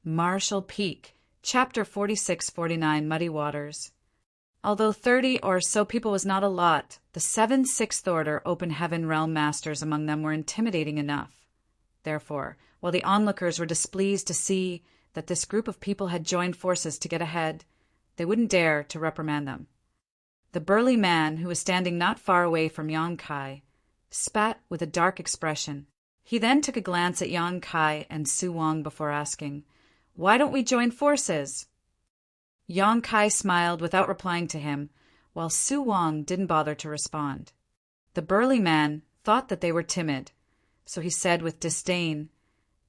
Marshall Peak, Chapter 46-49, Muddy Waters. Although 30 or so people was not a lot, the 7 Sixth Order Open Heaven Realm Masters among them were intimidating enough. Therefore, while the onlookers were displeased to see that this group of people had joined forces to get ahead, they wouldn't dare to reprimand them. The burly man, who was standing not far away from Yan Kai, spat with a dark expression. He then took a glance at Yan Kai and Su Wang before asking, "Why don't we join forces?" Yan Kai smiled without replying to him, while Su Wang didn't bother to respond. The burly man thought that they were timid, so he said with disdain,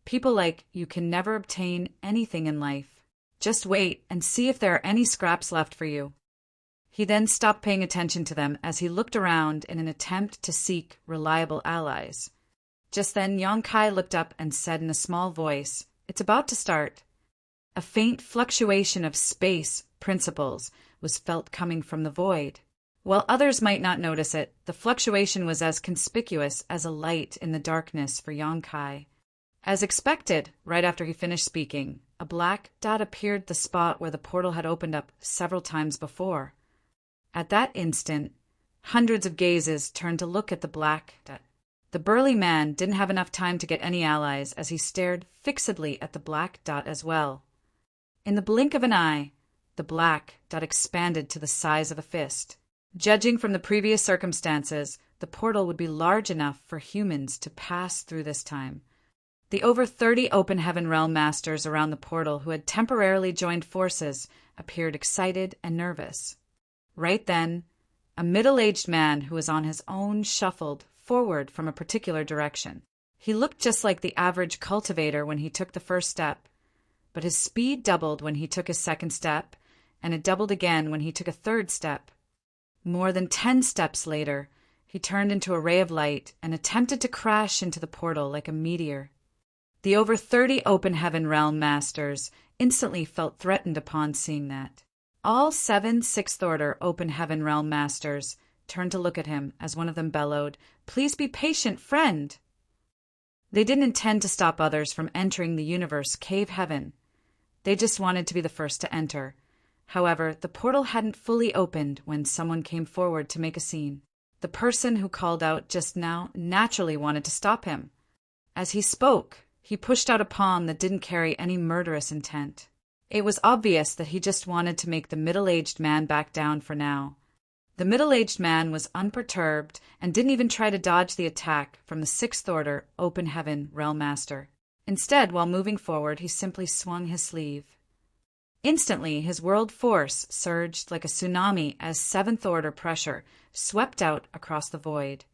"People like you can never obtain anything in life. Just wait and see if there are any scraps left for you." He then stopped paying attention to them as he looked around in an attempt to seek reliable allies. Just then Yan Kai looked up and said in a small voice, "It's about to start." A faint fluctuation of space principles was felt coming from the void. While others might not notice it, the fluctuation was as conspicuous as a light in the darkness for Yan Kai. As expected, right after he finished speaking, a black dot appeared at the spot where the portal had opened up several times before. At that instant, hundreds of gazes turned to look at the black dot. The burly man didn't have enough time to get any allies as he stared fixedly at the black dot as well. In the blink of an eye, the black dot expanded to the size of a fist. Judging from the previous circumstances, the portal would be large enough for humans to pass through this time. The over 30 Open Heaven Realm Masters around the portal who had temporarily joined forces appeared excited and nervous. Right then, a middle-aged man who was on his own shuffled forward from a particular direction. He looked just like the average cultivator when he took the first step, but his speed doubled when he took his second step, and it doubled again when he took a third step. More than 10 steps later, he turned into a ray of light and attempted to crash into the portal like a meteor. The over 30 Open Heaven Realm Masters instantly felt threatened upon seeing that. All 7 Sixth Order Open Heaven Realm Masters turned to look at him as one of them bellowed, "Please be patient, friend!" They didn't intend to stop others from entering the universe cave heaven. They just wanted to be the first to enter. However, the portal hadn't fully opened when someone came forward to make a scene. The person who called out just now naturally wanted to stop him. As he spoke, he pushed out a palm that didn't carry any murderous intent. It was obvious that he just wanted to make the middle-aged man back down for now. The middle-aged man was unperturbed and didn't even try to dodge the attack from the Sixth Order Open Heaven Realm Master. Instead, while moving forward, he simply swung his sleeve. Instantly, his world force surged like a tsunami as Seventh Order pressure swept out across the void.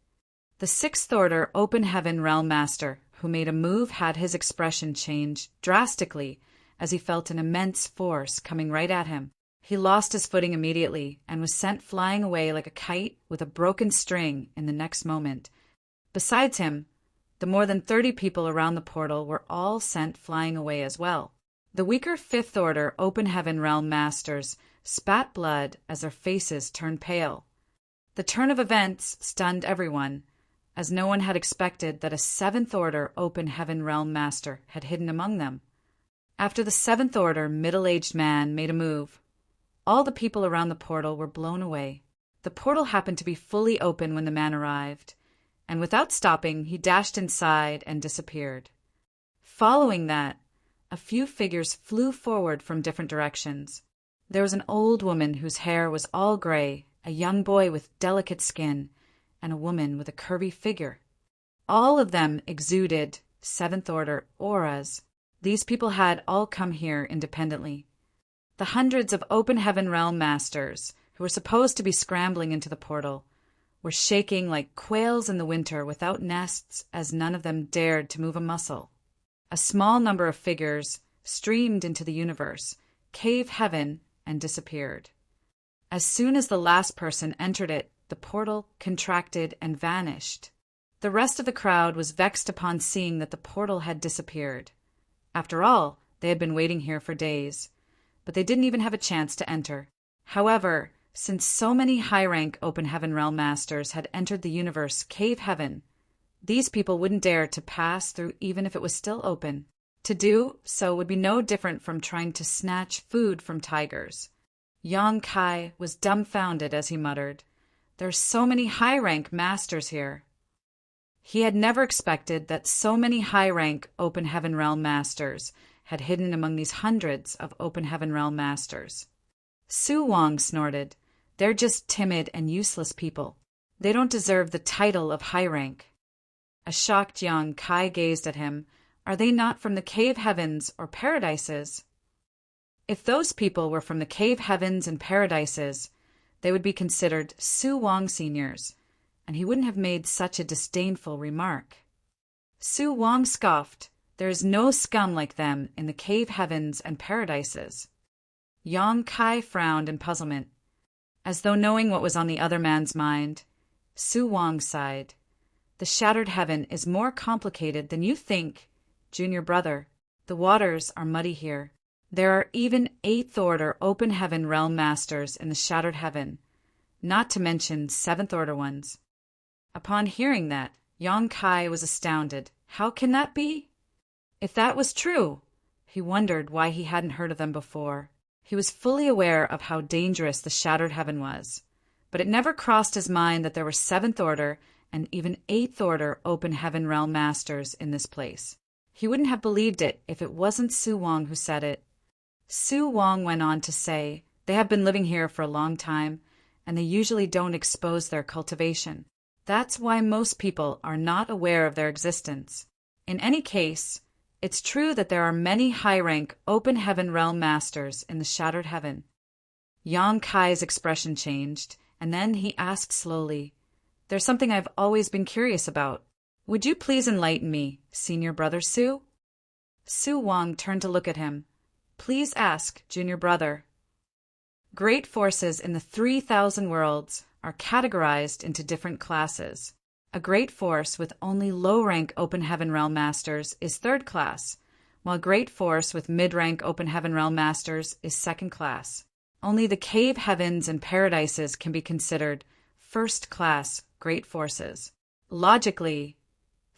The Sixth Order Open Heaven Realm Master, who made a move, had his expression change drastically as he felt an immense force coming right at him. He lost his footing immediately and was sent flying away like a kite with a broken string in the next moment. Besides him, the more than 30 people around the portal were all sent flying away as well. The weaker Fifth Order Open Heaven Realm Masters spat blood as their faces turned pale. The turn of events stunned everyone, as no one had expected that a Seventh Order Open Heaven Realm Master had hidden among them. After the Seventh Order middle-aged man made a move, all the people around the portal were blown away. The portal happened to be fully open when the man arrived, and without stopping, he dashed inside and disappeared. Following that, a few figures flew forward from different directions. There was an old woman whose hair was all gray, a young boy with delicate skin, and a woman with a curvy figure. All of them exuded Seventh Order auras. These people had all come here independently. The hundreds of Open Heaven Realm Masters, who were supposed to be scrambling into the portal, were shaking like quails in the winter without nests, as none of them dared to move a muscle. A small number of figures streamed into the universe, cave heaven, and disappeared. As soon as the last person entered it, the portal contracted and vanished. The rest of the crowd was vexed upon seeing that the portal had disappeared. After all, they had been waiting here for days, but they didn't even have a chance to enter. However, since so many high-rank Open Heaven Realm Masters had entered the universe cave heaven, these people wouldn't dare to pass through even if it was still open. To do so would be no different from trying to snatch food from tigers. Yang Kai was dumbfounded as he muttered, "There are so many high-rank masters here." He had never expected that so many high-rank Open Heaven Realm masters had hidden among these hundreds of Open Heaven Realm masters. Su Wang snorted, "They're just timid and useless people. They don't deserve the title of high rank." A shocked Yang Kai gazed at him. "Are they not from the cave heavens or paradises?" If those people were from the cave heavens and paradises, they would be considered Su Wang seniors, and he wouldn't have made such a disdainful remark. Su Wang scoffed, "There is no scum like them in the cave heavens and paradises." Yang Kai frowned in puzzlement. As though knowing what was on the other man's mind, Su Wang sighed. "The shattered heaven is more complicated than you think, junior brother. The waters are muddy here. There are even 8th Order Open Heaven Realm Masters in the shattered heaven, not to mention 7th Order ones." Upon hearing that, Yang Kai was astounded. How can that be? If that was true, he wondered why he hadn't heard of them before. He was fully aware of how dangerous the shattered heaven was, but it never crossed his mind that there were 7th Order and even 8th Order Open Heaven Realm Masters in this place. He wouldn't have believed it if it wasn't Su Wang who said it. Su Wang went on to say, "They have been living here for a long time, and they usually don't expose their cultivation. That's why most people are not aware of their existence. In any case, it's true that there are many high-rank Open Heaven Realm Masters in the shattered heaven." Yang Kai's expression changed, and then he asked slowly, "There's something I've always been curious about. Would you please enlighten me, senior brother Su?" Su Wang turned to look at him. "Please ask, junior brother." Great forces in the 3,000 worlds are categorized into different classes. A great force with only low-rank Open Heaven Realm Masters is 3rd class, while great force with mid-rank Open Heaven Realm Masters is 2nd class. Only the cave heavens and paradises can be considered 1st class great forces. Logically,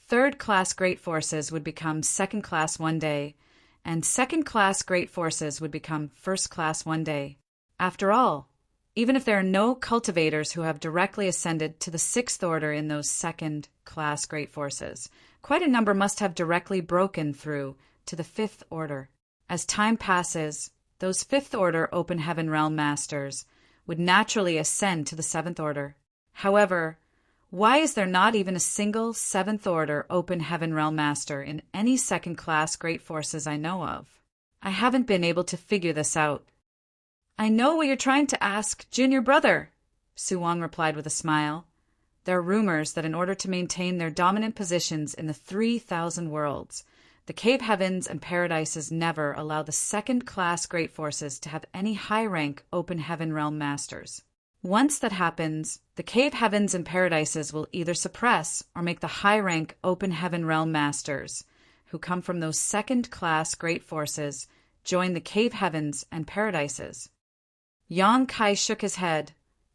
3rd class great forces would become 2nd class one day, and 2nd class great forces would become 1st class one day. After all, even if there are no cultivators who have directly ascended to the 6th Order in those 2nd class great forces, quite a number must have directly broken through to the 5th Order. As time passes, those 5th Order Open Heaven Realm Masters would naturally ascend to the 7th Order. However, why is there not even a single 7th Order Open Heaven Realm Master in any 2nd class great forces I know of? I haven't been able to figure this out. "I know what you're trying to ask, junior brother," Su Wang replied with a smile. "There are rumors that in order to maintain their dominant positions in the 3,000 worlds, the cave heavens and paradises never allow the 2nd class great forces to have any high-rank Open Heaven Realm Masters. Once that happens, the cave heavens and paradises will either suppress or make the high-rank Open Heaven Realm Masters, who come from those 2nd class great forces, join the cave heavens and paradises." Yang Kai shook his head.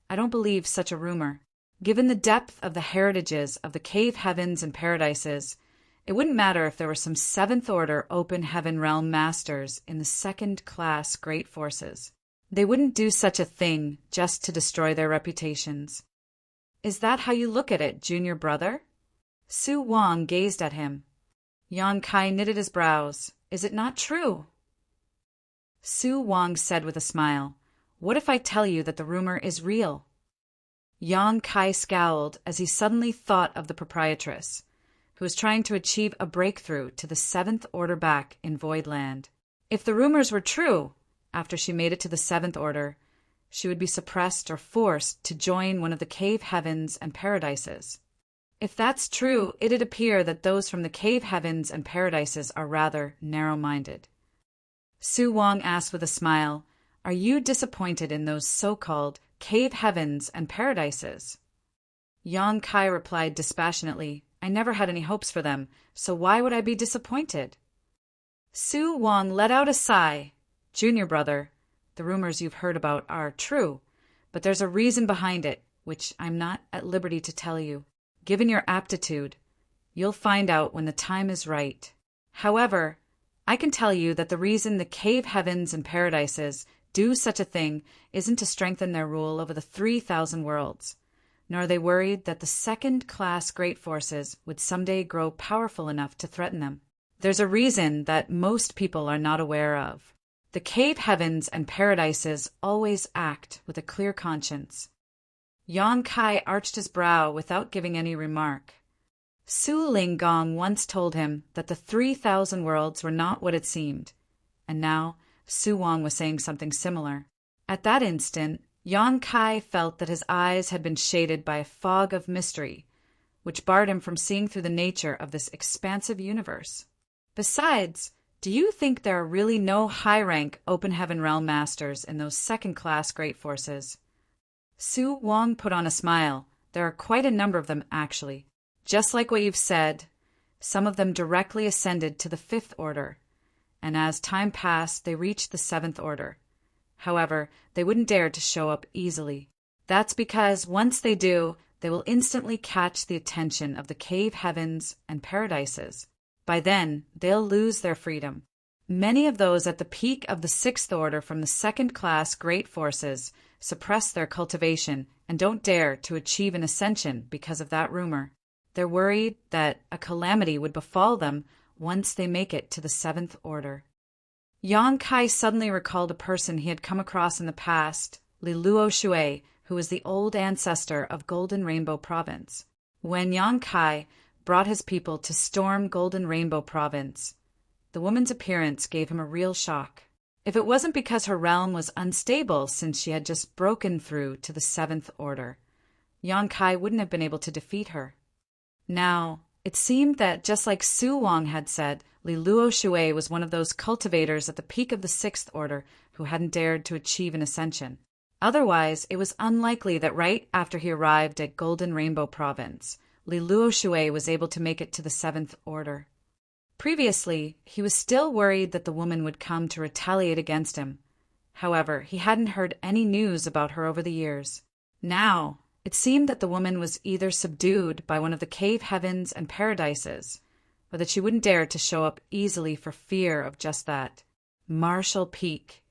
"I don't believe such a rumor. Given the depth of the heritages of the cave heavens and paradises, it wouldn't matter if there were some 7th Order Open Heaven Realm Masters in the 2nd class great forces. They wouldn't do such a thing just to destroy their reputations." "Is that how you look at it, junior brother?" Su Wang gazed at him. Yang Kai knitted his brows. "Is it not true?" Su Wang said with a smile, "What if I tell you that the rumor is real?" Yang Kai scowled as he suddenly thought of the proprietress, who was trying to achieve a breakthrough to the 7th Order back in Voidland. If the rumors were true, after she made it to the 7th Order, she would be suppressed or forced to join one of the cave heavens and paradises. If that's true, it'd appear that those from the cave heavens and paradises are rather narrow-minded. Su Wang asked with a smile, "Are you disappointed in those so-called cave heavens and paradises?" Yang Kai replied dispassionately, "I never had any hopes for them, so why would I be disappointed?" Su Wang let out a sigh. "Junior brother, the rumors you've heard about are true, but there's a reason behind it, which I'm not at liberty to tell you. Given your aptitude, you'll find out when the time is right. However, I can tell you that the reason the cave heavens and paradises do such a thing isn't to strengthen their rule over the 3,000 worlds, nor are they worried that the second-class great forces would someday grow powerful enough to threaten them. There's a reason that most people are not aware of. The cave heavens and paradises always act with a clear conscience. Yang Kai arched his brow without giving any remark. Su Ling Gong once told him that the 3,000 worlds were not what it seemed, and now Su Wang was saying something similar. At that instant, Yang Kai felt that his eyes had been shaded by a fog of mystery, which barred him from seeing through the nature of this expansive universe. Besides, do you think there are really no high-rank open heaven realm masters in those second-class great forces? Su Wang put on a smile. There are quite a number of them, actually. Just like what you've said, some of them directly ascended to the 5th order, and as time passed, they reached the 7th order. However, they wouldn't dare to show up easily. That's because once they do, they will instantly catch the attention of the cave heavens and paradises. By then, they'll lose their freedom. Many of those at the peak of the 6th order from the second-class great forces suppress their cultivation and don't dare to achieve an ascension because of that rumor. They're worried that a calamity would befall them once they make it to the 7th order. Yang Kai suddenly recalled a person he had come across in the past, Li Luo Shui, who was the old ancestor of Golden Rainbow Province. When Yang Kai brought his people to storm Golden Rainbow Province, the woman's appearance gave him a real shock. If it wasn't because her realm was unstable since she had just broken through to the 7th order, Yang Kai wouldn't have been able to defeat her. Now, it seemed that just like Su Wang had said, Li Luo Shui was one of those cultivators at the peak of the 6th order who hadn't dared to achieve an ascension. Otherwise, it was unlikely that right after he arrived at Golden Rainbow Province, Li Luo Shui was able to make it to the 7th order. Previously, he was still worried that the woman would come to retaliate against him. However, he hadn't heard any news about her over the years. Now, it seemed that the woman was either subdued by one of the cave heavens and paradises, or that she wouldn't dare to show up easily for fear of just that. Martial Peak.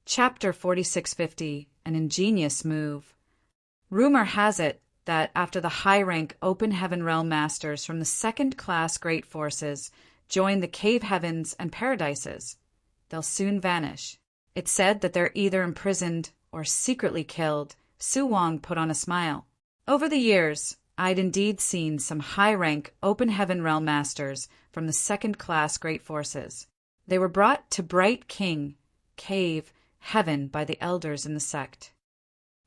Chapter 4650, An Ingenious Move. Rumor has it that after the high-rank open heaven realm masters from the second-class great forces join the cave heavens and paradises, they'll soon vanish. It's said that they're either imprisoned or secretly killed. Su Wang put on a smile. Over the years, I'd indeed seen some high-rank open heaven realm masters from the second-class great forces. They were brought to Bright King, Cave, Heaven by the elders in the sect.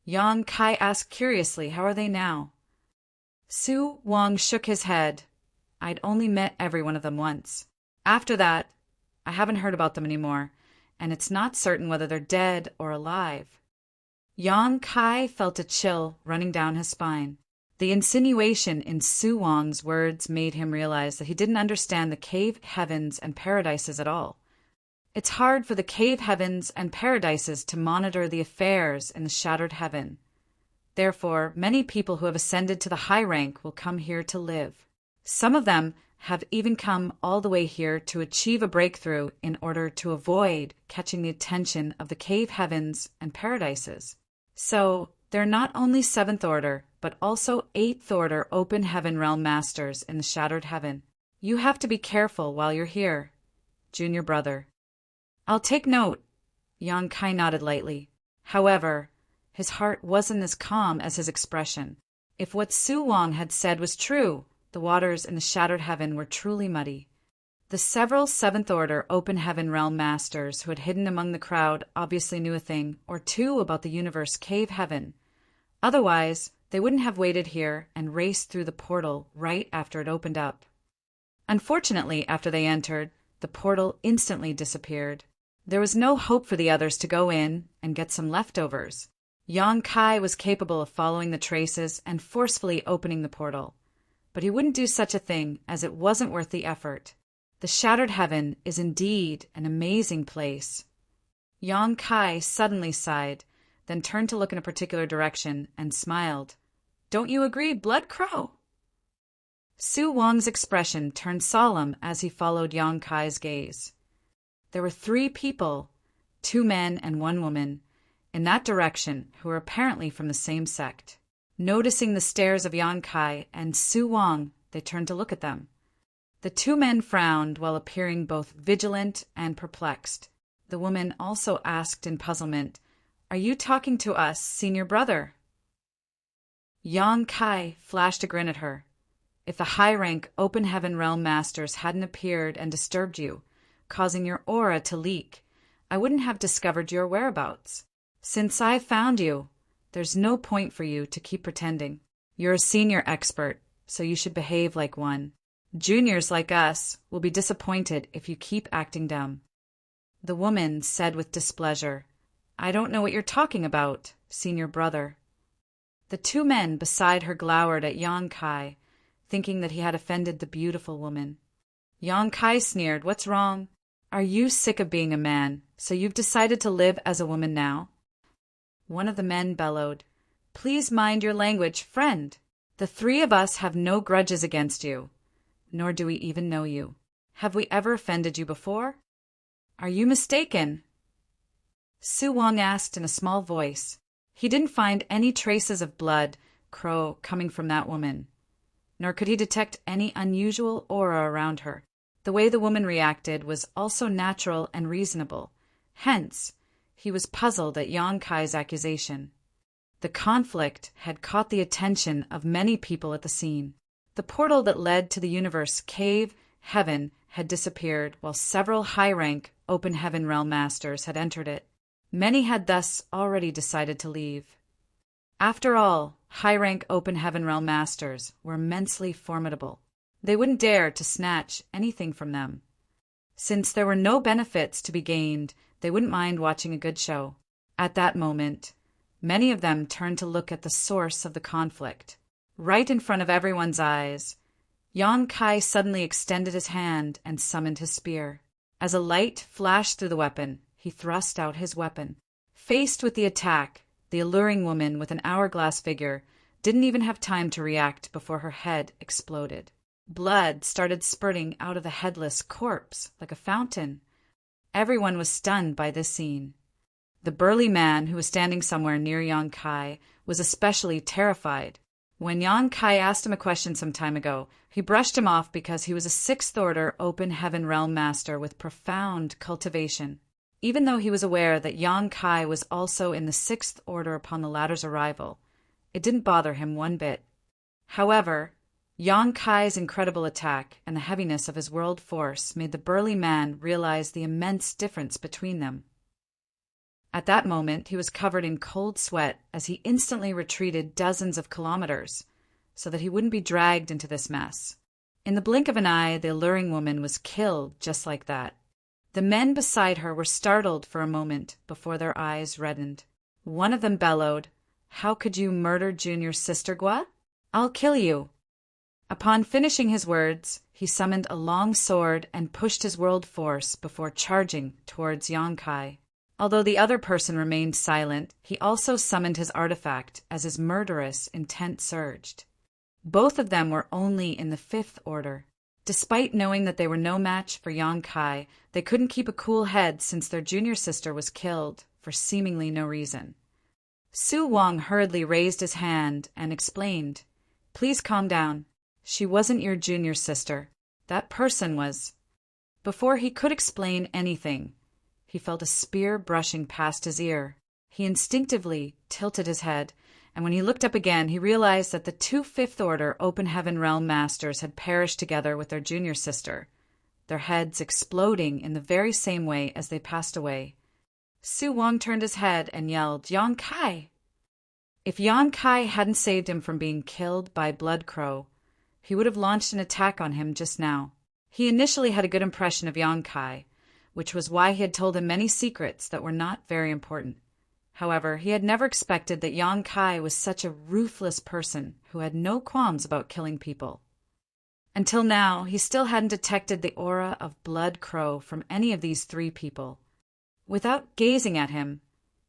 Yang Kai asked curiously, how are they now? Su Wang shook his head. I'd only met every one of them once. After that, I haven't heard about them anymore, and it's not certain whether they're dead or alive. Yang Kai felt a chill running down his spine. The insinuation in Su Wang's words made him realize that he didn't understand the cave heavens and paradises at all. It's hard for the cave heavens and paradises to monitor the affairs in the shattered heaven. Therefore, many people who have ascended to the high rank will come here to live. Some of them have even come all the way here to achieve a breakthrough in order to avoid catching the attention of the cave heavens and paradises. So, they're not only 7th order, but also 8th order open heaven realm masters in the shattered heaven. You have to be careful while you're here, junior brother. I'll take note. Yang Kai nodded lightly. However, his heart wasn't as calm as his expression. If what Su Wang had said was true, the waters in the shattered heaven were truly muddy. The several 7th order open heaven realm masters who had hidden among the crowd obviously knew a thing or two about the universe cave heaven. Otherwise, they wouldn't have waited here and raced through the portal right after it opened up. Unfortunately, after they entered, the portal instantly disappeared. There was no hope for the others to go in and get some leftovers. Yang Kai was capable of following the traces and forcefully opening the portal. But he wouldn't do such a thing, as it wasn't worth the effort. The shattered heaven is indeed an amazing place. Yang Kai suddenly sighed, then turned to look in a particular direction and smiled. Don't you agree, Blood Crow? Su Wang's expression turned solemn as he followed Yang Kai's gaze. There were 3 people, 2 men and 1 woman, in that direction who were apparently from the same sect. Noticing the stares of Yan Kai and Su Wang, they turned to look at them. The 2 men frowned while appearing both vigilant and perplexed. The woman also asked in puzzlement, "Are you talking to us, senior brother?" Yan Kai flashed a grin at her. "If the high-rank open heaven realm masters hadn't appeared and disturbed you, causing your aura to leak, I wouldn't have discovered your whereabouts. Since I found you, there's no point for you to keep pretending. You're a senior expert, so you should behave like one. Juniors like us will be disappointed if you keep acting dumb." The woman said with displeasure, "I don't know what you're talking about, senior brother." The 2 men beside her glowered at Yan Kai, thinking that he had offended the beautiful woman. Yan Kai sneered, "What's wrong? Are you sick of being a man, so you've decided to live as a woman now?" One of the men bellowed, "Please mind your language, friend. The 3 of us have no grudges against you, nor do we even know you. Have we ever offended you before? Are you mistaken?" Su Wang asked in a small voice. He didn't find any traces of blood, crow, coming from that woman, nor could he detect any unusual aura around her. The way the woman reacted was also natural and reasonable. Hence, he was puzzled at Yan Kai's accusation. The conflict had caught the attention of many people at the scene. The portal that led to the universe cave, heaven, had disappeared, while several high-rank open heaven realm masters had entered it. Many had thus already decided to leave. After all, high-rank open heaven realm masters were immensely formidable. They wouldn't dare to snatch anything from them. Since there were no benefits to be gained, they wouldn't mind watching a good show. At that moment, many of them turned to look at the source of the conflict. Right in front of everyone's eyes, Yan Kai suddenly extended his hand and summoned his spear. As a light flashed through the weapon, he thrust out his weapon. Faced with the attack, the alluring woman with an hourglass figure didn't even have time to react before her head exploded. Blood started spurting out of the headless corpse like a fountain. Everyone was stunned by this scene. The burly man, who was standing somewhere near Yan Kai, was especially terrified. When Yan Kai asked him a question some time ago, he brushed him off because he was a 6th order open heaven realm master with profound cultivation. Even though he was aware that Yan Kai was also in the 6th order upon the latter's arrival, it didn't bother him one bit. However, Yan Kai's incredible attack and the heaviness of his world force made the burly man realize the immense difference between them. At that moment, he was covered in cold sweat as he instantly retreated dozens of kilometers so that he wouldn't be dragged into this mess. In the blink of an eye, the alluring woman was killed just like that. The men beside her were startled for a moment before their eyes reddened. One of them bellowed, "How could you murder Junior Sister Gua? I'll kill you." Upon finishing his words, he summoned a long sword and pushed his world force before charging towards Yan Kai. Although the other person remained silent, he also summoned his artifact as his murderous intent surged. Both of them were only in the 5th order. Despite knowing that they were no match for Yan Kai, they couldn't keep a cool head since their junior sister was killed for seemingly no reason. Su Wang hurriedly raised his hand and explained, "Please calm down. She wasn't your junior sister. That person was." Before he could explain anything, he felt a spear brushing past his ear. He instinctively tilted his head, and when he looked up again, he realized that the 2 5th Order Open Heaven Realm Masters had perished together with their junior sister, their heads exploding in the very same way as they passed away. Su Wang turned his head and yelled, "Yan Kai!" If Yan Kai hadn't saved him from being killed by Blood Crow, he would have launched an attack on him just now. He initially had a good impression of Yan Kai, which was why he had told him many secrets that were not very important. However, he had never expected that Yan Kai was such a ruthless person who had no qualms about killing people. Until now, he still hadn't detected the aura of Blood Crow from any of these 3 people. Without gazing at him,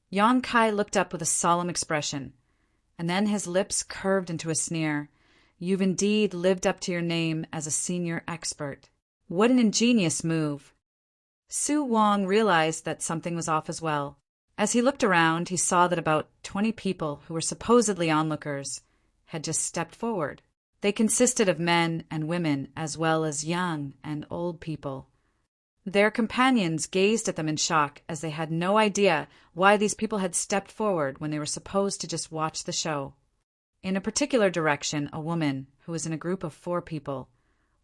Yan Kai looked up with a solemn expression, and then his lips curved into a sneer. "You've indeed lived up to your name as a senior expert. What an ingenious move. Su Wang realized that something was off as well. As he looked around, he saw that about 20 people who were supposedly onlookers had just stepped forward. They consisted of men and women as well as young and old people. Their companions gazed at them in shock as they had no idea why these people had stepped forward when they were supposed to just watch the show. In a particular direction, a woman, who was in a group of 4 people,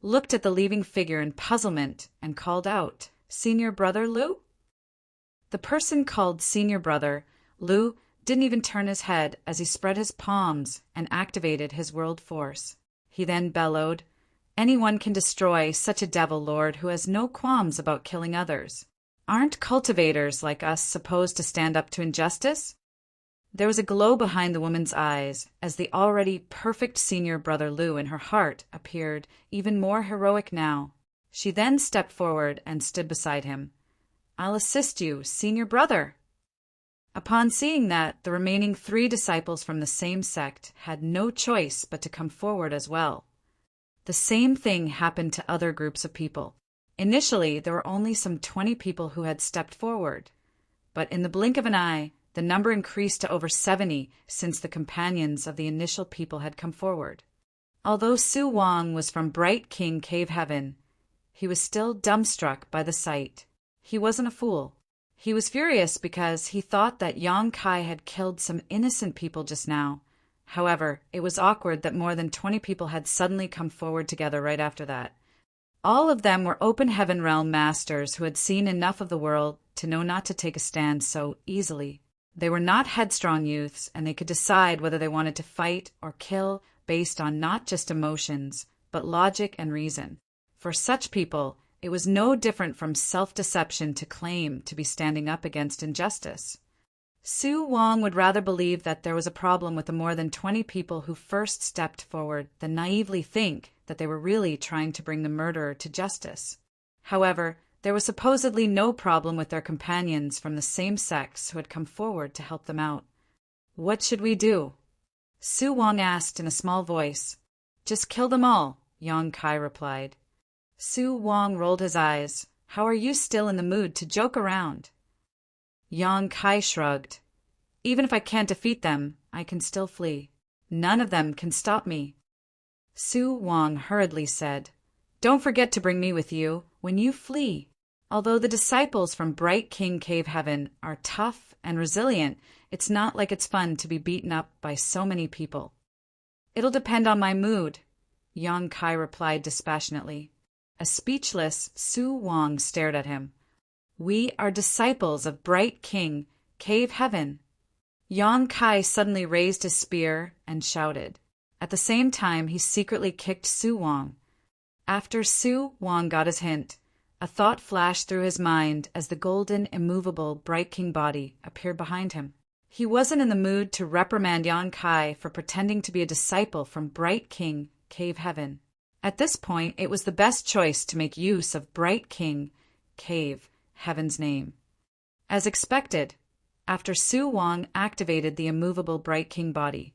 looked at the leaving figure in puzzlement and called out, "Senior Brother Lu?" The person called Senior Brother Lu didn't even turn his head as he spread his palms and activated his world force. He then bellowed, "Anyone can destroy such a devil lord who has no qualms about killing others. Aren't cultivators like us supposed to stand up to injustice?" There was a glow behind the woman's eyes as the already perfect Senior Brother Lu in her heart appeared even more heroic now. She then stepped forward and stood beside him. "I'll assist you, Senior Brother." Upon seeing that, the remaining 3 disciples from the same sect had no choice but to come forward as well. The same thing happened to other groups of people. Initially, there were only some 20 people who had stepped forward, but in the blink of an eye, the number increased to over 70 since the companions of the initial people had come forward. Although Su Wang was from Bright King Cave Heaven, he was still dumbstruck by the sight. He wasn't a fool. He was furious because he thought that Yang Kai had killed some innocent people just now. However, it was awkward that more than 20 people had suddenly come forward together right after that. All of them were open heaven realm masters who had seen enough of the world to know not to take a stand so easily. They were not headstrong youths, and they could decide whether they wanted to fight or kill based on not just emotions, but logic and reason. For such people, it was no different from self-deception to claim to be standing up against injustice. Su Wang would rather believe that there was a problem with the more than 20 people who first stepped forward than naively think that they were really trying to bring the murderer to justice. However, there was supposedly no problem with their companions from the same sex who had come forward to help them out. "What should we do?" Su Wang asked in a small voice. "Just kill them all," Yang Kai replied. Su Wang rolled his eyes. "How are you still in the mood to joke around?" Yang Kai shrugged. "Even if I can't defeat them, I can still flee. None of them can stop me." Su Wang hurriedly said, "Don't forget to bring me with you when you flee." Although the disciples from Bright King Cave Heaven are tough and resilient, it's not like it's fun to be beaten up by so many people. "It'll depend on my mood," Yang Kai replied dispassionately. A speechless Su Wang stared at him. "We are disciples of Bright King Cave Heaven." Yang Kai suddenly raised his spear and shouted. At the same time, he secretly kicked Su Wang. After Su Wang got his hint, a thought flashed through his mind as the golden, immovable Bright King body appeared behind him. He wasn't in the mood to reprimand Yang Kai for pretending to be a disciple from Bright King Cave Heaven. At this point, it was the best choice to make use of Bright King Cave Heaven's name. As expected, after Su Wang activated the immovable Bright King body,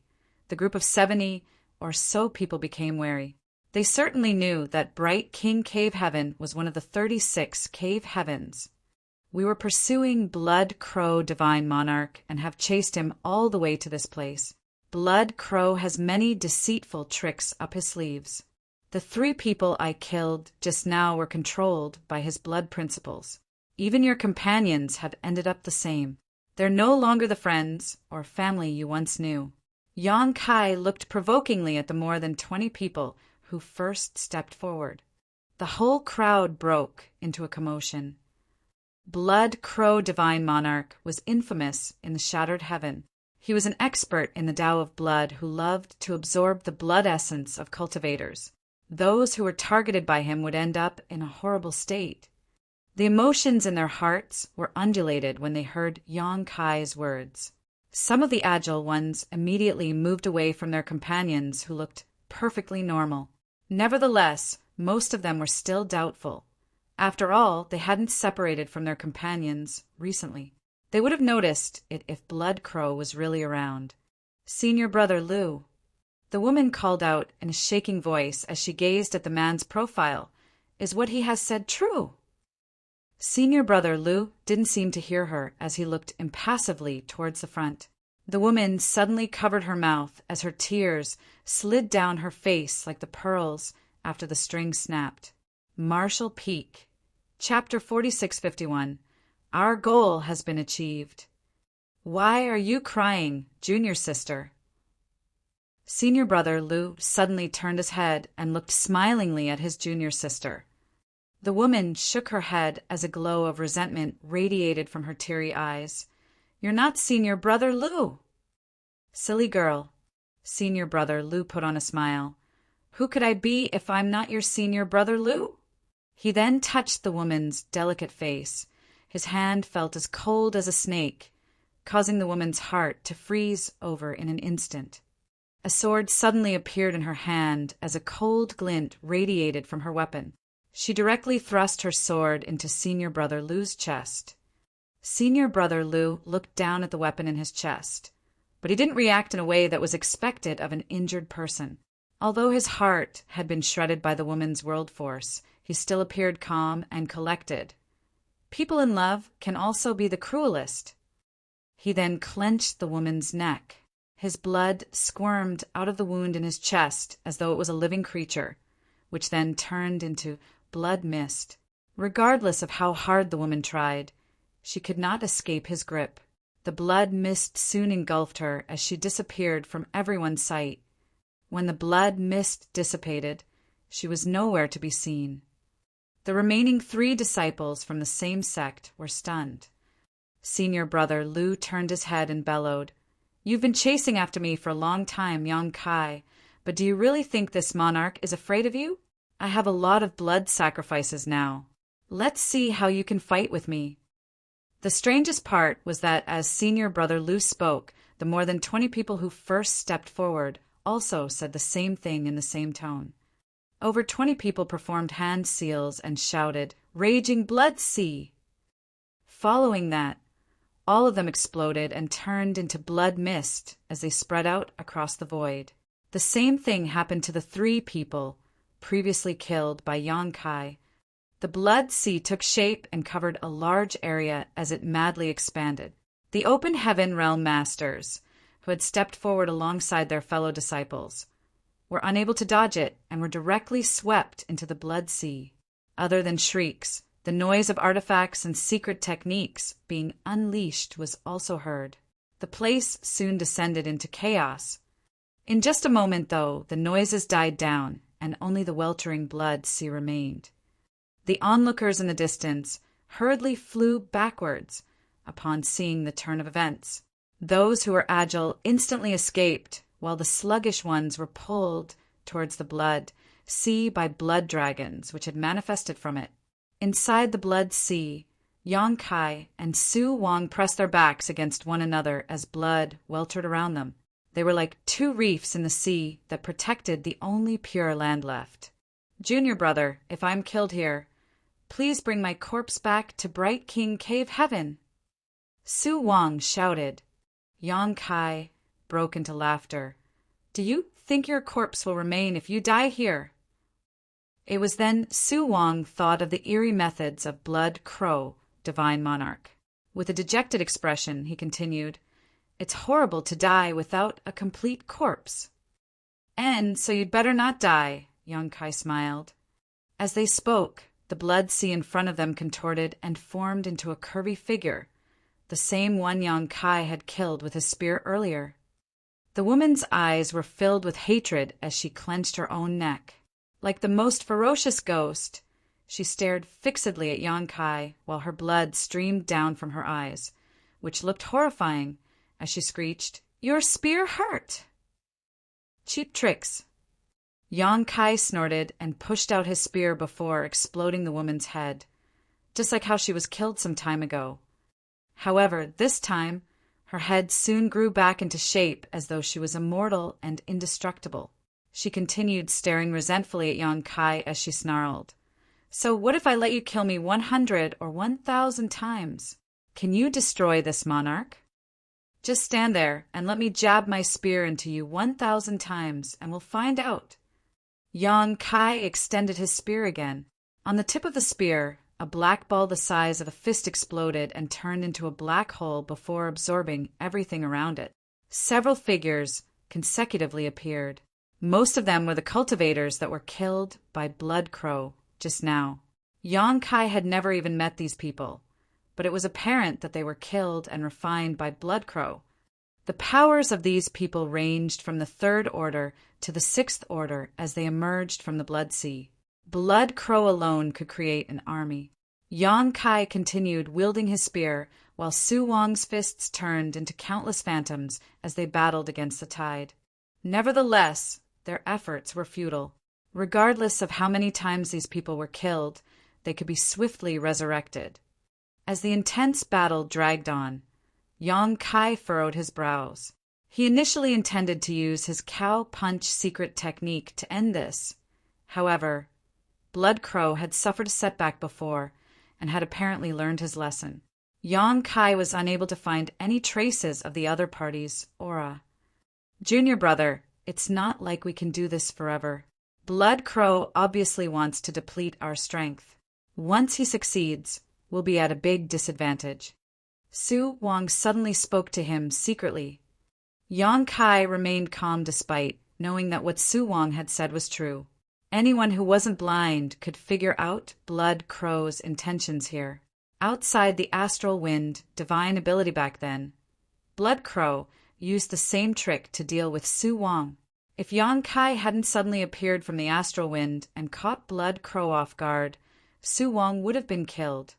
the group of 70 or so people became wary. They certainly knew that Bright King Cave Heaven was one of the 36 cave heavens. "We were pursuing Blood Crow Divine Monarch and have chased him all the way to this place. Blood Crow has many deceitful tricks up his sleeves. The 3 people I killed just now were controlled by his blood principles. Even your companions have ended up the same. They're no longer the friends or family you once knew." Yang Kai looked provokingly at the more than 20 people who first stepped forward. The whole crowd broke into a commotion. Blood Crow Divine Monarch was infamous in the Shattered Heaven. He was an expert in the Tao of Blood who loved to absorb the blood essence of cultivators. Those who were targeted by him would end up in a horrible state. The emotions in their hearts were undulated when they heard Yang Kai's words. Some of the agile ones immediately moved away from their companions who looked perfectly normal. Nevertheless, most of them were still doubtful. After all, they hadn't separated from their companions recently. They would have noticed it if Blood Crow was really around. "Senior Brother Lu," the woman called out in a shaking voice as she gazed at the man's profile. "Is what he has said true?" Senior brother Lu didn't seem to hear her as he looked impassively towards the front. The woman suddenly covered her mouth as her tears slid down her face like the pearls after the string snapped. Marshall Peak. Chapter 4651. Our goal has been achieved. Why are you crying, junior sister? Senior brother Lu suddenly turned his head and looked smilingly at his junior sister. The woman shook her head as a glow of resentment radiated from her teary eyes. You're not senior brother Lu. Silly girl. Senior brother Lu put on a smile. Who could I be if I'm not your senior brother Lu? He then touched the woman's delicate face. His hand felt as cold as a snake, causing the woman's heart to freeze over in an instant. A sword suddenly appeared in her hand as a cold glint radiated from her weapon. She directly thrust her sword into Senior Brother Lu's chest. Senior Brother Lu looked down at the weapon in his chest, but he didn't react in a way that was expected of an injured person. Although his heart had been shredded by the woman's world force, he still appeared calm and collected. People in love can also be the cruelest. He then clenched the woman's neck. His blood squirmed out of the wound in his chest as though it was a living creature, which then turned into blood mist. Regardless of how hard the woman tried, she could not escape his grip. The blood mist soon engulfed her as she disappeared from everyone's sight. When the blood mist dissipated, she was nowhere to be seen. The remaining 3 disciples from the same sect were stunned. Senior brother Lu turned his head and bellowed, You've been chasing after me for a long time, Yang Kai, but do you really think this monarch is afraid of you? I have a lot of blood sacrifices now. Let's see how you can fight with me. The strangest part was that as Senior Brother Lu spoke, the more than 20 people who first stepped forward also said the same thing in the same tone. Over 20 people performed hand seals and shouted, Raging Blood Sea! Following that, all of them exploded and turned into blood mist as they spread out across the void. The same thing happened to the 3 people previously killed by Yang Kai. The blood sea took shape and covered a large area as it madly expanded. The open heaven realm masters, who had stepped forward alongside their fellow disciples, were unable to dodge it and were directly swept into the blood sea. Other than shrieks, the noise of artifacts and secret techniques being unleashed was also heard. The place soon descended into chaos. In just a moment, though, the noises died down, and only the weltering blood sea remained. The onlookers in the distance hurriedly flew backwards upon seeing the turn of events. Those who were agile instantly escaped, while the sluggish ones were pulled towards the blood sea by blood dragons which had manifested from it. Inside the blood sea, Yang Kai and Su Wang pressed their backs against one another as blood weltered around them. They were like 2 reefs in the sea that protected the only pure land left. Junior brother, if I'm killed here, please bring my corpse back to Bright King Cave Heaven. Su Wang shouted. Yang Kai broke into laughter. Do you think your corpse will remain if you die here? It was then Su Wang thought of the eerie methods of Blood Crow, divine monarch. With a dejected expression, he continued, It's horrible to die without a complete corpse. And so you'd better not die, Yang Kai smiled. As they spoke, the blood sea in front of them contorted and formed into a curvy figure, the same one Yang Kai had killed with his spear earlier. The woman's eyes were filled with hatred as she clenched her own neck. Like the most ferocious ghost, she stared fixedly at Yang Kai while her blood streamed down from her eyes, which looked horrifying as she screeched, Your spear hurt! Cheap tricks. Yang Kai snorted and pushed out his spear before exploding the woman's head, just like how she was killed some time ago. However, this time, her head soon grew back into shape as though she was immortal and indestructible. She continued staring resentfully at Yang Kai as she snarled, So what if I let you kill me 100 or 1,000 times? Can you destroy this monarch? Just stand there and let me jab my spear into you 1,000 times and we'll find out. Yang Kai extended his spear again. On the tip of the spear, A black ball the size of a fist exploded and turned into a black hole before absorbing everything around it. Several figures consecutively appeared. Most of them were the cultivators that were killed by Blood Crow just now. Yang Kai had never even met these people, but it was apparent that they were killed and refined by Blood Crow. The powers of these people ranged from the Third Order to the Sixth Order as they emerged from the Blood Sea. Blood Crow alone could create an army. Yang Kai continued wielding his spear, while Su Wong's fists turned into countless phantoms as they battled against the tide. Nevertheless, their efforts were futile. Regardless of how many times these people were killed, they could be swiftly resurrected. As the intense battle dragged on, Yang Kai furrowed his brows. He initially intended to use his cow punch secret technique to end this. However, Blood Crow had suffered a setback before and had apparently learned his lesson. Yang Kai was unable to find any traces of the other party's aura. "Junior brother, it's not like we can do this forever. Blood Crow obviously wants to deplete our strength. Once he succeeds, we'll be at a big disadvantage." Su Wong suddenly spoke to him secretly. Yang Kai remained calm despite knowing that what Su Wong had said was true. Anyone who wasn't blind could figure out Blood Crow's intentions here. Outside the astral wind divine ability back then, Blood Crow used the same trick to deal with Su Wong. If Yang Kai hadn't suddenly appeared from the astral wind and caught Blood Crow off guard, Su Wong would have been killed.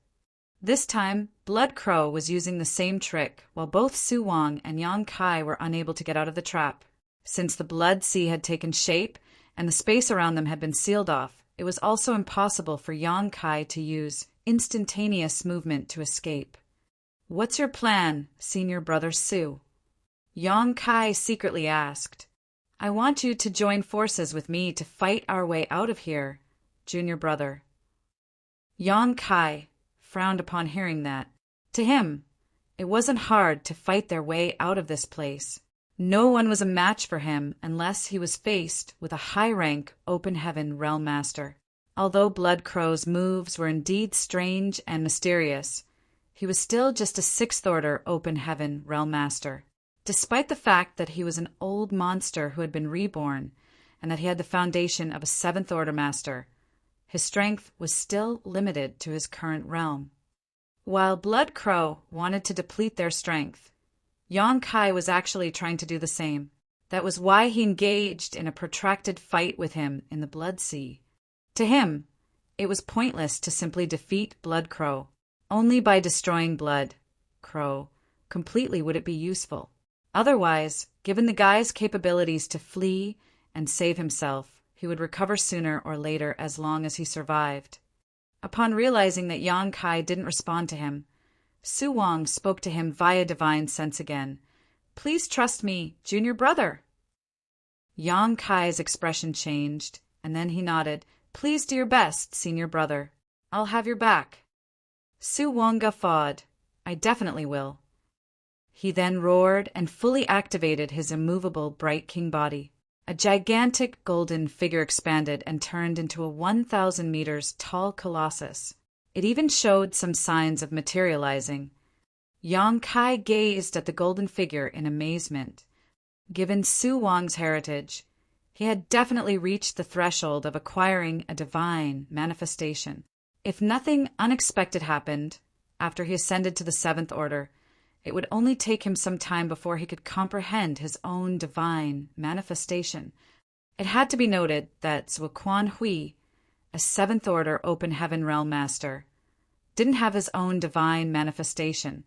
This time, Blood Crow was using the same trick, while both Su Wong and Yang Kai were unable to get out of the trap. Since the Blood Sea had taken shape and the space around them had been sealed off, it was also impossible for Yang Kai to use instantaneous movement to escape. "What's your plan, senior brother Su?" Yang Kai secretly asked. "I want you to join forces with me to fight our way out of here, junior brother." Yang Kai frowned upon hearing that. To him, it wasn't hard to fight their way out of this place. No one was a match for him unless he was faced with a high-rank Open Heaven Realm Master. Although Blood Crow's moves were indeed strange and mysterious, he was still just a Sixth Order Open Heaven Realm Master. Despite the fact that he was an old monster who had been reborn, and that he had the foundation of a Seventh Order Master, his strength was still limited to his current realm. While Blood Crow wanted to deplete their strength, Yang Kai was actually trying to do the same. That was why he engaged in a protracted fight with him in the Blood Sea. To him, it was pointless to simply defeat Blood Crow. Only by destroying Blood Crow completely would it be useful. Otherwise, given the guy's capabilities to flee and save himself, he would recover sooner or later as long as he survived. Upon realizing that Yang Kai didn't respond to him, Su Wong spoke to him via divine sense again. "Please trust me, junior brother." Yang Kai's expression changed, and then he nodded. "Please do your best, senior brother. I'll have your back." Su Wong guffawed. "I definitely will." He then roared and fully activated his immovable Bright King body. A gigantic golden figure expanded and turned into a 1,000 meters tall colossus. It even showed some signs of materializing. Yang Kai gazed at the golden figure in amazement. Given Su Wong's heritage, he had definitely reached the threshold of acquiring a divine manifestation. If nothing unexpected happened after he ascended to the Seventh Order, it would only take him some time before he could comprehend his own divine manifestation. It had to be noted that Zuoquan Hui, a Seventh Order Open Heaven Realm Master, didn't have his own divine manifestation,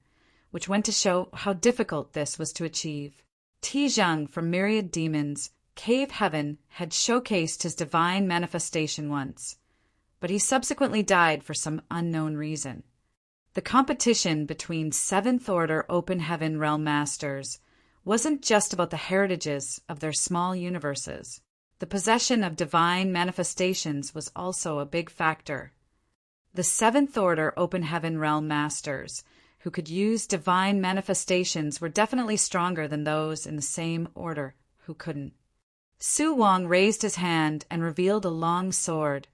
which went to show how difficult this was to achieve. Tizhang from Myriad Demons, Cave Heaven, had showcased his divine manifestation once, but he subsequently died for some unknown reason. The competition between Seventh Order Open Heaven Realm Masters wasn't just about the heritages of their small universes. The possession of divine manifestations was also a big factor. The Seventh Order Open Heaven Realm Masters who could use divine manifestations were definitely stronger than those in the same order who couldn't. Su Wong raised his hand and revealed a long sword,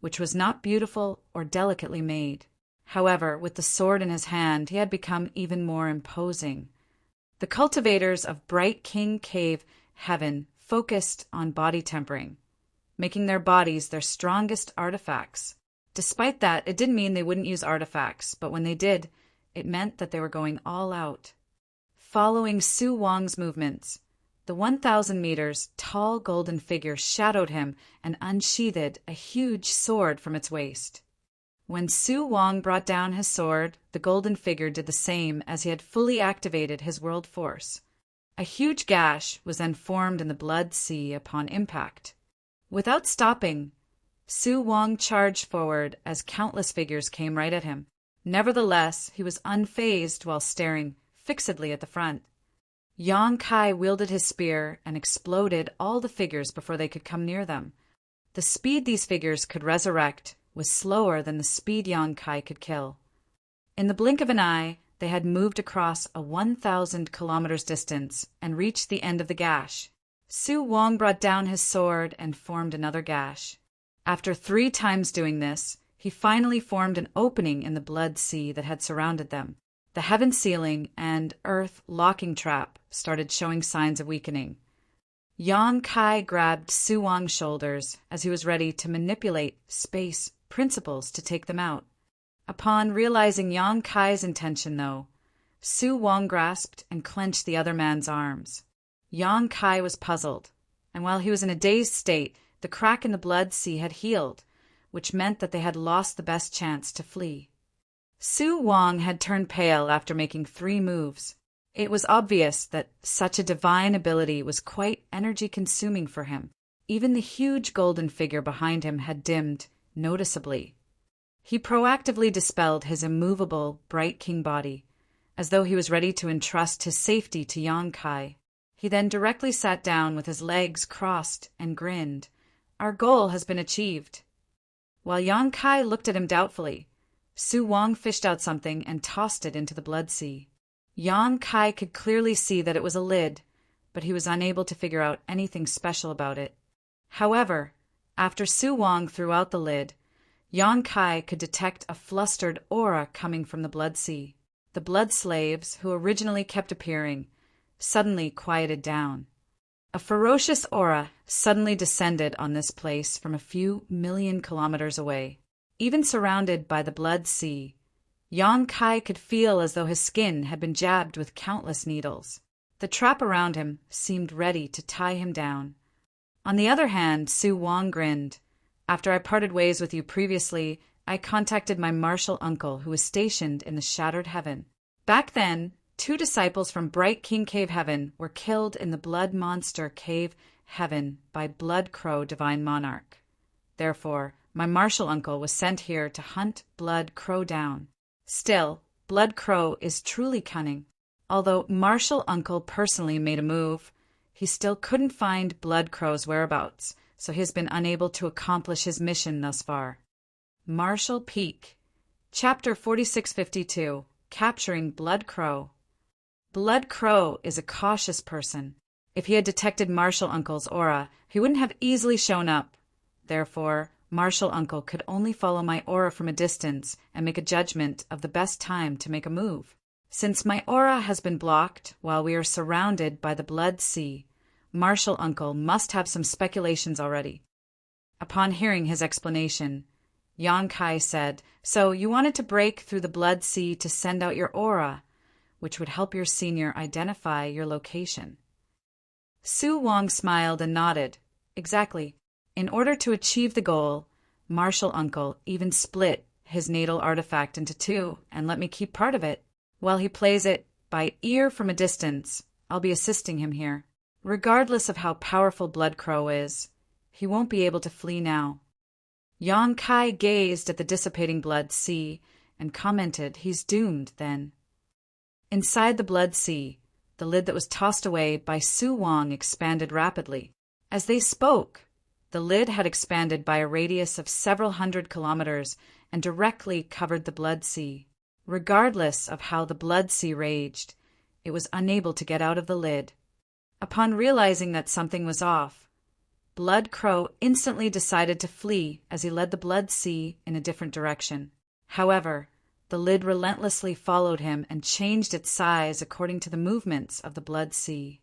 which was not beautiful or delicately made. However, with the sword in his hand, he had become even more imposing. The cultivators of Bright King Cave Heaven focused on body tempering, making their bodies their strongest artifacts. Despite that, it didn't mean they wouldn't use artifacts, but when they did, it meant that they were going all out. Following Su Wang's movements, the 1,000 meters tall golden figure shadowed him and unsheathed a huge sword from its waist. When Su Wang brought down his sword, the golden figure did the same as he had fully activated his world force. A huge gash was then formed in the blood sea upon impact. Without stopping, Su Wang charged forward as countless figures came right at him. Nevertheless, he was unfazed while staring fixedly at the front. Yang Kai wielded his spear and exploded all the figures before they could come near them. The speed these figures could resurrect was slower than the speed Yang Kai could kill. In the blink of an eye, they had moved across a 1,000 kilometers distance and reached the end of the gash. Su Wang brought down his sword and formed another gash. After 3 times doing this, he finally formed an opening in the blood sea that had surrounded them. The heaven ceiling and earth locking trap started showing signs of weakening. Yang Kai grabbed Su Wang's shoulders as he was ready to manipulate space principles to take them out. Upon realizing Yang Kai's intention, though, Su Wang grasped and clenched the other man's arms. Yang Kai was puzzled, and while he was in a dazed state, the crack in the blood sea had healed, which meant that they had lost the best chance to flee. Su Wang had turned pale after making 3 moves. It was obvious that such a divine ability was quite energy-consuming for him. Even the huge golden figure behind him had dimmed noticeably. He proactively dispelled his immovable, bright king body, as though he was ready to entrust his safety to Yang Kai. He then directly sat down with his legs crossed and grinned. "Our goal has been achieved." While Yang Kai looked at him doubtfully, Su Wang fished out something and tossed it into the blood sea. Yang Kai could clearly see that it was a lid, but he was unable to figure out anything special about it. However, after Su Wang threw out the lid, Yang Kai could detect a flustered aura coming from the blood sea. The blood slaves, who originally kept appearing, suddenly quieted down. A ferocious aura suddenly descended on this place from a few million kilometers away. Even surrounded by the blood sea, Yang Kai could feel as though his skin had been jabbed with countless needles. The trap around him seemed ready to tie him down. On the other hand, Su Wang grinned. "After I parted ways with you previously, I contacted my martial uncle who was stationed in the Shattered Heaven. Back then, 2 disciples from Bright King Cave Heaven were killed in the Blood Monster Cave Heaven by Blood Crow Divine Monarch. Therefore, my martial uncle was sent here to hunt Blood Crow down. Still, Blood Crow is truly cunning. Although martial uncle personally made a move, he still couldn't find Blood Crow's whereabouts, so he has been unable to accomplish his mission thus far." Martial Peak. Chapter 4652. Capturing Blood Crow. Blood Crow is a cautious person. If he had detected martial uncle's aura, he wouldn't have easily shown up. Therefore, martial uncle could only follow my aura from a distance and make a judgment of the best time to make a move. Since my aura has been blocked while we are surrounded by the blood sea, martial uncle must have some speculations already. Upon hearing his explanation, Yang Kai said, "So you wanted to break through the blood sea to send out your aura, which would help your senior identify your location." Su Wang smiled and nodded. "Exactly. In order to achieve the goal, martial uncle even split his natal artifact into 2 and let me keep part of it. While he plays it by ear from a distance, I'll be assisting him here. Regardless of how powerful Blood Crow is, he won't be able to flee now." Yang Kai gazed at the dissipating blood sea and commented, "He's doomed, then." Inside the blood sea, the lid that was tossed away by Su Wang expanded rapidly. As they spoke, the lid had expanded by a radius of several hundred kilometers and directly covered the blood sea. Regardless of how the blood sea raged, it was unable to get out of the lid. Upon realizing that something was off, Blood Crow instantly decided to flee as he led the Blood Sea in a different direction. However, the lid relentlessly followed him and changed its size according to the movements of the Blood Sea.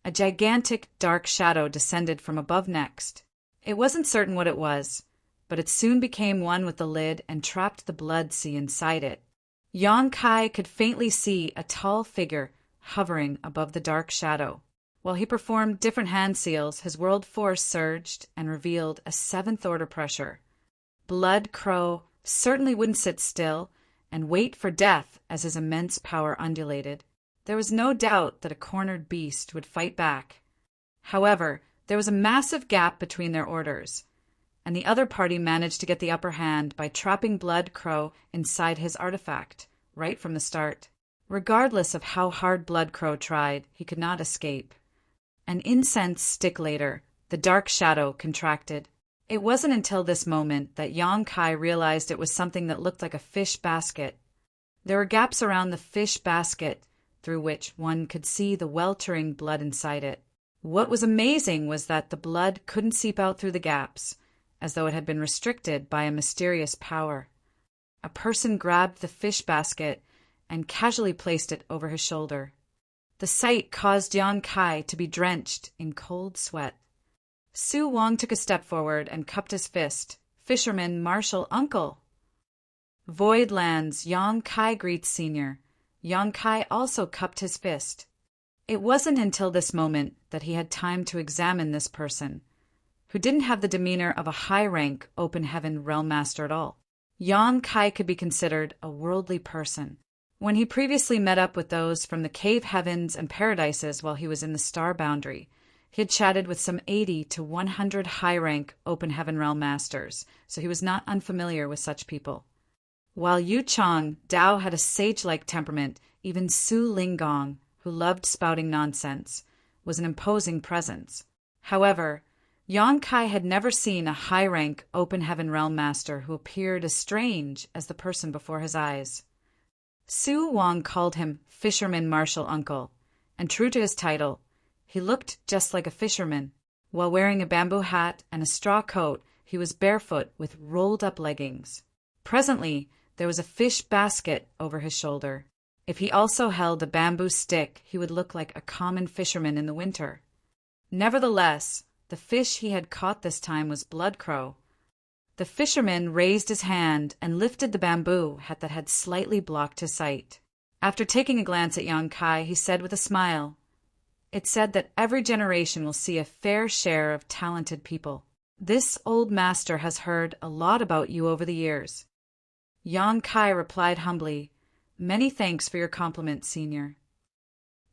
A gigantic dark shadow descended from above next. It wasn't certain what it was, but it soon became one with the lid and trapped the Blood Sea inside it. Yang Kai could faintly see a tall figure hovering above the dark shadow. While he performed different hand seals, his world force surged and revealed a seventh-order pressure. Blood Crow certainly wouldn't sit still and wait for death as his immense power undulated. There was no doubt that a cornered beast would fight back. However, there was a massive gap between their orders, and the other party managed to get the upper hand by trapping Blood Crow inside his artifact, right from the start. Regardless of how hard Blood Crow tried, he could not escape. An incense stick later, the dark shadow contracted. It wasn't until this moment that Yang Kai realized it was something that looked like a fish basket. There were gaps around the fish basket through which one could see the weltering blood inside it. What was amazing was that the blood couldn't seep out through the gaps, as though it had been restricted by a mysterious power. A person grabbed the fish basket and casually placed it over his shoulder. The sight caused Yang Kai to be drenched in cold sweat. Su Wong took a step forward and cupped his fist. Fisherman, Martial Uncle. Void Lands, Yang Kai greets Senior. Yang Kai also cupped his fist. It wasn't until this moment that he had time to examine this person, who didn't have the demeanor of a high-rank Open Heaven Realm Master at all. Yang Kai could be considered a worldly person. When he previously met up with those from the cave heavens and paradises while he was in the star boundary, he had chatted with some 80 to 100 high-rank Open Heaven Realm Masters, so he was not unfamiliar with such people. While Yu Chang, Dao had a sage-like temperament, even Su Linggong, who loved spouting nonsense, was an imposing presence. However, Yang Kai had never seen a high-rank Open Heaven Realm Master who appeared as strange as the person before his eyes. Su Wong called him Fisherman Martial Uncle, and true to his title, he looked just like a fisherman. While wearing a bamboo hat and a straw coat, he was barefoot with rolled-up leggings. Presently, there was a fish basket over his shoulder. If he also held a bamboo stick, he would look like a common fisherman in the winter. Nevertheless, the fish he had caught this time was Blood Crow. The fisherman raised his hand and lifted the bamboo that had slightly blocked his sight. After taking a glance at Yang Kai, he said with a smile, "It's said that every generation will see a fair share of talented people. This old master has heard a lot about you over the years." Yang Kai replied humbly, "Many thanks for your compliment, Senior."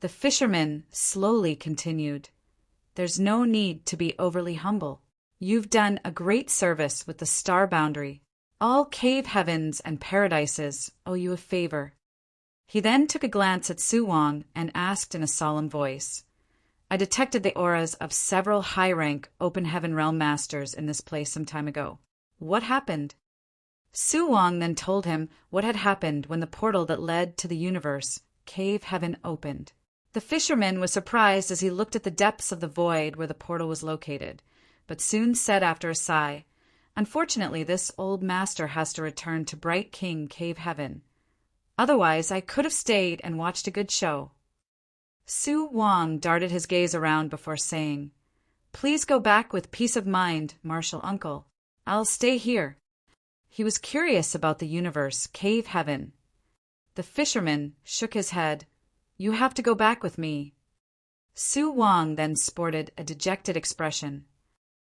The fisherman slowly continued, "There's no need to be overly humble. You've done a great service with the star boundary. All cave heavens and paradises owe you a favor." He then took a glance at Su Wong and asked in a solemn voice, "I detected the auras of several high-rank Open Heaven Realm Masters in this place some time ago. What happened?" Su Wong then told him what had happened when the portal that led to the universe, Cave Heaven, opened. The fisherman was surprised as he looked at the depths of the void where the portal was located, but soon said after a sigh, "Unfortunately, this old master has to return to Bright King Cave Heaven. Otherwise, I could have stayed and watched a good show." Su Wong darted his gaze around before saying, "Please go back with peace of mind, Martial Uncle. I'll stay here." He was curious about the universe, Cave Heaven. The fisherman shook his head. "You have to go back with me." Su Wong then sported a dejected expression.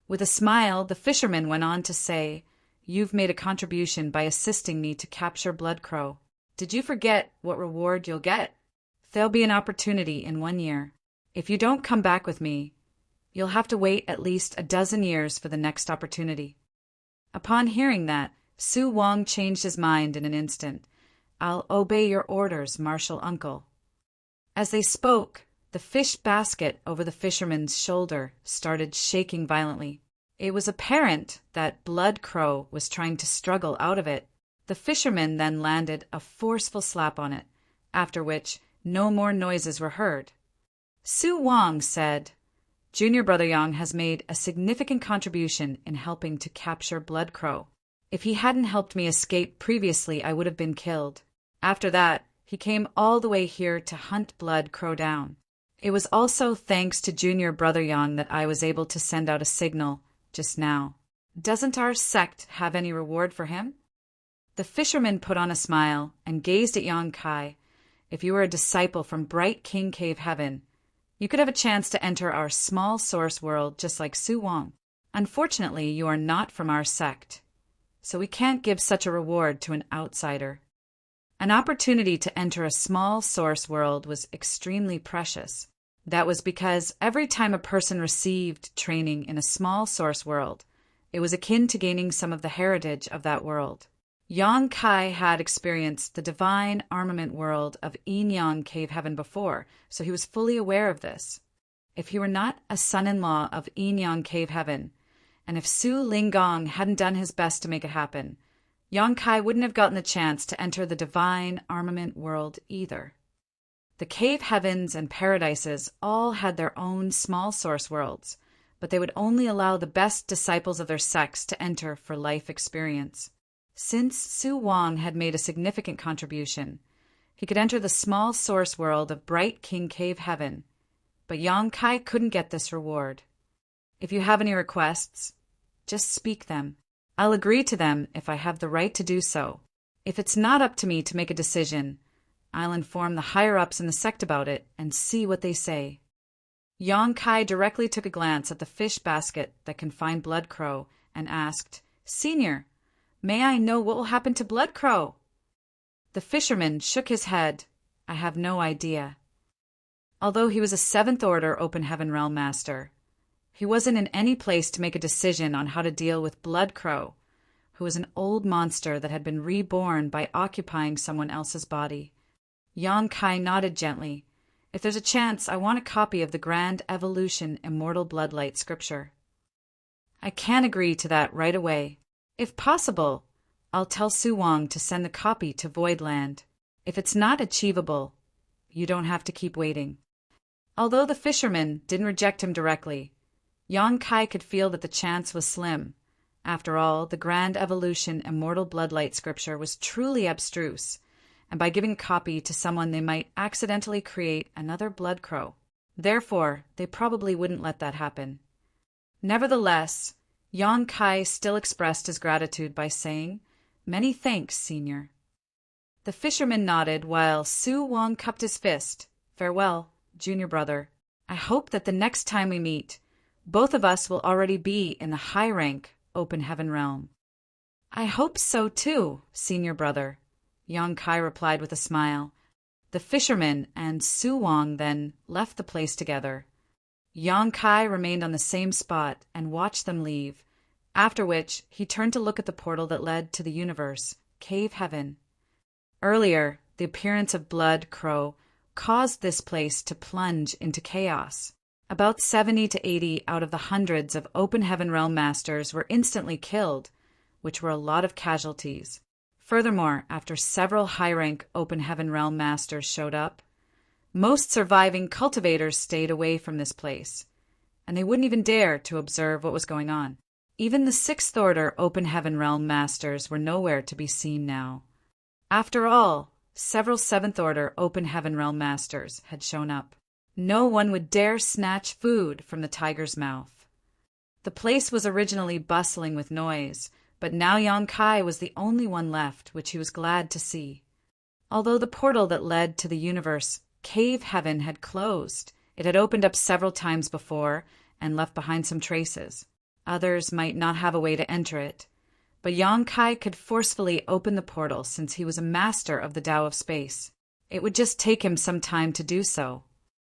With a smile, the fisherman went on to say, "You've made a contribution by assisting me to capture Blood Crow. Did you forget what reward you'll get? There'll be an opportunity in 1 year. If you don't come back with me, you'll have to wait at least a dozen years for the next opportunity." Upon hearing that, Su Wong changed his mind in an instant. "I'll obey your orders, Martial Uncle." As they spoke, the fish basket over the fisherman's shoulder started shaking violently. It was apparent that Blood Crow was trying to struggle out of it. The fisherman then landed a forceful slap on it, after which no more noises were heard. Su Wong said, Junior Brother Yang has made a significant contribution in helping to capture Blood Crow. If he hadn't helped me escape previously, I would have been killed. After that, he came all the way here to hunt Blood Crow down. It was also thanks to Junior Brother Yang that I was able to send out a signal just now. Doesn't our sect have any reward for him?" The fisherman put on a smile and gazed at Yang Kai. "If you were a disciple from Bright King Cave Heaven, you could have a chance to enter our small source world just like Su Wang. Unfortunately, you are not from our sect, so we can't give such a reward to an outsider." An opportunity to enter a small source world was extremely precious. That was because every time a person received training in a small source world, it was akin to gaining some of the heritage of that world. Yang Kai had experienced the divine armament world of Yin Yang Cave Heaven before, so he was fully aware of this. If he were not a son-in-law of Yin Yang Cave Heaven, and if Su Linggong hadn't done his best to make it happen, Yang Kai wouldn't have gotten the chance to enter the divine armament world either. The cave heavens and paradises all had their own small source worlds, but they would only allow the best disciples of their sects to enter for life experience. Since Su Wang had made a significant contribution, he could enter the small source world of Bright King Cave Heaven, but Yang Kai couldn't get this reward. If you have any requests, just speak them. I'll agree to them if I have the right to do so. If it's not up to me to make a decision, I'll inform the higher-ups in the sect about it and see what they say. Yang Kai directly took a glance at the fish basket that confined Blood Crow and asked, "Senior, may I know what will happen to Blood Crow?" The fisherman shook his head. "I have no idea." Although he was a 7th Order Open Heaven Realm Master, he wasn't in any place to make a decision on how to deal with Blood Crow, who was an old monster that had been reborn by occupying someone else's body. Yang Kai nodded gently. "If there's a chance, I want a copy of the Grand Evolution Immortal Bloodlight scripture." "I can agree to that right away. If possible, I'll tell Su Wang to send the copy to Voidland. If it's not achievable, you don't have to keep waiting." Although the fisherman didn't reject him directly, Yang Kai could feel that the chance was slim. After all, the Grand Evolution Immortal Bloodlight scripture was truly abstruse, and by giving a copy to someone they might accidentally create another Blood Crow. Therefore, they probably wouldn't let that happen. Nevertheless, Yang Kai still expressed his gratitude by saying, "Many thanks, Senior." The fisherman nodded while Su Wang cupped his fist. "Farewell, Junior Brother. I hope that the next time we meet, both of us will already be in the high-rank Open Heaven realm." "I hope so too, Senior Brother," Yang Kai replied with a smile. The fisherman and Su Wang then left the place together. Yang Kai remained on the same spot and watched them leave, after which he turned to look at the portal that led to the universe, Cave Heaven. Earlier, the appearance of Blood Crow caused this place to plunge into chaos. About 70 to 80 out of the hundreds of Open Heaven Realm Masters were instantly killed, which were a lot of casualties. Furthermore, after several high-rank Open Heaven Realm Masters showed up, most surviving cultivators stayed away from this place, and they wouldn't even dare to observe what was going on. Even the 6th Order Open Heaven Realm Masters were nowhere to be seen now. After all, several 7th Order Open Heaven Realm Masters had shown up. No one would dare snatch food from the tiger's mouth. The place was originally bustling with noise, but now Yang Kai was the only one left, which he was glad to see. Although the portal that led to the universe, Cave Heaven, had closed, it had opened up several times before and left behind some traces. Others might not have a way to enter it, but Yang Kai could forcefully open the portal since he was a master of the Tao of Space. It would just take him some time to do so.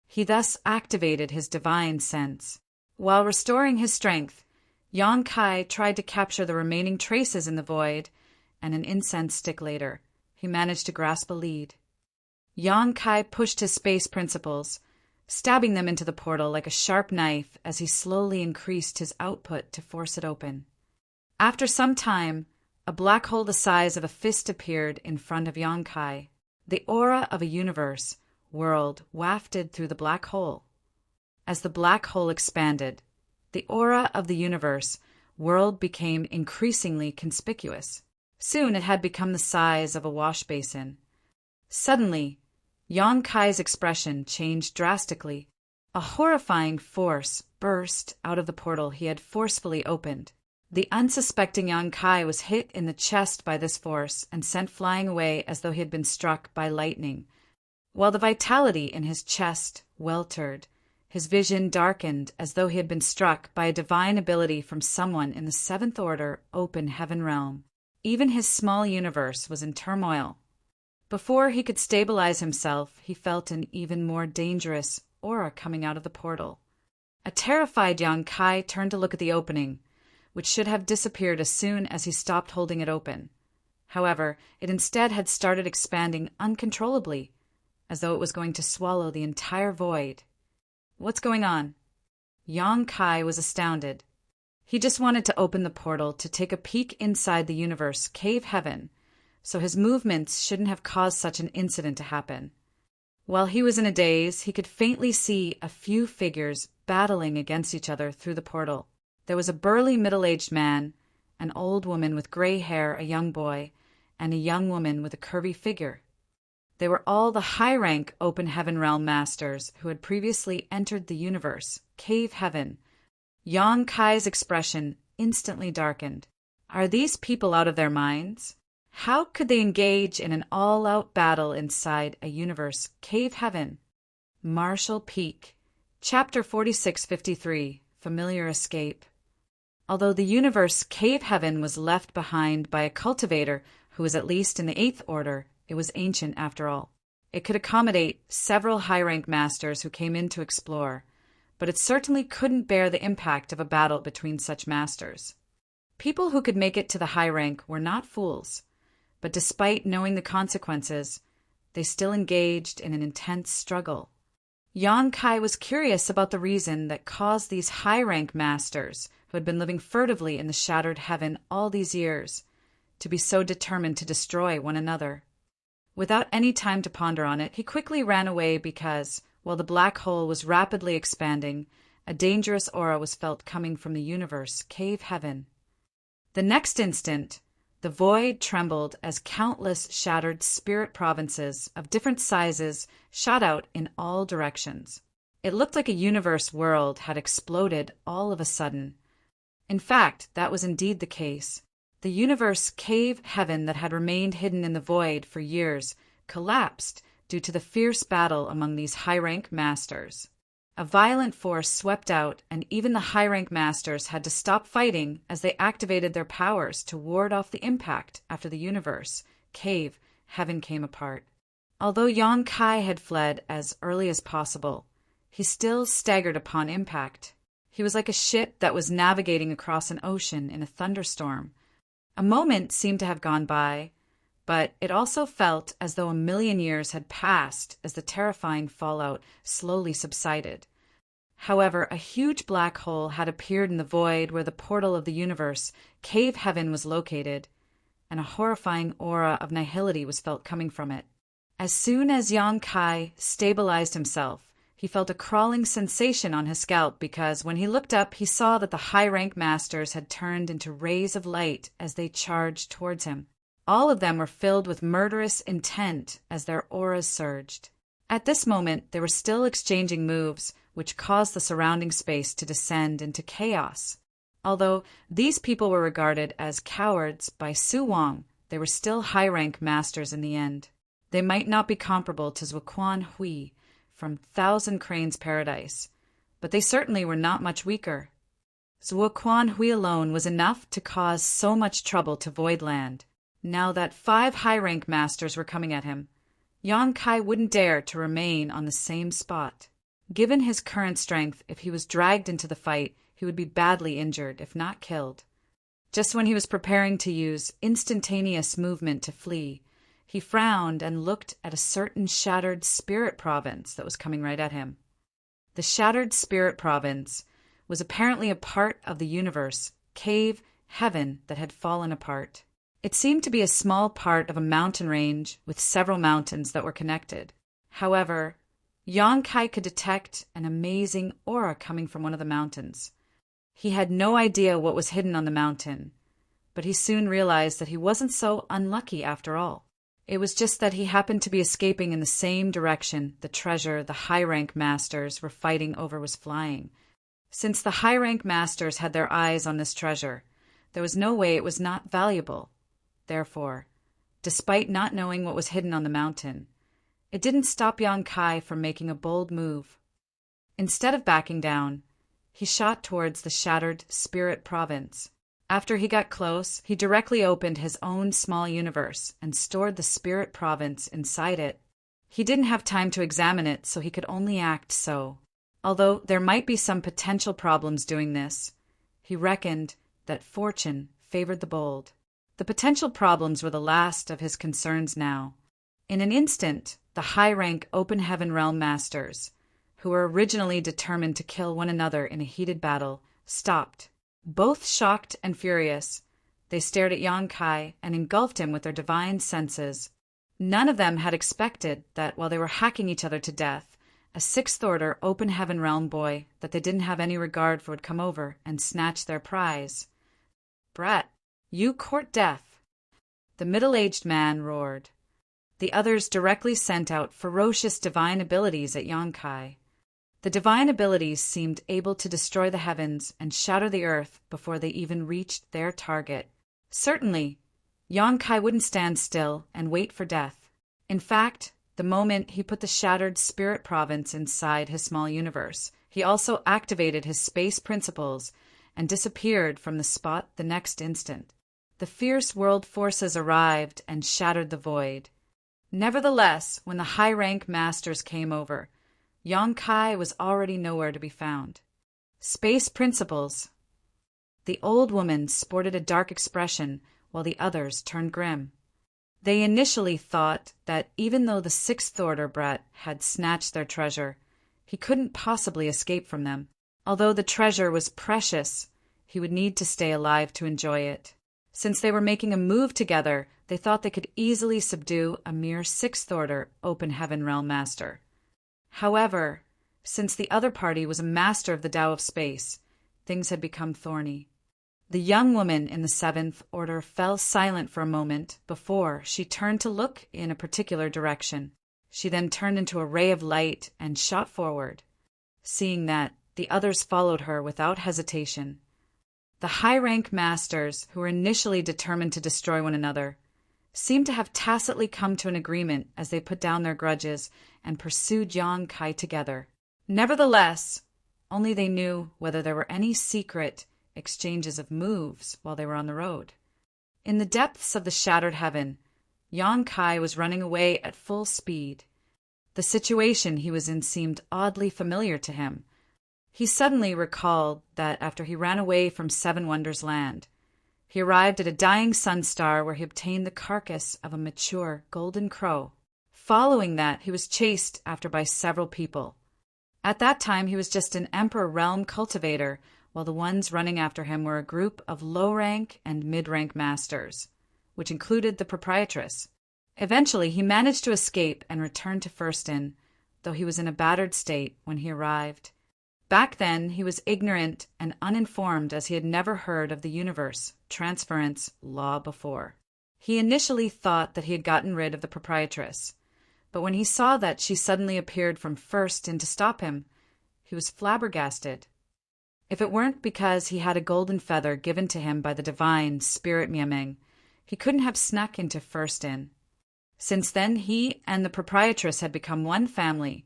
He thus activated his divine sense. While restoring his strength, Yang Kai tried to capture the remaining traces in the void, and an incense stick later, he managed to grasp a lead. Yang Kai pushed his space principles, stabbing them into the portal like a sharp knife as he slowly increased his output to force it open. After some time, a black hole the size of a fist appeared in front of Yang Kai. The aura of a universe, world, wafted through the black hole. As the black hole expanded, the aura of the universe world became increasingly conspicuous. Soon it had become the size of a wash basin. Suddenly, Yang Kai's expression changed drastically. A horrifying force burst out of the portal he had forcefully opened. The unsuspecting Yang Kai was hit in the chest by this force and sent flying away as though he had been struck by lightning. While the vitality in his chest weltered, his vision darkened as though he had been struck by a divine ability from someone in the seventh order open heaven realm. Even his small universe was in turmoil. Before he could stabilize himself, he felt an even more dangerous aura coming out of the portal. A terrified Yang Kai turned to look at the opening, which should have disappeared as soon as he stopped holding it open. However, it instead had started expanding uncontrollably, as though it was going to swallow the entire void. What's going on? Yang Kai was astounded. He just wanted to open the portal to take a peek inside the universe cave heaven, so his movements shouldn't have caused such an incident to happen. While he was in a daze, he could faintly see a few figures battling against each other through the portal. There was a burly middle-aged man, an old woman with gray hair, a young boy, and a young woman with a curvy figure. They were all the high-rank open heaven realm masters who had previously entered the universe, cave heaven. Yang Kai's expression instantly darkened. Are these people out of their minds? How could they engage in an all-out battle inside a universe, cave heaven? Marshall Peak. Chapter 4653, Familiar Escape. Although the universe, cave heaven, was left behind by a cultivator who was at least in the eighth order, it was ancient after all. It could accommodate several high-rank masters who came in to explore, but it certainly couldn't bear the impact of a battle between such masters. People who could make it to the high rank were not fools, but despite knowing the consequences, they still engaged in an intense struggle. Yang Kai was curious about the reason that caused these high-rank masters, who had been living furtively in the shattered heaven all these years, to be so determined to destroy one another. Without any time to ponder on it, he quickly ran away because, while the black hole was rapidly expanding, a dangerous aura was felt coming from the universe, cave heaven. The next instant, the void trembled as countless shattered spirit provinces of different sizes shot out in all directions. It looked like a universe world had exploded all of a sudden. In fact, that was indeed the case. The universe cave heaven that had remained hidden in the void for years collapsed due to the fierce battle among these high-rank masters. A violent force swept out, and even the high-rank masters had to stop fighting as they activated their powers to ward off the impact after the universe, cave, heaven came apart. Although Yang Kai had fled as early as possible, he still staggered upon impact. He was like a ship that was navigating across an ocean in a thunderstorm. A moment seemed to have gone by, but it also felt as though 1,000,000 years had passed as the terrifying fallout slowly subsided. However, a huge black hole had appeared in the void where the portal of the universe, cave heaven, was located, and a horrifying aura of nihility was felt coming from it. As soon as Yang Kai stabilized himself, he felt a crawling sensation on his scalp because when he looked up, he saw that the high-rank masters had turned into rays of light as they charged towards him. All of them were filled with murderous intent as their auras surged. At this moment, they were still exchanging moves, which caused the surrounding space to descend into chaos. Although these people were regarded as cowards by Su Wang, they were still high-rank masters in the end. They might not be comparable to Zuoquan Hui from Thousand Cranes Paradise, but they certainly were not much weaker. Zuoquan Hui alone was enough to cause so much trouble to Voidland. Now that 5 high-rank masters were coming at him, Yang Kai wouldn't dare to remain on the same spot. Given his current strength, if he was dragged into the fight, he would be badly injured, if not killed. Just when he was preparing to use instantaneous movement to flee, he frowned and looked at a certain shattered spirit province that was coming right at him. The shattered spirit province was apparently a part of the universe, cave, heaven, that had fallen apart. It seemed to be a small part of a mountain range with several mountains that were connected. However, Yong-kai could detect an amazing aura coming from one of the mountains. He had no idea what was hidden on the mountain, but he soon realized that he wasn't so unlucky after all. It was just that he happened to be escaping in the same direction the treasure the high-rank masters were fighting over was flying. Since the high-rank masters had their eyes on this treasure, there was no way it was not valuable. Therefore, despite not knowing what was hidden on the mountain, it didn't stop Yong-kai from making a bold move. Instead of backing down, he shot towards the shattered spirit province. After he got close, he directly opened his own small universe and stored the spirit province inside it. He didn't have time to examine it, so he could only act so. Although there might be some potential problems doing this, he reckoned that fortune favored the bold. The potential problems were the last of his concerns now. In an instant, the high-rank Open Heaven Realm Masters, who were originally determined to kill one another in a heated battle, stopped. Both shocked and furious, they stared at Yong-kai and engulfed him with their divine senses. None of them had expected that while they were hacking each other to death, a sixth-order Open Heaven Realm boy that they didn't have any regard for would come over and snatch their prize. "Brat, you court death!" the middle-aged man roared. The others directly sent out ferocious divine abilities at Yong-kai. The divine abilities seemed able to destroy the heavens and shatter the earth before they even reached their target. Certainly, Yong-kai wouldn't stand still and wait for death. In fact, the moment he put the shattered spirit province inside his small universe, he also activated his space principles and disappeared from the spot the next instant. The fierce world forces arrived and shattered the void. Nevertheless, when the high-rank masters came over, Yong-kai was already nowhere to be found. Space principles. The old woman sported a dark expression while the others turned grim. They initially thought that even though the sixth-order brat had snatched their treasure, he couldn't possibly escape from them. Although the treasure was precious, he would need to stay alive to enjoy it. Since they were making a move together, they thought they could easily subdue a mere sixth-order Open Heaven Realm Master. However, since the other party was a master of the Tao of Space, things had become thorny. The young woman in the seventh order fell silent for a moment before she turned to look in a particular direction. She then turned into a ray of light and shot forward. Seeing that, the others followed her without hesitation. The high-rank masters, who were initially determined to destroy one another, seemed to have tacitly come to an agreement as they put down their grudges and pursued Yong-kai together. Nevertheless, only they knew whether there were any secret exchanges of moves while they were on the road. In the depths of the shattered heaven, Yong-kai was running away at full speed. The situation he was in seemed oddly familiar to him. He suddenly recalled that after he ran away from Seven Wonders Land, he arrived at a dying sun star where he obtained the carcass of a mature golden crow. Following that, he was chased after by several people. At that time, he was just an Emperor Realm cultivator, while the ones running after him were a group of low-rank and mid-rank masters, which included the proprietress. Eventually, he managed to escape and return to First Inn, though he was in a battered state when he arrived. Back then, he was ignorant and uninformed as he had never heard of the universe transference law before. He initially thought that he had gotten rid of the proprietress, but when he saw that she suddenly appeared from First Inn to stop him, he was flabbergasted. If it weren't because he had a golden feather given to him by the divine Spirit Miameng, he couldn't have snuck into First Inn. Since then, he and the proprietress had become one family.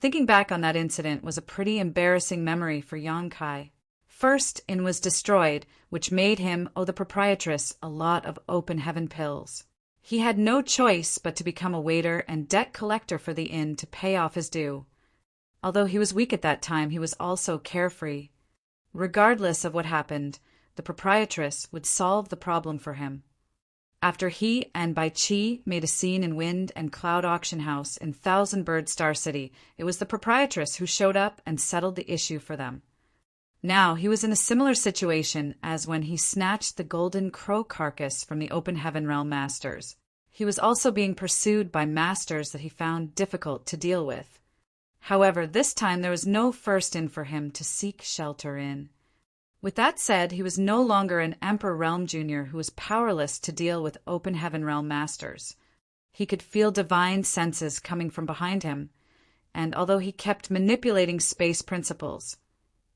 Thinking back on that incident was a pretty embarrassing memory for Yong-kai. First Inn was destroyed, which made him owe the proprietress a lot of Open Heaven pills. He had no choice but to become a waiter and debt collector for the inn to pay off his due. Although he was weak at that time, he was also carefree. Regardless of what happened, the proprietress would solve the problem for him. After he and Bai Chi made a scene in Wind and Cloud Auction House in Thousand Bird Star City, it was the proprietress who showed up and settled the issue for them. Now he was in a similar situation as when he snatched the golden crow carcass from the Open Heaven Realm Masters. He was also being pursued by masters that he found difficult to deal with. However, this time there was no first inn for him to seek shelter in. With that said, he was no longer an Emperor Realm Jr. who was powerless to deal with Open Heaven Realm Masters. He could feel divine senses coming from behind him, and although he kept manipulating space principles,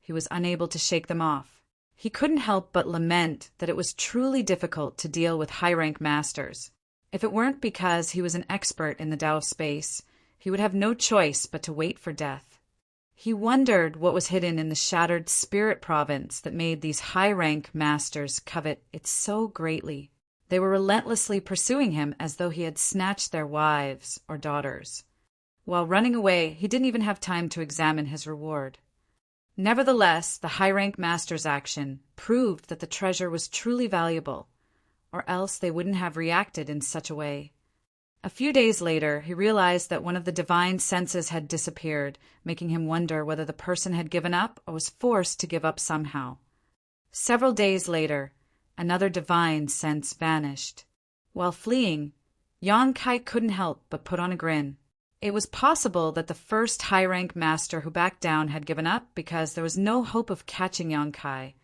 he was unable to shake them off. He couldn't help but lament that it was truly difficult to deal with high-rank masters. If it weren't because he was an expert in the Tao of space, he would have no choice but to wait for death. He wondered what was hidden in the shattered spirit province that made these high-rank masters covet it so greatly. They were relentlessly pursuing him as though he had snatched their wives or daughters. While running away, he didn't even have time to examine his reward. Nevertheless, the high-rank master's action proved that the treasure was truly valuable, or else they wouldn't have reacted in such a way. A few days later, he realized that one of the divine senses had disappeared, making him wonder whether the person had given up or was forced to give up somehow. Several days later, another divine sense vanished. While fleeing, Yang Kai couldn't help but put on a grin. It was possible that the first high-rank master who backed down had given up because there was no hope of catching Yang Kai,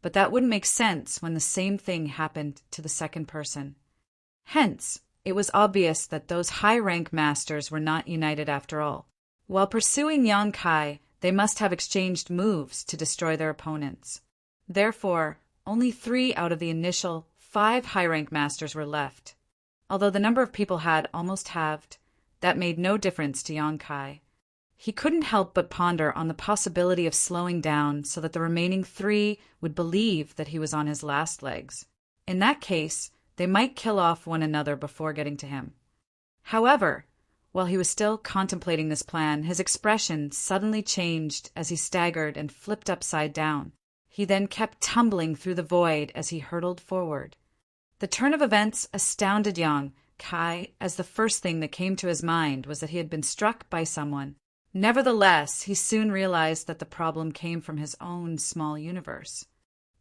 but that wouldn't make sense when the same thing happened to the second person. Hence, it was obvious that those high-rank masters were not united after all. While pursuing Yang Kai, they must have exchanged moves to destroy their opponents. Therefore, only 3 out of the initial 5 high-rank masters were left. Although the number of people had almost halved, that made no difference to Yang Kai. He couldn't help but ponder on the possibility of slowing down so that the remaining 3 would believe that he was on his last legs. In that case, they might kill off one another before getting to him. However, while he was still contemplating this plan, his expression suddenly changed as he staggered and flipped upside down. He then kept tumbling through the void as he hurtled forward. The turn of events astounded Yang Kai, as the first thing that came to his mind was that he had been struck by someone. Nevertheless, he soon realized that the problem came from his own small universe.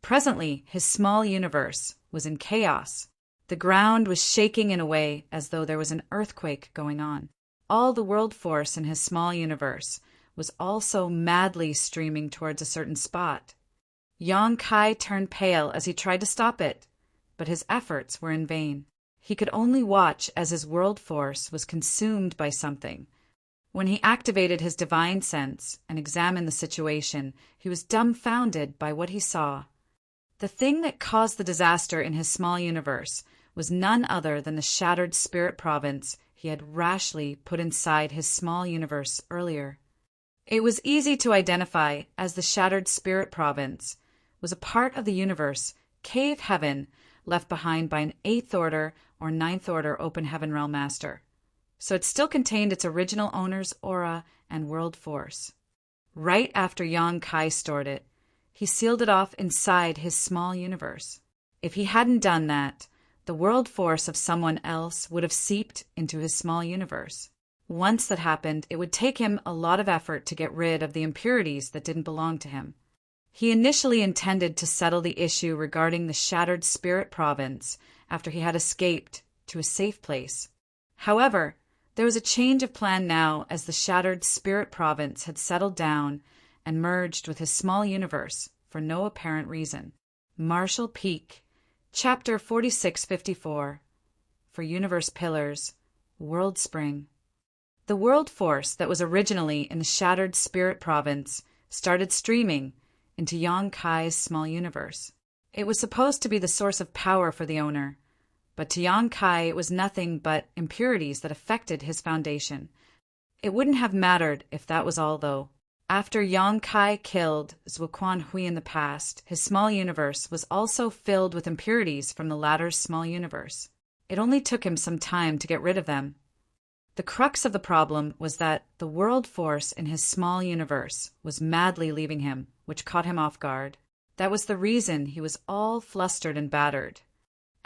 Presently, his small universe was in chaos. The ground was shaking in a way as though there was an earthquake going on. All the world force in his small universe was also madly streaming towards a certain spot. Yang Kai turned pale as he tried to stop it, but his efforts were in vain. He could only watch as his world force was consumed by something. When he activated his divine sense and examined the situation, he was dumbfounded by what he saw. The thing that caused the disaster in his small universe was none other than the shattered spirit province he had rashly put inside his small universe earlier. It was easy to identify as the shattered spirit province was a part of the universe, Cave Heaven, left behind by an 8th Order or 9th Order Open Heaven Realm Master. So it still contained its original owner's aura and world force. Right after Yang Kai stored it, he sealed it off inside his small universe. If he hadn't done that, the world force of someone else would have seeped into his small universe. Once that happened, it would take him a lot of effort to get rid of the impurities that didn't belong to him. He initially intended to settle the issue regarding the shattered spirit province after he had escaped to a safe place. However, there was a change of plan now as the shattered spirit province had settled down and merged with his small universe for no apparent reason. Marshall Peak, Chapter 4654, for Universe Pillars, World Spring. The world force that was originally in the shattered spirit province started streaming into Yang Kai's small universe. It was supposed to be the source of power for the owner, but to Yang Kai it was nothing but impurities that affected his foundation. It wouldn't have mattered if that was all, though. After Yang Kai killed Zuoquan Hui in the past, his small universe was also filled with impurities from the latter's small universe. It only took him some time to get rid of them. The crux of the problem was that the world force in his small universe was madly leaving him, which caught him off guard. That was the reason he was all flustered and battered.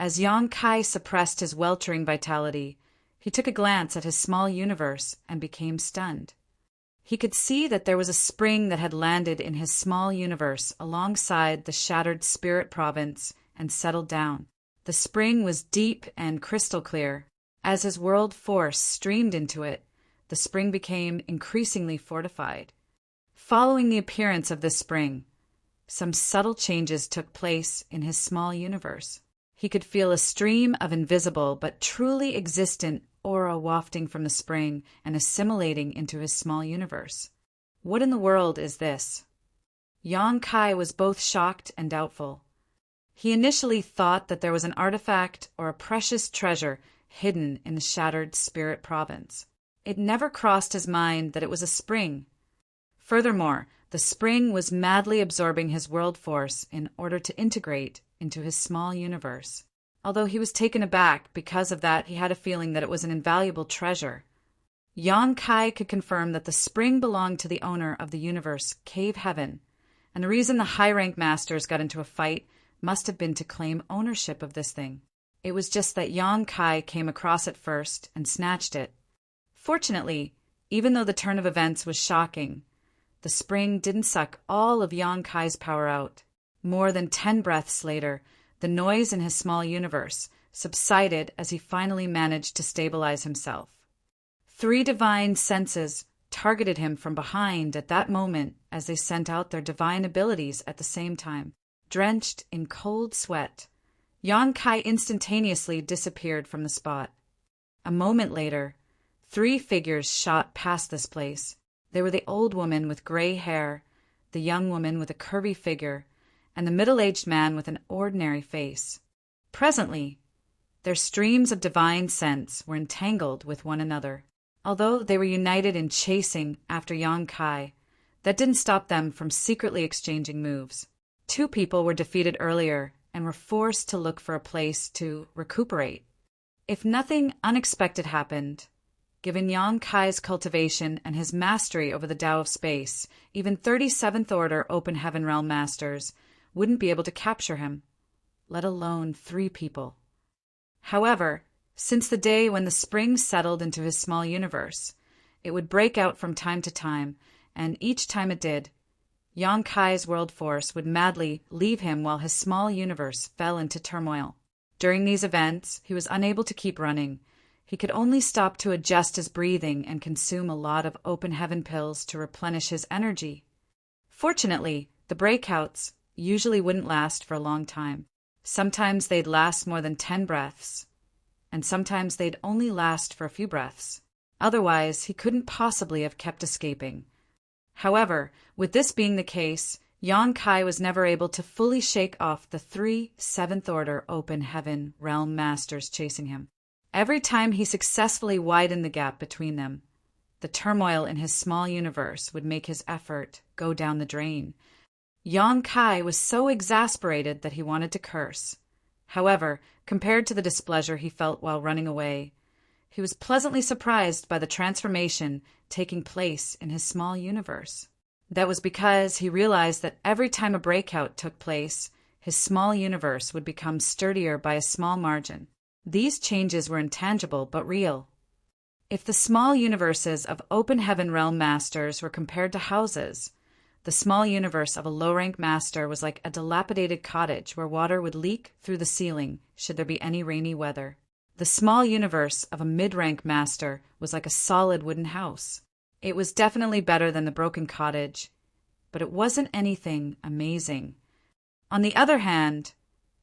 As Yang Kai suppressed his weltering vitality, he took a glance at his small universe and became stunned. He could see that there was a spring that had landed in his small universe alongside the shattered spirit province and settled down. The spring was deep and crystal clear. As his world force streamed into it, the spring became increasingly fortified. Following the appearance of this spring, some subtle changes took place in his small universe. He could feel a stream of invisible but truly existent aura wafting from the spring and assimilating into his small universe. What in the world is this? Yang Kai was both shocked and doubtful. He initially thought that there was an artifact or a precious treasure hidden in the shattered spirit province. It never crossed his mind that it was a spring. Furthermore, the spring was madly absorbing his world force in order to integrate into his small universe. Although he was taken aback because of that, he had a feeling that it was an invaluable treasure. Yang Kai could confirm that the spring belonged to the owner of the universe, Cave Heaven, and the reason the high-rank masters got into a fight must have been to claim ownership of this thing. It was just that Yang Kai came across it first and snatched it. Fortunately, even though the turn of events was shocking, the spring didn't suck all of Yang Kai's power out. More than 10 breaths later, the noise in his small universe subsided as he finally managed to stabilize himself. 3 divine senses targeted him from behind at that moment as they sent out their divine abilities at the same time. Drenched in cold sweat, Yang Kai instantaneously disappeared from the spot. A moment later, 3 figures shot past this place. They were the old woman with gray hair, the young woman with a curvy figure, and the middle-aged man with an ordinary face. Presently, their streams of divine sense were entangled with one another. Although they were united in chasing after Yang Kai, that didn't stop them from secretly exchanging moves. 2 people were defeated earlier and were forced to look for a place to recuperate. If nothing unexpected happened, given Yang Kai's cultivation and his mastery over the Tao of space, even 37th Order Open Heaven Realm Masters wouldn't be able to capture him, let alone 3 people. However, since the day when the spring settled into his small universe, it would break out from time to time, and each time it did, Yang Kai's world force would madly leave him while his small universe fell into turmoil. During these events, he was unable to keep running. He could only stop to adjust his breathing and consume a lot of open heaven pills to replenish his energy. Fortunately, the breakouts usually wouldn't last for a long time. Sometimes they'd last more than 10 breaths, and sometimes they'd only last for a few breaths. Otherwise, he couldn't possibly have kept escaping. However, with this being the case, Yang Kai was never able to fully shake off the 3 7th Order Open Heaven Realm Masters chasing him. Every time he successfully widened the gap between them, the turmoil in his small universe would make his effort go down the drain. Yang Kai was so exasperated that he wanted to curse. However, compared to the displeasure he felt while running away, he was pleasantly surprised by the transformation taking place in his small universe. That was because he realized that every time a breakout took place, his small universe would become sturdier by a small margin. These changes were intangible but real. If the small universes of Open Heaven Realm Masters were compared to houses, the small universe of a low-rank master was like a dilapidated cottage where water would leak through the ceiling should there be any rainy weather. The small universe of a mid-rank master was like a solid wooden house. It was definitely better than the broken cottage, but it wasn't anything amazing. On the other hand,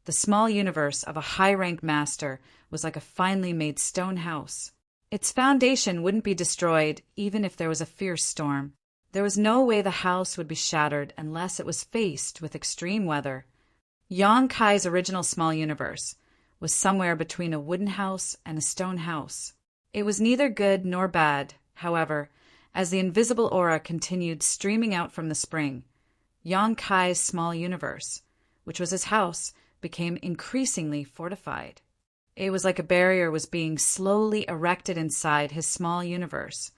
the small universe of a high-rank master was like a finely made stone house. Its foundation wouldn't be destroyed even if there was a fierce storm. There was no way the house would be shattered unless it was faced with extreme weather. Yang Kai's original small universe was somewhere between a wooden house and a stone house. It was neither good nor bad, however, as the invisible aura continued streaming out from the spring. Yang Kai's small universe, which was his house, became increasingly fortified. It was like a barrier was being slowly erected inside his small universe,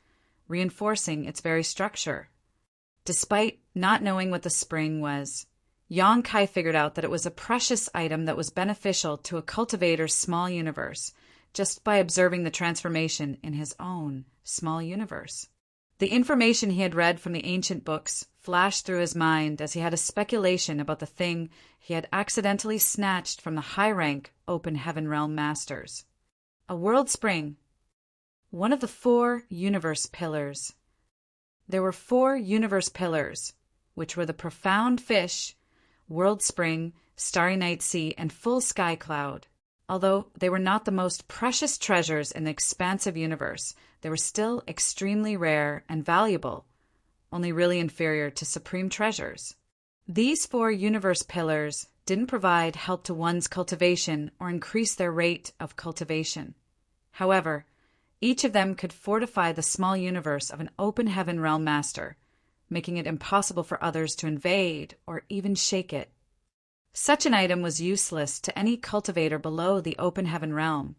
reinforcing its very structure. Despite not knowing what the spring was, Yang Kai figured out that it was a precious item that was beneficial to a cultivator's small universe just by observing the transformation in his own small universe. The information he had read from the ancient books flashed through his mind as he had a speculation about the thing he had accidentally snatched from the high-rank Open Heaven Realm Masters. A world spring. One of the 4 universe pillars. There were 4 universe pillars, which were the profound fish, world spring, starry night sea, and full sky cloud. Although they were not the most precious treasures in the expansive universe, they were still extremely rare and valuable, only really inferior to supreme treasures. These 4 universe pillars didn't provide help to one's cultivation or increase their rate of cultivation. However, each of them could fortify the small universe of an open heaven realm master, making it impossible for others to invade or even shake it. Such an item was useless to any cultivator below the open heaven realm,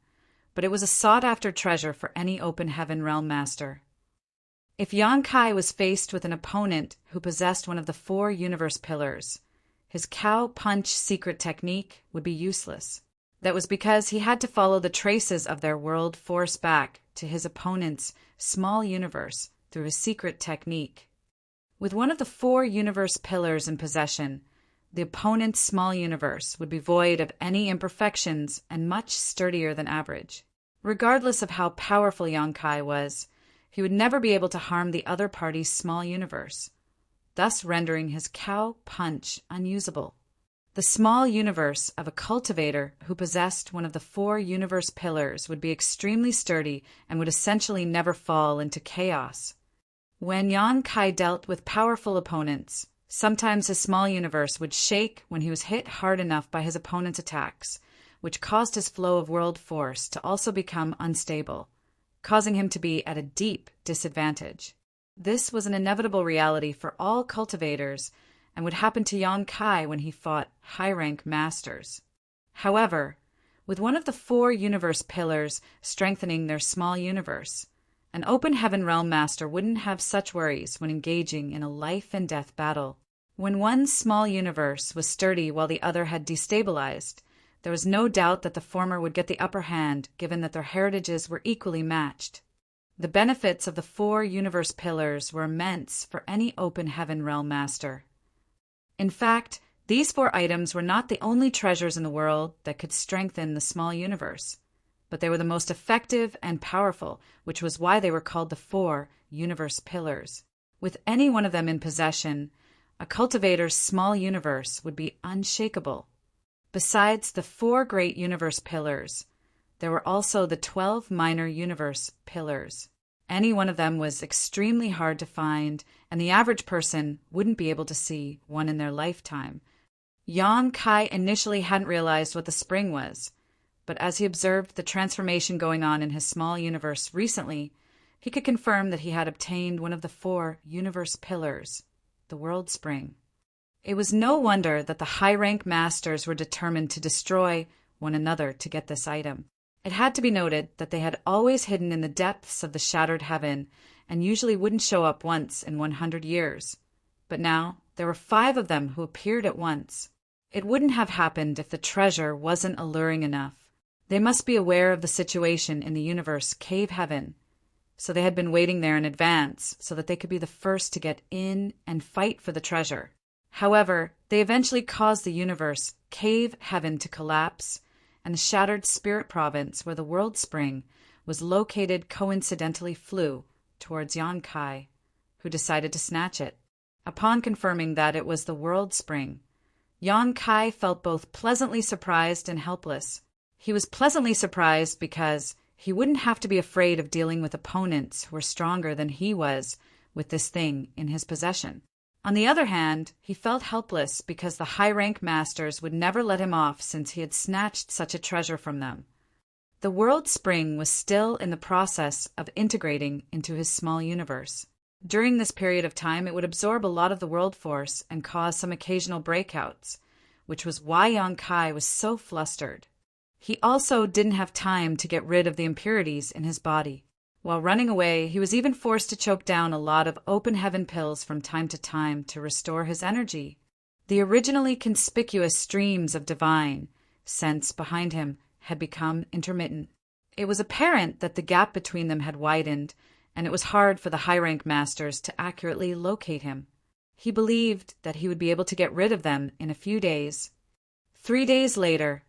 but it was a sought-after treasure for any open heaven realm master. If Yan Kai was faced with an opponent who possessed one of the 4 universe pillars, his cow punch secret technique would be useless. That was because he had to follow the traces of their world force back to his opponent's small universe through his secret technique. With one of the 4 universe pillars in possession, the opponent's small universe would be void of any imperfections and much sturdier than average. Regardless of how powerful Yan Kai was, he would never be able to harm the other party's small universe, thus rendering his cow punch unusable. The small universe of a cultivator who possessed one of the 4 universe pillars would be extremely sturdy and would essentially never fall into chaos. When Yan Kai dealt with powerful opponents, sometimes his small universe would shake when he was hit hard enough by his opponent's attacks, which caused his flow of world force to also become unstable, causing him to be at a deep disadvantage. This was an inevitable reality for all cultivators and would happen to Yan Kai when he fought high-rank masters. However, with one of the 4 universe pillars strengthening their small universe, an open heaven realm master wouldn't have such worries when engaging in a life-and-death battle. When one small universe was sturdy while the other had destabilized, there was no doubt that the former would get the upper hand given that their heritages were equally matched. The benefits of the 4 universe pillars were immense for any open heaven realm master. In fact, these 4 items were not the only treasures in the world that could strengthen the small universe, but they were the most effective and powerful, which was why they were called the 4 universe pillars. With any one of them in possession, a cultivator's small universe would be unshakable. Besides the 4 great universe pillars, there were also the 12 minor universe pillars. Any one of them was extremely hard to find, and the average person wouldn't be able to see one in their lifetime. Yan Kai initially hadn't realized what the spring was, but as he observed the transformation going on in his small universe recently, he could confirm that he had obtained one of the 4 universe pillars, the world spring. It was no wonder that the high-rank masters were determined to destroy one another to get this item. It had to be noted that they had always hidden in the depths of the shattered heaven and usually wouldn't show up once in 100 years. But now there were 5 of them who appeared at once. It wouldn't have happened if the treasure wasn't alluring enough. They must be aware of the situation in the universe cave heaven, so they had been waiting there in advance so that they could be the first to get in and fight for the treasure. However, they eventually caused the universe cave heaven to collapse, and the shattered spirit province where the world spring was located coincidentally flew towards Yan Kai, who decided to snatch it. Upon confirming that it was the world spring, Yan Kai felt both pleasantly surprised and helpless. He was pleasantly surprised because he wouldn't have to be afraid of dealing with opponents who were stronger than he was with this thing in his possession. On the other hand, he felt helpless because the high-rank masters would never let him off since he had snatched such a treasure from them. The world spring was still in the process of integrating into his small universe. During this period of time, it would absorb a lot of the world force and cause some occasional breakouts, which was why Yan Kai was so flustered. He also didn't have time to get rid of the impurities in his body. While running away, he was even forced to choke down a lot of open heaven pills from time to time to restore his energy. The originally conspicuous streams of divine sense behind him had become intermittent. It was apparent that the gap between them had widened, and it was hard for the high-rank masters to accurately locate him. He believed that he would be able to get rid of them in a few days. 3 days later,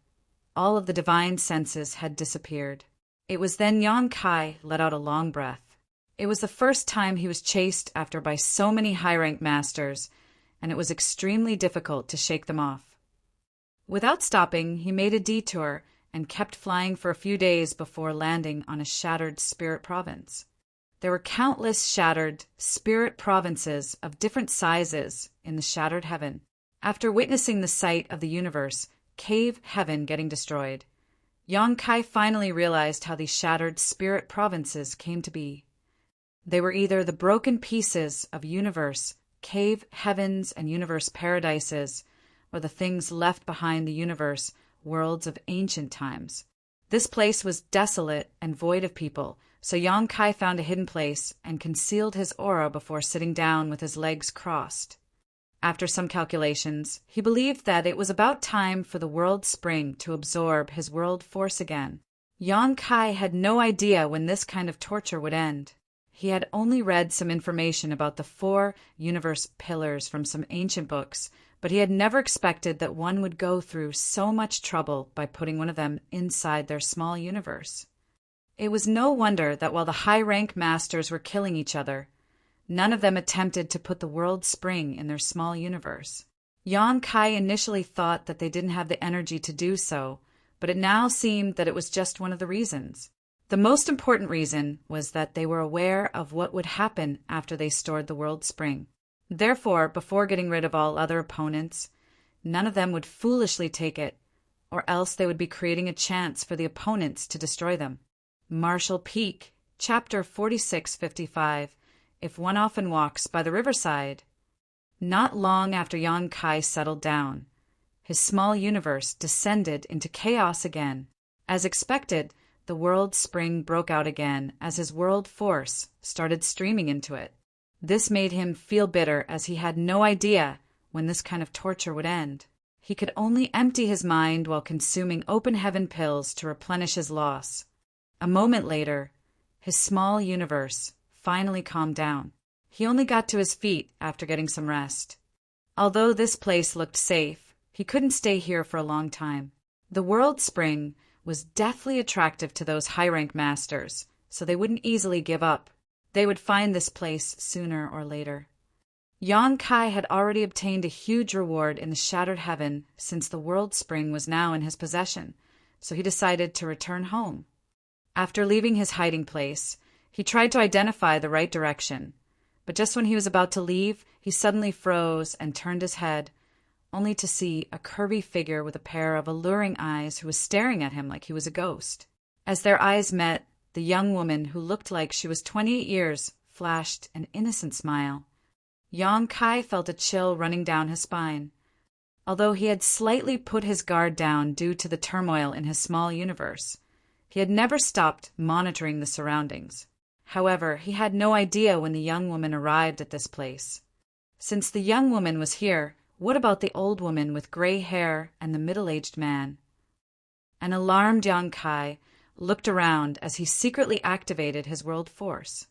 all of the divine senses had disappeared. It was then Yang Kai let out a long breath. It was the first time he was chased after by so many high-rank masters, and it was extremely difficult to shake them off. Without stopping, he made a detour and kept flying for a few days before landing on a shattered spirit province. There were countless shattered spirit provinces of different sizes in the shattered heaven. After witnessing the sight of the universe, cave heaven getting destroyed, Yang Kai finally realized how these shattered spirit provinces came to be. They were either the broken pieces of universe, cave heavens and universe paradises, or the things left behind the universe, worlds of ancient times. This place was desolate and void of people, so Yang Kai found a hidden place and concealed his aura before sitting down with his legs crossed. After some calculations, he believed that it was about time for the world spring to absorb his world force again. Yang Kai had no idea when this kind of torture would end. He had only read some information about the 4 universe pillars from some ancient books, but he had never expected that one would go through so much trouble by putting one of them inside their small universe. It was no wonder that while the high-rank masters were killing each other, none of them attempted to put the world spring in their small universe. Yang Kai initially thought that they didn't have the energy to do so, but it now seemed that it was just one of the reasons. The most important reason was that they were aware of what would happen after they stored the world spring. Therefore, before getting rid of all other opponents, none of them would foolishly take it, or else they would be creating a chance for the opponents to destroy them. Marshall Peak, Chapter 4655, If One Often Walks by the Riverside. Not long after Yang Kai settled down, his small universe descended into chaos again. As expected, the world spring broke out again as his world force started streaming into it. This made him feel bitter as he had no idea when this kind of torture would end. He could only empty his mind while consuming open heaven pills to replenish his loss. A moment later, his small universe finally calmed down. He only got to his feet after getting some rest. Although this place looked safe, he couldn't stay here for a long time. The world spring was deathly attractive to those high-rank masters, so they wouldn't easily give up. They would find this place sooner or later. Yang Kai had already obtained a huge reward in the shattered heaven since the world spring was now in his possession, so he decided to return home. After leaving his hiding place, he tried to identify the right direction, but just when he was about to leave, he suddenly froze and turned his head, only to see a curvy figure with a pair of alluring eyes who was staring at him like he was a ghost. As their eyes met, the young woman, who looked like she was 28 years, flashed an innocent smile. Yang Kai felt a chill running down his spine. Although he had slightly put his guard down due to the turmoil in his small universe, he had never stopped monitoring the surroundings. However, he had no idea when the young woman arrived at this place. Since the young woman was here, what about the old woman with gray hair and the middle-aged man? An alarmed Yang Kai looked around as he secretly activated his world force.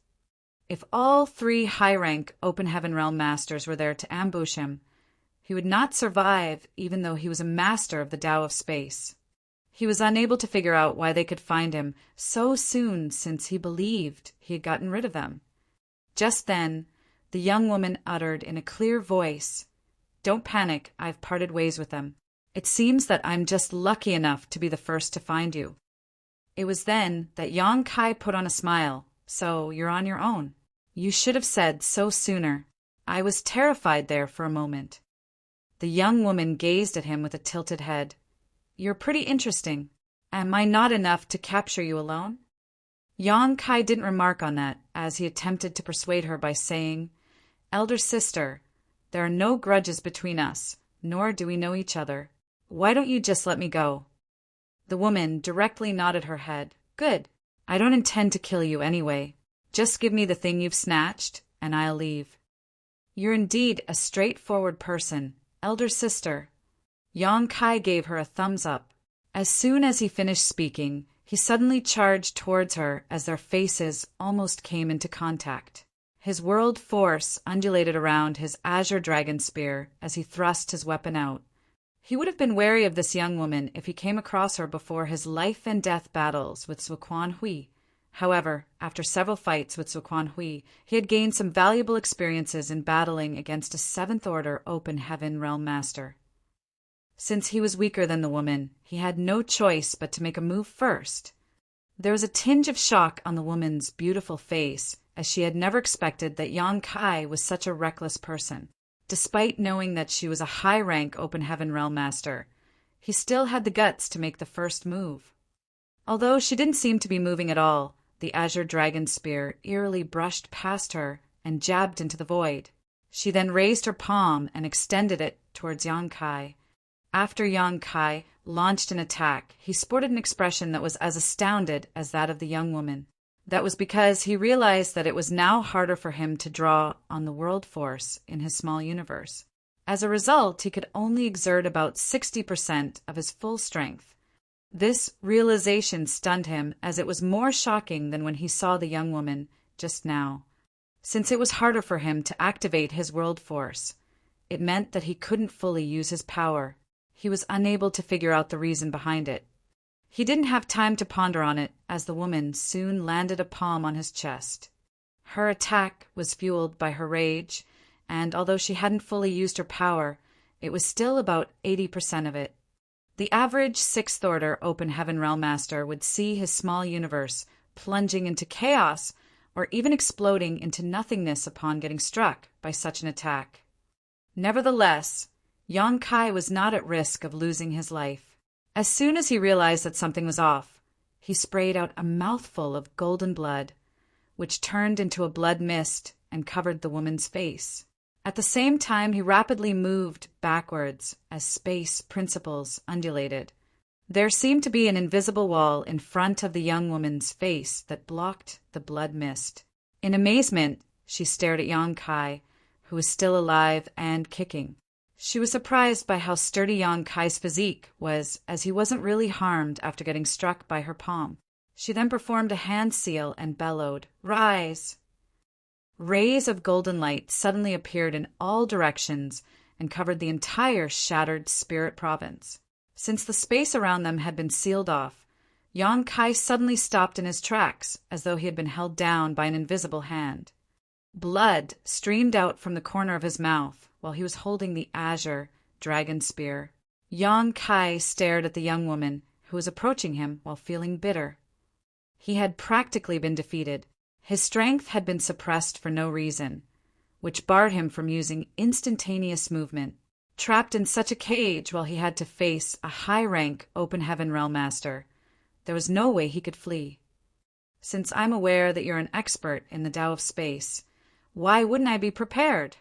If all 3 high-rank Open Heaven Realm Masters were there to ambush him, he would not survive even though he was a master of the Tao of Space. He was unable to figure out why they could find him so soon since he believed he had gotten rid of them. Just then, the young woman uttered in a clear voice, "Don't panic, I've parted ways with them. It seems that I'm just lucky enough to be the first to find you." It was then that Yang Kai put on a smile. "So you're on your own. You should have said so sooner. I was terrified there for a moment." The young woman gazed at him with a tilted head. "You're pretty interesting. Am I not enough to capture you alone?" Yang Kai didn't remark on that, as he attempted to persuade her by saying, "Elder sister, there are no grudges between us, nor do we know each other. Why don't you just let me go?" The woman directly nodded her head. "Good. I don't intend to kill you anyway. Just give me the thing you've snatched, and I'll leave." "You're indeed a straightforward person, elder sister." Yang Kai gave her a thumbs up. As soon as he finished speaking, he suddenly charged towards her as their faces almost came into contact. His world force undulated around his azure dragon spear as he thrust his weapon out. He would have been wary of this young woman if he came across her before his life-and-death battles with Zuquan Hui. However, after several fights with Zuquan Hui, he had gained some valuable experiences in battling against a Seventh Order Open Heaven Realm Master. Since he was weaker than the woman, he had no choice but to make a move first. There was a tinge of shock on the woman's beautiful face, as she had never expected that Yang Kai was such a reckless person. Despite knowing that she was a high-rank Open Heaven Realm Master, he still had the guts to make the first move. Although she didn't seem to be moving at all, the Azure Dragon Spear eerily brushed past her and jabbed into the void. She then raised her palm and extended it towards Yang Kai. After Yang Kai launched an attack, he sported an expression that was as astounded as that of the young woman. That was because he realized that it was now harder for him to draw on the world force in his small universe. As a result, he could only exert about 60% of his full strength. This realization stunned him, as it was more shocking than when he saw the young woman just now. Since it was harder for him to activate his world force, it meant that he couldn't fully use his power. He was unable to figure out the reason behind it. He didn't have time to ponder on it, as the woman soon landed a palm on his chest. Her attack was fueled by her rage, and although she hadn't fully used her power, it was still about 80% of it. The average Sixth Order Open Heaven Realm Master would see his small universe plunging into chaos or even exploding into nothingness upon getting struck by such an attack. Nevertheless, Yang Kai was not at risk of losing his life. As soon as he realized that something was off, he sprayed out a mouthful of golden blood, which turned into a blood mist and covered the woman's face. At the same time, he rapidly moved backwards as space principles undulated. There seemed to be an invisible wall in front of the young woman's face that blocked the blood mist. In amazement, she stared at Yang Kai, who was still alive and kicking. She was surprised by how sturdy Yang Kai's physique was, as he wasn't really harmed after getting struck by her palm. She then performed a hand seal and bellowed, "Rise!" Rays of golden light suddenly appeared in all directions and covered the entire shattered spirit province. Since the space around them had been sealed off, Yang Kai suddenly stopped in his tracks, as though he had been held down by an invisible hand. Blood streamed out from the corner of his mouth while he was holding the Azure Dragon Spear. Yang Kai stared at the young woman, who was approaching him while feeling bitter. He had practically been defeated. His strength had been suppressed for no reason, which barred him from using instantaneous movement. Trapped in such a cage while he had to face a high-rank Open Heaven Realm Master, there was no way he could flee. Since I'm aware that you're an expert in the Tao of Space, why wouldn't I be prepared?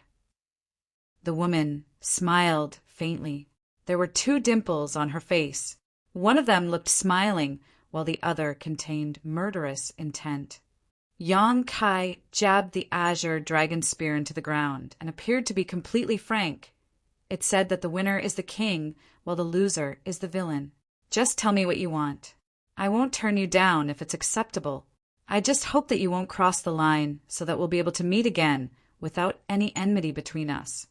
The woman smiled faintly. There were 2 dimples on her face. One of them looked smiling, while the other contained murderous intent. Yang Kai jabbed the Azure Dragon Spear into the ground and appeared to be completely frank. It said that the winner is the king, while the loser is the villain. Just tell me what you want. I won't turn you down if it's acceptable. I just hope that you won't cross the line so that we'll be able to meet again without any enmity between us.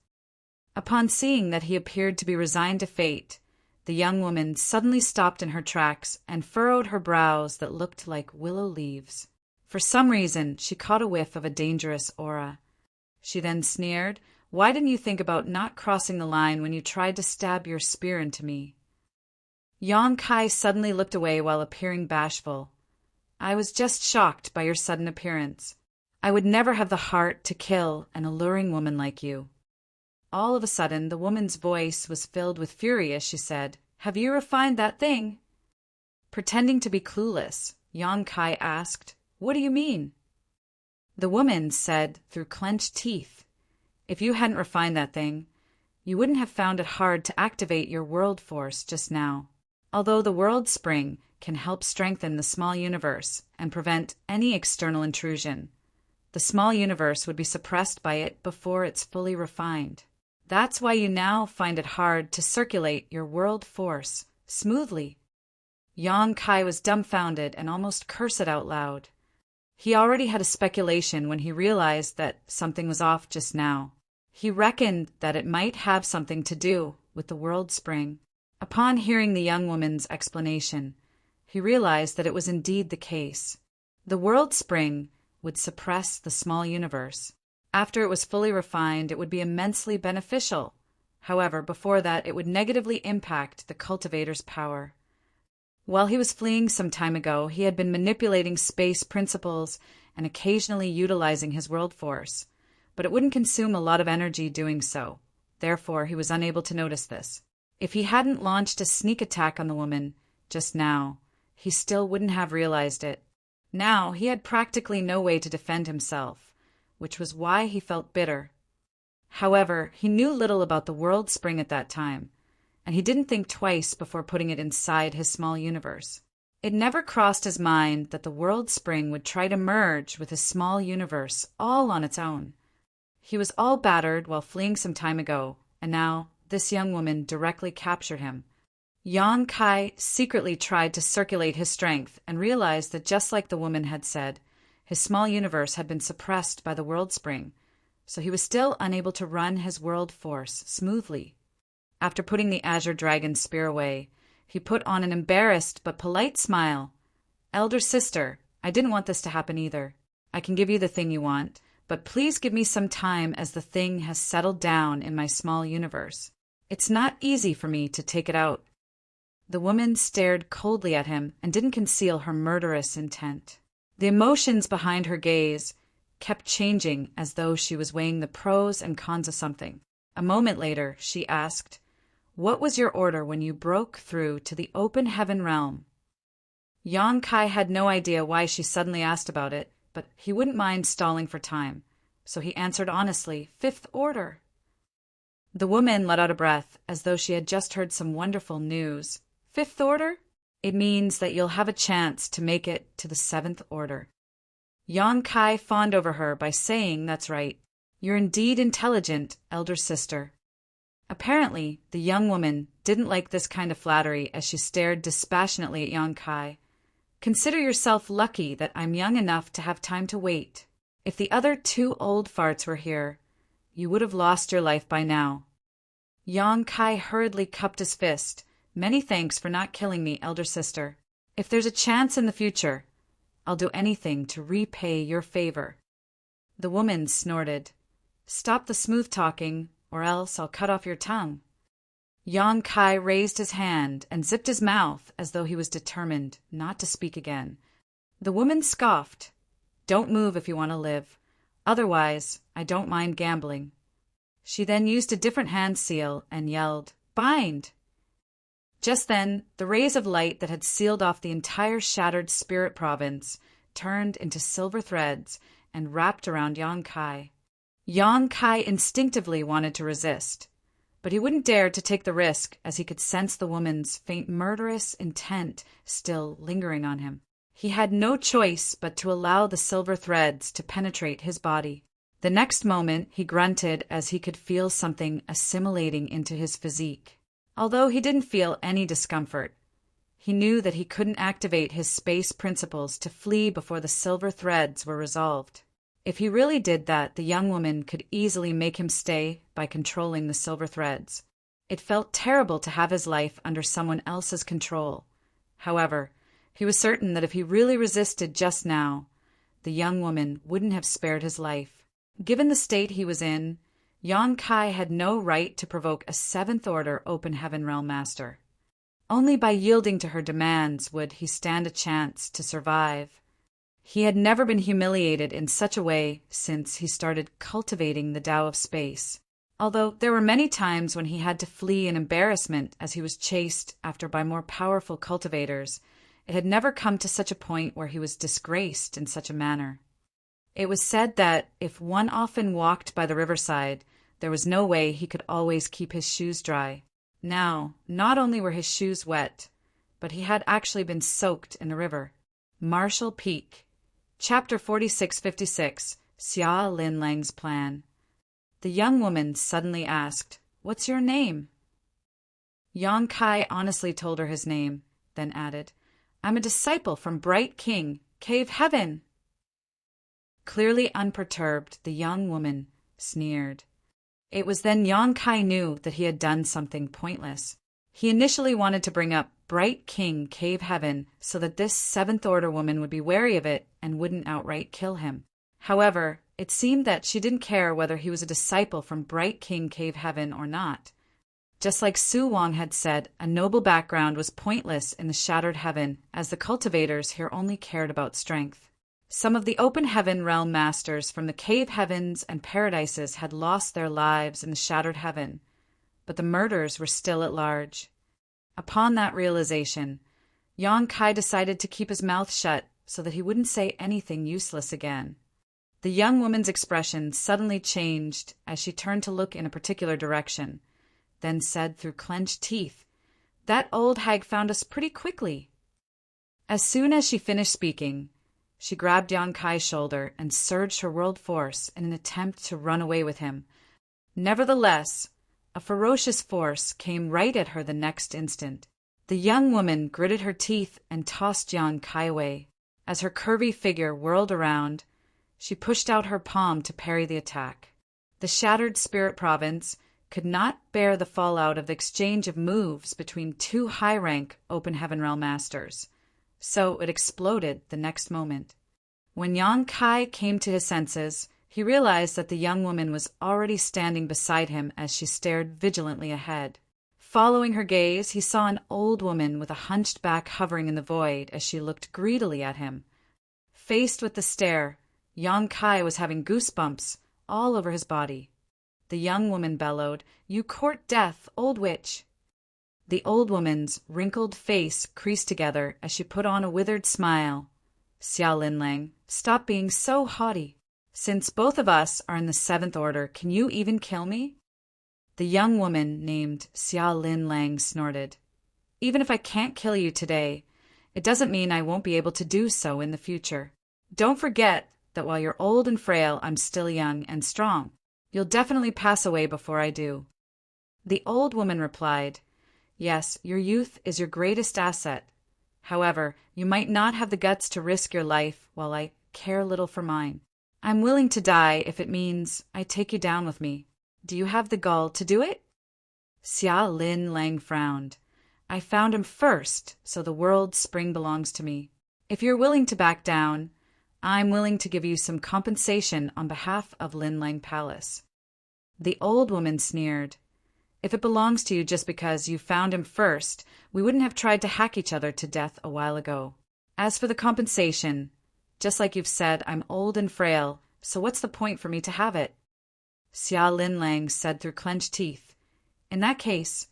Upon seeing that he appeared to be resigned to fate, the young woman suddenly stopped in her tracks and furrowed her brows that looked like willow leaves. For some reason, she caught a whiff of a dangerous aura. She then sneered, "Why didn't you think about not crossing the line when you tried to stab your spear into me?" Yang Kai suddenly looked away while appearing bashful. "I was just shocked by your sudden appearance. I would never have the heart to kill an alluring woman like you." All of a sudden, the woman's voice was filled with fury as she said, "Have you refined that thing?" Pretending to be clueless, Yang Kai asked, "What do you mean?" The woman said through clenched teeth, "If you hadn't refined that thing, you wouldn't have found it hard to activate your world force just now. Although the world spring can help strengthen the small universe and prevent any external intrusion, the small universe would be suppressed by it before it's fully refined. That's why you now find it hard to circulate your world force smoothly." Yang Kai was dumbfounded and almost cursed out loud. He already had a speculation when he realized that something was off just now. He reckoned that it might have something to do with the world spring. Upon hearing the young woman's explanation, he realized that it was indeed the case. The world spring would suppress the small universe. After it was fully refined, it would be immensely beneficial. However, before that, it would negatively impact the cultivator's power. While he was fleeing some time ago, he had been manipulating space principles and occasionally utilizing his world force, but it wouldn't consume a lot of energy doing so. Therefore, he was unable to notice this. If he hadn't launched a sneak attack on the woman just now, he still wouldn't have realized it. Now, he had practically no way to defend himself, which was why he felt bitter. However, he knew little about the world spring at that time, and he didn't think twice before putting it inside his small universe. It never crossed his mind that the world spring would try to merge with his small universe all on its own. He was all battered while fleeing some time ago, and now this young woman directly captured him. Yang Kai secretly tried to circulate his strength and realized that just like the woman had said, his small universe had been suppressed by the world spring, so he was still unable to run his world force smoothly. After putting the Azure Dragon's spear away, he put on an embarrassed but polite smile. "Elder sister, I didn't want this to happen either. I can give you the thing you want, but please give me some time as the thing has settled down in my small universe. It's not easy for me to take it out." The woman stared coldly at him and didn't conceal her murderous intent. The emotions behind her gaze kept changing as though she was weighing the pros and cons of something. A moment later, she asked, "What was your order when you broke through to the open heaven realm?" Yang Kai had no idea why she suddenly asked about it, but he wouldn't mind stalling for time, so he answered honestly, "Fifth order." The woman let out a breath as though she had just heard some wonderful news. "Fifth order? It means that you'll have a chance to make it to the seventh order." Yang Kai fawned over her by saying, "That's right. You're indeed intelligent, elder sister." Apparently, the young woman didn't like this kind of flattery as she stared dispassionately at Yang Kai. "Consider yourself lucky that I'm young enough to have time to wait. If the other two old farts were here, you would have lost your life by now." Yang Kai hurriedly cupped his fist. "Many thanks for not killing me, elder sister. If there's a chance in the future, I'll do anything to repay your favor." The woman snorted. "Stop the smooth talking, or else I'll cut off your tongue." Yang Kai raised his hand and zipped his mouth as though he was determined not to speak again. The woman scoffed. "Don't move if you want to live. Otherwise, I don't mind gambling." She then used a different hand seal and yelled, "Bind!" Just then, the rays of light that had sealed off the entire shattered spirit province turned into silver threads and wrapped around Yang Kai. Yang Kai instinctively wanted to resist, but he wouldn't dare to take the risk as he could sense the woman's faint murderous intent still lingering on him. He had no choice but to allow the silver threads to penetrate his body. The next moment, he grunted as he could feel something assimilating into his physique. Although he didn't feel any discomfort, he knew that he couldn't activate his space principles to flee before the silver threads were resolved. If he really did that, the young woman could easily make him stay by controlling the silver threads. It felt terrible to have his life under someone else's control. However, he was certain that if he really resisted just now, the young woman wouldn't have spared his life. Given the state he was in, Yang Kai had no right to provoke a seventh order open heaven realm master. Only by yielding to her demands would he stand a chance to survive. He had never been humiliated in such a way since he started cultivating the Tao of space. Although there were many times when he had to flee in embarrassment as he was chased after by more powerful cultivators, it had never come to such a point where he was disgraced in such a manner. It was said that if one often walked by the riverside, there was no way he could always keep his shoes dry. Now, not only were his shoes wet, but he had actually been soaked in the river. Marshall Peak. Chapter 4656, Xia Linlang's Plan. The young woman suddenly asked, "What's your name?" Yang Kai honestly told her his name, then added, "I'm a disciple from Bright King, Cave Heaven." Clearly unperturbed, the young woman sneered. It was then Yang Kai knew that he had done something pointless. He initially wanted to bring up Bright King Cave Heaven so that this Seventh Order woman would be wary of it and wouldn't outright kill him. However, it seemed that she didn't care whether he was a disciple from Bright King Cave Heaven or not. Just like Su Wang had said, a noble background was pointless in the Shattered Heaven, as the cultivators here only cared about strength. Some of the Open Heaven realm masters from the Cave Heavens and Paradises had lost their lives in the Shattered Heaven, but the murders were still at large. Upon that realization, Yang Kai decided to keep his mouth shut so that he wouldn't say anything useless again. The young woman's expression suddenly changed as she turned to look in a particular direction, then said through clenched teeth, "That old hag found us pretty quickly." As soon as she finished speaking, she grabbed Yang Kai's shoulder and surged her world force in an attempt to run away with him. Nevertheless, a ferocious force came right at her the next instant. The young woman gritted her teeth and tossed Yang Kai away. As her curvy figure whirled around, she pushed out her palm to parry the attack. The Shattered Spirit Province could not bear the fallout of the exchange of moves between two high-rank Open Heaven Realm Masters, so it exploded the next moment. When Yang Kai came to his senses, he realized that the young woman was already standing beside him as she stared vigilantly ahead. Following her gaze, he saw an old woman with a hunched back hovering in the void as she looked greedily at him. Faced with the stare, Yang Kai was having goosebumps all over his body. The young woman bellowed, "You court death, old witch!" The old woman's wrinkled face creased together as she put on a withered smile. "Xiao Linlang, stop being so haughty. Since both of us are in the Seventh Order, can you even kill me?" The young woman named Xiao Linlang snorted. "Even if I can't kill you today, it doesn't mean I won't be able to do so in the future. Don't forget that while you're old and frail, I'm still young and strong. You'll definitely pass away before I do." The old woman replied, "Yes, your youth is your greatest asset. However, you might not have the guts to risk your life while I care little for mine. I'm willing to die if it means I take you down with me. Do you have the gall to do it?" Xia Lin Lang frowned. "I found him first, so the world's spring belongs to me. If you're willing to back down, I'm willing to give you some compensation on behalf of Lin Lang Palace." The old woman sneered. "If it belongs to you just because you found him first, we wouldn't have tried to hack each other to death a while ago. As for the compensation, just like you've said, I'm old and frail, so what's the point for me to have it?" Xia Linlang said through clenched teeth, "In that case,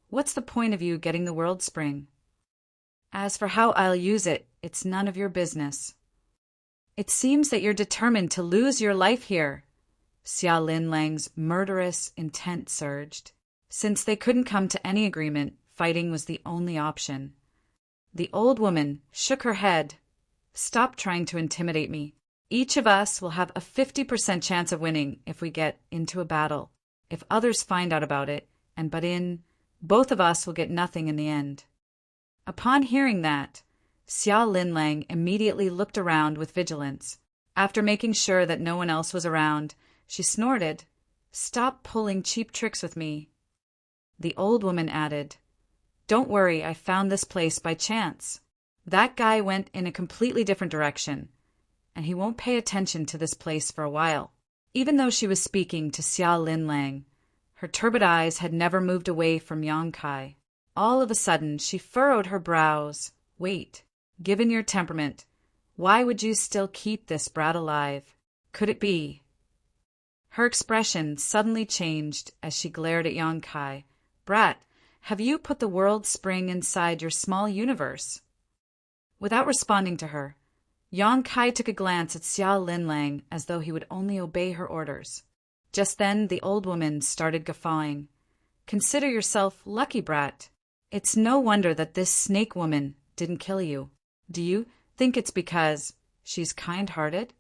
what's the point of you getting the world spring? As for how I'll use it, it's none of your business." "It seems that you're determined to lose your life here." Xia Linlang's murderous intent surged. Since they couldn't come to any agreement, fighting was the only option. The old woman shook her head. "Stop trying to intimidate me. Each of us will have a 50% chance of winning if we get into a battle. If others find out about it and butt in, both of us will get nothing in the end." Upon hearing that, Xia Linlang immediately looked around with vigilance. After making sure that no one else was around, she snorted, "Stop pulling cheap tricks with me." The old woman added, "Don't worry, I found this place by chance. That guy went in a completely different direction, and he won't pay attention to this place for a while." Even though she was speaking to Xia Linlang, her turbid eyes had never moved away from Yang Kai. All of a sudden, she furrowed her brows. "Wait. Given your temperament, why would you still keep this brat alive? Could it be?" Her expression suddenly changed as she glared at Yang Kai. "Brat, have you put the world spring inside your small universe?" Without responding to her, Yang Kai took a glance at Xia Linlang as though he would only obey her orders. Just then the old woman started guffawing. "Consider yourself lucky, brat. It's no wonder that this snake woman didn't kill you. Do you think it's because she's kind-hearted?"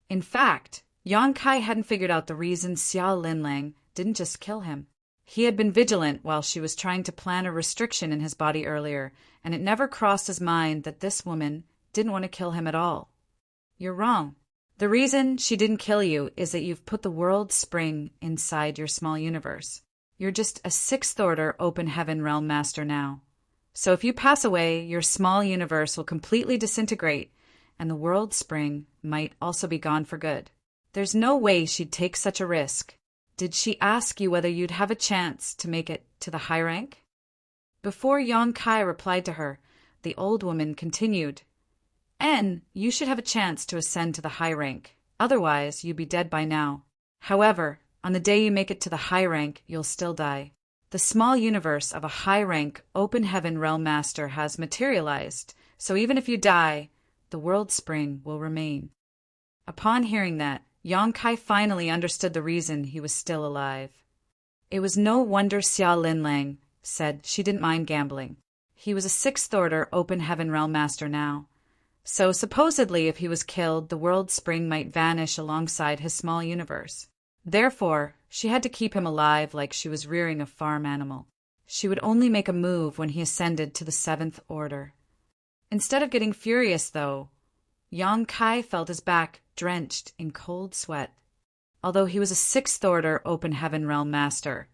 In fact, Yang Kai hadn't figured out the reason Xia Linlang didn't just kill him. He had been vigilant while she was trying to plan a restriction in his body earlier, and it never crossed his mind that this woman didn't want to kill him at all. "You're wrong. The reason she didn't kill you is that you've put the world spring inside your small universe. You're just a sixth order open heaven realm master now. So if you pass away, your small universe will completely disintegrate, and the world spring might also be gone for good. There's no way she'd take such a risk. Did she ask you whether you'd have a chance to make it to the high rank? Before Yang Kai replied to her, the old woman continued, "En, you should have a chance to ascend to the high rank. Otherwise, you'd be dead by now. However, on the day you make it to the high rank, you'll still die. The small universe of a high-rank, open heaven realm master has materialized, so even if you die, the world spring will remain." Upon hearing that, Yang Kai finally understood the reason he was still alive. It was no wonder Xia Linlang said she didn't mind gambling. He was a sixth-order open heaven realm master now. So supposedly if he was killed, the world spring might vanish alongside his small universe. Therefore, she had to keep him alive like she was rearing a farm animal. She would only make a move when he ascended to the seventh order. Instead of getting furious, though, Yang Kai felt his back drenched in cold sweat. Although he was a sixth order open heaven realm master,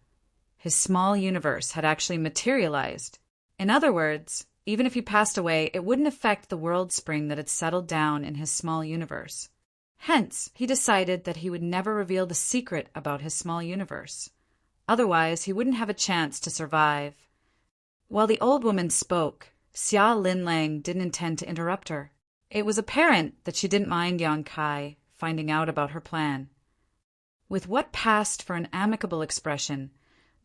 his small universe had actually materialized. In other words, even if he passed away, it wouldn't affect the world spring that had settled down in his small universe. Hence, he decided that he would never reveal the secret about his small universe. Otherwise, he wouldn't have a chance to survive. While the old woman spoke, Xia Linlang didn't intend to interrupt her. It was apparent that she didn't mind Yang Kai finding out about her plan. With what passed for an amicable expression,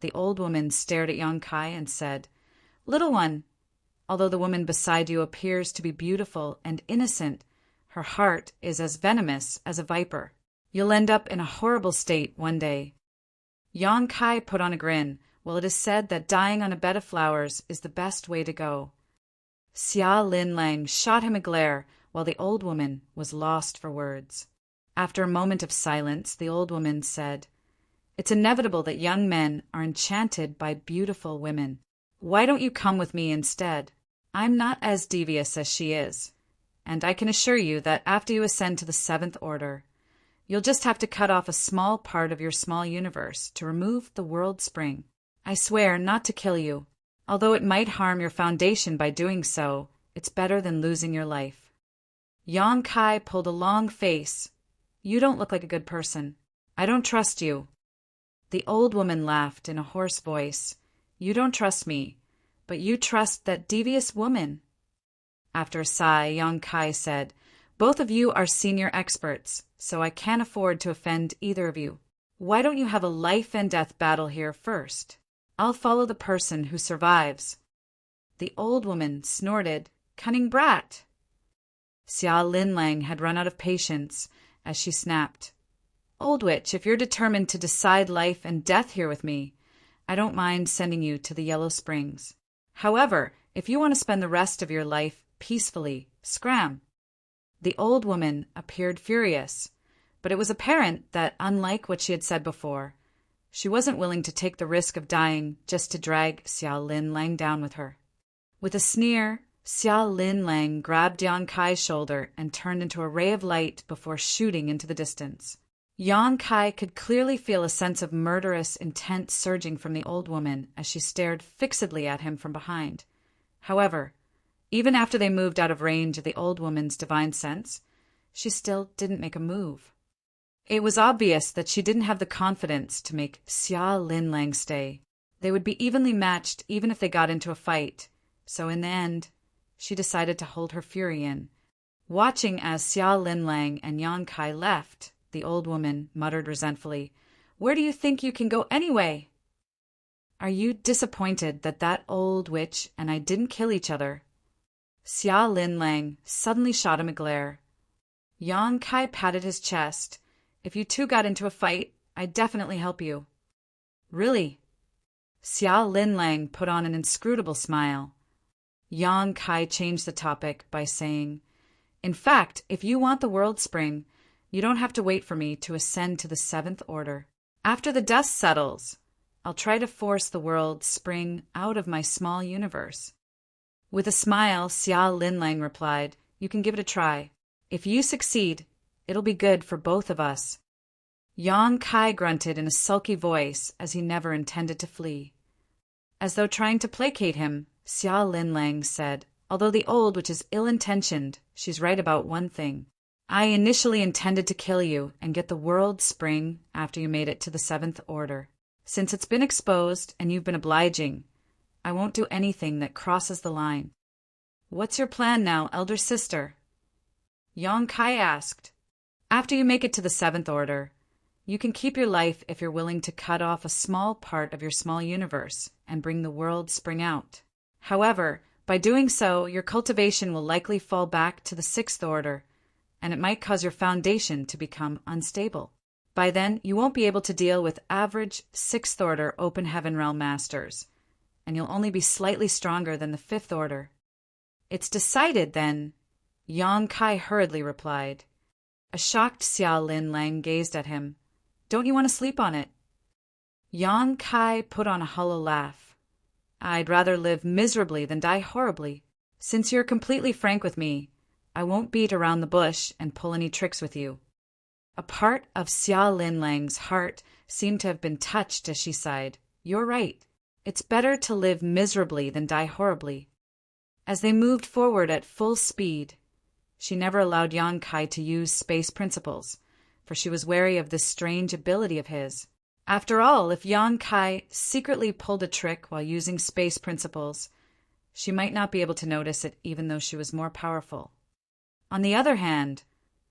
the old woman stared at Yang Kai and said, "Little one, although the woman beside you appears to be beautiful and innocent, her heart is as venomous as a viper. You'll end up in a horrible state one day." Yang Kai put on a grin. "Well, it is said that dying on a bed of flowers is the best way to go." Xia Linlang shot him a glare, while the old woman was lost for words. After a moment of silence, the old woman said, "It's inevitable that young men are enchanted by beautiful women. Why don't you come with me instead? I'm not as devious as she is, and I can assure you that after you ascend to the seventh order, you'll just have to cut off a small part of your small universe to remove the world spring. I swear not to kill you. Although it might harm your foundation by doing so, it's better than losing your life." Yang Kai pulled a long face. "You don't look like a good person. I don't trust you." The old woman laughed in a hoarse voice. "You don't trust me, but you trust that devious woman." After a sigh, Yang Kai said, "Both of you are senior experts, so I can't afford to offend either of you. Why don't you have a life and death battle here first? I'll follow the person who survives." The old woman snorted, "Cunning brat." Xia Linlang had run out of patience as she snapped, "Old witch, if you're determined to decide life and death here with me, I don't mind sending you to the Yellow Springs. However, if you want to spend the rest of your life peacefully, scram." The old woman appeared furious, but it was apparent that, unlike what she had said before, she wasn't willing to take the risk of dying just to drag Xia Linlang down with her. With a sneer, Xia Linlang grabbed Yang Kai's shoulder and turned into a ray of light before shooting into the distance. Yang Kai could clearly feel a sense of murderous intent surging from the old woman as she stared fixedly at him from behind. However, even after they moved out of range of the old woman's divine sense, she still didn't make a move. It was obvious that she didn't have the confidence to make Xia Linlang stay. They would be evenly matched even if they got into a fight, so in the end, she decided to hold her fury in. Watching as Xia Linlang and Yang Kai left, the old woman muttered resentfully, "Where do you think you can go anyway? Are you disappointed that that old witch and I didn't kill each other?" Xia Linlang suddenly shot him a glare. Yang Kai patted his chest. "If you two got into a fight, I'd definitely help you." "Really?" Xia Linlang put on an inscrutable smile. Yang Kai changed the topic by saying, "In fact, if you want the world spring, you don't have to wait for me to ascend to the seventh order. After the dust settles, I'll try to force the world spring out of my small universe." With a smile, Xia Linlang replied, "You can give it a try. If you succeed, It'll be good for both of us." Yang Kai grunted in a sulky voice as he never intended to flee. As though trying to placate him, Xia Linlang said, "Although the old witch is ill-intentioned, she's right about one thing. I initially intended to kill you and get the world spring after you made it to the 7th Order. Since it's been exposed and you've been obliging, I won't do anything that crosses the line." "What's your plan now, elder sister?" Yang Kai asked. "After you make it to the 7th Order, you can keep your life if you're willing to cut off a small part of your small universe and bring the world spring out. However, by doing so, your cultivation will likely fall back to the 6th Order, and it might cause your foundation to become unstable. By then, you won't be able to deal with average 6th Order Open Heaven Realm Masters, and you'll only be slightly stronger than the 5th Order." "It's decided, then," Yang Kai hurriedly replied. A shocked Xia Linlang gazed at him. "Don't you want to sleep on it?" Yang Kai put on a hollow laugh. "I'd rather live miserably than die horribly. Since you're completely frank with me, I won't beat around the bush and pull any tricks with you." A part of Xia Linlang's heart seemed to have been touched as she sighed. "You're right. It's better to live miserably than die horribly." As they moved forward at full speed, she never allowed Yang Kai to use space principles, for she was wary of this strange ability of his. After all, if Yang Kai secretly pulled a trick while using space principles, she might not be able to notice it even though she was more powerful. On the other hand,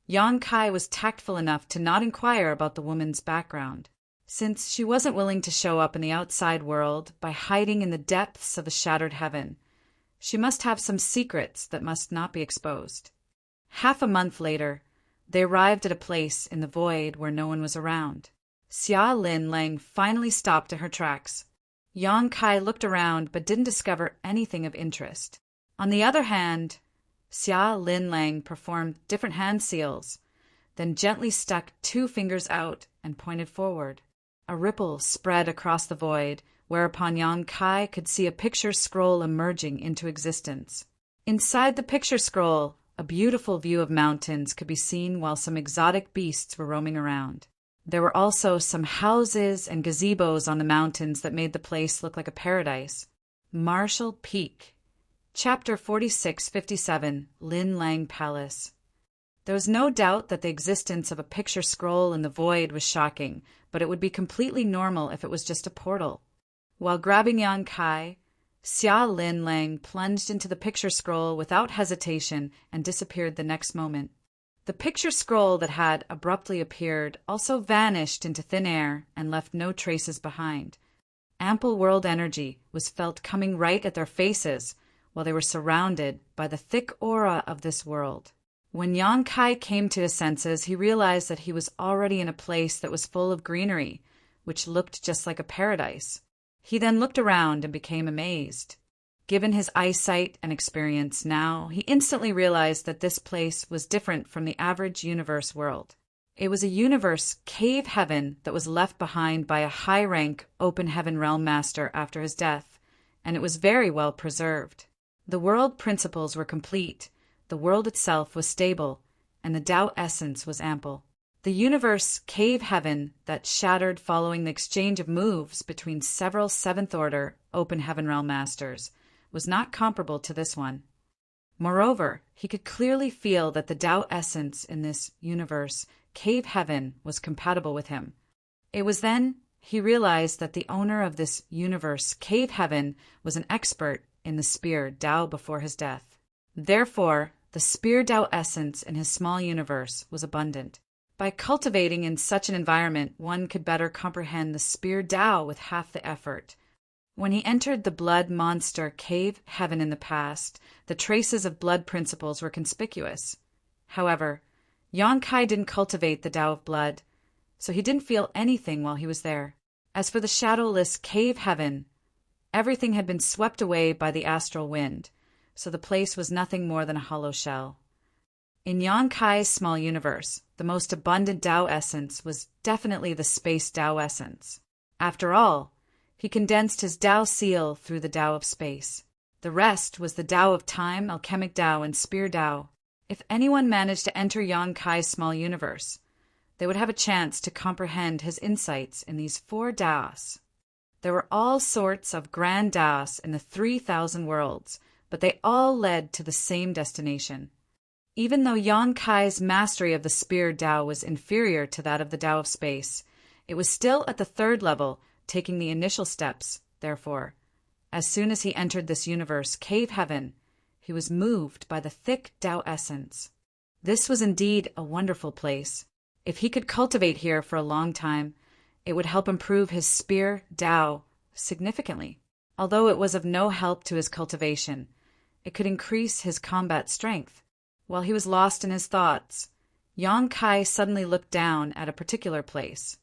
Yang Kai was tactful enough to not inquire about the woman's background. Since she wasn't willing to show up in the outside world by hiding in the depths of a shattered heaven, she must have some secrets that must not be exposed. Half a month later, they arrived at a place in the void where no one was around. Xia Linlang finally stopped in her tracks. Yang Kai looked around but didn't discover anything of interest. On the other hand, Xia Linlang performed different hand seals, then gently stuck 2 fingers out and pointed forward. A ripple spread across the void, whereupon Yang Kai could see a picture scroll emerging into existence. Inside the picture scroll, a beautiful view of mountains could be seen while some exotic beasts were roaming around. There were also some houses and gazebos on the mountains that made the place look like a paradise. Marshall Peak. Chapter 4657, Lin Lang Palace. There was no doubt that the existence of a picture scroll in the void was shocking, but it would be completely normal if it was just a portal. While grabbing Yang Kai, Xia Linlang plunged into the picture scroll without hesitation and disappeared the next moment. The picture scroll that had abruptly appeared also vanished into thin air and left no traces behind. Ample world energy was felt coming right at their faces while they were surrounded by the thick aura of this world. When Yang Kai came to his senses, he realized that he was already in a place that was full of greenery, which looked just like a paradise. He then looked around and became amazed. Given his eyesight and experience now, he instantly realized that this place was different from the average universe world. It was a universe cave heaven that was left behind by a high-rank open heaven realm master after his death, and it was very well preserved. The world principles were complete, the world itself was stable, and the Tao essence was ample. The universe cave heaven that shattered following the exchange of moves between several 7th Order open heaven realm masters was not comparable to this one. Moreover, he could clearly feel that the Tao essence in this universe cave heaven was compatible with him. It was then he realized that the owner of this universe cave heaven was an expert in the spear Tao before his death. Therefore, the spear Tao essence in his small universe was abundant. By cultivating in such an environment, one could better comprehend the spear Tao with half the effort. When he entered the blood monster cave heaven in the past, the traces of blood principles were conspicuous. However, Yang Kai didn't cultivate the Tao of blood, so he didn't feel anything while he was there. As for the shadowless cave heaven, everything had been swept away by the astral wind, so the place was nothing more than a hollow shell. In Yang Kai's small universe, the most abundant Tao essence was definitely the space Tao essence. After all, he condensed his Tao seal through the Tao of space. The rest was the Tao of time, alchemic Tao, and spear Tao. If anyone managed to enter Yang Kai's small universe, they would have a chance to comprehend his insights in these 4 Daos. There were all sorts of grand Daos in the 3,000 worlds, but they all led to the same destination. Even though Yang Kai's mastery of the Spear Dao was inferior to that of the Dao of Space, it was still at the 3rd level, taking the initial steps, therefore. As soon as he entered this universe, cave heaven, he was moved by the thick Dao essence. This was indeed a wonderful place. If he could cultivate here for a long time, it would help improve his Spear Dao significantly. Although it was of no help to his cultivation, it could increase his combat strength. While he was lost in his thoughts, Yang Kai suddenly looked down at a particular place.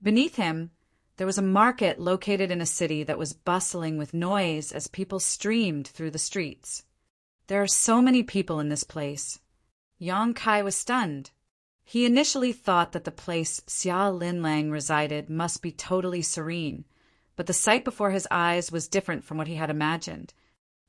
Beneath him, there was a market located in a city that was bustling with noise as people streamed through the streets. There are so many people in this place. Yang Kai was stunned. He initially thought that the place Xia Linlang resided must be totally serene, but the sight before his eyes was different from what he had imagined.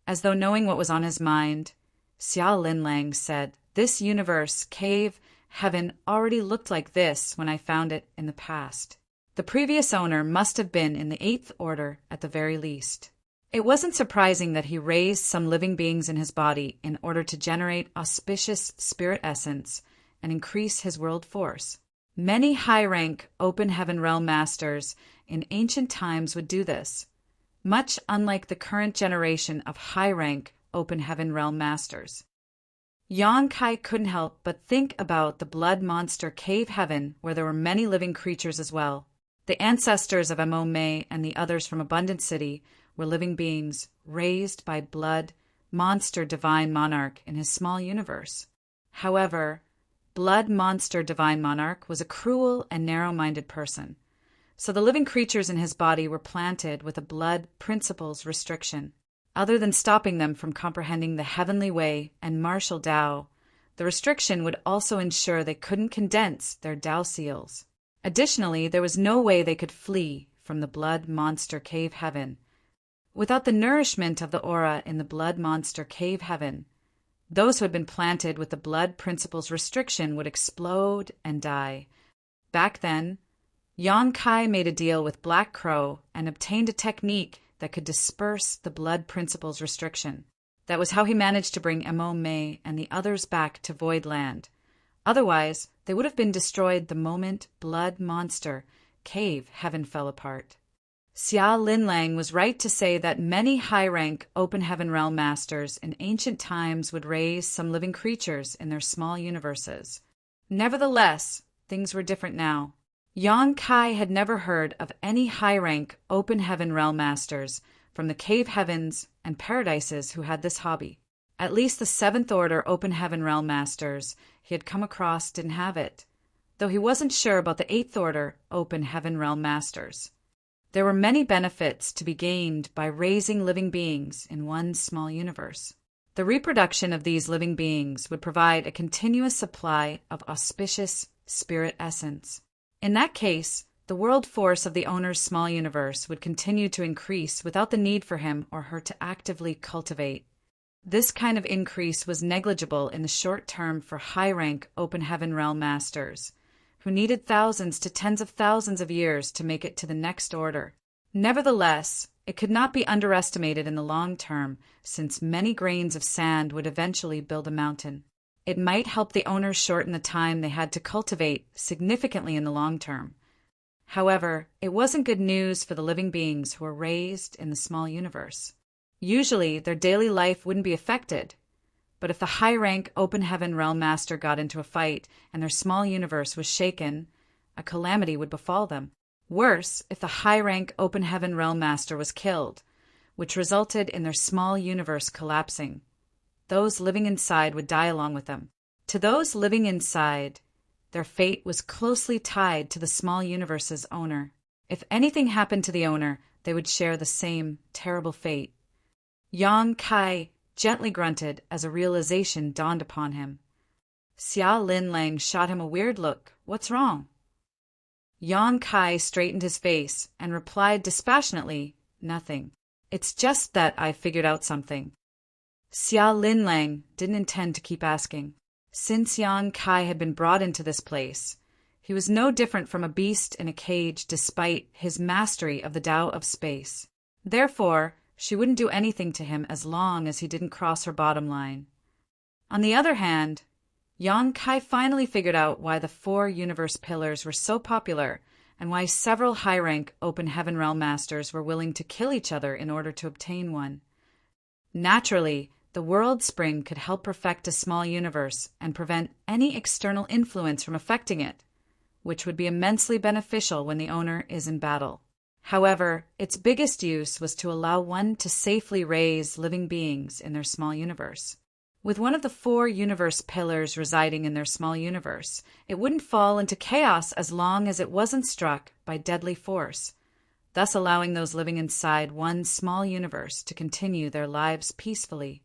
As though knowing what was on his mind, Xia Linlang said, "This universe, cave, heaven, already looked like this when I found it in the past. The previous owner must have been in the 8th order at the very least." It wasn't surprising that he raised some living beings in his body in order to generate auspicious spirit essence and increase his world force. Many high-rank open heaven realm masters in ancient times would do this, much unlike the current generation of high-rank open heaven realm masters. Yang Kai couldn't help but think about the blood monster cave heaven where there were many living creatures as well. The ancestors of Mo Mei and the others from Abundant City were living beings raised by blood monster divine monarch in his small universe. However, blood monster divine monarch was a cruel and narrow-minded person, so the living creatures in his body were planted with a blood principles restriction. Other than stopping them from comprehending the heavenly way and martial Dao, the restriction would also ensure they couldn't condense their Dao seals. Additionally, there was no way they could flee from the blood monster cave heaven. Without the nourishment of the aura in the blood monster cave heaven, those who had been planted with the blood principles restriction would explode and die. Back then, Yang Kai made a deal with Black Crow and obtained a technique that could disperse the blood principles restriction. That was how he managed to bring Mo Mei and the others back to Void Land. Otherwise, they would have been destroyed the moment blood monster cave heaven fell apart. Xia Linlang was right to say that many high-rank open heaven realm masters in ancient times would raise some living creatures in their small universes. Nevertheless, things were different now. Yang Kai had never heard of any high-rank open heaven realm masters from the cave heavens and paradises who had this hobby. At least the 7th order open heaven realm masters he had come across didn't have it, though he wasn't sure about the 8th order open heaven realm masters. There were many benefits to be gained by raising living beings in one small universe. The reproduction of these living beings would provide a continuous supply of auspicious spirit essence. In that case, the world force of the owner's small universe would continue to increase without the need for him or her to actively cultivate. This kind of increase was negligible in the short term for high-rank open heaven realm masters, who needed thousands to tens of thousands of years to make it to the next order. Nevertheless, it could not be underestimated in the long term, since many grains of sand would eventually build a mountain. It might help the owners shorten the time they had to cultivate significantly in the long term. However, it wasn't good news for the living beings who were raised in the small universe. Usually, their daily life wouldn't be affected, but if the high-rank open heaven realm master got into a fight and their small universe was shaken, a calamity would befall them. Worse, if the high-rank open heaven realm master was killed, which resulted in their small universe collapsing. Those living inside would die along with them. To those living inside, their fate was closely tied to the small universe's owner. If anything happened to the owner, they would share the same terrible fate. Yang Kai gently grunted as a realization dawned upon him. Xia Linlang shot him a weird look. "What's wrong?" Yang Kai straightened his face and replied dispassionately, "Nothing. It's just that I figured out something." Xia Linlang didn't intend to keep asking. Since Yang Kai had been brought into this place, he was no different from a beast in a cage despite his mastery of the Tao of space. Therefore, she wouldn't do anything to him as long as he didn't cross her bottom line. On the other hand, Yang Kai finally figured out why the 4 universe pillars were so popular and why several high-rank open heaven realm masters were willing to kill each other in order to obtain one. Naturally, the world spring could help perfect a small universe and prevent any external influence from affecting it, which would be immensely beneficial when the owner is in battle. However, its biggest use was to allow one to safely raise living beings in their small universe. With one of the 4 universe pillars residing in their small universe, it wouldn't fall into chaos as long as it wasn't struck by deadly force, thus allowing those living inside one small universe to continue their lives peacefully.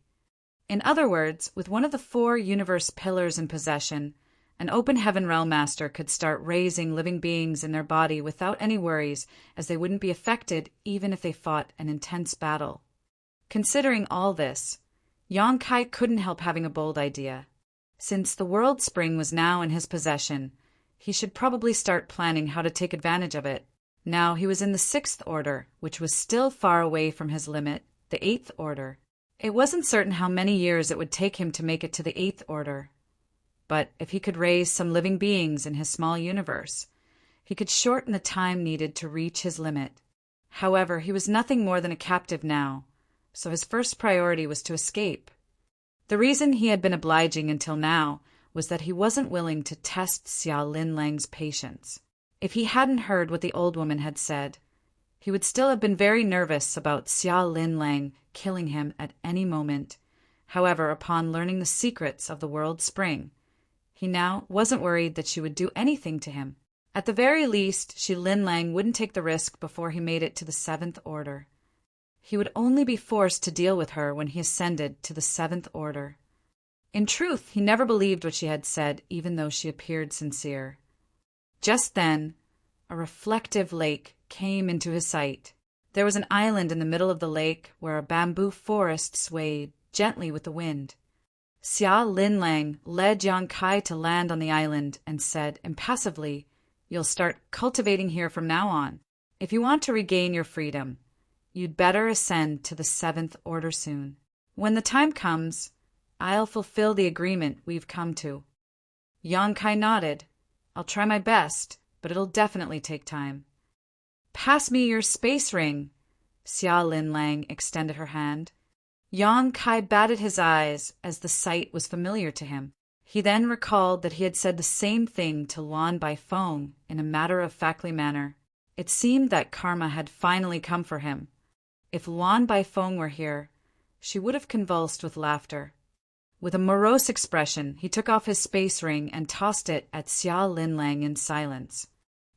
In other words, with one of the 4 universe pillars in possession, an open heaven realm master could start raising living beings in their body without any worries, as they wouldn't be affected even if they fought an intense battle. Considering all this, Yang Kai couldn't help having a bold idea. Since the world spring was now in his possession, he should probably start planning how to take advantage of it. Now he was in the 6th order, which was still far away from his limit, the 8th order. It wasn't certain how many years it would take him to make it to the 8th order. But if he could raise some living beings in his small universe, he could shorten the time needed to reach his limit. However, he was nothing more than a captive now, so his first priority was to escape. The reason he had been obliging until now was that he wasn't willing to test Xia Lin Lang's patience. If he hadn't heard what the old woman had said, he would still have been very nervous about Xia Lin Lang killing him at any moment. However, upon learning the secrets of the world spring, he now wasn't worried that she would do anything to him. At the very least, Xia Lin Lang wouldn't take the risk before he made it to the 7th order. He would only be forced to deal with her when he ascended to the 7th order. In truth, he never believed what she had said, even though she appeared sincere. Just then, a reflective lake came into his sight. There was an island in the middle of the lake where a bamboo forest swayed gently with the wind. Xia Lin Lang led Yang Kai to land on the island and said impassively, "You'll start cultivating here from now on. If you want to regain your freedom, you'd better ascend to the 7th order soon. When the time comes, I'll fulfill the agreement we've come to." Yang Kai nodded. "I'll try my best, but it'll definitely take time." "Pass me your space ring." Xia Lin Lang extended her hand. Yang Kai batted his eyes as the sight was familiar to him. He then recalled that he had said the same thing to Luan Baifeng in a matter-of-factly manner. It seemed that karma had finally come for him. If Luan Baifeng were here, she would have convulsed with laughter. With a morose expression, he took off his space ring and tossed it at Xia Lin Lang in silence.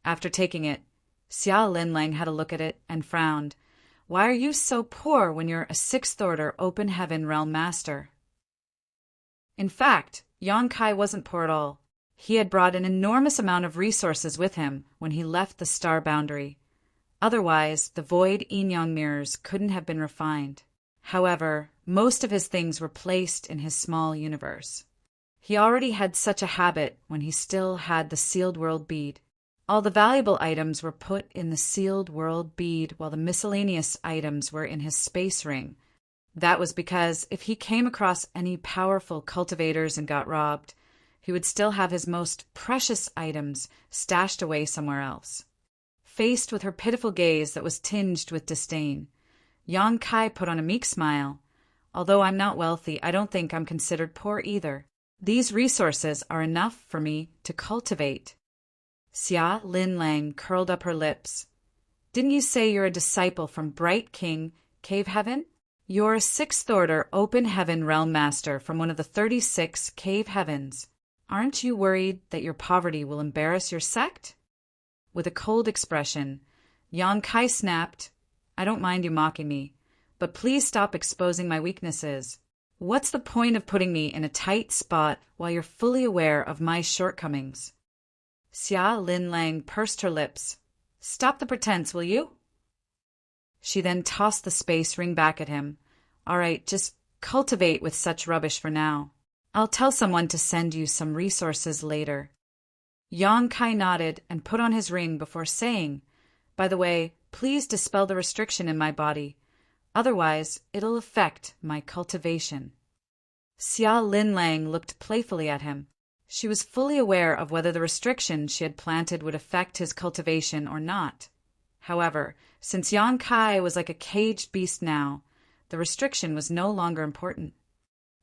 After taking it, Xia Lin Lang had a look at it and frowned. "Why are you so poor when you're a 6th order open heaven realm master?" In fact, Yang Kai wasn't poor at all. He had brought an enormous amount of resources with him when he left the star boundary. Otherwise, the void yin-yang mirrors couldn't have been refined. However, most of his things were placed in his small universe. He already had such a habit when he still had the sealed world bead. All the valuable items were put in the sealed world bead while the miscellaneous items were in his space ring. That was because if he came across any powerful cultivators and got robbed, he would still have his most precious items stashed away somewhere else. Faced with her pitiful gaze that was tinged with disdain, Yang Kai put on a meek smile. "Although I'm not wealthy, I don't think I'm considered poor either. These resources are enough for me to cultivate." Xia Lin Lang curled up her lips. "Didn't you say you're a disciple from Bright King, Cave Heaven? You're a 6th order open heaven realm master from one of the 36 cave heavens. Aren't you worried that your poverty will embarrass your sect?" With a cold expression, Yang Kai snapped, "I don't mind you mocking me, but please stop exposing my weaknesses. What's the point of putting me in a tight spot while you're fully aware of my shortcomings?" Xia Lin Lang pursed her lips. "Stop the pretense, will you?" She then tossed the space ring back at him. "All right, just cultivate with such rubbish for now. I'll tell someone to send you some resources later. Yang Kai nodded and put on his ring before saying, "By the way, please dispel the restriction in my body. Otherwise, it'll affect my cultivation." Xia Linlang looked playfully at him. She was fully aware of whether the restriction she had planted would affect his cultivation or not. However, since Yang Kai was like a caged beast now, the restriction was no longer important.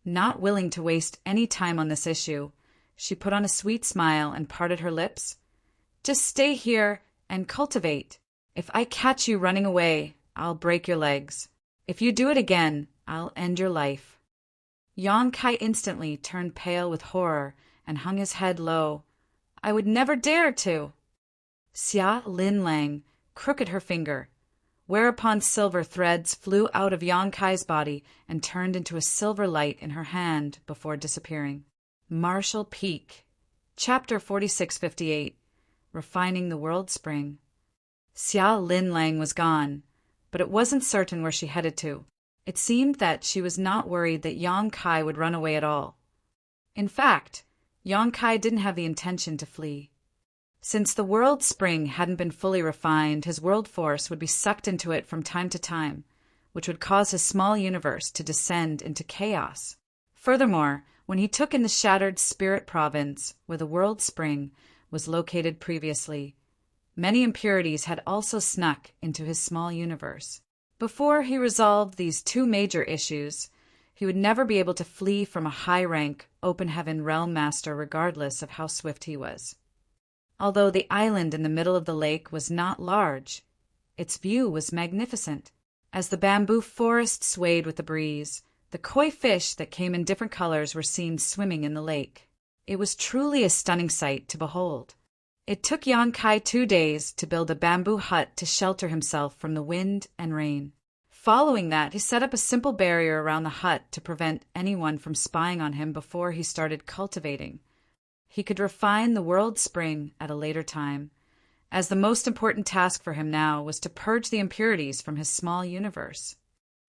Not willing to waste any time on this issue, she put on a sweet smile and parted her lips. "Just stay here and cultivate. If I catch you running away, I'll break your legs. If you do it again, I'll end your life." Yang Kai instantly turned pale with horror and hung his head low. "I would never dare to." Xia Linlang crooked her finger, whereupon silver threads flew out of Yang Kai's body and turned into a silver light in her hand before disappearing. Marshall Peak. Chapter 4658. Refining the World Spring. Xia Linlang was gone, but it wasn't certain where she headed to. It seemed that she was not worried that Yang Kai would run away at all. In fact, Yang Kai didn't have the intention to flee. Since the world spring hadn't been fully refined, his world force would be sucked into it from time to time, which would cause his small universe to descend into chaos. Furthermore, when he took in the shattered spirit province, where the world spring was located previously, many impurities had also snuck into his small universe. Before he resolved these two major issues, he would never be able to flee from a high-rank, open-heaven realm master regardless of how swift he was. Although the island in the middle of the lake was not large, its view was magnificent. As the bamboo forest swayed with the breeze, the koi fish that came in different colors were seen swimming in the lake. It was truly a stunning sight to behold. It took Yang Kai 2 days to build a bamboo hut to shelter himself from the wind and rain. Following that, he set up a simple barrier around the hut to prevent anyone from spying on him before he started cultivating. He could refine the world spring at a later time, as the most important task for him now was to purge the impurities from his small universe.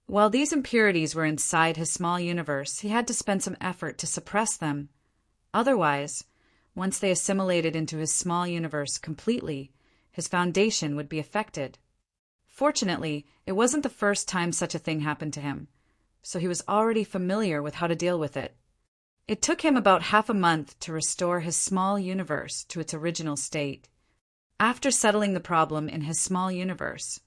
While these impurities were inside his small universe, he had to spend some effort to suppress them. Otherwise, once they assimilated into his small universe completely, his foundation would be affected. Fortunately, it wasn't the first time such a thing happened to him, so he was already familiar with how to deal with it. It took him about half a month to restore his small universe to its original state. After settling the problem in his small universe,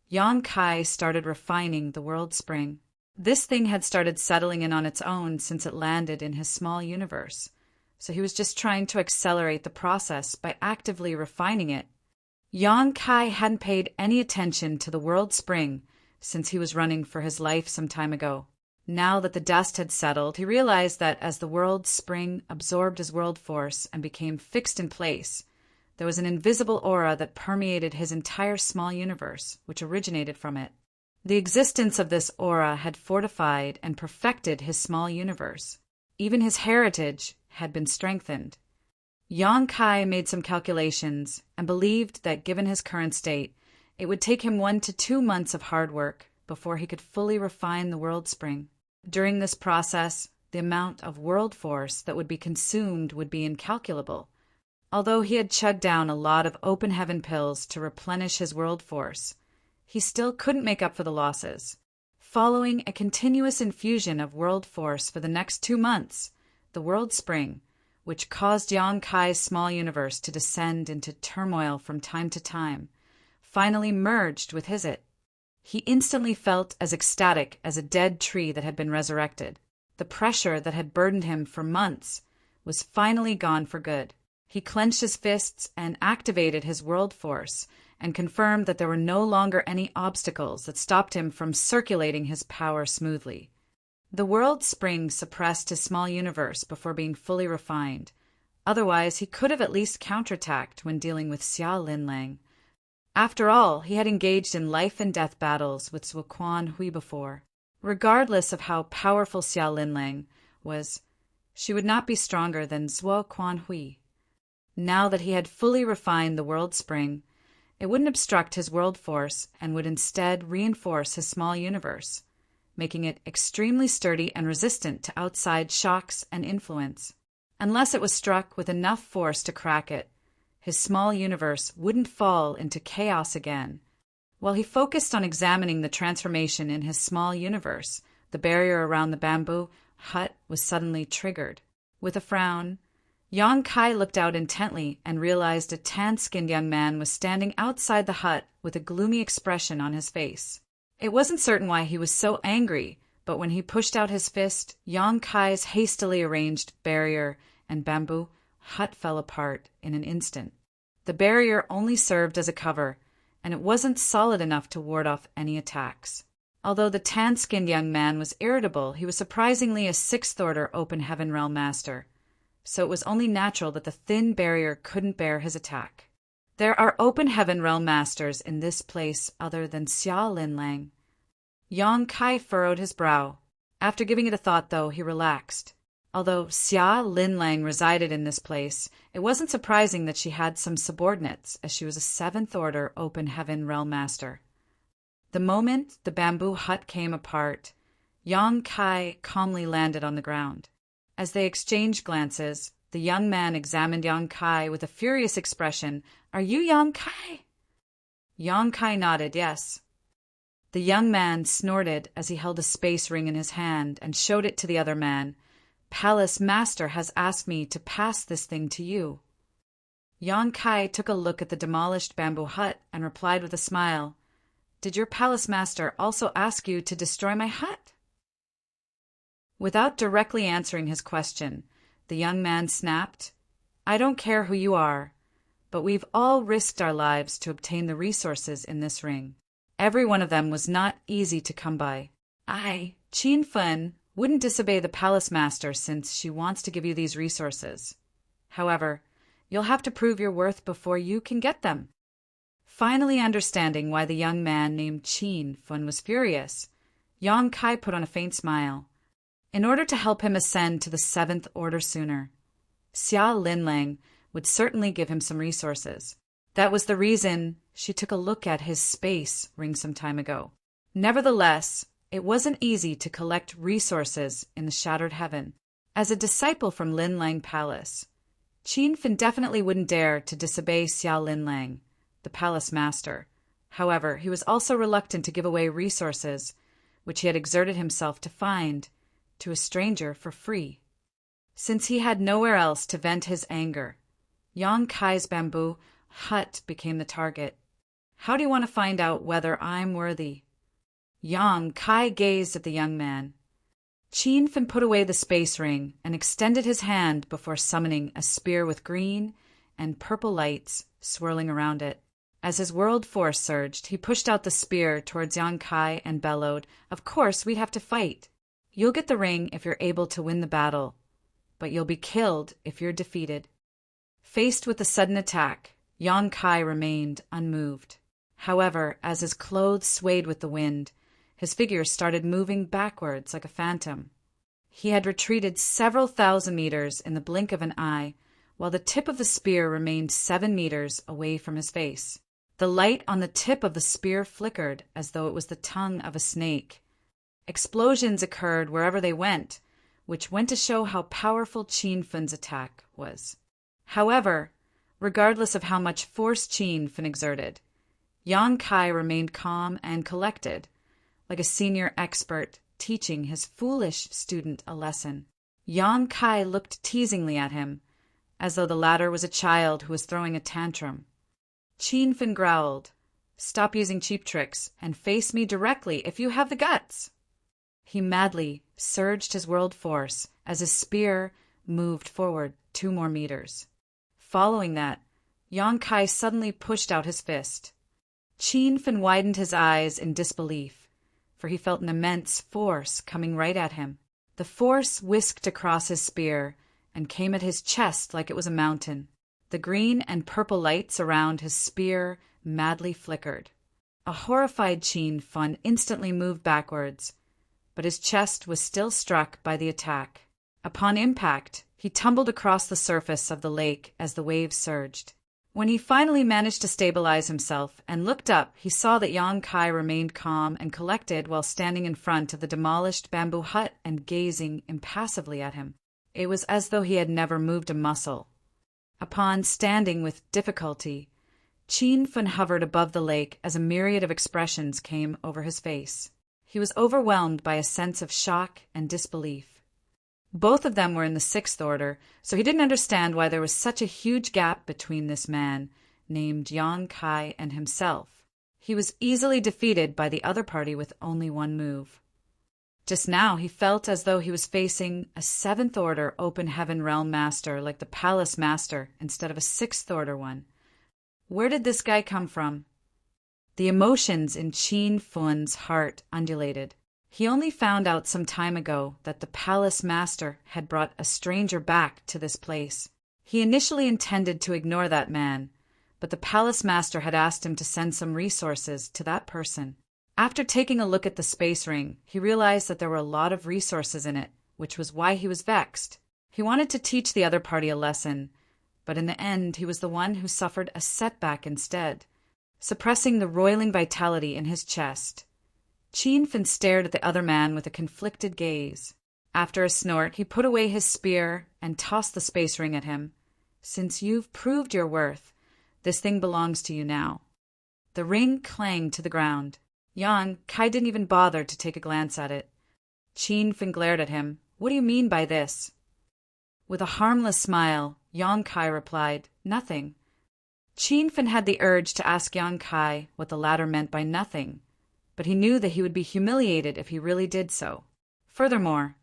Yang Kai started refining the world spring. This thing had started settling in on its own since it landed in his small universe, so he was just trying to accelerate the process by actively refining it. Yang Kai hadn't paid any attention to the world spring since he was running for his life some time ago. Now that the dust had settled, he realized that as the world spring absorbed his world force and became fixed in place, there was an invisible aura that permeated his entire small universe, which originated from it. The existence of this aura had fortified and perfected his small universe. Even his heritage had been strengthened. Yang Kai made some calculations and believed that given his current state, it would take him 1 to 2 months of hard work before he could fully refine the world spring. During this process, the amount of world force that would be consumed would be incalculable. Although he had chugged down a lot of open heaven pills to replenish his world force, he still couldn't make up for the losses. Following a continuous infusion of world force for the next 2 months, the world spring, which caused Yang Kai's small universe to descend into turmoil from time to time, finally merged with his. He instantly felt as ecstatic as a dead tree that had been resurrected. The pressure that had burdened him for months was finally gone for good. He clenched his fists and activated his world force and confirmed that there were no longer any obstacles that stopped him from circulating his power smoothly. The world spring suppressed his small universe before being fully refined. Otherwise, he could have at least counterattacked when dealing with Xia Linlang. After all, he had engaged in life-and-death battles with Zhuo Quanhui before. Regardless of how powerful Xia Linlang was, she would not be stronger than Zhuo Quanhui. Now that he had fully refined the world spring, it wouldn't obstruct his world force and would instead reinforce his small universe. making it extremely sturdy and resistant to outside shocks and influence. Unless it was struck with enough force to crack it, his small universe wouldn't fall into chaos again. While he focused on examining the transformation in his small universe, the barrier around the bamboo hut was suddenly triggered. With a frown, Yang Kai looked out intently and realized a tan-skinned young man was standing outside the hut with a gloomy expression on his face. It wasn't certain why he was so angry, but when he pushed out his fist, Yang Kai's hastily arranged barrier and bamboo hut fell apart in an instant. The barrier only served as a cover, and it wasn't solid enough to ward off any attacks. Although the tan-skinned young man was irritable, he was surprisingly a sixth-order Open Heaven Realm Master, so it was only natural that the thin barrier couldn't bear his attack. There are Open Heaven Realm Masters in this place other than Xia Linlang. Yang Kai furrowed his brow. After giving it a thought, though, he relaxed. Although Xia Linlang resided in this place, it wasn't surprising that she had some subordinates, as she was a seventh-order Open Heaven Realm Master. The moment the bamboo hut came apart, Yang Kai calmly landed on the ground. As they exchanged glances, the young man examined Yang Kai with a furious expression. "Are you Yang Kai?" Yang Kai nodded, yes. The young man snorted as he held a space ring in his hand and showed it to the other man. "Palace Master has asked me to pass this thing to you." Yang Kai took a look at the demolished bamboo hut and replied with a smile. "Did your Palace Master also ask you to destroy my hut?" Without directly answering his question, the young man snapped, "I don't care who you are, but we've all risked our lives to obtain the resources in this ring. Every one of them was not easy to come by. I, Qin Fen, wouldn't disobey the Palace Master since she wants to give you these resources. However, you'll have to prove your worth before you can get them." Finally understanding why the young man named Qin Fen was furious, Yang Kai put on a faint smile. In order to help him ascend to the seventh order sooner, Xia Linlang would certainly give him some resources. That was the reason she took a look at his space ring some time ago. Nevertheless, it wasn't easy to collect resources in the Shattered Heaven. As a disciple from Linlang Palace, Qin Fen definitely wouldn't dare to disobey Xia Linlang, the Palace Master. However, he was also reluctant to give away resources, which he had exerted himself to find, to a stranger for free. Since he had nowhere else to vent his anger, Yang Kai's bamboo hut became the target. "How do you want to find out whether I'm worthy?" Yang Kai gazed at the young man. Qin Fen put away the space ring and extended his hand before summoning a spear with green and purple lights swirling around it. As his world force surged, he pushed out the spear towards Yang Kai and bellowed, "Of course, we have to fight. You'll get the ring if you're able to win the battle, but you'll be killed if you're defeated." Faced with the sudden attack, Yang Kai remained unmoved. However, as his clothes swayed with the wind, his figure started moving backwards like a phantom. He had retreated several thousand meters in the blink of an eye, while the tip of the spear remained 7 meters away from his face. The light on the tip of the spear flickered as though it was the tongue of a snake. Explosions occurred wherever they went, which went to show how powerful Qin Fen's attack was. However, regardless of how much force Qin Fen exerted, Yang Kai remained calm and collected, like a senior expert teaching his foolish student a lesson. Yang Kai looked teasingly at him, as though the latter was a child who was throwing a tantrum. Qin Fen growled, "Stop using cheap tricks and face me directly if you have the guts." He madly surged his world force as his spear moved forward 2 more meters. Following that, Yang Kai suddenly pushed out his fist. Qin Fen widened his eyes in disbelief, for he felt an immense force coming right at him. The force whisked across his spear and came at his chest like it was a mountain. The green and purple lights around his spear madly flickered. A horrified Qin Fen instantly moved backwards, but his chest was still struck by the attack. Upon impact, he tumbled across the surface of the lake as the waves surged. When he finally managed to stabilize himself and looked up, he saw that Yang Kai remained calm and collected while standing in front of the demolished bamboo hut and gazing impassively at him. It was as though he had never moved a muscle. Upon standing with difficulty, Qin Fen hovered above the lake as a myriad of expressions came over his face. He was overwhelmed by a sense of shock and disbelief. Both of them were in the sixth order, so he didn't understand why there was such a huge gap between this man, named Yang Kai, and himself. He was easily defeated by the other party with only one move. Just now he felt as though he was facing a seventh order open heaven realm master like the palace master instead of a sixth order one. Where did this guy come from? The emotions in Qin Fen's heart undulated. He only found out some time ago that the palace master had brought a stranger back to this place. He initially intended to ignore that man, but the palace master had asked him to send some resources to that person. After taking a look at the space ring, he realized that there were a lot of resources in it, which was why he was vexed. He wanted to teach the other party a lesson, but in the end he was the one who suffered a setback instead, suppressing the roiling vitality in his chest. Qin Fen stared at the other man with a conflicted gaze. After a snort, he put away his spear and tossed the space ring at him. "Since you've proved your worth, this thing belongs to you now." The ring clanged to the ground. Yang Kai didn't even bother to take a glance at it. Qin Fen glared at him. "What do you mean by this?" With a harmless smile, Yang Kai replied, "Nothing." Qin Fen had the urge to ask Yang Kai what the latter meant by nothing, but he knew that he would be humiliated if he really did so. Furthermore,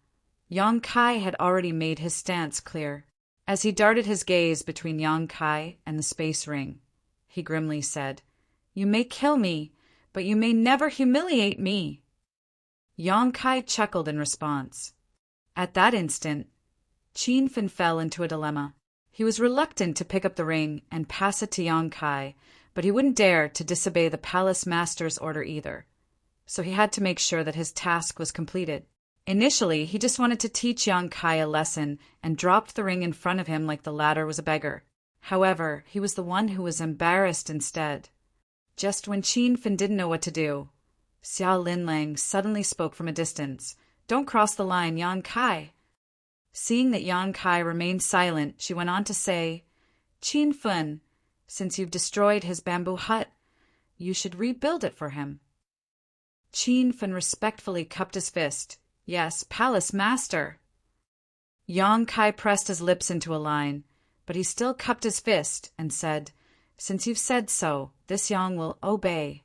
Yang Kai had already made his stance clear. As he darted his gaze between Yang Kai and the space ring, he grimly said, "You may kill me, but you may never humiliate me." Yang Kai chuckled in response. At that instant, Qin Fen fell into a dilemma. He was reluctant to pick up the ring and pass it to Yang Kai, but he wouldn't dare to disobey the palace master's order either. So he had to make sure that his task was completed. Initially, he just wanted to teach Yang Kai a lesson and dropped the ring in front of him like the latter was a beggar. However, he was the one who was embarrassed instead. Just when Qin Fen didn't know what to do, Xiao Linlang suddenly spoke from a distance. "Don't cross the line, Yang Kai." Seeing that Yang Kai remained silent, she went on to say, "Qin Fen, since you've destroyed his bamboo hut, you should rebuild it for him." Qin Fen respectfully cupped his fist. "Yes, palace master." Yang Kai pressed his lips into a line, but he still cupped his fist and said, "Since you've said so, this Yang will obey."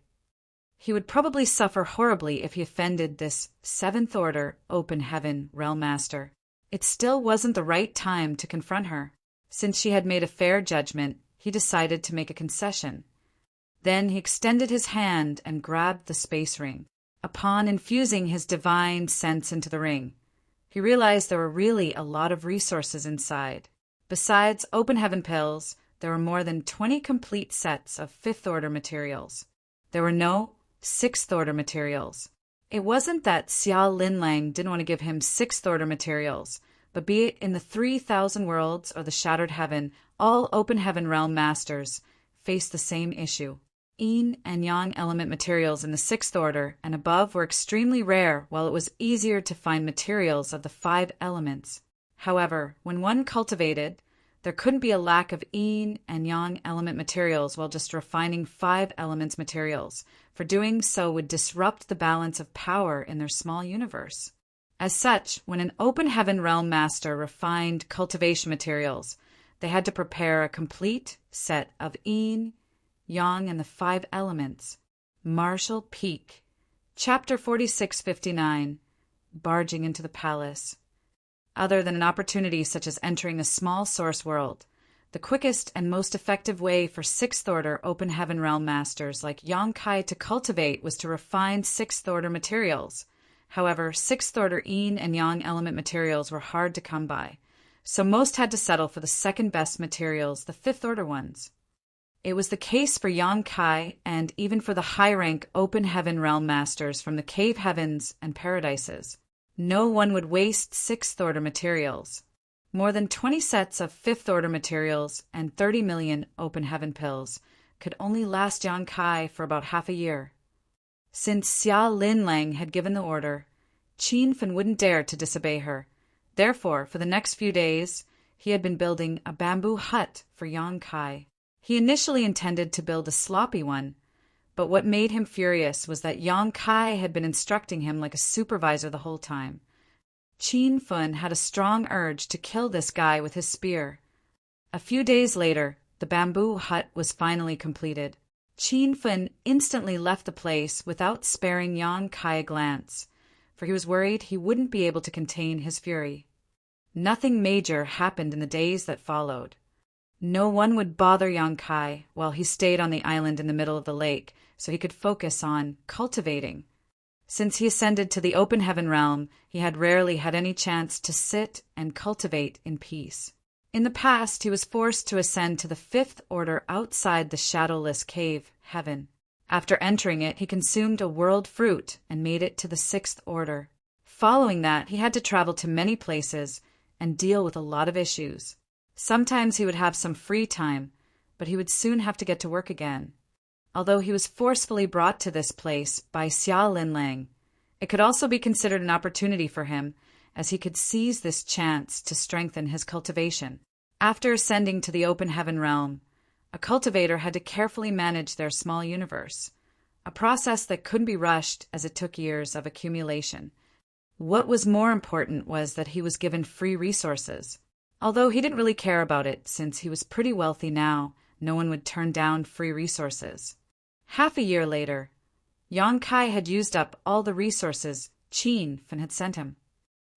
He would probably suffer horribly if he offended this seventh order open heaven realm master. It still wasn't the right time to confront her. Since she had made a fair judgment, he decided to make a concession. Then he extended his hand and grabbed the space ring. Upon infusing his divine sense into the ring, he realized there were really a lot of resources inside. Besides open heaven pills, there were more than 20 complete sets of fifth-order materials. There were no sixth-order materials. It wasn't that Xiao Linlang didn't want to give him sixth-order materials, but be it in the 3,000 worlds or the shattered heaven, all open heaven realm masters faced the same issue. Yin and Yang element materials in the sixth order and above were extremely rare, while it was easier to find materials of the 5 elements. However, when one cultivated, there couldn't be a lack of Yin and Yang element materials while just refining 5 elements materials, for doing so would disrupt the balance of power in their small universe. As such, when an open heaven realm master refined cultivation materials, they had to prepare a complete set of Yin, Yang, and the 5 elements. Marshall Peak. Chapter 4659. Barging into the palace. Other than an opportunity such as entering a small source world, the quickest and most effective way for sixth-order open heaven realm masters like Yang Kai to cultivate was to refine sixth-order materials. However, sixth-order Yin and Yang element materials were hard to come by, so most had to settle for the second-best materials, the fifth-order ones. It was the case for Yang Kai and even for the high-rank open heaven realm masters from the cave heavens and paradises. No one would waste sixth-order materials. More than 20 sets of fifth-order materials and 30 million open heaven pills could only last Yang Kai for about half a year. Since Xia Linlang had given the order, Qin Fen wouldn't dare to disobey her. Therefore, for the next few days, he had been building a bamboo hut for Yang Kai. He initially intended to build a sloppy one, but what made him furious was that Yang Kai had been instructing him like a supervisor the whole time. Qin Fen had a strong urge to kill this guy with his spear. A few days later, the bamboo hut was finally completed. Qin Fen instantly left the place without sparing Yang Kai a glance, for he was worried he wouldn't be able to contain his fury. Nothing major happened in the days that followed. No one would bother Yang Kai while he stayed on the island in the middle of the lake, so he could focus on cultivating. Since he ascended to the open heaven realm, he had rarely had any chance to sit and cultivate in peace. In the past, he was forced to ascend to the fifth order outside the shadowless cave, heaven. After entering it, he consumed a world fruit and made it to the sixth order. Following that, he had to travel to many places and deal with a lot of issues. Sometimes he would have some free time, but he would soon have to get to work again. Although he was forcefully brought to this place by Xia Linlang, it could also be considered an opportunity for him, as he could seize this chance to strengthen his cultivation. After ascending to the open heaven realm, a cultivator had to carefully manage their small universe, a process that couldn't be rushed as it took years of accumulation. What was more important was that he was given free resources. Although he didn't really care about it, since he was pretty wealthy now, no one would turn down free resources. Half a year later, Yang Kai had used up all the resources Qin Fen had sent him.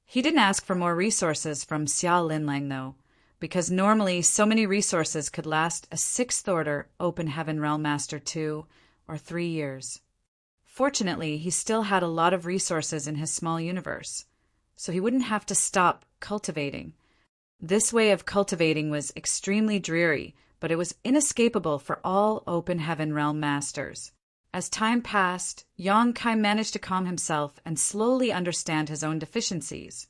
He didn't ask for more resources from Xia Linlang, though, because normally so many resources could last a sixth-order open heaven realm master 2 or 3 years. Fortunately, he still had a lot of resources in his small universe, so he wouldn't have to stop cultivating. This way of cultivating was extremely dreary, but it was inescapable for all open heaven realm masters. As time passed, Yang Kai managed to calm himself and slowly understand his own deficiencies.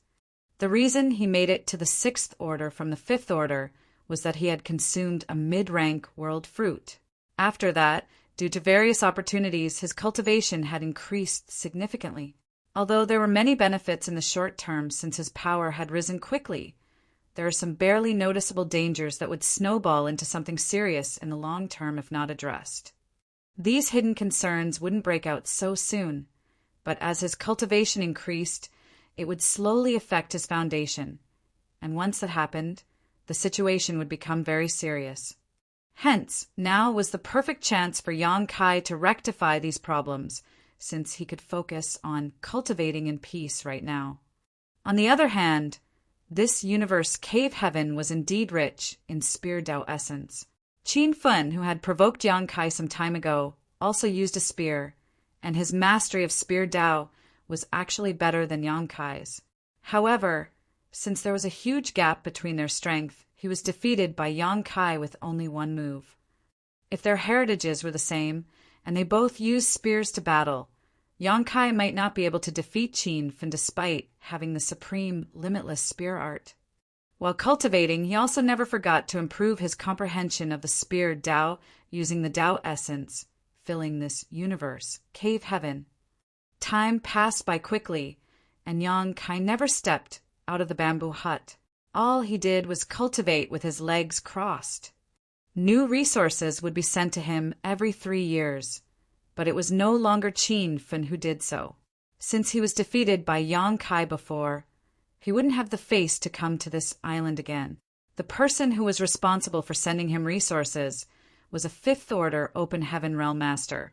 The reason he made it to the sixth order from the fifth order was that he had consumed a mid-rank world fruit. After that, due to various opportunities, his cultivation had increased significantly. Although there were many benefits in the short term since his power had risen quickly, there are some barely noticeable dangers that would snowball into something serious in the long term if not addressed. These hidden concerns wouldn't break out so soon, but as his cultivation increased, it would slowly affect his foundation, and once that happened, the situation would become very serious. Hence, now was the perfect chance for Yang Kai to rectify these problems, since he could focus on cultivating in peace right now. On the other hand, this universe cave heaven was indeed rich in spear Dao essence. Qin Fen, who had provoked Yang Kai some time ago, also used a spear, and his mastery of spear Dao was actually better than Yang Kai's. However, since there was a huge gap between their strength, he was defeated by Yang Kai with only one move. If their heritages were the same, and they both used spears to battle, Yang Kai might not be able to defeat Qin Fen despite having the supreme, limitless spear art. While cultivating, he also never forgot to improve his comprehension of the spear Dao using the Dao essence, filling this universe, cave heaven. Time passed by quickly, and Yang Kai never stepped out of the bamboo hut. All he did was cultivate with his legs crossed. New resources would be sent to him every 3 years, but it was no longer Qin Fen who did so. Since he was defeated by Yang Kai before, he wouldn't have the face to come to this island again. The person who was responsible for sending him resources was a fifth-order open heaven realm master,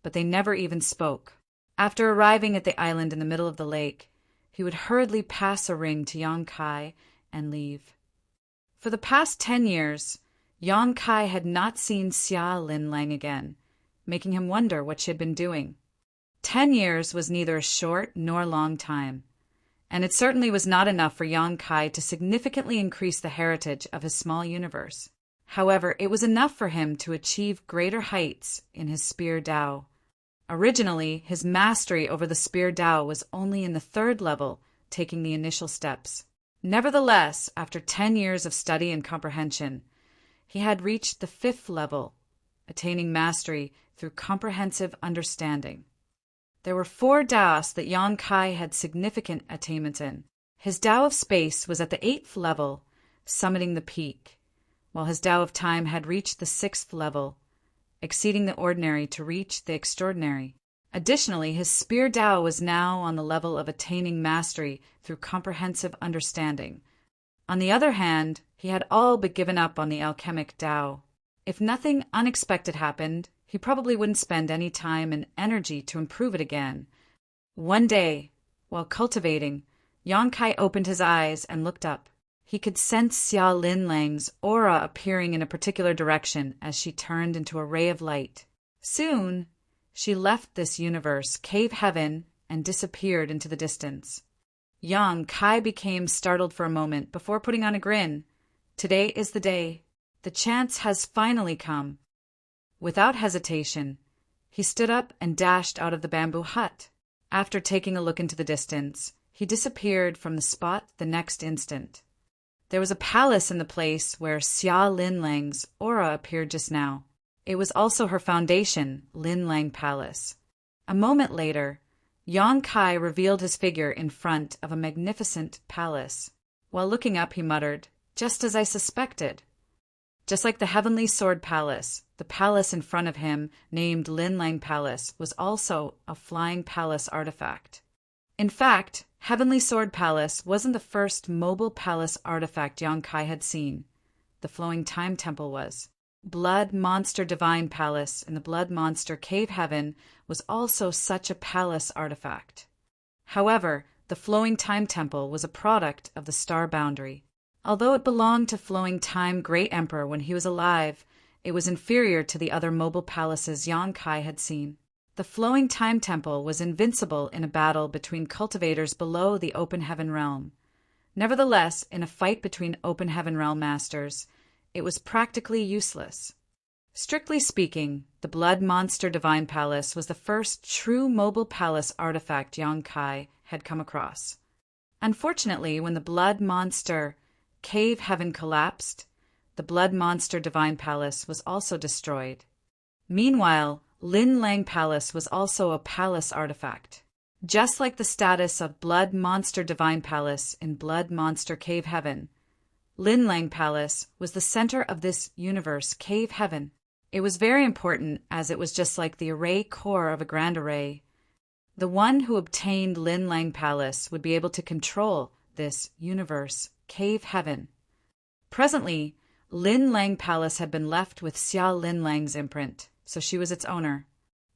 but they never even spoke. After arriving at the island in the middle of the lake, he would hurriedly pass a ring to Yang Kai and leave. For the past 10 years, Yang Kai had not seen Xia Linlang again, making him wonder what she had been doing. 10 years was neither a short nor long time, and it certainly was not enough for Yang Kai to significantly increase the heritage of his small universe. However, it was enough for him to achieve greater heights in his spear Dao. Originally, his mastery over the spear Dao was only in the 3rd level, taking the initial steps. Nevertheless, after 10 years of study and comprehension, he had reached the 5th level, attaining mastery through comprehensive understanding. There were 4 Taoists that Yang Kai had significant attainments in. His Tao of Space was at the 8th level, summiting the peak, while his Tao of Time had reached the 6th level, exceeding the ordinary to reach the extraordinary. Additionally, his Spear Tao was now on the level of attaining mastery through comprehensive understanding. On the other hand, he had all but given up on the alchemic Tao. If nothing unexpected happened, he probably wouldn't spend any time and energy to improve it again. One day, while cultivating, Yang Kai opened his eyes and looked up. He could sense Xia Linlang's aura appearing in a particular direction as she turned into a ray of light. Soon, she left this universe, cave heaven, and disappeared into the distance. Yang Kai became startled for a moment before putting on a grin. Today is the day. The chance has finally come. Without hesitation, he stood up and dashed out of the bamboo hut. After taking a look into the distance, he disappeared from the spot the next instant. There was a palace in the place where Xia Linlang's aura appeared just now. It was also her foundation, Linlang Palace. A moment later, Yang Kai revealed his figure in front of a magnificent palace. While looking up, he muttered, "Just as I suspected." Just like the Heavenly Sword Palace, the palace in front of him, named Linlang Palace, was also a flying palace artifact. In fact, Heavenly Sword Palace wasn't the first mobile palace artifact Yang Kai had seen. The Flowing Time Temple was. Blood Monster Divine Palace in the Blood Monster Cave Heaven was also such a palace artifact. However, the Flowing Time Temple was a product of the Star Boundary. Although it belonged to Flowing Time Great Emperor when he was alive, it was inferior to the other mobile palaces Yang Kai had seen. The Flowing Time Temple was invincible in a battle between cultivators below the Open Heaven Realm. Nevertheless, in a fight between Open Heaven Realm masters, it was practically useless. Strictly speaking, the Blood Monster Divine Palace was the first true mobile palace artifact Yang Kai had come across. Unfortunately, when the Blood Monster Cave Heaven collapsed, the Blood Monster Divine Palace was also destroyed. Meanwhile, Linlang Palace was also a palace artifact. Just like the status of Blood Monster Divine Palace in Blood Monster Cave Heaven, Linlang Palace was the center of this universe, Cave Heaven. It was very important as it was just like the array core of a grand array. The one who obtained Linlang Palace would be able to control this universe, Cave Heaven. Presently, Linlang Palace had been left with Xia Linlang's imprint, so she was its owner.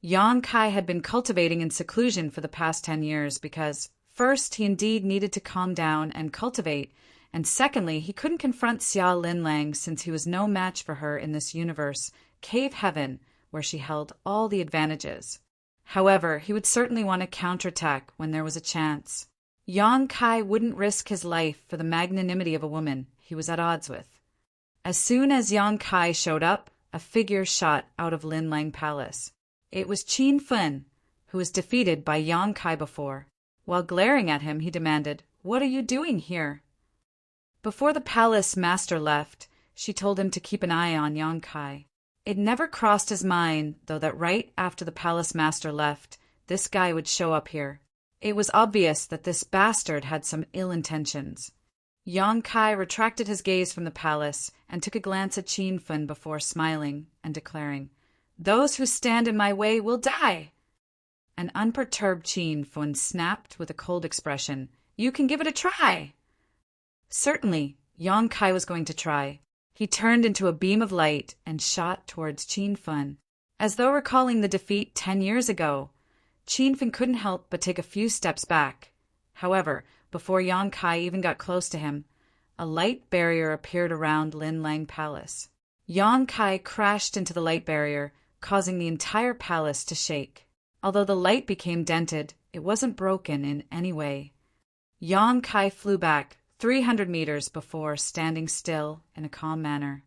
Yang Kai had been cultivating in seclusion for the past 10 years because, first, he indeed needed to calm down and cultivate, and secondly, he couldn't confront Xia Linlang since he was no match for her in this universe, Cave Heaven, where she held all the advantages. However, he would certainly want to counterattack when there was a chance. Yang Kai wouldn't risk his life for the magnanimity of a woman he was at odds with. As soon as Yang Kai showed up, a figure shot out of Linlang Palace. It was Qin Fen, who was defeated by Yang Kai before. While glaring at him, he demanded, "What are you doing here?" Before the palace master left, she told him to keep an eye on Yang Kai. It never crossed his mind, though, that right after the palace master left, this guy would show up here. It was obvious that this bastard had some ill intentions. Yang Kai retracted his gaze from the palace and took a glance at Qin Fen before smiling and declaring, "Those who stand in my way will die." An unperturbed Qin Fen snapped with a cold expression, "You can give it a try." Certainly, Yang Kai was going to try. He turned into a beam of light and shot towards Qin Fen. As though recalling the defeat 10 years ago, Qin Fen couldn't help but take a few steps back. However, before Yang Kai even got close to him, a light barrier appeared around Linlang Palace. Yang Kai crashed into the light barrier, causing the entire palace to shake. Although the light became dented, it wasn't broken in any way. Yang Kai flew back 300 meters before standing still in a calm manner.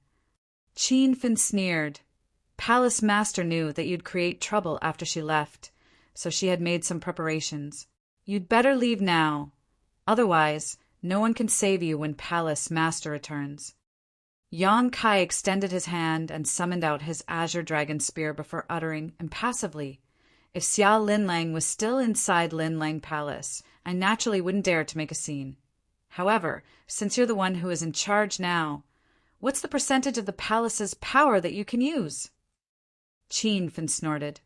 Qin Fen sneered. Palace Master knew that you'd create trouble after she left, so she had made some preparations. You'd better leave now. Otherwise, No one can save you when Palace Master returns." Yang Kai extended his hand and summoned out his azure dragon spear before uttering impassively, "If Xia Linlang was still inside Linlang Palace, I naturally wouldn't dare to make a scene. However, since you're the one who is in charge now, what's the percentage of the palace's power that you can use?" Qin Fin snorted,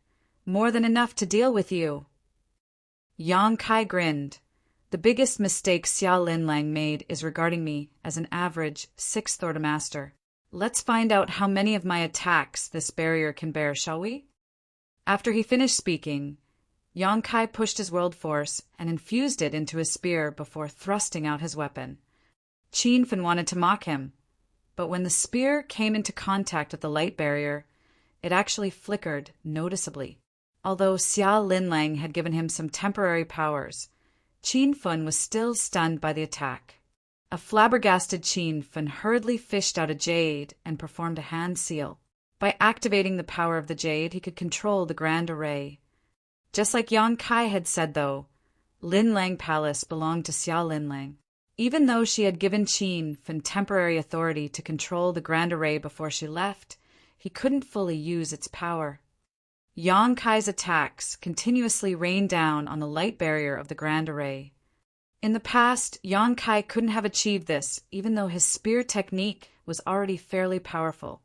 "More than enough to deal with you." Yang Kai grinned. "The biggest mistake Xia Linlang made is regarding me as an average 6th Order Master. Let's find out how many of my attacks this barrier can bear, shall we?" After he finished speaking, Yang Kai pushed his world force and infused it into his spear before thrusting out his weapon. Qin Fin wanted to mock him, but when the spear came into contact with the light barrier, it actually flickered noticeably. Although Xia Linlang had given him some temporary powers, Qin Fin was still stunned by the attack. A flabbergasted Qin Fin hurriedly fished out a jade and performed a hand seal. By activating the power of the jade, he could control the Grand Array. Just like Yang Kai had said, though, Linlang Palace belonged to Xia Linlang. Even though she had given Qin Fin temporary authority to control the Grand Array before she left, he couldn't fully use its power. Yang Kai's attacks continuously rained down on the light barrier of the Grand Array. In the past, Yang Kai couldn't have achieved this, even though his spear technique was already fairly powerful.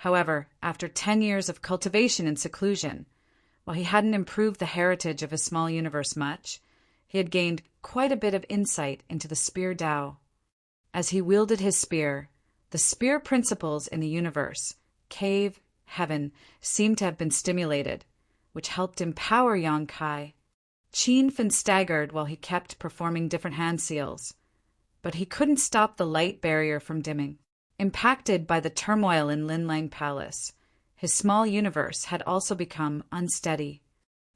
However, after 10 years of cultivation and seclusion, while he hadn't improved the heritage of his small universe much, he had gained quite a bit of insight into the spear Tao. As he wielded his spear, the spear principles in the universe, cave, heaven, seemed to have been stimulated, which helped empower Yang Kai. Qin Fin staggered while he kept performing different hand seals, but he couldn't stop the light barrier from dimming. Impacted by the turmoil in Linlang Palace, his small universe had also become unsteady.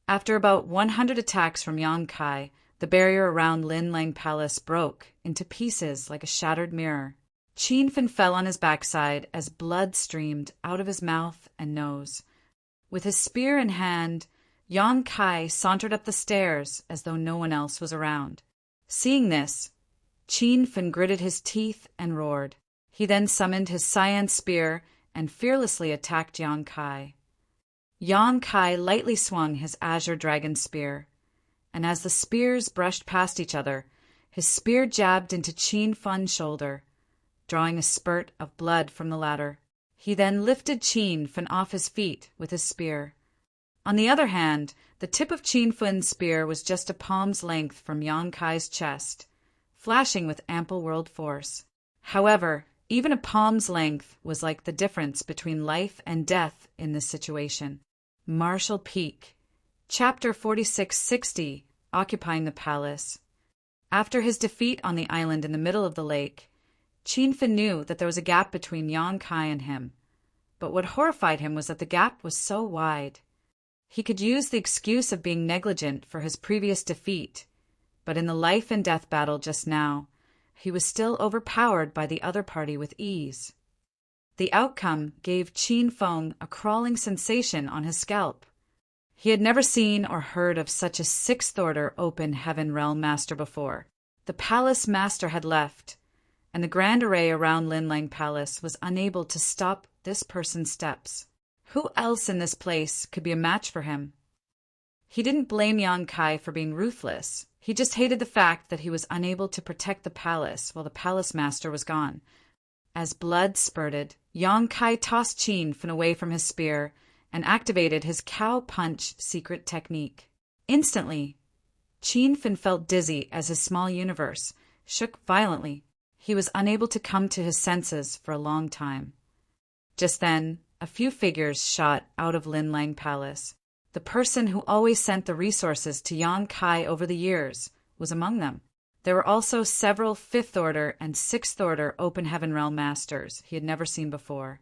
After about 100 attacks from Yang Kai, the barrier around Linlang Palace broke into pieces like a shattered mirror. Qin Fin fell on his backside as blood streamed out of his mouth and nose. With his spear in hand, Yang Kai sauntered up the stairs as though no one else was around. Seeing this, Qin Fin gritted his teeth and roared. He then summoned his cyan spear and fearlessly attacked Yang Kai. Yang Kai lightly swung his azure dragon spear, and as the spears brushed past each other, his spear jabbed into Qin Fin's shoulder, drawing a spurt of blood from the latter. He then lifted Qin Fin off his feet with his spear. On the other hand, the tip of Qin Fin's spear was just a palm's length from Yang Kai's chest, flashing with ample world force. However, even a palm's length was like the difference between life and death in this situation. Marshall Peak. Chapter 4660, Occupying the Palace. After his defeat on the island in the middle of the lake, Qin Fin knew that there was a gap between Yang Kai and him. But what horrified him was that the gap was so wide. He could use the excuse of being negligent for his previous defeat, but in the life and death battle just now, he was still overpowered by the other party with ease. The outcome gave Qin Feng a crawling sensation on his scalp. He had never seen or heard of such a 6th Order Open Heaven Realm Master before. The Palace Master had left, and the Grand Array around Linlang Palace was unable to stop this person's steps. Who else in this place could be a match for him? He didn't blame Yang Kai for being ruthless. He just hated the fact that he was unable to protect the palace while the Palace Master was gone. As blood spurted, Yang Kai tossed Qin Fin away from his spear and activated his cow punch secret technique. Instantly, Qin Fin felt dizzy as his small universe shook violently. He was unable to come to his senses for a long time. Just then, a few figures shot out of Linlang Palace. The person who always sent the resources to Yang Kai over the years was among them. There were also several 5th Order and 6th Order Open Heaven Realm Masters he had never seen before.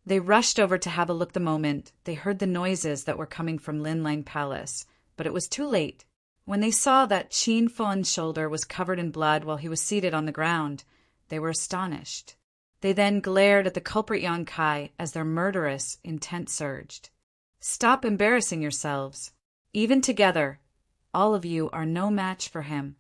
They rushed over to have a look the moment they heard the noises that were coming from Linlang Palace, but it was too late. When they saw that Qin Fen's shoulder was covered in blood while he was seated on the ground, they were astonished. They then glared at the culprit Yang Kai as their murderous intent surged. Stop embarrassing yourselves. Even together, all of you are no match for him.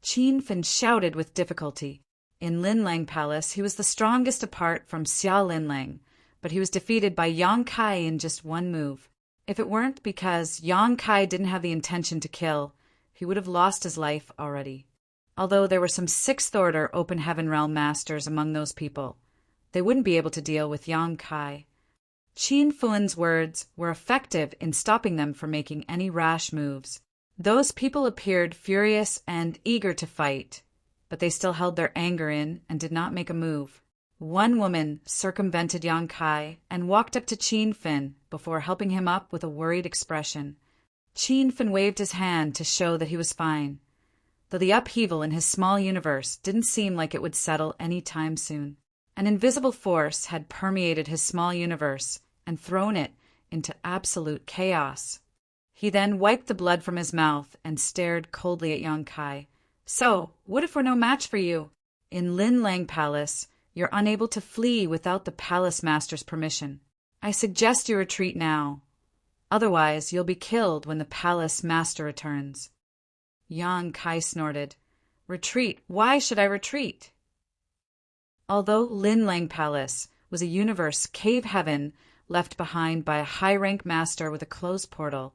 Qin Fin shouted with difficulty. In Lin Lang Palace, he was the strongest apart from Xia Lin Lang, but he was defeated by Yang Kai in just one move. If it weren't because Yang Kai didn't have the intention to kill, he would have lost his life already. Although there were some sixth-order Open Heaven Realm masters among those people, they wouldn't be able to deal with Yang Kai. Qin Fun's words were effective in stopping them from making any rash moves. Those people appeared furious and eager to fight, but they still held their anger in and did not make a move. One woman circumvented Yang Kai and walked up to Qin Fin before helping him up with a worried expression. Qin Fin waved his hand to show that he was fine, though the upheaval in his small universe didn't seem like it would settle any time soon. An invisible force had permeated his small universe and thrown it into absolute chaos. He then wiped the blood from his mouth and stared coldly at Yang Kai. "So, what if we're no match for you? In Lin Lang Palace, you're unable to flee without the palace master's permission. I suggest you retreat now. Otherwise, you'll be killed when the palace master returns." Yang Kai snorted. "Retreat? Why should I retreat?" Although Lin Lang Palace was a universe cave heaven left behind by a high-rank master with a closed portal,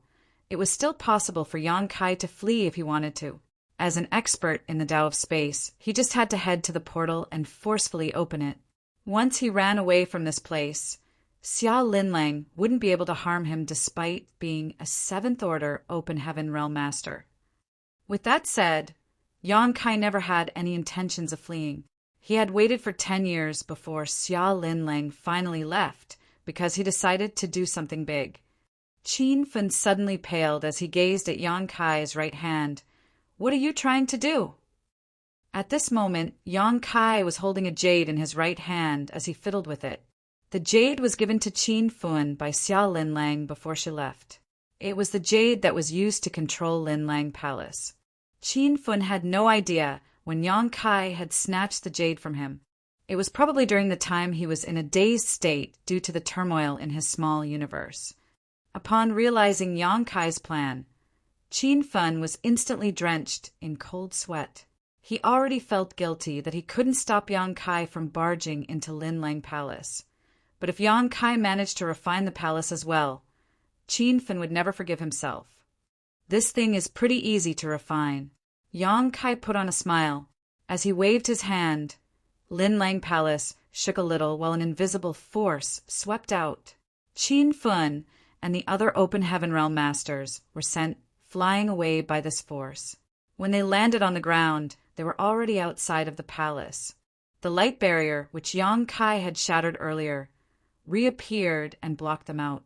it was still possible for Yang Kai to flee if he wanted to. As an expert in the Tao of space, he just had to head to the portal and forcefully open it. Once he ran away from this place, Xia Lin Lang wouldn't be able to harm him despite being a seventh-order Open Heaven Realm Master. With that said, Yang Kai never had any intentions of fleeing. He had waited for 10 years before Xia Lin Lang finally left because he decided to do something big. Qin Fin suddenly paled as he gazed at Yang Kai's right hand. "What are you trying to do?" At this moment, Yang Kai was holding a jade in his right hand as he fiddled with it. The jade was given to Qin Fin by Xia Lin Lang before she left. It was the jade that was used to control Lin Lang Palace. Qin Fin had no idea when Yang Kai had snatched the jade from him. It was probably during the time he was in a dazed state due to the turmoil in his small universe. Upon realizing Yang Kai's plan, Qin Fin was instantly drenched in cold sweat. He already felt guilty that he couldn't stop Yang Kai from barging into Lin Lang Palace. But if Yang Kai managed to refine the palace as well, Qin Fin would never forgive himself. "This thing is pretty easy to refine." Yang Kai put on a smile. As he waved his hand, Lin Lang Palace shook a little while an invisible force swept out. Qin Fin and the other Open Heaven Realm Masters were sent flying away by this force. When they landed on the ground, they were already outside of the palace. The light barrier, which Yang Kai had shattered earlier, reappeared and blocked them out.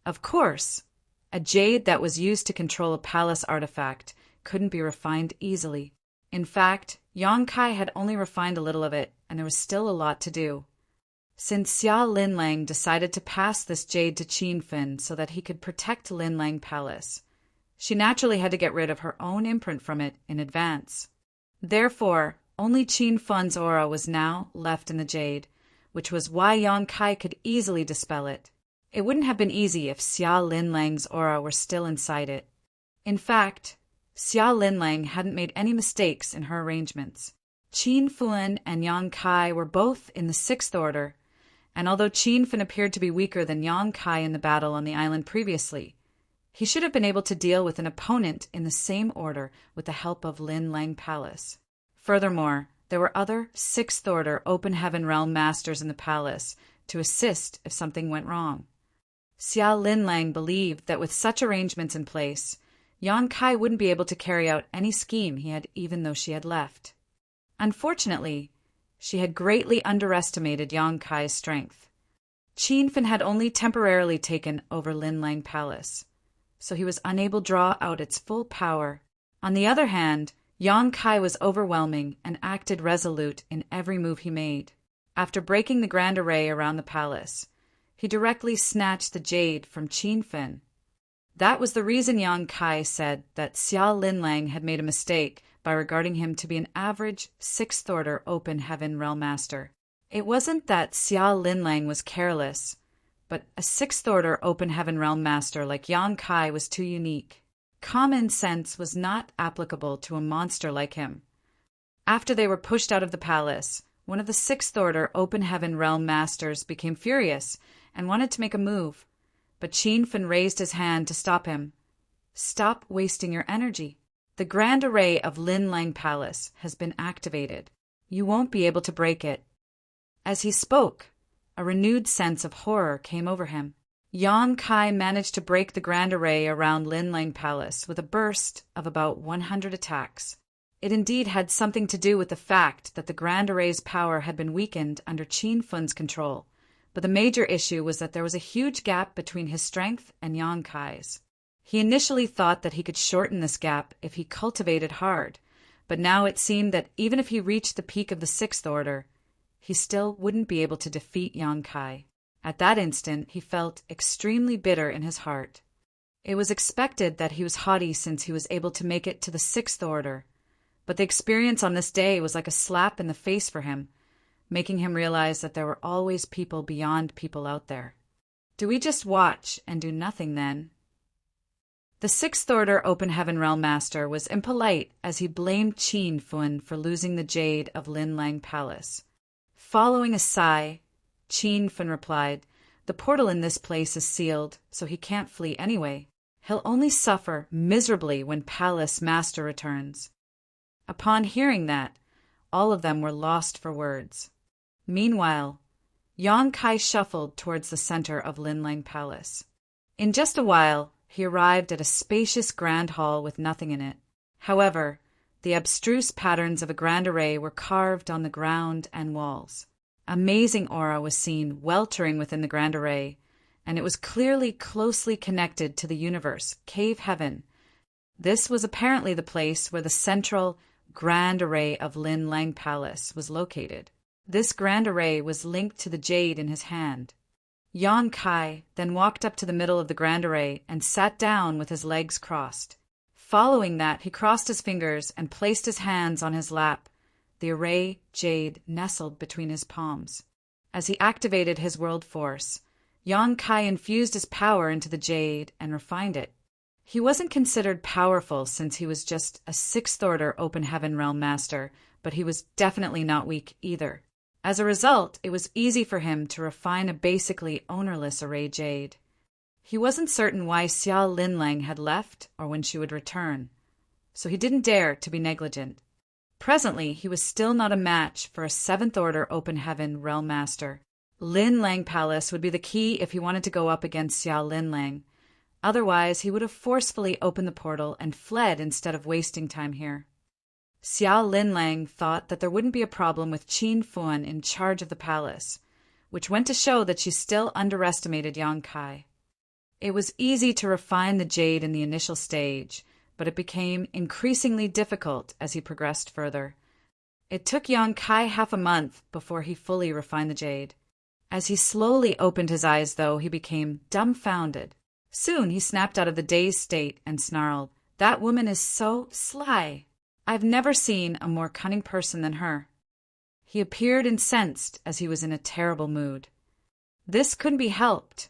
Of course, a jade that was used to control a palace artifact couldn't be refined easily. In fact, Yang Kai had only refined a little of it, and there was still a lot to do. Since Xia Lin Lang decided to pass this jade to Qin Fin so that he could protect Lin Lang Palace, she naturally had to get rid of her own imprint from it in advance. Therefore, only Qin Fin's aura was now left in the jade, which was why Yang Kai could easily dispel it. It wouldn't have been easy if Xia Lin Lang's aura were still inside it. In fact, Xia Lin Lang hadn't made any mistakes in her arrangements. Qin Fin and Yang Kai were both in the sixth order, and although Qin Fin appeared to be weaker than Yang Kai in the battle on the island previously, he should have been able to deal with an opponent in the same order with the help of Lin Lang Palace. Furthermore, there were other sixth-order Open Heaven Realm Masters in the palace to assist if something went wrong. Xia Lin Lang believed that with such arrangements in place, Yang Kai wouldn't be able to carry out any scheme he had even though she had left. Unfortunately, she had greatly underestimated Yang Kai's strength. Qin Fin had only temporarily taken over Lin Lang Palace, so he was unable to draw out its full power. On the other hand, Yang Kai was overwhelming and acted resolute in every move he made. After breaking the grand array around the palace, he directly snatched the jade from Qin Fin. That was the reason Yang Kai said that Xia Lin Lang had made a mistake by regarding him to be an average sixth-order Open Heaven Realm Master. It wasn't that Xia Lin Lang was careless, but a sixth-order Open Heaven Realm Master like Yang Kai was too unique. Common sense was not applicable to a monster like him. After they were pushed out of the palace, one of the Sixth Order Open Heaven Realm Masters became furious and wanted to make a move, but Qin Fen raised his hand to stop him. "Stop wasting your energy. The Grand Array of Lin Lang Palace has been activated. You won't be able to break it." As he spoke, a renewed sense of horror came over him. Yuan Kai managed to break the Grand Array around Lin Lang Palace with a burst of about 100 attacks. It indeed had something to do with the fact that the Grand Array's power had been weakened under Qin Fen's control, but the major issue was that there was a huge gap between his strength and Yuan Kai's. He initially thought that he could shorten this gap if he cultivated hard, but now it seemed that even if he reached the peak of the Sixth Order, he still wouldn't be able to defeat Yuan Kai. At that instant, he felt extremely bitter in his heart. It was expected that he was haughty since he was able to make it to the Sixth Order, but the experience on this day was like a slap in the face for him, making him realize that there were always people beyond people out there. Do we just watch and do nothing then? The Sixth Order Open Heaven Realm Master was impolite as he blamed Qin Fen for losing the jade of Lin Lang Palace. Following a sigh, Qin Fen replied, "The portal in this place is sealed, so he can't flee anyway. He'll only suffer miserably when Palace Master returns." Upon hearing that, all of them were lost for words. Meanwhile, Yuan Kai shuffled towards the center of Lin Lang Palace. In just a while, he arrived at a spacious grand hall with nothing in it. However, the abstruse patterns of a grand array were carved on the ground and walls. Amazing aura was seen weltering within the grand array, and it was clearly closely connected to the universe, cave heaven. This was apparently the place where the central Grand Array of Lin Lang Palace was located. This Grand Array was linked to the jade in his hand. Yuan Kai then walked up to the middle of the Grand Array and sat down with his legs crossed. Following that, he crossed his fingers and placed his hands on his lap. The array jade nestled between his palms. As he activated his world force, Yuan Kai infused his power into the jade and refined it. He wasn't considered powerful since he was just a Sixth Order Open Heaven Realm Master, but he was definitely not weak either. As a result, it was easy for him to refine a basically ownerless array jade. He wasn't certain why Xia Linlang had left or when she would return, so he didn't dare to be negligent. Presently, he was still not a match for a Seventh Order Open Heaven Realm Master. Lin Lang Palace would be the key if he wanted to go up against Xia Linlang. Otherwise, he would have forcefully opened the portal and fled instead of wasting time here. Xia Linlang thought that there wouldn't be a problem with Qin Fen in charge of the palace, which went to show that she still underestimated Yuan Kai. It was easy to refine the jade in the initial stage, but it became increasingly difficult as he progressed further. It took Yuan Kai half a month before he fully refined the jade. As he slowly opened his eyes, though, he became dumbfounded. Soon he snapped out of the dazed state and snarled, "That woman is so sly. I've never seen a more cunning person than her." He appeared incensed as he was in a terrible mood. This couldn't be helped,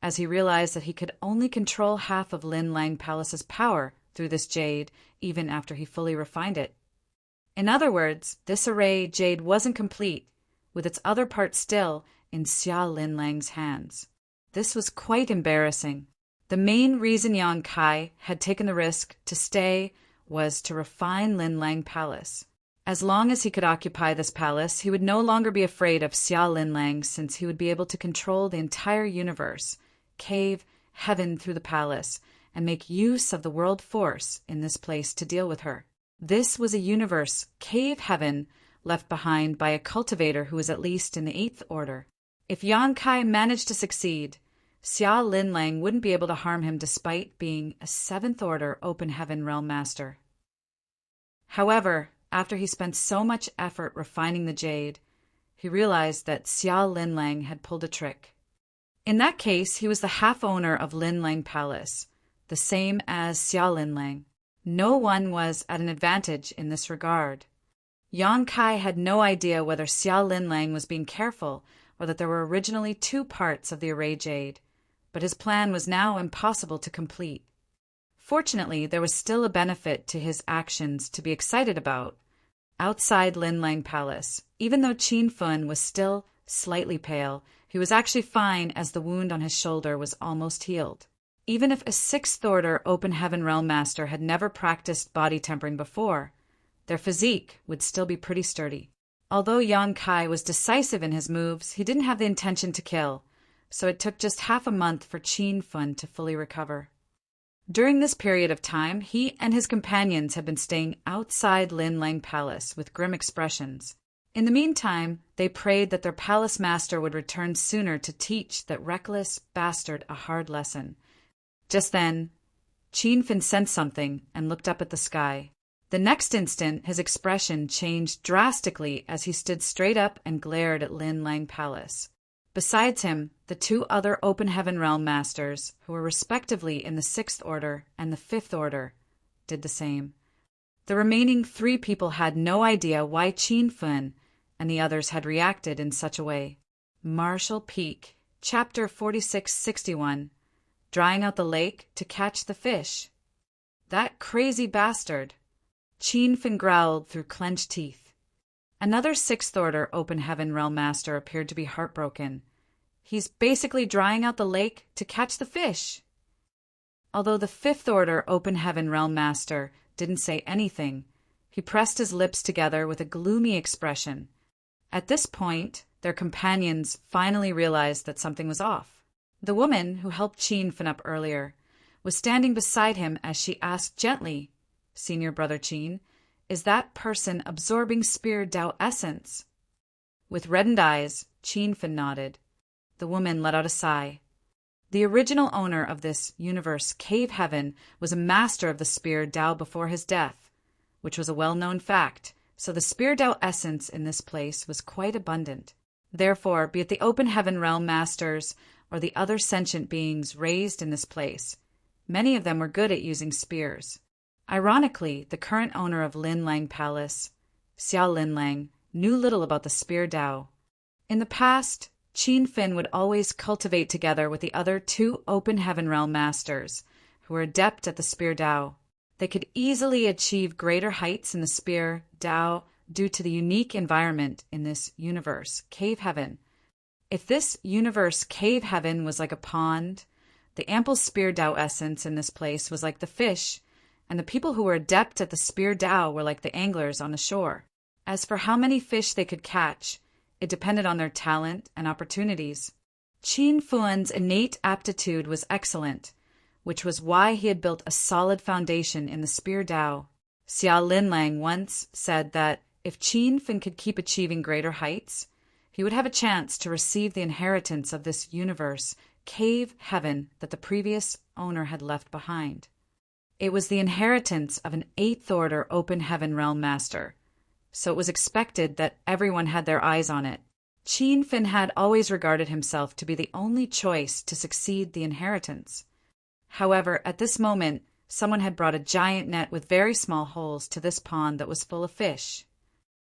as he realized that he could only control half of Lin Lang Palace's power through this jade even after he fully refined it. In other words, this array jade wasn't complete, with its other part still in Xia Linlang's hands. This was quite embarrassing. The main reason Yuan Kai had taken the risk to stay was to refine Lin Lang Palace. As long as he could occupy this palace, he would no longer be afraid of Xia Linlang, since he would be able to control the entire universe, cave, heaven through the palace, and make use of the world force in this place to deal with her. This was a universe, cave heaven, left behind by a cultivator who was at least in the Eighth Order. If Yuan Kai managed to succeed, Xia Linlang wouldn't be able to harm him despite being a Seventh Order Open Heaven Realm Master. However, after he spent so much effort refining the jade, he realized that Xia Linlang had pulled a trick. In that case, he was the half-owner of Lin Lang Palace, the same as Xia Linlang. No one was at an advantage in this regard. Yuan Kai had no idea whether Xia Linlang was being careful or that there were originally two parts of the array jade, but his plan was now impossible to complete. Fortunately, there was still a benefit to his actions to be excited about. outside Lin Lang Palace. Even though Qin Fun was still slightly pale, he was actually fine as the wound on his shoulder was almost healed. Even if a sixth order open heaven realm master had never practiced body tempering before, their physique would still be pretty sturdy. Although Yang Kai was decisive in his moves, he didn't have the intention to kill, so it took just half a month for Qin Fun to fully recover. During this period of time, he and his companions had been staying outside Lin Lang Palace with grim expressions. In the meantime, they prayed that their palace master would return sooner to teach that reckless bastard a hard lesson. Just then, Qin Fun sensed something and looked up at the sky. The next instant, his expression changed drastically as he stood straight up and glared at Lin Lang Palace. Besides him, the two other open heaven realm masters, who were respectively in the 6th order and the 5th order, did the same. The remaining 3 people had no idea why Qin Fun and the others had reacted in such a way. Marshall Peak, Chapter 4661, Drying Out the Lake to Catch the Fish. That crazy bastard! Qin Fun growled through clenched teeth. Another 6th order open heaven realm master appeared to be heartbroken. He's basically drying out the lake to catch the fish. Although the 5th order open heaven realm master didn't say anything, he pressed his lips together with a gloomy expression. At this point, their companions finally realized that something was off. The woman who helped Qin Fun up earlier was standing beside him as she asked gently, "Senior Brother Qin, is that person absorbing Spear Dao essence?" With reddened eyes, Qin Fun nodded. The woman let out a sigh. The original owner of this universe, Cave Heaven, was a master of the Spear Dao before his death, which was a well-known fact, so the Spear Dao essence in this place was quite abundant. Therefore, be it the open heaven realm masters or the other sentient beings raised in this place, many of them were good at using spears. Ironically, the current owner of Lin Lang Palace, Xiao Lin Lang, knew little about the Spear Dao. In the past, Qin Fun would always cultivate together with the other 2 open heaven realm masters, who were adept at the Spear Dao. They could easily achieve greater heights in the Spear Dao due to the unique environment in this universe, Cave Heaven. If this universe, Cave Heaven, was like a pond, the ample Spear Dao essence in this place was like the fish, and the people who were adept at the Spear Dao were like the anglers on the shore. As for how many fish they could catch, it depended on their talent and opportunities. Qin Fun's innate aptitude was excellent, which was why he had built a solid foundation in the Spear Dao. Xiao Lin Lang once said that if Qin Fun could keep achieving greater heights, he would have a chance to receive the inheritance of this universe, Cave Heaven, that the previous owner had left behind. It was the inheritance of an 8th order open heaven realm master, so it was expected that everyone had their eyes on it. Qin Fun had always regarded himself to be the only choice to succeed the inheritance. However, at this moment, someone had brought a giant net with very small holes to this pond that was full of fish.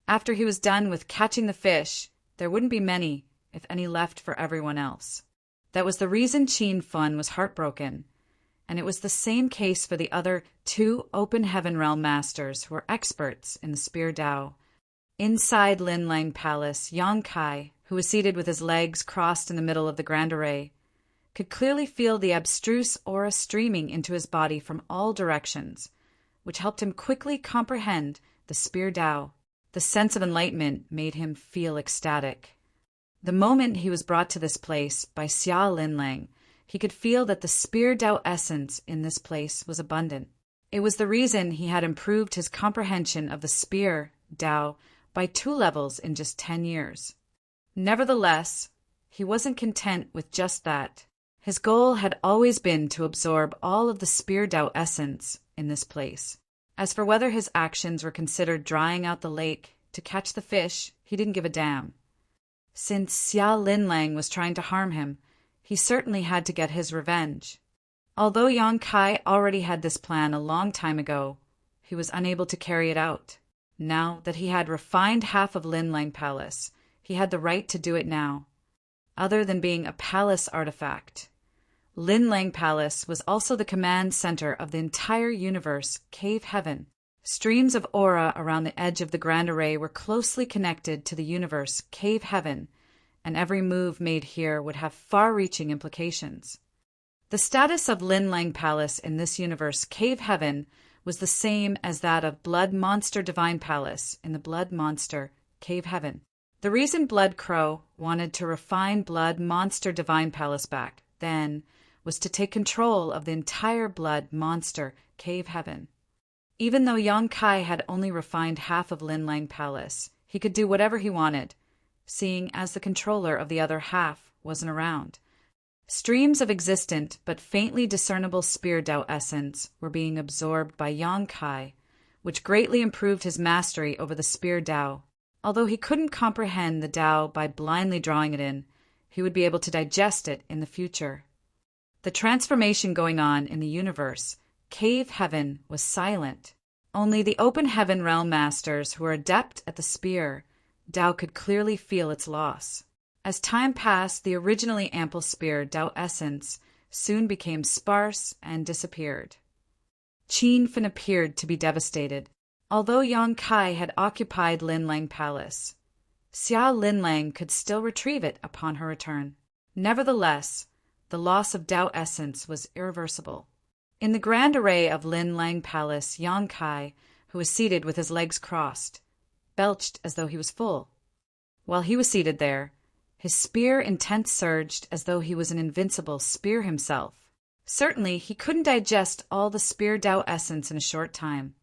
After he was done with catching the fish, there wouldn't be many, if any, left for everyone else. That was the reason Qin Fun was heartbroken, and it was the same case for the other 2 open heaven realm masters who were experts in the Spear Dao. Inside Lin Lang Palace, Yang Kai, who was seated with his legs crossed in the middle of the grand array, could clearly feel the abstruse aura streaming into his body from all directions, which helped him quickly comprehend the Spear Dao. The sense of enlightenment made him feel ecstatic. The moment he was brought to this place by Xiao Lin Lang, he could feel that the Spear Dao essence in this place was abundant. It was the reason he had improved his comprehension of the Spear Dao by 2 levels in just 10 years. Nevertheless, he wasn't content with just that. His goal had always been to absorb all of the Spear Dao essence in this place. As for whether his actions were considered drying out the lake to catch the fish, he didn't give a damn. Since Xiao Lin Lang was trying to harm him, he certainly had to get his revenge. Although Yang Kai already had this plan a long time ago, he was unable to carry it out. Now that he had refined half of Lin Lang Palace, he had the right to do it now. Other than being a palace artifact, Lin Lang Palace was also the command center of the entire universe, Cave Heaven. Streams of aura around the edge of the grand array were closely connected to the universe, cave heaven, and every move made here would have far-reaching implications. The status of Lin Lang Palace in this universe, cave heaven, was the same as that of Blood Monster Divine Palace in the Blood Monster Cave Heaven. The reason Blood Crow wanted to refine Blood Monster Divine Palace back then was to take control of the entire Blood Monster Cave Heaven. Even though Yang Kai had only refined half of Lin Lang Palace, he could do whatever he wanted, seeing as the controller of the other half wasn't around. Streams of existent but faintly discernible Spear Dao essence were being absorbed by Yang Kai, which greatly improved his mastery over the Spear Dao. Although he couldn't comprehend the Dao by blindly drawing it in, he would be able to digest it in the future. The transformation going on in the universe, Cave Heaven, was silent. Only the Open Heaven Realm Masters who were adept at the Spear Dao could clearly feel its loss. As time passed, the originally ample Spear Dao essence soon became sparse and disappeared. Qin Fin appeared to be devastated. Although Yang Kai had occupied Lin Lang Palace, Xia Lin Lang could still retrieve it upon her return. Nevertheless, the loss of Dao essence was irreversible. In the grand array of Lin Lang Palace, Yang Kai, who was seated with his legs crossed, belched as though he was full. While he was seated there, his spear intent surged as though he was an invincible spear himself. Certainly, he couldn't digest all the Spear Dao essence in a short time,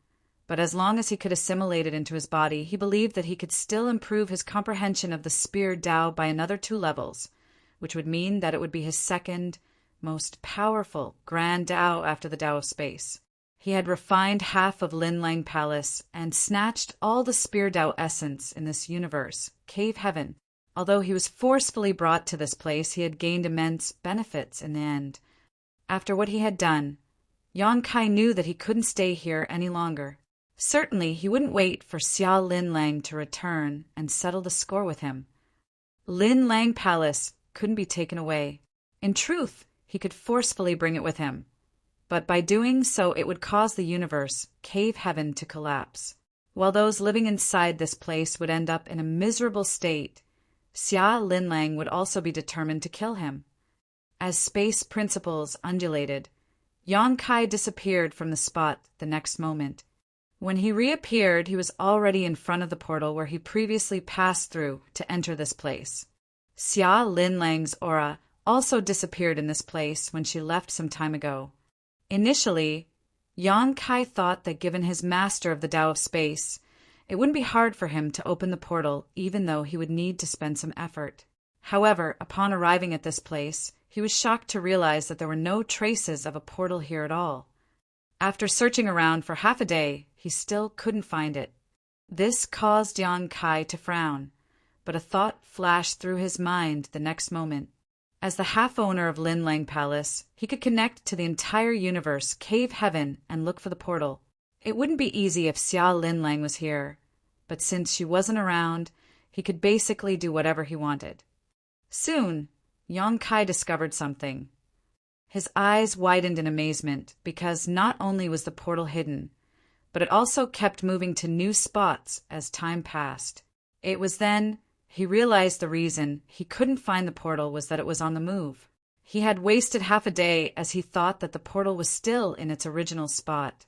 but as long as he could assimilate it into his body, he believed that he could still improve his comprehension of the Spear Dao by another 2 levels, which would mean that it would be his second, most powerful Grand Dao after the Dao of Space. He had refined half of Lin Lang Palace and snatched all the Spear Dao essence in this universe, Cave Heaven. Although he was forcefully brought to this place, he had gained immense benefits in the end. After what he had done, Yang Kai knew that he couldn't stay here any longer. Certainly, he wouldn't wait for Xia Lin Lang to return and settle the score with him. Lin Lang Palace couldn't be taken away. In truth, he could forcefully bring it with him, but by doing so it would cause the universe, Cave Heaven, to collapse. While those living inside this place would end up in a miserable state, Xia Lin Lang would also be determined to kill him. As space principles undulated, Yang Kai disappeared from the spot the next moment. When he reappeared, he was already in front of the portal where he previously passed through to enter this place. Xia Lin Lang's aura also disappeared in this place when she left some time ago. Initially, Yang Kai thought that given his master of the Tao of Space, it wouldn't be hard for him to open the portal, even though he would need to spend some effort. However, upon arriving at this place, he was shocked to realize that there were no traces of a portal here at all. After searching around for half a day, he still couldn't find it. This caused Yang Kai to frown, but a thought flashed through his mind the next moment. As the half-owner of Lin Lang Palace, he could connect to the entire universe, Cave Heaven, and look for the portal. It wouldn't be easy if Xia Lin Lang was here, but since she wasn't around, he could basically do whatever he wanted. Soon, Yang Kai discovered something. His eyes widened in amazement because not only was the portal hidden, but it also kept moving to new spots as time passed. It was then he realized the reason he couldn't find the portal was that it was on the move. He had wasted half a day as he thought that the portal was still in its original spot.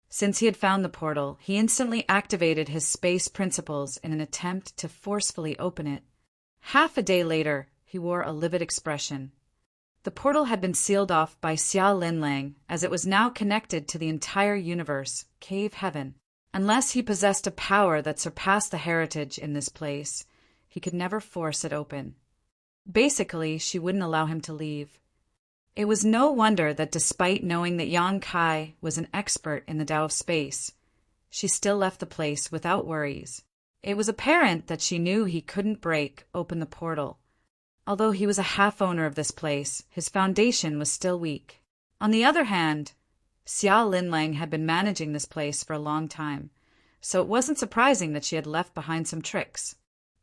Since he had found the portal, he instantly activated his space principles in an attempt to forcefully open it. Half a day later, he wore a livid expression. The portal had been sealed off by Xia Lin Lang, as it was now connected to the entire universe, Cave Heaven. Unless he possessed a power that surpassed the heritage in this place, he could never force it open. Basically, she wouldn't allow him to leave. It was no wonder that despite knowing that Yang Kai was an expert in the Tao of Space, she still left the place without worries. It was apparent that she knew he couldn't break open the portal. Although he was a half-owner of this place, his foundation was still weak. On the other hand, Xia Lin Lang had been managing this place for a long time, so it wasn't surprising that she had left behind some tricks.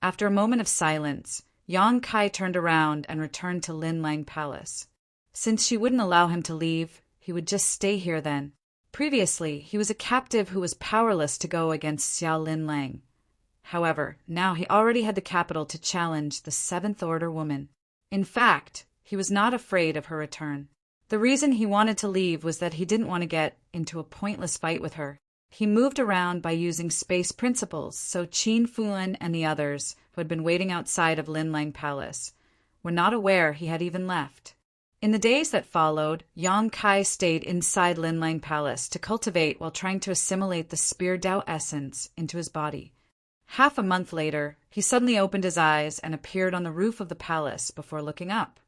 After a moment of silence, Yang Kai turned around and returned to Lin Lang Palace. Since she wouldn't allow him to leave, he would just stay here then. Previously, he was a captive who was powerless to go against Xiao Linlang. However, now he already had the capital to challenge the Seventh Order woman. In fact, he was not afraid of her return. The reason he wanted to leave was that he didn't want to get into a pointless fight with her. He moved around by using space principles, so Qin Fuan and the others, who had been waiting outside of Linlang Palace, were not aware he had even left. In the days that followed, Yang Kai stayed inside Linlang Palace to cultivate while trying to assimilate the Spear Dao essence into his body. Half a month later, he suddenly opened his eyes and appeared on the roof of the palace before looking up.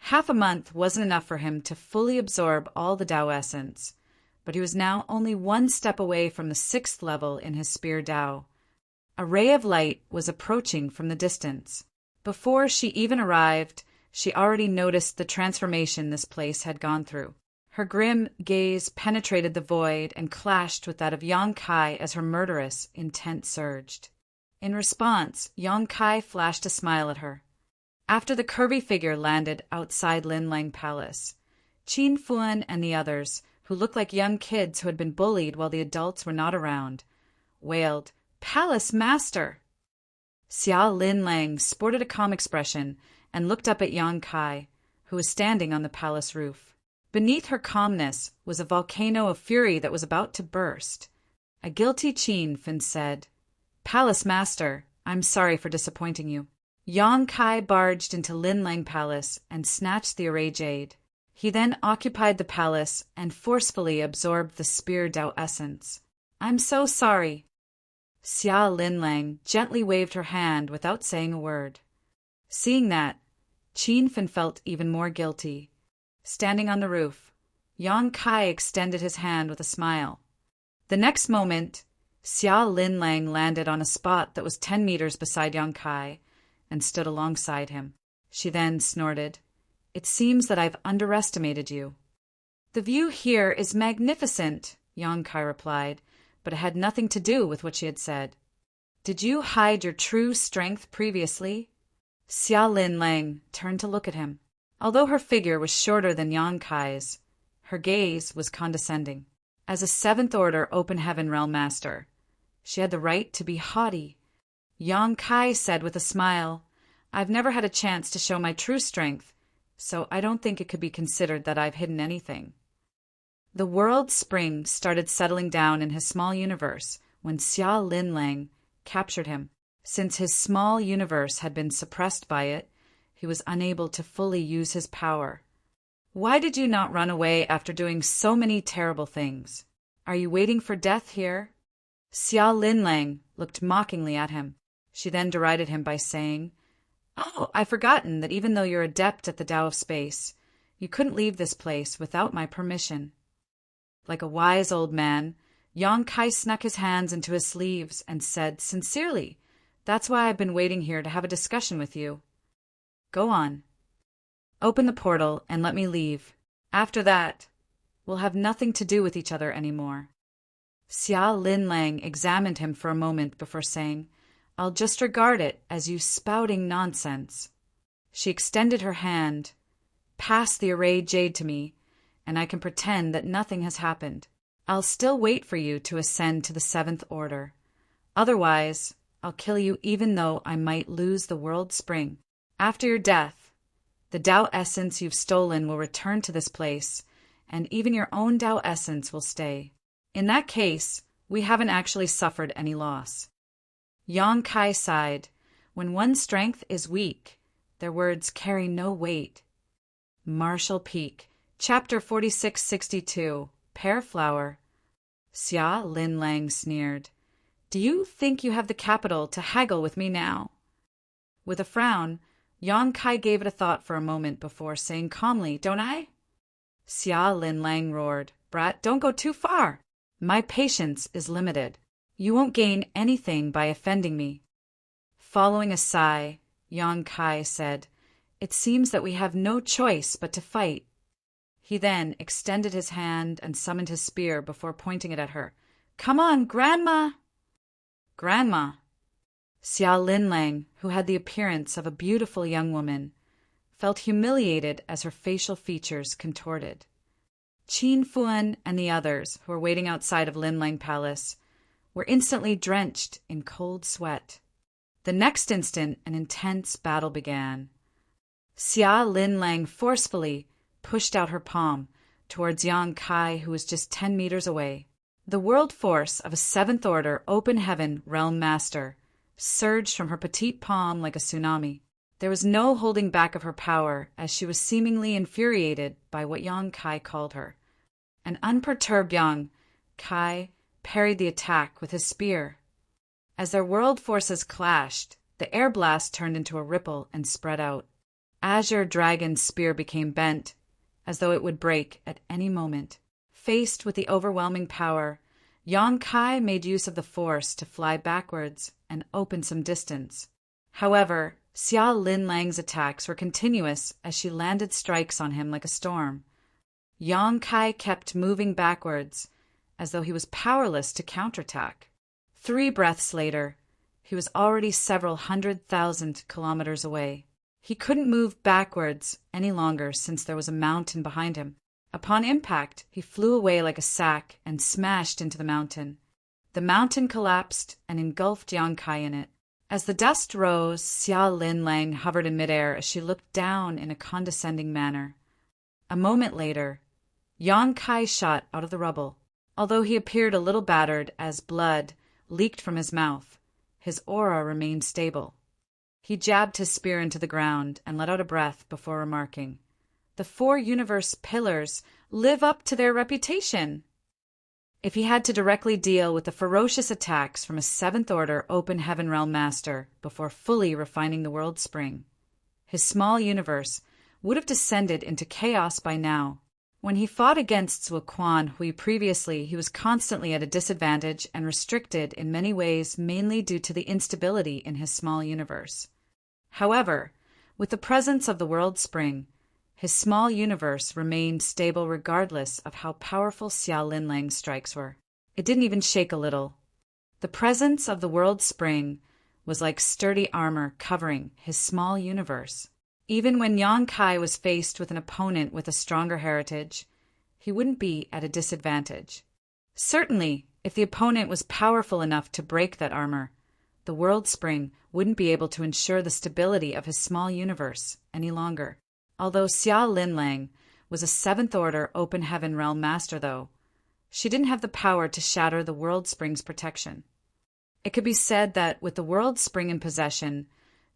Half a month wasn't enough for him to fully absorb all the Dao essence, but he was now only one step away from the 6th level in his Spear Dao. A ray of light was approaching from the distance. Before she even arrived, she already noticed the transformation this place had gone through. Her grim gaze penetrated the void and clashed with that of Yang Kai as her murderous intent surged. In response, Yang Kai flashed a smile at her. After the curvy figure landed outside Linlang Palace, Qin Fuan and the others, who looked like young kids who had been bullied while the adults were not around, wailed, "Palace Master!" Xiao Linlang sported a calm expression and looked up at Yang Kai, who was standing on the palace roof. Beneath her calmness was a volcano of fury that was about to burst. A guilty Qin Fin said, "Palace Master, I'm sorry for disappointing you." Yang Kai barged into Linlang Palace and snatched the array jade. He then occupied the palace and forcefully absorbed the Spear Dao essence. "I'm so sorry." Xiao Linlang gently waved her hand without saying a word. Seeing that, Qin Fin felt even more guilty. Standing on the roof, Yang Kai extended his hand with a smile. The next moment, Xiao Linlang landed on a spot that was 10 meters beside Yang Kai and stood alongside him. She then snorted, "It seems that I've underestimated you." "The view here is magnificent," Yang Kai replied, but it had nothing to do with what she had said. "Did you hide your true strength previously?" Xiao Linlang turned to look at him. Although her figure was shorter than Yang Kai's, her gaze was condescending. As a 7th Order Open Heaven Realm Master, she had the right to be haughty. Yang Kai said with a smile, "I've never had a chance to show my true strength, so I don't think it could be considered that I've hidden anything." The world spring started settling down in his small universe when Xiao Linlang captured him. Since his small universe had been suppressed by it, he was unable to fully use his power. "Why did you not run away after doing so many terrible things? Are you waiting for death here?" Xiao Linlang looked mockingly at him. She then derided him by saying, "Oh, I've forgotten that even though you're adept at the Tao of Space, you couldn't leave this place without my permission." Like a wise old man, Yang Kai snuck his hands into his sleeves and said sincerely, "That's why I've been waiting here to have a discussion with you." "Go on. Open the portal and let me leave. After that, we'll have nothing to do with each other anymore." Xiao Linlang examined him for a moment before saying, "I'll just regard it as you spouting nonsense." She extended her hand. "Pass the array jade to me, and I can pretend that nothing has happened. I'll still wait for you to ascend to the 7th Order. Otherwise, I'll kill you even though I might lose the world spring. After your death, the Dao essence you've stolen will return to this place, and even your own Dao essence will stay. In that case, we haven't actually suffered any loss." Yang Kai sighed. When one's strength is weak, their words carry no weight. Martial Peak, Chapter 4662, Pear Flower. Xiao Linlang sneered. "Do you think you have the capital to haggle with me now?" With a frown, Yang Kai gave it a thought for a moment before saying calmly, "Don't I?" Xiao Linlang roared, "Brat, don't go too far. My patience is limited. You won't gain anything by offending me." Following a sigh, Yang Kai said, "It seems that we have no choice but to fight." He then extended his hand and summoned his spear before pointing it at her. "Come on, Grandma!" "Grandma!" Xiao Linlang, who had the appearance of a beautiful young woman, felt humiliated as her facial features contorted. Qin Fuan and the others, who were waiting outside of Linlang Palace, were instantly drenched in cold sweat. The next instant, an intense battle began. Xia Linlang forcefully pushed out her palm towards Yang Kai, who was just 10 meters away. The world force of a 7th Order Open Heaven Realm Master surged from her petite palm like a tsunami. There was no holding back of her power, as she was seemingly infuriated by what Yang Kai called her. An unperturbed Yang Kai parried the attack with his spear. As their world forces clashed, the air blast turned into a ripple and spread out. Azure Dragon's spear became bent, as though it would break at any moment. Faced with the overwhelming power, Yang Kai made use of the force to fly backwards and open some distance. However, Xia Linlang's attacks were continuous as she landed strikes on him like a storm. Yang Kai kept moving backwards, as though he was powerless to counterattack. 3 breaths later, he was already several 100,000 kilometers away. He couldn't move backwards any longer since there was a mountain behind him. Upon impact, he flew away like a sack and smashed into the mountain. The mountain collapsed and engulfed Yang Kai in it. As the dust rose, Xia Linlang hovered in midair as she looked down in a condescending manner. A moment later, Yang Kai shot out of the rubble. Although he appeared a little battered as blood leaked from his mouth, his aura remained stable. He jabbed his spear into the ground and let out a breath before remarking, "The 4 universe pillars live up to their reputation." If he had to directly deal with the ferocious attacks from a 7th Order Open Heaven Realm Master before fully refining the world spring, his small universe would have descended into chaos by now. When he fought against Zhuo Quan, who he was constantly at a disadvantage and restricted in many ways, mainly due to the instability in his small universe. However, with the presence of the world spring, his small universe remained stable regardless of how powerful Xia Linlang's strikes were. It didn't even shake a little. The presence of the world spring was like sturdy armor covering his small universe. Even when Yang Kai was faced with an opponent with a stronger heritage, he wouldn't be at a disadvantage. Certainly, if the opponent was powerful enough to break that armor, the world spring wouldn't be able to ensure the stability of his small universe any longer. Although Xia Linlang was a 7th Order Open Heaven Realm Master, though, she didn't have the power to shatter the world spring's protection. It could be said that with the world spring in possession,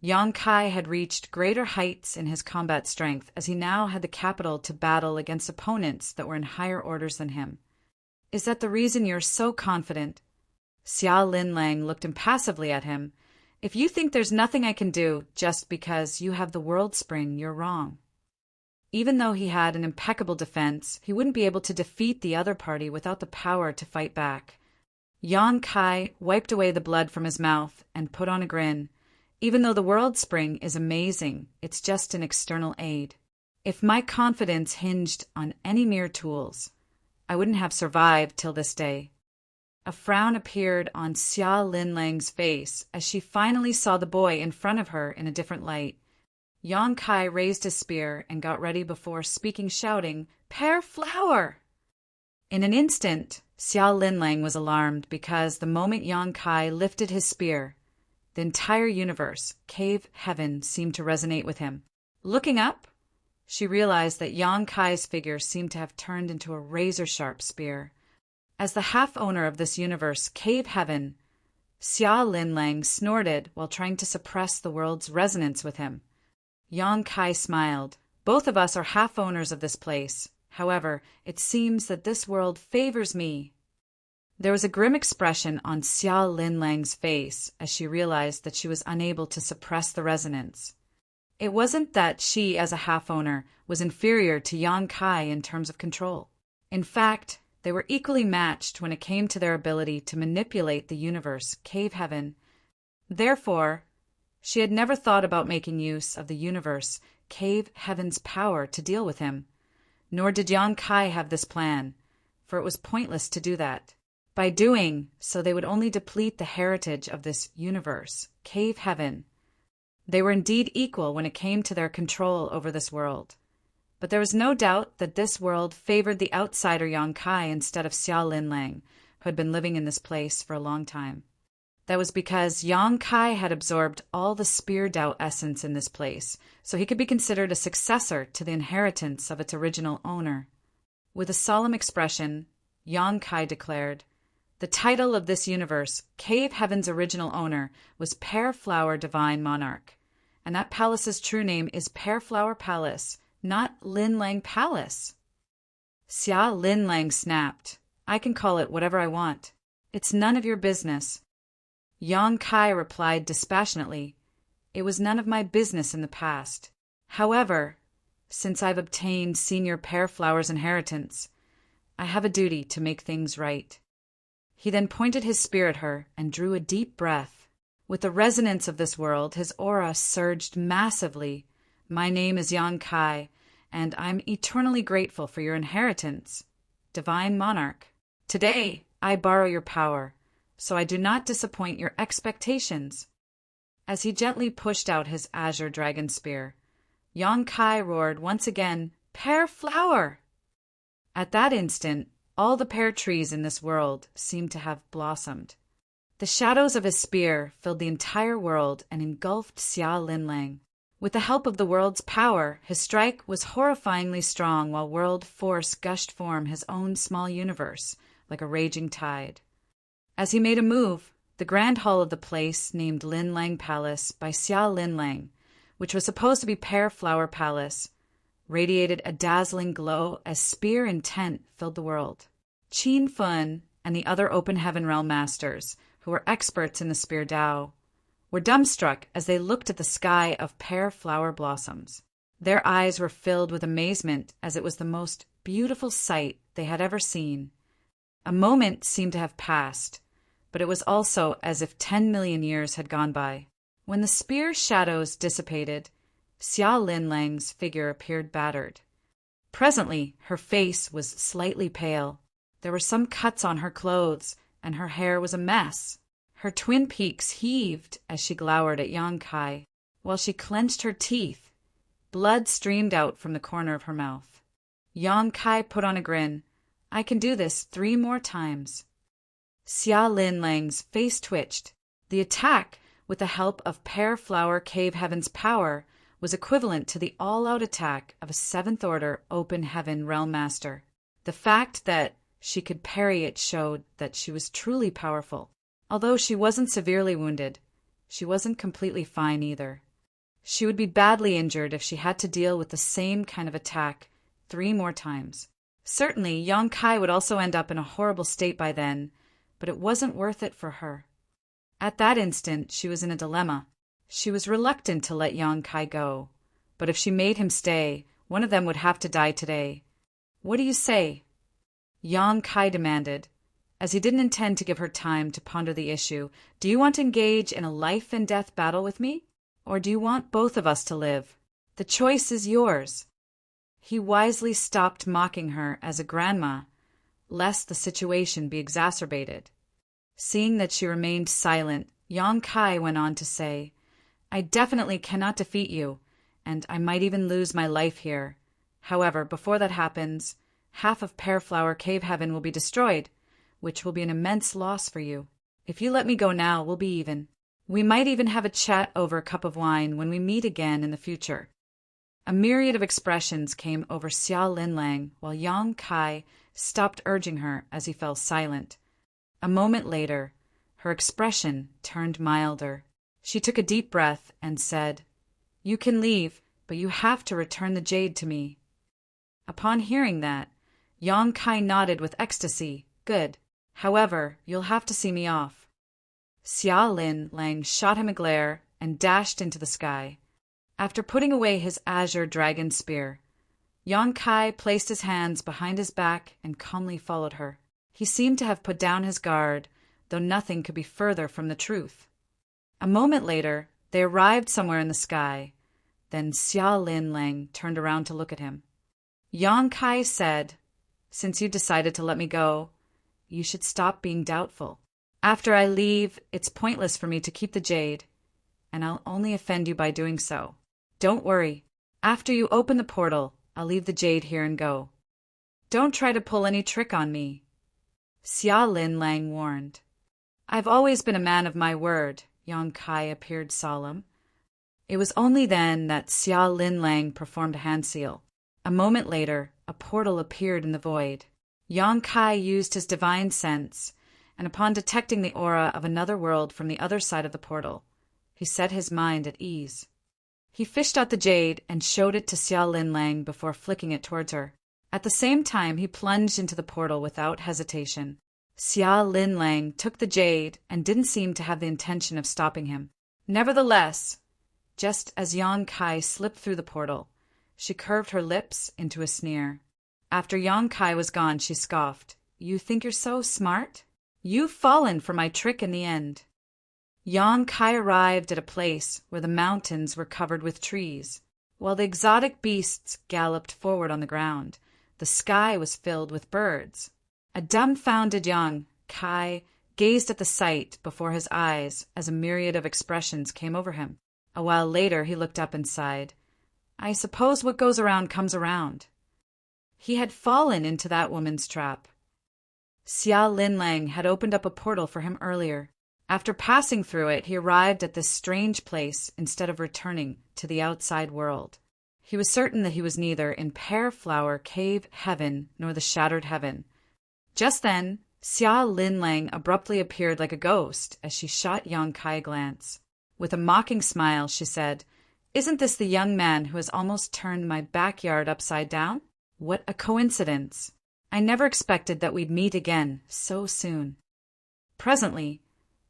Yang Kai had reached greater heights in his combat strength, as he now had the capital to battle against opponents that were in higher orders than him. "Is that the reason you're so confident?" Xia Linlang looked impassively at him. "If you think there's nothing I can do just because you have the world spring, you're wrong." Even though he had an impeccable defense, he wouldn't be able to defeat the other party without the power to fight back. Yang Kai wiped away the blood from his mouth and put on a grin. "Even though the world spring is amazing, it's just an external aid. If my confidence hinged on any mere tools, I wouldn't have survived till this day." A frown appeared on Xia Linlang's face as she finally saw the boy in front of her in a different light. Yang Kai raised his spear and got ready before speaking, shouting, "Pear flower!" In an instant, Xia Linlang was alarmed because the moment Yang Kai lifted his spear, the entire universe, cave heaven, seemed to resonate with him. Looking up, she realized that Yang Kai's figure seemed to have turned into a razor-sharp spear. As the half-owner of this universe, cave heaven, Xia Linlang snorted while trying to suppress the world's resonance with him. Yang Kai smiled. "Both of us are half-owners of this place. However, it seems that this world favors me." There was a grim expression on Xia Linlang's face as she realized that she was unable to suppress the resonance. It wasn't that she, as a half-owner, was inferior to Yang Kai in terms of control. In fact, they were equally matched when it came to their ability to manipulate the universe, cave heaven. Therefore, she had never thought about making use of the universe, cave heaven's power to deal with him. Nor did Yang Kai have this plan, for it was pointless to do that. By doing so, they would only deplete the heritage of this universe, cave heaven. They were indeed equal when it came to their control over this world. But there was no doubt that this world favored the outsider Yang Kai instead of Xia Linlang, who had been living in this place for a long time. That was because Yang Kai had absorbed all the spear Dao essence in this place, so he could be considered a successor to the inheritance of its original owner. With a solemn expression, Yang Kai declared, "The title of this universe, Cave Heaven's original owner, was Pear Flower Divine Monarch. And that palace's true name is Pear Flower Palace, not Linlang Palace." Xia Linlang snapped, "I can call it whatever I want. It's none of your business." Yang Kai replied dispassionately, "It was none of my business in the past. However, since I've obtained Senior Pear Flower's inheritance, I have a duty to make things right." He then pointed his spear at her and drew a deep breath. With the resonance of this world, his aura surged massively. "My name is Yang Kai, and I'm eternally grateful for your inheritance, Divine Monarch. Today, I borrow your power, so I do not disappoint your expectations." As he gently pushed out his azure dragon spear, Yang Kai roared once again, "Pear Flower!" At that instant, all the pear trees in this world seemed to have blossomed. The shadows of his spear filled the entire world and engulfed Xia Linlang. With the help of the world's power, his strike was horrifyingly strong while world force gushed form his own small universe, like a raging tide. As he made a move, the grand hall of the place named Linlang Palace by Xia Linlang, which was supposed to be Pear Flower Palace, radiated a dazzling glow as spear intent filled the world. Qin Fun and the other Open Heaven Realm masters, who were experts in the spear Dao, were dumbstruck as they looked at the sky of pear flower blossoms. Their eyes were filled with amazement as it was the most beautiful sight they had ever seen. A moment seemed to have passed, but it was also as if 10 million years had gone by. When the spear shadows dissipated, Xia Linlang's figure appeared battered. Presently, her face was slightly pale. There were some cuts on her clothes, and her hair was a mess. Her twin peaks heaved as she glowered at Yang Kai, while she clenched her teeth. Blood streamed out from the corner of her mouth. Yang Kai put on a grin. "I can do this 3 more times." Xia Linlang's face twitched. The attack, with the help of Pear Flower Cave Heaven's power, was equivalent to the all-out attack of a 7th Order Open Heaven Realm Master. The fact that she could parry it showed that she was truly powerful. Although she wasn't severely wounded, she wasn't completely fine either. She would be badly injured if she had to deal with the same kind of attack 3 more times. Certainly, Yang Kai would also end up in a horrible state by then, but it wasn't worth it for her. At that instant, she was in a dilemma. She was reluctant to let Yang Kai go, but if she made him stay, one of them would have to die today. "What do you say?" Yang Kai demanded, as he didn't intend to give her time to ponder the issue. "Do you want to engage in a life-and-death battle with me? Or do you want both of us to live? The choice is yours." He wisely stopped mocking her as a grandma, lest the situation be exacerbated. Seeing that she remained silent, Yang Kai went on to say, "I definitely cannot defeat you, and I might even lose my life here. However, before that happens, half of Pear Flower Cave Heaven will be destroyed, which will be an immense loss for you. If you let me go now, we'll be even. We might even have a chat over a cup of wine when we meet again in the future." A myriad of expressions came over Xia Linlang while Yang Kai stopped urging her as he fell silent. A moment later, her expression turned milder. She took a deep breath and said, "You can leave, but you have to return the jade to me." Upon hearing that, Yang Kai nodded with ecstasy. "Good. However, you'll have to see me off." Xia Linlang shot him a glare and dashed into the sky. After putting away his azure dragon spear, Yang Kai placed his hands behind his back and calmly followed her. He seemed to have put down his guard, though nothing could be further from the truth. A moment later, they arrived somewhere in the sky. Then Xia Linlang turned around to look at him. Yang Kai said, "Since you decided to let me go, you should stop being doubtful. After I leave, it's pointless for me to keep the jade, and I'll only offend you by doing so. Don't worry. After you open the portal, I'll leave the jade here and go. Don't try to pull any trick on me, Xia Lin Lang warned. I've always been a man of my word, Yang Kai appeared solemn. It was only then that Xia Lin Lang performed a hand seal. A moment later, a portal appeared in the void. Yang Kai used his divine sense, and upon detecting the aura of another world from the other side of the portal, he set his mind at ease. He fished out the jade and showed it to Xia Lin Lang before flicking it towards her. At the same time, he plunged into the portal without hesitation. Xia Lin Lang took the jade and didn't seem to have the intention of stopping him. Nevertheless, just as Yang Kai slipped through the portal, she curved her lips into a sneer. After Yang Kai was gone, she scoffed. You think you're so smart? You've fallen for my trick in the end. Yang Kai arrived at a place where the mountains were covered with trees. While the exotic beasts galloped forward on the ground, the sky was filled with birds. A dumbfounded Yang Kai gazed at the sight before his eyes as a myriad of expressions came over him. A while later he looked up and sighed. I suppose what goes around comes around. He had fallen into that woman's trap. Xia Lin Lang had opened up a portal for him earlier. After passing through it, he arrived at this strange place instead of returning to the outside world. He was certain that he was neither in Pear Flower Cave Heaven nor the Shattered Heaven. Just then, Xia Lin Lang abruptly appeared like a ghost as she shot Yang Kai a glance. With a mocking smile, she said, Isn't this the young man who has almost turned my backyard upside down? What a coincidence! I never expected that we'd meet again so soon. Presently,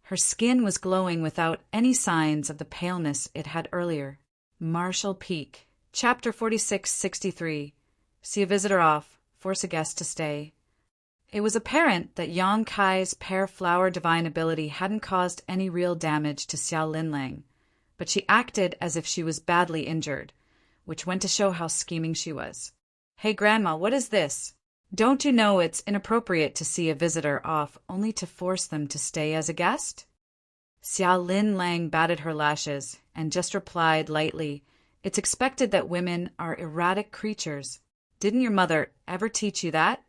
her skin was glowing without any signs of the paleness it had earlier. Marshall Peak. Chapter 4663. See a visitor off. Force a guest to stay. It was apparent that Yang Kai's Pear Flower divine ability hadn't caused any real damage to Xia Lin Lang, but she acted as if she was badly injured, which went to show how scheming she was. Hey, Grandma, what is this? Don't you know it's inappropriate to see a visitor off only to force them to stay as a guest? Xia Lin Lang batted her lashes and just replied lightly, It's expected that women are erratic creatures. Didn't your mother ever teach you that?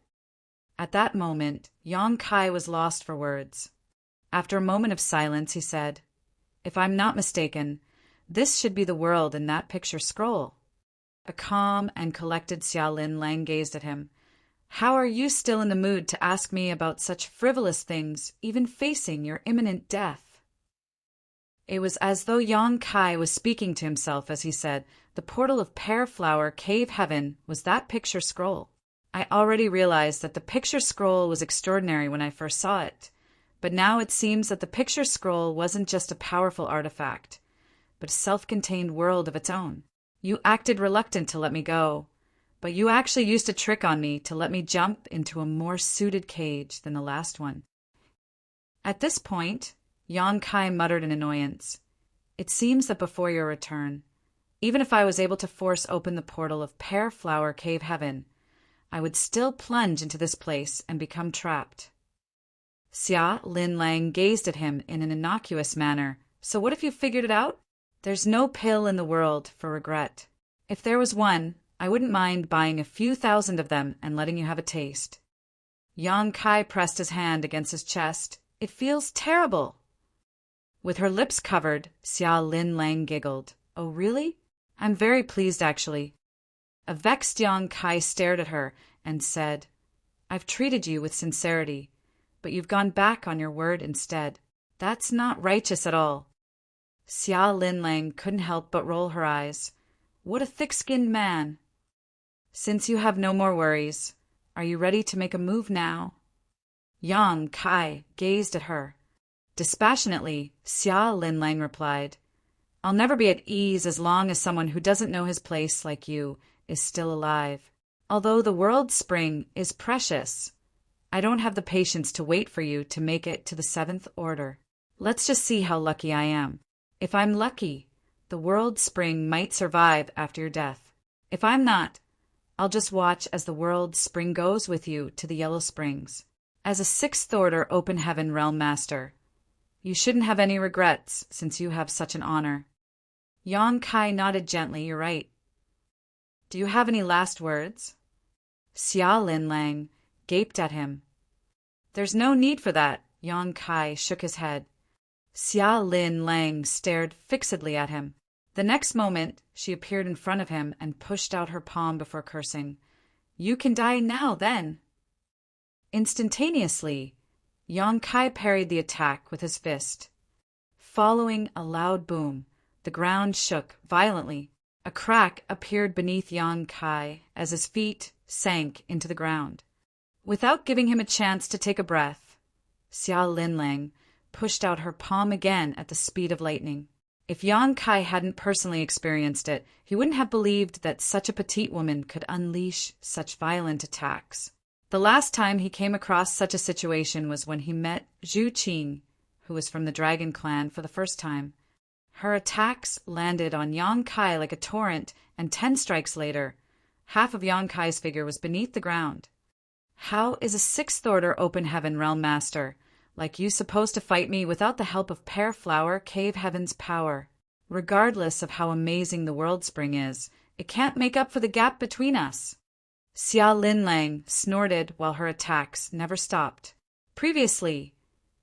At that moment, Yang Kai was lost for words. After a moment of silence, he said, If I'm not mistaken, this should be the world in that picture scroll. A calm and collected Xia Lin Lang gazed at him. How are you still in the mood to ask me about such frivolous things, even facing your imminent death? It was as though Yang Kai was speaking to himself as he said, The portal of Pear Flower Cave Heaven was that picture scroll. I already realized that the picture scroll was extraordinary when I first saw it, but now it seems that the picture scroll wasn't just a powerful artifact, but a self-contained world of its own. You acted reluctant to let me go, but you actually used a trick on me to let me jump into a more suited cage than the last one. At this point, Yang Kai muttered in annoyance, It seems that before your return, even if I was able to force open the portal of Pear Flower Cave Heaven, I would still plunge into this place and become trapped. Xia Lin Lang gazed at him in an innocuous manner. So what if you figured it out? There's no pill in the world for regret. If there was one, I wouldn't mind buying a few thousand of them and letting you have a taste. Yang Kai pressed his hand against his chest. It feels terrible. With her lips covered, Xia Lin Lang giggled. Oh, really? I'm very pleased, actually. A vexed Yang Kai stared at her and said, I've treated you with sincerity, but you've gone back on your word instead. That's not righteous at all. Xia Lin Lang couldn't help but roll her eyes. What a thick-skinned man. Since you have no more worries, are you ready to make a move now? Yang Kai gazed at her. Dispassionately, Xia Lin Lang replied, I'll never be at ease as long as someone who doesn't know his place like you is still alive. Although the world's spring is precious, I don't have the patience to wait for you to make it to the 7th order. Let's just see how lucky I am. If I'm lucky, the world's spring might survive after your death. If I'm not, I'll just watch as the world's spring goes with you to the Yellow Springs. As a 6th order open heaven realm master, you shouldn't have any regrets since you have such an honor. Yang Kai nodded gently, You're right. Do you have any last words? Xia Lin Lang gaped at him. There's no need for that, Yang Kai shook his head. Xia Lin Lang stared fixedly at him. The next moment, she appeared in front of him and pushed out her palm before cursing. You can die now, then. Instantaneously, Yang Kai parried the attack with his fist. Following a loud boom, the ground shook violently. A crack appeared beneath Yang Kai as his feet sank into the ground. Without giving him a chance to take a breath, Xia Linlang pushed out her palm again at the speed of lightning. If Yang Kai hadn't personally experienced it, he wouldn't have believed that such a petite woman could unleash such violent attacks. The last time he came across such a situation was when he met Zhu Qing, who was from the Dragon Clan, for the first time. Her attacks landed on Yang Kai like a torrent, and 10 strikes later, half of Yang Kai's figure was beneath the ground. How is a 6th Order Open Heaven Realm Master like you supposed to fight me without the help of Pear Flower Cave Heaven's power? Regardless of how amazing the World Spring is, it can't make up for the gap between us. Xia Linlang snorted while her attacks never stopped. Previously,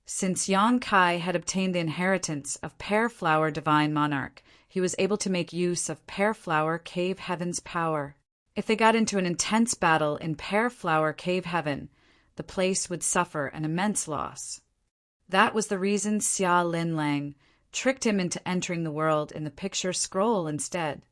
since Yang Kai had obtained the inheritance of Pear Flower Divine Monarch, he was able to make use of Pear Flower Cave Heaven's power. If they got into an intense battle in Pear Flower Cave Heaven, the place would suffer an immense loss. That was the reason Xia Linlang tricked him into entering the world in the picture scroll instead.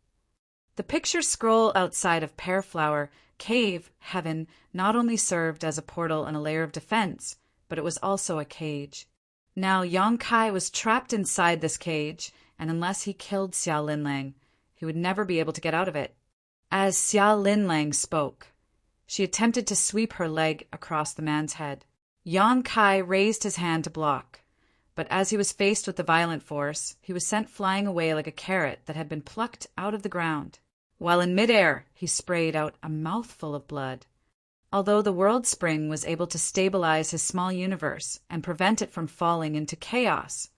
The picture scroll outside of Pear Flower Cave Heaven not only served as a portal and a layer of defense, but it was also a cage. Now Yang Kai was trapped inside this cage, and unless he killed Xia Linlang, he would never be able to get out of it. As Xia Linlang spoke, she attempted to sweep her leg across the man's head. Yang Kai raised his hand to block, but as he was faced with the violent force, he was sent flying away like a carrot that had been plucked out of the ground. While in midair, he sprayed out a mouthful of blood. Although the World Spring was able to stabilize his small universe and prevent it from falling into chaos,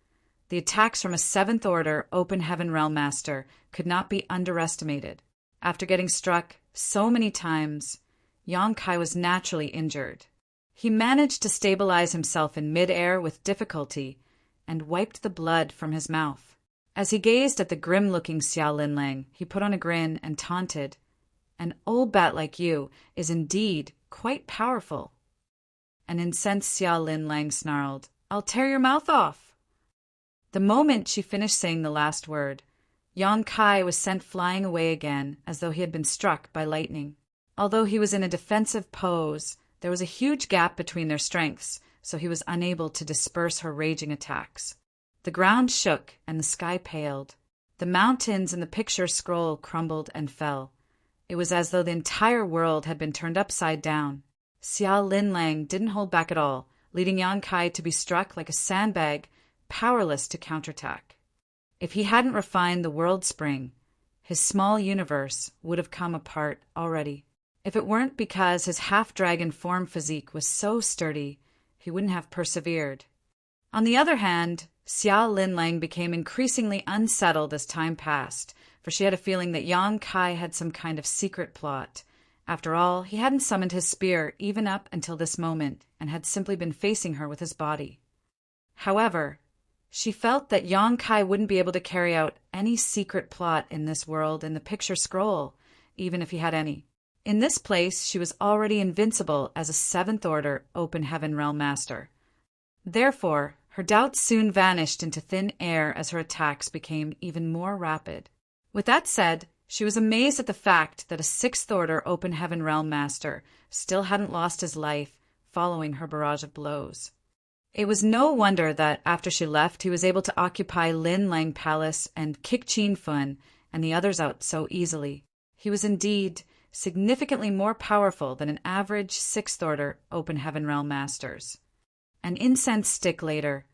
the attacks from a 7th Order Open Heaven Realm Master could not be underestimated. After getting struck so many times, Yang Kai was naturally injured. He managed to stabilize himself in midair with difficulty and wiped the blood from his mouth. As he gazed at the grim-looking Xia Linlang, he put on a grin and taunted, "An old bat like you is indeed quite powerful." An incensed Xia Linlang snarled, "I'll tear your mouth off." The moment she finished saying the last word, Yang Kai was sent flying away again as though he had been struck by lightning. Although he was in a defensive pose, there was a huge gap between their strengths, so he was unable to disperse her raging attacks. The ground shook and the sky paled. The mountains in the picture scroll crumbled and fell. It was as though the entire world had been turned upside down. Xia Linlang didn't hold back at all, leading Yang Kai to be struck like a sandbag, powerless to counterattack. If he hadn't refined the World Spring, his small universe would have come apart already. If it weren't because his half-dragon form physique was so sturdy, he wouldn't have persevered. On the other hand, Xia Linlang became increasingly unsettled as time passed, for she had a feeling that Yang Kai had some kind of secret plot. After all, he hadn't summoned his spear even up until this moment, and had simply been facing her with his body. However, she felt that Yang Kai wouldn't be able to carry out any secret plot in this world in the picture scroll, even if he had any. In this place, she was already invincible as a 7th Order Open Heaven Realm Master. Therefore, her doubts soon vanished into thin air as her attacks became even more rapid. With that said, she was amazed at the fact that a 6th Order Open Heaven Realm Master still hadn't lost his life following her barrage of blows. It was no wonder that, after she left, he was able to occupy Lin Lang Palace and kick Qin Fun and the others out so easily. He was indeed significantly more powerful than an average 6th Order Open Heaven Realm Masters. An incense stick later,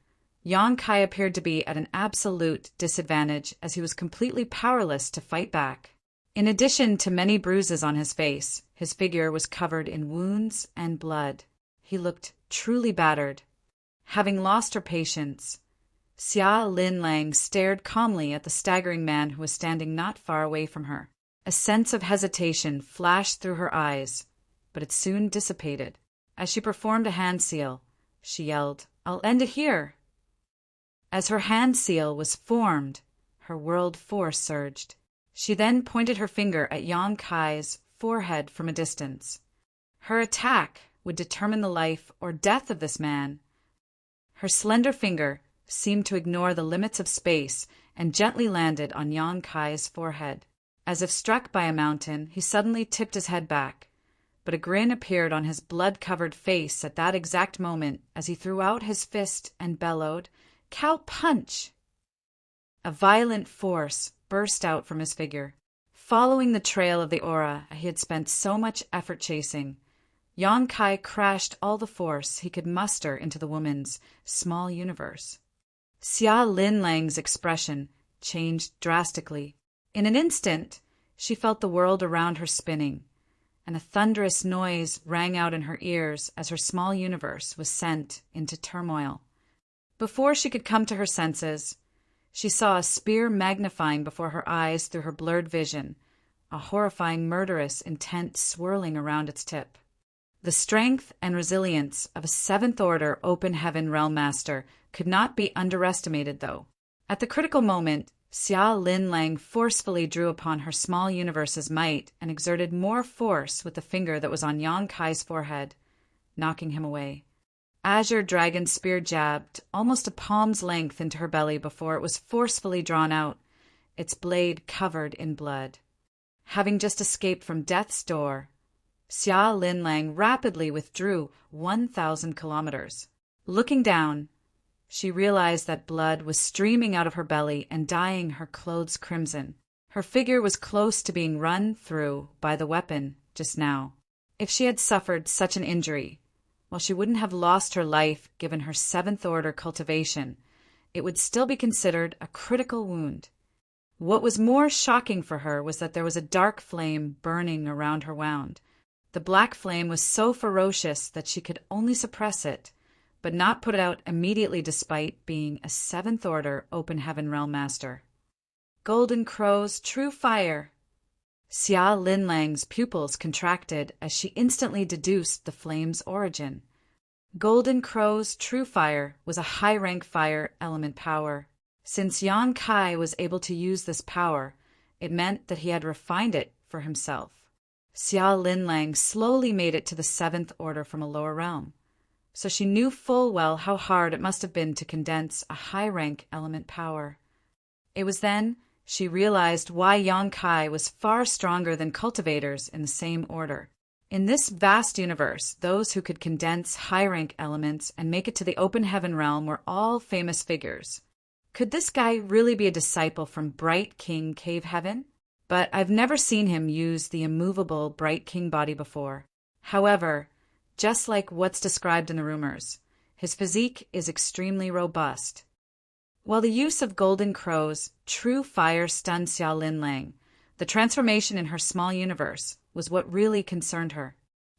Yang Kai appeared to be at an absolute disadvantage as he was completely powerless to fight back. In addition to many bruises on his face, his figure was covered in wounds and blood. He looked truly battered. Having lost her patience, Xia Linlang stared calmly at the staggering man who was standing not far away from her. A sense of hesitation flashed through her eyes, but it soon dissipated. As she performed a hand seal, she yelled, "I'll end it here!" As her hand seal was formed, her world force surged. She then pointed her finger at Yang Kai's forehead from a distance. Her attack would determine the life or death of this man. Her slender finger seemed to ignore the limits of space and gently landed on Yang Kai's forehead. As if struck by a mountain, he suddenly tipped his head back, but a grin appeared on his blood-covered face at that exact moment as he threw out his fist and bellowed, "Cow punch!" A violent force burst out from his figure. Following the trail of the aura he had spent so much effort chasing, Yang Kai crashed all the force he could muster into the woman's small universe. Xia Linlang's expression changed drastically. In an instant, she felt the world around her spinning, and a thunderous noise rang out in her ears as her small universe was sent into turmoil. Before she could come to her senses, she saw a spear magnifying before her eyes through her blurred vision, a horrifying murderous intent swirling around its tip. The strength and resilience of a seventh-order open heaven realm master could not be underestimated, though. At the critical moment, Xia Linlang forcefully drew upon her small universe's might and exerted more force with the finger that was on Yang Kai's forehead, knocking him away. Azure Dragon's spear jabbed almost a palm's length into her belly before it was forcefully drawn out, its blade covered in blood. Having just escaped from death's door, Xia Linlang rapidly withdrew 1,000 kilometers. Looking down, she realized that blood was streaming out of her belly and dyeing her clothes crimson. Her figure was close to being run through by the weapon just now. If she had suffered such an injury, while she wouldn't have lost her life given her seventh-order cultivation, it would still be considered a critical wound. What was more shocking for her was that there was a dark flame burning around her wound. The black flame was so ferocious that she could only suppress it, but not put it out immediately despite being a seventh-order open heaven realm master. Golden Crow's true fire. Xia Linlang's pupils contracted as she instantly deduced the flame's origin. Golden Crow's true fire was a high-rank fire element power. Since Yang Kai was able to use this power, it meant that he had refined it for himself. Xia Linlang slowly made it to the seventh order from a lower realm, so she knew full well how hard it must have been to condense a high-rank element power. It was then she realized why Yang Kai was far stronger than cultivators in the same order. In this vast universe, those who could condense high-rank elements and make it to the open heaven realm were all famous figures. Could this guy really be a disciple from Bright King Cave Heaven? But I've never seen him use the immovable Bright King body before. However, just like what's described in the rumors, his physique is extremely robust. While the use of Golden Crow's true fire stunned Xia Linlang, the transformation in her small universe was what really concerned her.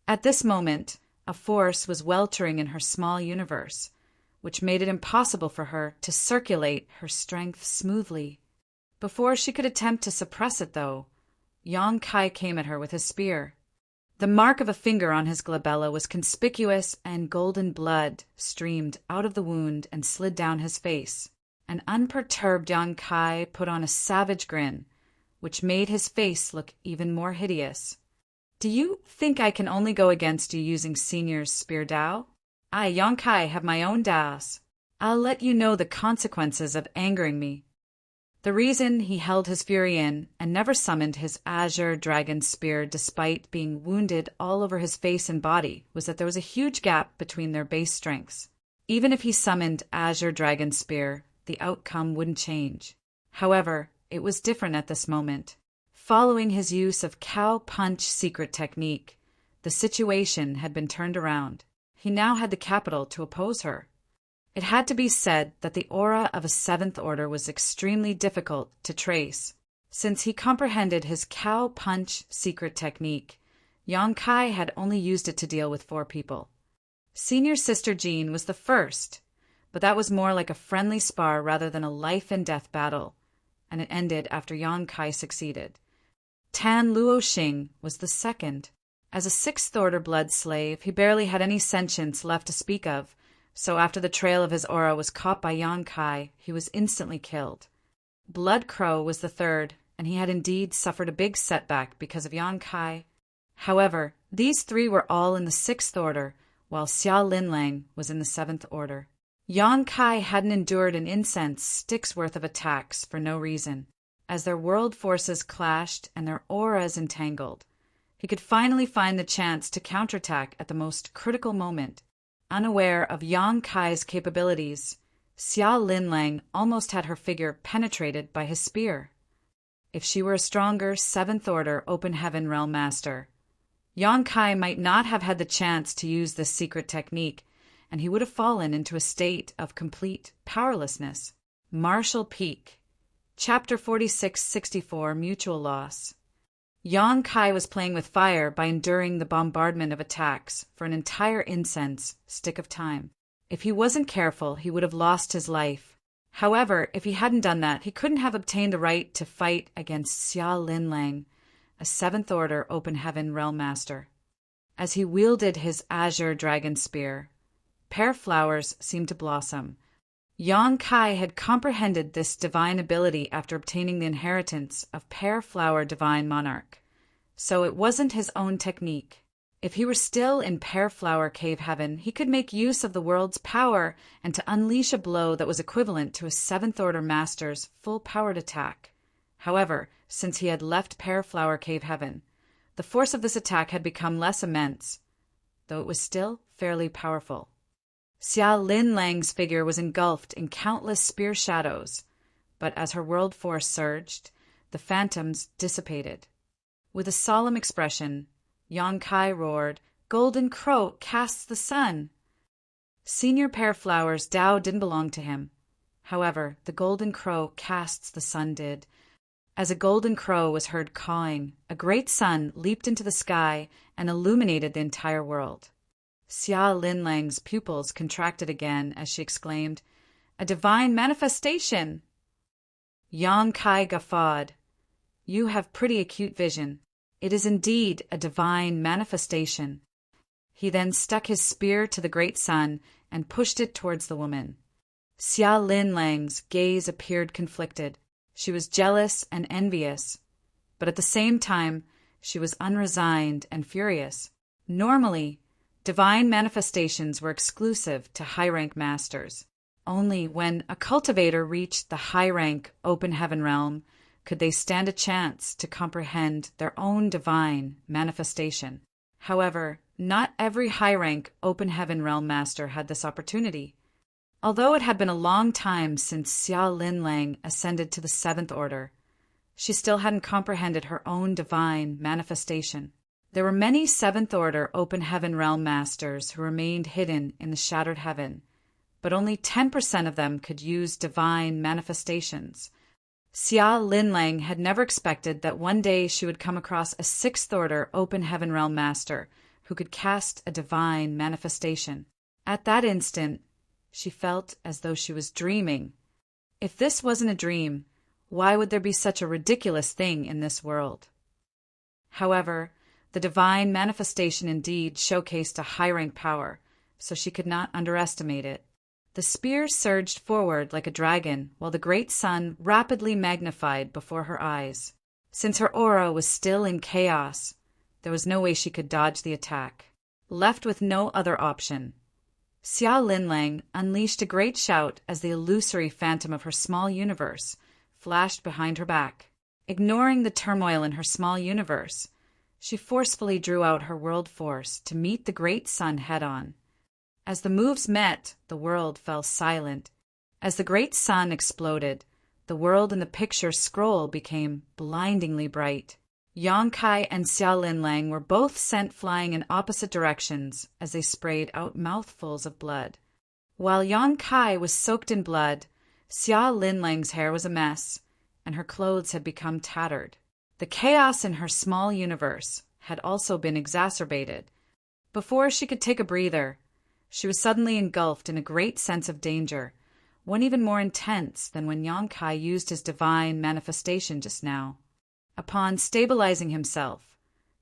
At this moment, a force was weltering in her small universe, which made it impossible for her to circulate her strength smoothly. Before she could attempt to suppress it, though, Yang Kai came at her with his spear. The mark of a finger on his glabella was conspicuous, and golden blood streamed out of the wound and slid down his face. An unperturbed Yang Kai put on a savage grin, which made his face look even more hideous. "Do you think I can only go against you using Senior's spear Dao? I, Yang Kai, have my own Daos. I'll let you know the consequences of angering me." The reason he held his fury in and never summoned his Azure Dragon spear despite being wounded all over his face and body was that there was a huge gap between their base strengths. Even if he summoned Azure Dragon spear, the outcome wouldn't change. However, it was different at this moment. Following his use of cow punch secret technique, the situation had been turned around. He now had the capital to oppose her. It had to be said that the aura of a seventh order was extremely difficult to trace. Since he comprehended his cow punch secret technique, Yang Kai had only used it to deal with 4 people. Senior Sister Jean was the first, but that was more like a friendly spar rather than a life-and-death battle, and it ended after Yang Kai succeeded. Tan Luoxing was the second. As a sixth-order blood slave, he barely had any sentience left to speak of, so after the trail of his aura was caught by Yan Kai, he was instantly killed. Blood Crow was the third, and he had indeed suffered a big setback because of Yan Kai. However, these three were all in the sixth order, while Xia Linlang was in the seventh order. Yan Kai hadn't endured an incense stick's worth of attacks for no reason. As their world forces clashed and their auras entangled, he could finally find the chance to counterattack at the most critical moment. Unaware of Yan Kai's capabilities, Xia Linlang almost had her figure penetrated by his spear. If she were a stronger seventh order open heaven realm master, Yan Kai might not have had the chance to use this secret technique, and he would have fallen into a state of complete powerlessness. Martial Peak. Chapter 4664, Mutual Loss. Yan Kai was playing with fire by enduring the bombardment of attacks for an entire incense stick of time. If he wasn't careful, he would have lost his life. However, if he hadn't done that, he couldn't have obtained the right to fight against Xia Linlang, a seventh order open heaven realm master. As he wielded his azure dragon spear, pear flowers seemed to blossom. Yan Kai had comprehended this divine ability after obtaining the inheritance of Pear Flower Divine Monarch. So it wasn't his own technique. If he were still in Pear Flower Cave Heaven, he could make use of the world's power and to unleash a blow that was equivalent to a seventh order master's full-powered attack. However, since he had left Pear Flower Cave Heaven, the force of this attack had become less immense, though it was still fairly powerful. Xia Linlang's figure was engulfed in countless spear shadows, but as her world force surged, the phantoms dissipated. With a solemn expression, Yan Kai roared, "Golden Crow casts the sun!" Senior Pear Flower's Tao didn't belong to him. However, the Golden Crow casts the sun did. As a golden crow was heard cawing, a great sun leaped into the sky and illuminated the entire world. Xia Linlang's pupils contracted again as she exclaimed, "A divine manifestation!" Yan Kai guffawed. "You have pretty acute vision. It is indeed a divine manifestation." He then stuck his spear to the great sun and pushed it towards the woman. Xia Linlang's gaze appeared conflicted. She was jealous and envious, but at the same time, she was unresigned and furious. Normally, divine manifestations were exclusive to high-rank masters. Only when a cultivator reached the high-rank open heaven realm could they stand a chance to comprehend their own divine manifestation. However, not every high-rank open heaven realm master had this opportunity. Although it had been a long time since Xia Linlang ascended to the seventh order, she still hadn't comprehended her own divine manifestation. There were many seventh order open heaven realm masters who remained hidden in the shattered heaven, but only 10% of them could use divine manifestations. Xia Linlang had never expected that one day she would come across a sixth order open heaven realm master who could cast a divine manifestation. At that instant, she felt as though she was dreaming. If this wasn't a dream, why would there be such a ridiculous thing in this world? However, the divine manifestation indeed showcased a high-rank power, so she could not underestimate it. The spear surged forward like a dragon, while the great sun rapidly magnified before her eyes. Since her aura was still in chaos, there was no way she could dodge the attack. Left with no other option, Xia Linlang unleashed a great shout as the illusory phantom of her small universe flashed behind her back. Ignoring the turmoil in her small universe, she forcefully drew out her world force to meet the great sun head-on. As the moves met, the world fell silent. As the great sun exploded, the world in the picture scroll became blindingly bright. Yan Kai and Xia Linlang were both sent flying in opposite directions as they sprayed out mouthfuls of blood. While Yan Kai was soaked in blood, Xia Linlang's hair was a mess, and her clothes had become tattered. The chaos in her small universe had also been exacerbated. Before she could take a breather, she was suddenly engulfed in a great sense of danger, one even more intense than when Yan Kai used his divine manifestation just now. Upon stabilizing himself,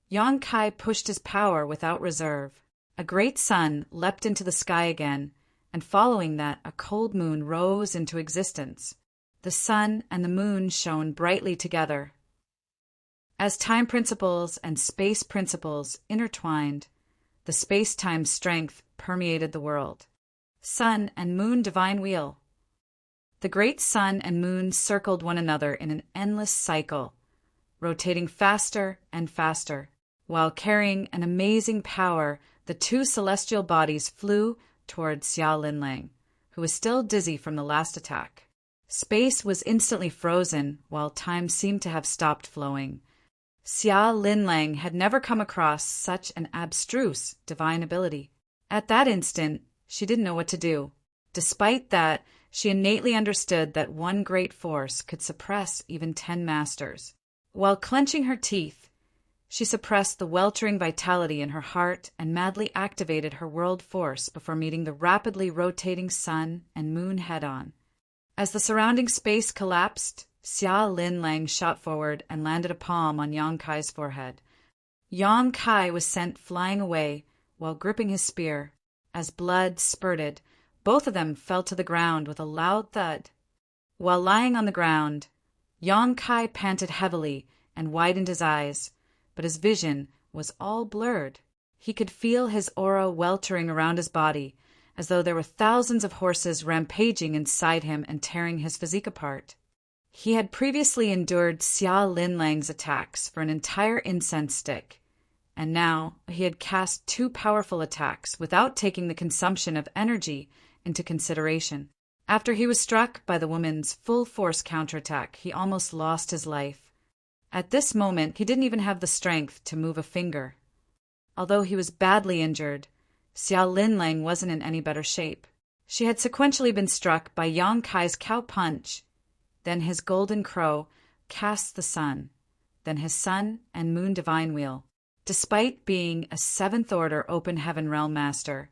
Yang Kai pushed his power without reserve. A great sun leapt into the sky again, and following that a cold moon rose into existence. The sun and the moon shone brightly together. As time principles and space principles intertwined, the space-time strength permeated the world. Sun and moon divine wheel. The great sun and moon circled one another in an endless cycle, rotating faster and faster. While carrying an amazing power, the two celestial bodies flew toward Xia Linlang, who was still dizzy from the last attack. Space was instantly frozen, while time seemed to have stopped flowing. Xia Linlang had never come across such an abstruse divine ability. At that instant, she didn't know what to do. Despite that, she innately understood that one great force could suppress even 10 masters. While clenching her teeth, she suppressed the weltering vitality in her heart and madly activated her world force before meeting the rapidly rotating sun and moon head-on. As the surrounding space collapsed, Xia Linlang shot forward and landed a palm on Yang Kai's forehead. Yang Kai was sent flying away while gripping his spear. As blood spurted, both of them fell to the ground with a loud thud. While lying on the ground, Yang Kai panted heavily and widened his eyes, but his vision was all blurred. He could feel his aura weltering around his body, as though there were thousands of horses rampaging inside him and tearing his physique apart. He had previously endured Xia Linlang's attacks for an entire incense stick, and now he had cast 2 powerful attacks without taking the consumption of energy into consideration. After he was struck by the woman's full-force counterattack, he almost lost his life. At this moment, he didn't even have the strength to move a finger. Although he was badly injured, Xia Linlang wasn't in any better shape. She had sequentially been struck by Yang Kai's cow punch, then his golden crow cast the sun, then his sun and moon divine wheel. Despite being a 7th order open heaven realm master,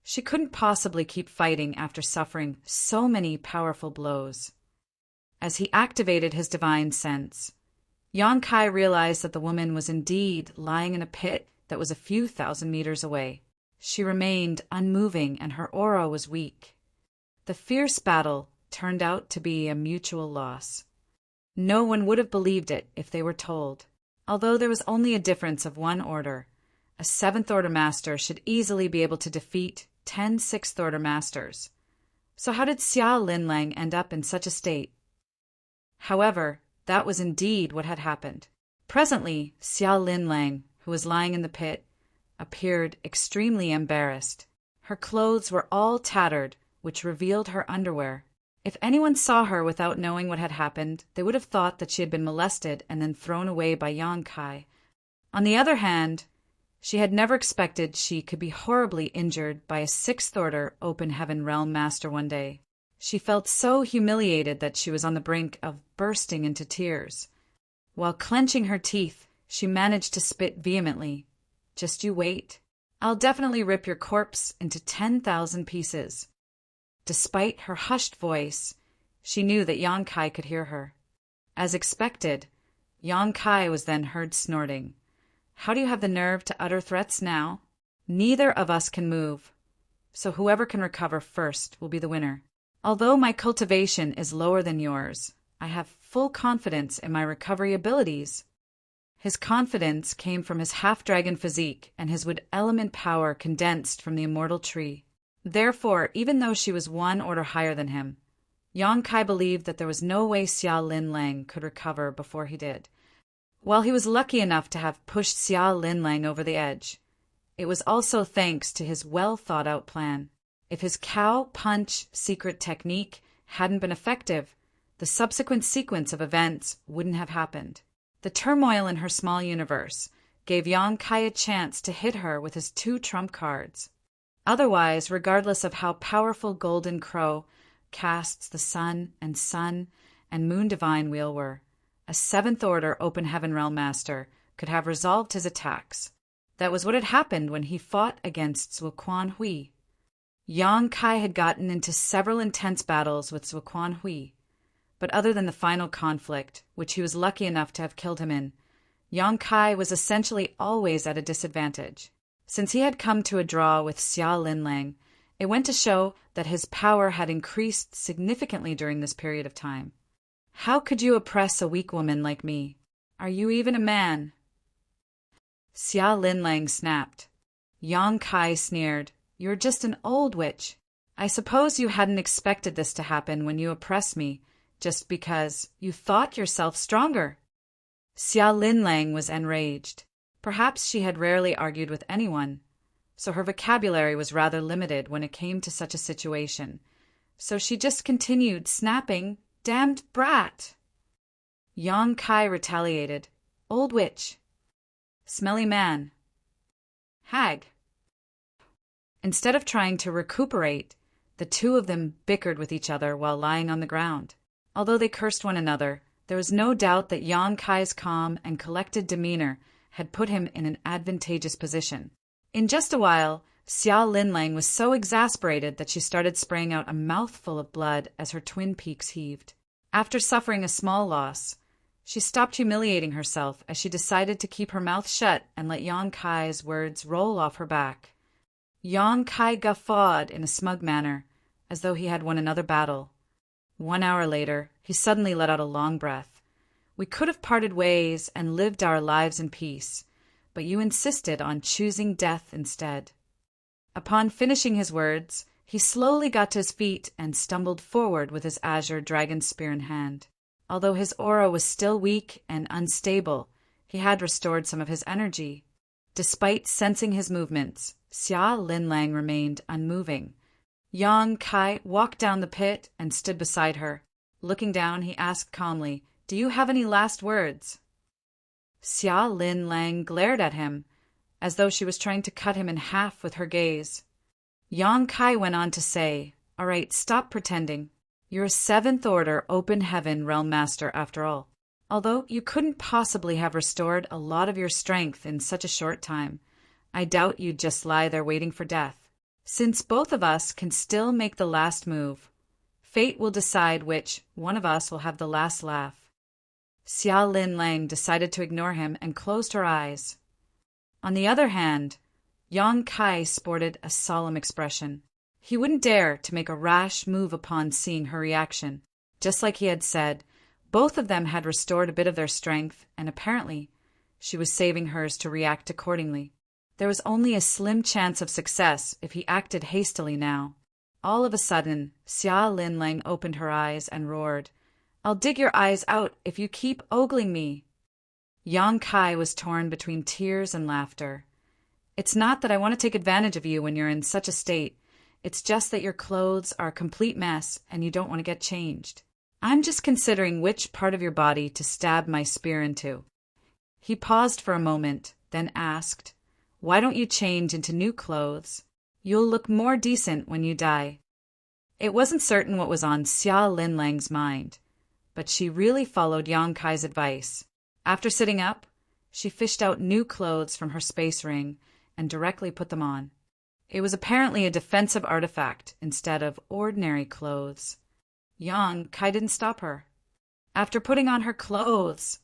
she couldn't possibly keep fighting after suffering so many powerful blows. As he activated his divine sense, Yang Kai realized that the woman was indeed lying in a pit that was a few thousand meters away. She remained unmoving and her aura was weak. The fierce battle turned out to be a mutual loss. No one would have believed it if they were told. Although there was only a difference of 1 order, a 7th order master should easily be able to defeat 10 6th order masters. So how did Xia Linlang end up in such a state? However, that was indeed what had happened. Presently, Xia Linlang, who was lying in the pit, appeared extremely embarrassed. Her clothes were all tattered, which revealed her underwear. If anyone saw her without knowing what had happened, they would have thought that she had been molested and then thrown away by Yang Kai. On the other hand, she had never expected she could be horribly injured by a 6th order open heaven realm master one day. She felt so humiliated that she was on the brink of bursting into tears. While clenching her teeth, she managed to spit vehemently. "Just you wait. I'll definitely rip your corpse into 10,000 pieces." Despite her hushed voice, she knew that Yang Kai could hear her. As expected, Yang Kai was then heard snorting. "How do you have the nerve to utter threats now? Neither of us can move, so whoever can recover first will be the winner. Although my cultivation is lower than yours, I have full confidence in my recovery abilities." His confidence came from his half-dragon physique and his wood element power condensed from the immortal tree. Therefore, even though she was 1 order higher than him, Yang Kai believed that there was no way Xia Linlang could recover before he did. While he was lucky enough to have pushed Xia Linlang over the edge, it was also thanks to his well-thought-out plan. If his cow punch secret technique hadn't been effective, the subsequent sequence of events wouldn't have happened. The turmoil in her small universe gave Yang Kai a chance to hit her with his 2 trump cards. Otherwise, regardless of how powerful Golden Crow casts the sun and moon divine wheel were, a 7th order open heaven realm master could have resolved his attacks. That was what had happened when he fought against Zuoquan Hui. Yang Kai had gotten into several intense battles with Zuoquan Hui, But other than the final conflict, which he was lucky enough to have killed him in, Yang Kai was essentially always at a disadvantage. Since he had come to a draw with Xia Linlang, it went to show that his power had increased significantly during this period of time. How could you oppress a weak woman like me? Are you even a man? Xia Linlang snapped. Yang Kai sneered. You're just an old witch. I suppose you hadn't expected this to happen when you oppressed me, just because you thought yourself stronger. Xia Linlang was enraged. Perhaps she had rarely argued with anyone, so her vocabulary was rather limited when it came to such a situation. So she just continued snapping, "Damned brat!" Yang Kai retaliated. "Old witch." "Smelly man." "Hag." Instead of trying to recuperate, the two of them bickered with each other while lying on the ground. Although they cursed one another, there was no doubt that Yang Kai's calm and collected demeanor had put him in an advantageous position. In just a while, Xia Linlang was so exasperated that she started spraying out a mouthful of blood as her twin peaks heaved. After suffering a small loss, she stopped humiliating herself as she decided to keep her mouth shut and let Yang Kai's words roll off her back. Yang Kai guffawed in a smug manner, as though he had won another battle. 1 hour later, he suddenly let out a long breath. "We could have parted ways and lived our lives in peace, but you insisted on choosing death instead." Upon finishing his words, he slowly got to his feet and stumbled forward with his azure dragon spear in hand. Although his aura was still weak and unstable, he had restored some of his energy. Despite sensing his movements, Xia Linlang remained unmoving. Yang Kai walked down the pit and stood beside her. Looking down, he asked calmly, "Do you have any last words?" Xia Linlang glared at him, as though she was trying to cut him in half with her gaze. Yang Kai went on to say, "All right, stop pretending. You're a 7th Order Open Heaven Realm Master after all. Although you couldn't possibly have restored a lot of your strength in such a short time, I doubt you'd just lie there waiting for death. Since both of us can still make the last move, fate will decide which one of us will have the last laugh." Xia Linlang decided to ignore him and closed her eyes. On the other hand, Yang Kai sported a solemn expression. He wouldn't dare to make a rash move upon seeing her reaction. Just like he had said, both of them had restored a bit of their strength, and apparently she was saving hers to react accordingly. There was only a slim chance of success if he acted hastily now. All of a sudden, Xia Linlang opened her eyes and roared, "I'll dig your eyes out if you keep ogling me." Yang Kai was torn between tears and laughter. "It's not that I want to take advantage of you when you're in such a state. It's just that your clothes are a complete mess and you don't want to get changed. I'm just considering which part of your body to stab my spear into." He paused for a moment, then asked, "Why don't you change into new clothes? You'll look more decent when you die." It wasn't certain what was on Xia Linlang's mind, but she really followed Yang Kai's advice. After sitting up, she fished out new clothes from her space ring and directly put them on. It was apparently a defensive artifact instead of ordinary clothes. Yang Kai didn't stop her. After putting on her clothes,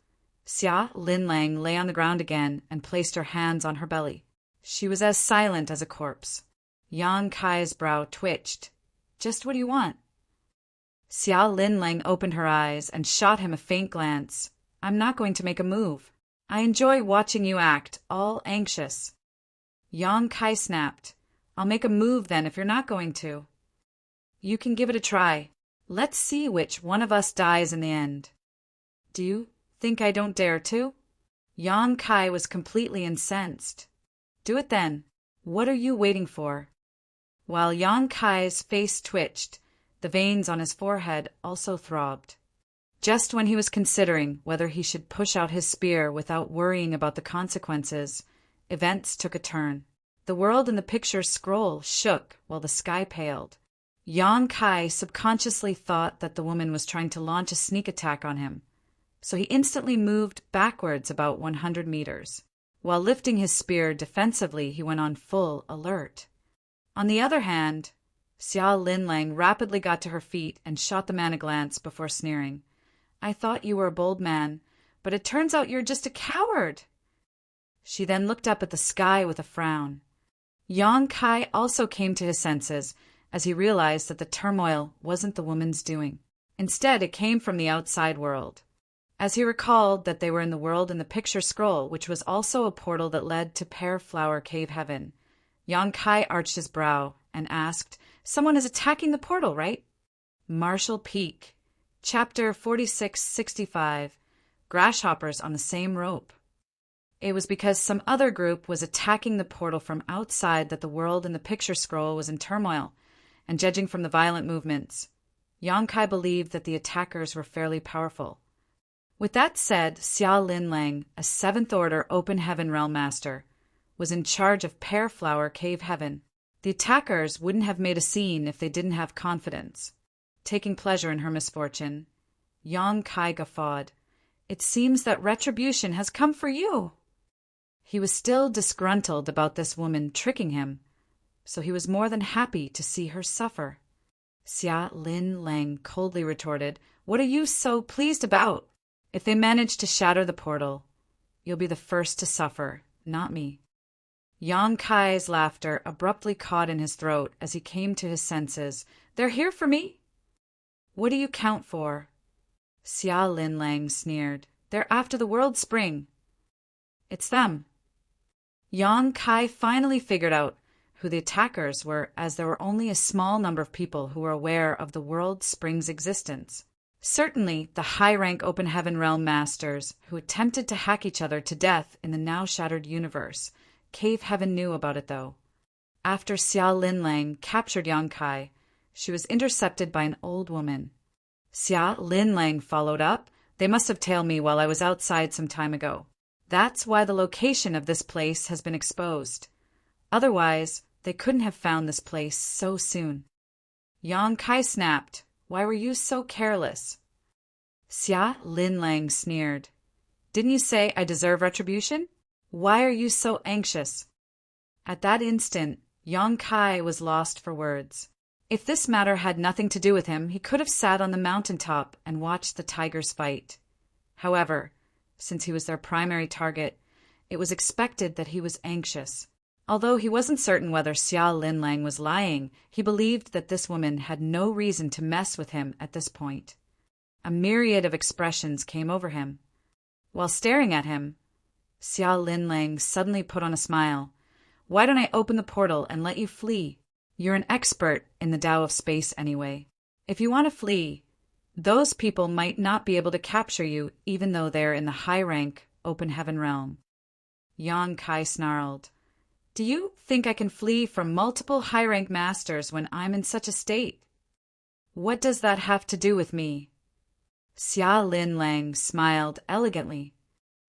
Xia Linlang lay on the ground again and placed her hands on her belly. She was as silent as a corpse. Yang Kai's brow twitched. "Just what do you want?" Xia Linlang opened her eyes and shot him a faint glance. "I'm not going to make a move. I enjoy watching you act, all anxious." Yang Kai snapped. "I'll make a move then if you're not going to." "You can give it a try. Let's see which one of us dies in the end." "Do you think I don't dare to?" Yang Kai was completely incensed. "Do it then. What are you waiting for?" While Yang Kai's face twitched, the veins on his forehead also throbbed. Just when he was considering whether he should push out his spear without worrying about the consequences, events took a turn. The world in the picture scroll shook while the sky paled. Yang Kai subconsciously thought that the woman was trying to launch a sneak attack on him, so he instantly moved backwards about 100 meters. While lifting his spear defensively, he went on full alert. On the other hand, Xia Linlang rapidly got to her feet and shot the man a glance before sneering. I thought you were a bold man, but it turns out you're just a coward." She then looked up at the sky with a frown. Yang Kai also came to his senses as he realized that the turmoil wasn't the woman's doing. Instead, it came from the outside world. As he recalled that they were in the world in the picture scroll, which was also a portal that led to Pear Flower Cave Heaven, Yang Kai arched his brow and asked, "Someone is attacking the portal, right?" Marshall Peak, Chapter 4665, Grasshoppers on the Same Rope. It was because some other group was attacking the portal from outside that the world in the picture scroll was in turmoil, and judging from the violent movements, Yang Kai believed that the attackers were fairly powerful. With that said, Xia Lin Lang, a 7th Order Open Heaven Realm Master, was in charge of Pear Flower Cave Heaven. The attackers wouldn't have made a scene if they didn't have confidence. Taking pleasure in her misfortune, Yang Kai guffawed. "It seems that retribution has come for you." He was still disgruntled about this woman tricking him, so he was more than happy to see her suffer. Xia Lin Lang coldly retorted, "What are you so pleased about? If they manage to shatter the portal, you'll be the first to suffer, not me." Yang Kai's laughter abruptly caught in his throat as he came to his senses. "They're here for me?" "What do you count for?" Xia Lin Lang sneered. "They're after the World Spring." "It's them." Yang Kai finally figured out who the attackers were, as there were only a small number of people who were aware of the World Spring's existence. Certainly, the high-rank Open Heaven Realm Masters who attempted to hack each other to death in the now-shattered universe. Cave Heaven knew about it, though. After Xia Lin Lang captured Yang Kai, she was intercepted by an old woman. Xia Lin Lang followed up. "They must have tailed me while I was outside some time ago. That's why the location of this place has been exposed. Otherwise, they couldn't have found this place so soon." Yang Kai snapped, "Why were you so careless?" Xia Lin Lang sneered. "Didn't you say I deserve retribution? Why are you so anxious?" At that instant, Yang Kai was lost for words. If this matter had nothing to do with him, he could have sat on the mountaintop and watched the tigers fight. However, since he was their primary target, it was expected that he was anxious. Although he wasn't certain whether Xia Lin Lang was lying, he believed that this woman had no reason to mess with him at this point. A myriad of expressions came over him. While staring at him, Xia Lin Lang suddenly put on a smile. "Why don't I open the portal and let you flee? You're an expert in the Tao of space anyway. If you want to flee, those people might not be able to capture you even though they're in the high-rank Open Heaven realm." Yang Kai snarled. "Do you think I can flee from multiple high-rank masters when I'm in such a state? What does that have to do with me?" Xia Lin Lang smiled elegantly.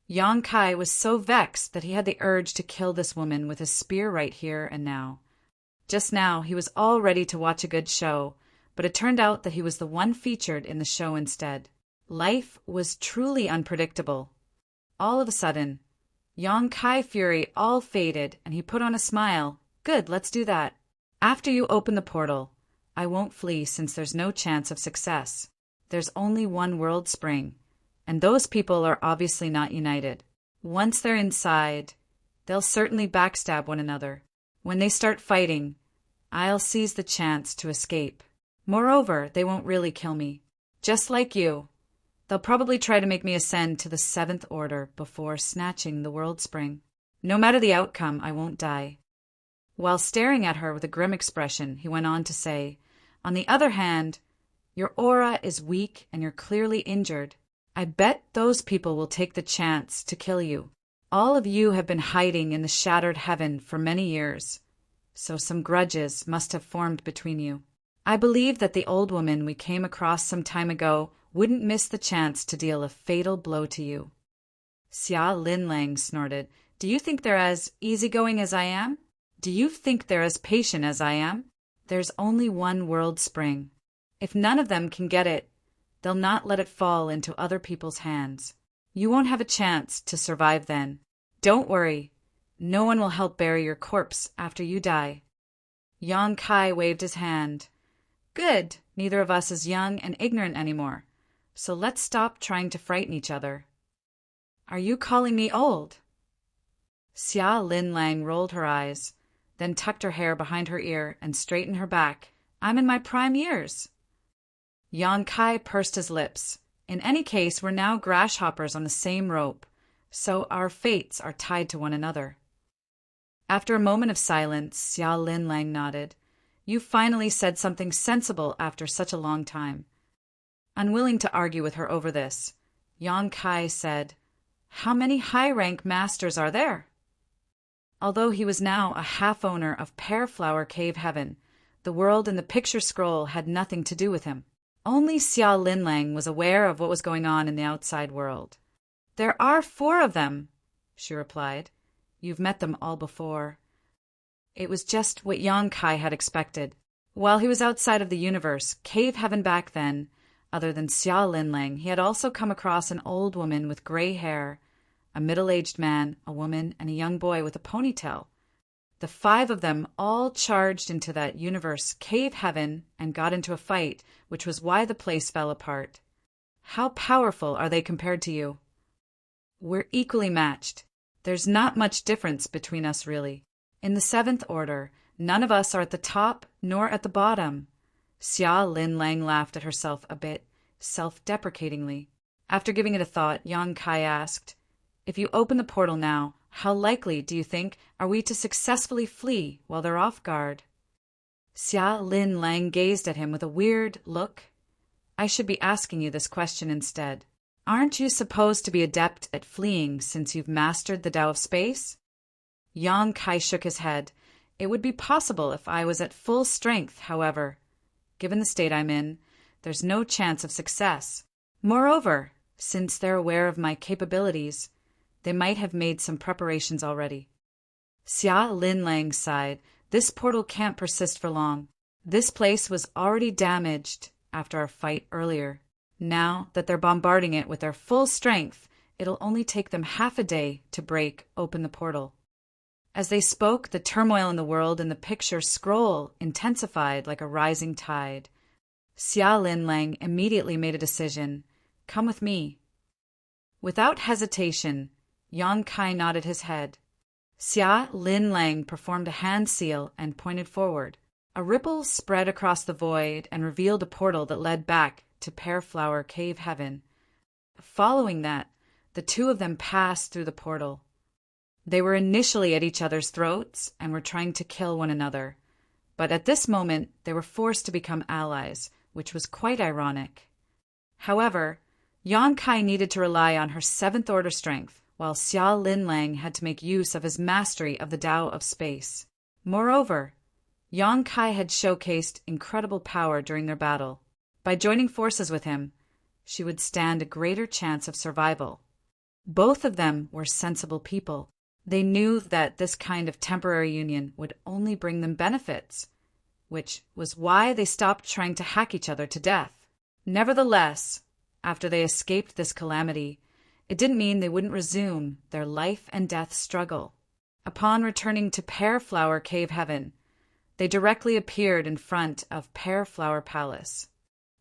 Yang Kai was so vexed that he had the urge to kill this woman with his spear right here and now. Just now, he was all ready to watch a good show, but it turned out that he was the one featured in the show instead. Life was truly unpredictable. All of a sudden, Yang Kai fury all faded, and he put on a smile. "Good, let's do that. After you open the portal, I won't flee since there's no chance of success. There's only one World Spring, and those people are obviously not united. Once they're inside, they'll certainly backstab one another. When they start fighting, I'll seize the chance to escape. Moreover, they won't really kill me. Just like you, they'll probably try to make me ascend to the 7th Order before snatching the World Spring. No matter the outcome, I won't die." While staring at her with a grim expression, he went on to say, "On the other hand, your aura is weak and you're clearly injured. I bet those people will take the chance to kill you. All of you have been hiding in the shattered heaven for many years, so some grudges must have formed between you. I believe that the old woman we came across some time ago wouldn't miss the chance to deal a fatal blow to you." Xia Lin Lang snorted. "Do you think they're as easygoing as I am? Do you think they're as patient as I am? There's only one World Spring. If none of them can get it, they'll not let it fall into other people's hands. You won't have a chance to survive then. Don't worry, no one will help bury your corpse after you die." Yang Kai waved his hand. "Good, neither of us is young and ignorant anymore. so let's stop trying to frighten each other. Are you calling me old? Xia Lin Lang rolled her eyes, then tucked her hair behind her ear and straightened her back. I'm in my prime years. Yang Kai pursed his lips. In any case, we're now grasshoppers on the same rope, so our fates are tied to one another. After a moment of silence, Xia Lin Lang nodded. You finally said something sensible after such a long time. Unwilling to argue with her over this, Yang Kai said, How many high-rank masters are there? Although he was now a half-owner of Pear Flower Cave Heaven, the world in the picture scroll had nothing to do with him. Only Xia Lin Lang was aware of what was going on in the outside world. There are 4 of them, she replied. You've met them all before. It was just what Yang Kai had expected. While he was outside of the universe, Cave Heaven back then, other than Xia Lin Lang, he had also come across an old woman with gray hair, a middle-aged man, a woman, and a young boy with a ponytail. The 5 of them all charged into that universe Cave Heaven and got into a fight, which was why the place fell apart. How powerful are they compared to you? We're equally matched. There's not much difference between us, really. In the 7th Order, none of us are at the top nor at the bottom. Xia Lin Lang laughed at herself a bit, self-deprecatingly. After giving it a thought, Yang Kai asked, If you open the portal now, how likely, do you think, are we to successfully flee while they're off guard? Xia Lin Lang gazed at him with a weird look. I should be asking you this question instead. Aren't you supposed to be adept at fleeing since you've mastered the Tao of Space? Yang Kai shook his head. It would be possible if I was at full strength, however. Given the state I'm in, there's no chance of success. Moreover, since they're aware of my capabilities, they might have made some preparations already. Xia Lin Lang sighed. This portal can't persist for long. This place was already damaged after our fight earlier. Now that they're bombarding it with their full strength, it'll only take them half a day to break open the portal. As they spoke, the turmoil in the world and the picture scroll intensified like a rising tide. Xia Lin Lang immediately made a decision. Come with me. Without hesitation, Yang Kai nodded his head. Xia Lin Lang performed a hand seal and pointed forward. A ripple spread across the void and revealed a portal that led back to Pear Flower Cave Heaven. Following that, the 2 of them passed through the portal. They were initially at each other's throats and were trying to kill one another, but at this moment they were forced to become allies, which was quite ironic. However, Yang Kai needed to rely on her 7th Order strength, while Xia Lin Lang had to make use of his mastery of the Tao of Space. Moreover, Yang Kai had showcased incredible power during their battle. By joining forces with him, she would stand a greater chance of survival. Both of them were sensible people. They knew that this kind of temporary union would only bring them benefits, which was why they stopped trying to hack each other to death. Nevertheless, after they escaped this calamity, it didn't mean they wouldn't resume their life and death struggle. Upon returning to Pear Flower Cave Heaven, they directly appeared in front of Pear Flower Palace.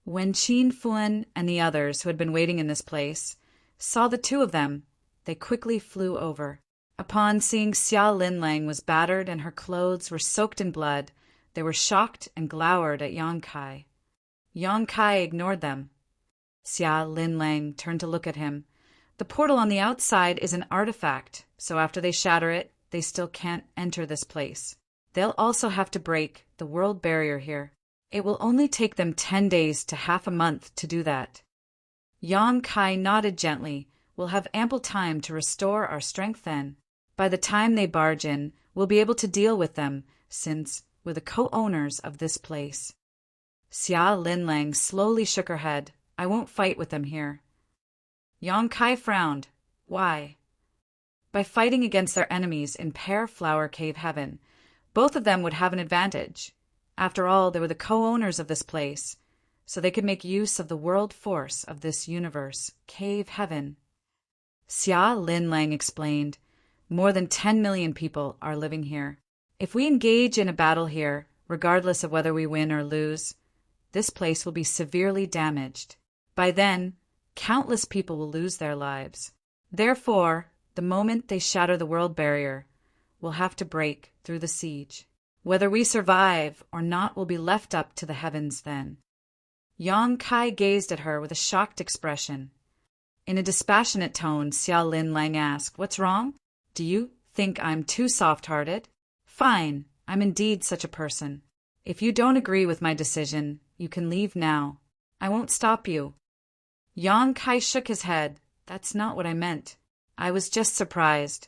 When Qin Fuan and the others who had been waiting in this place saw the 2 of them, they quickly flew over. Upon seeing Xia Lin Lang was battered and her clothes were soaked in blood, they were shocked and glowered at Yang Kai. Yang Kai ignored them. Xia Lin Lang turned to look at him. The portal on the outside is an artifact, so after they shatter it, they still can't enter this place. They'll also have to break the world barrier here. It will only take them 10 days to half a month to do that. Yang Kai nodded gently. We'll have ample time to restore our strength then. By the time they barge in, we'll be able to deal with them, since we're the co-owners of this place. Xia Lin Lang slowly shook her head. I won't fight with them here. Yang Kai frowned. Why? By fighting against their enemies in Pear Flower Cave Heaven, both of them would have an advantage. After all, they were the co-owners of this place, so they could make use of the world force of this universe, Cave Heaven. Xia Lin Lang explained, more than 10 million people are living here. If we engage in a battle here, regardless of whether we win or lose, this place will be severely damaged. By then, countless people will lose their lives. Therefore, the moment they shatter the world barrier, we'll have to break through the siege. Whether we survive or not will be left up to the heavens then. Yang Kai gazed at her with a shocked expression. In a dispassionate tone, Xiao Lin Lang asked, "What's wrong? Do you think I'm too soft-hearted? Fine, I'm indeed such a person. If you don't agree with my decision, you can leave now. I won't stop you." Yang Kai shook his head. "That's not what I meant. I was just surprised."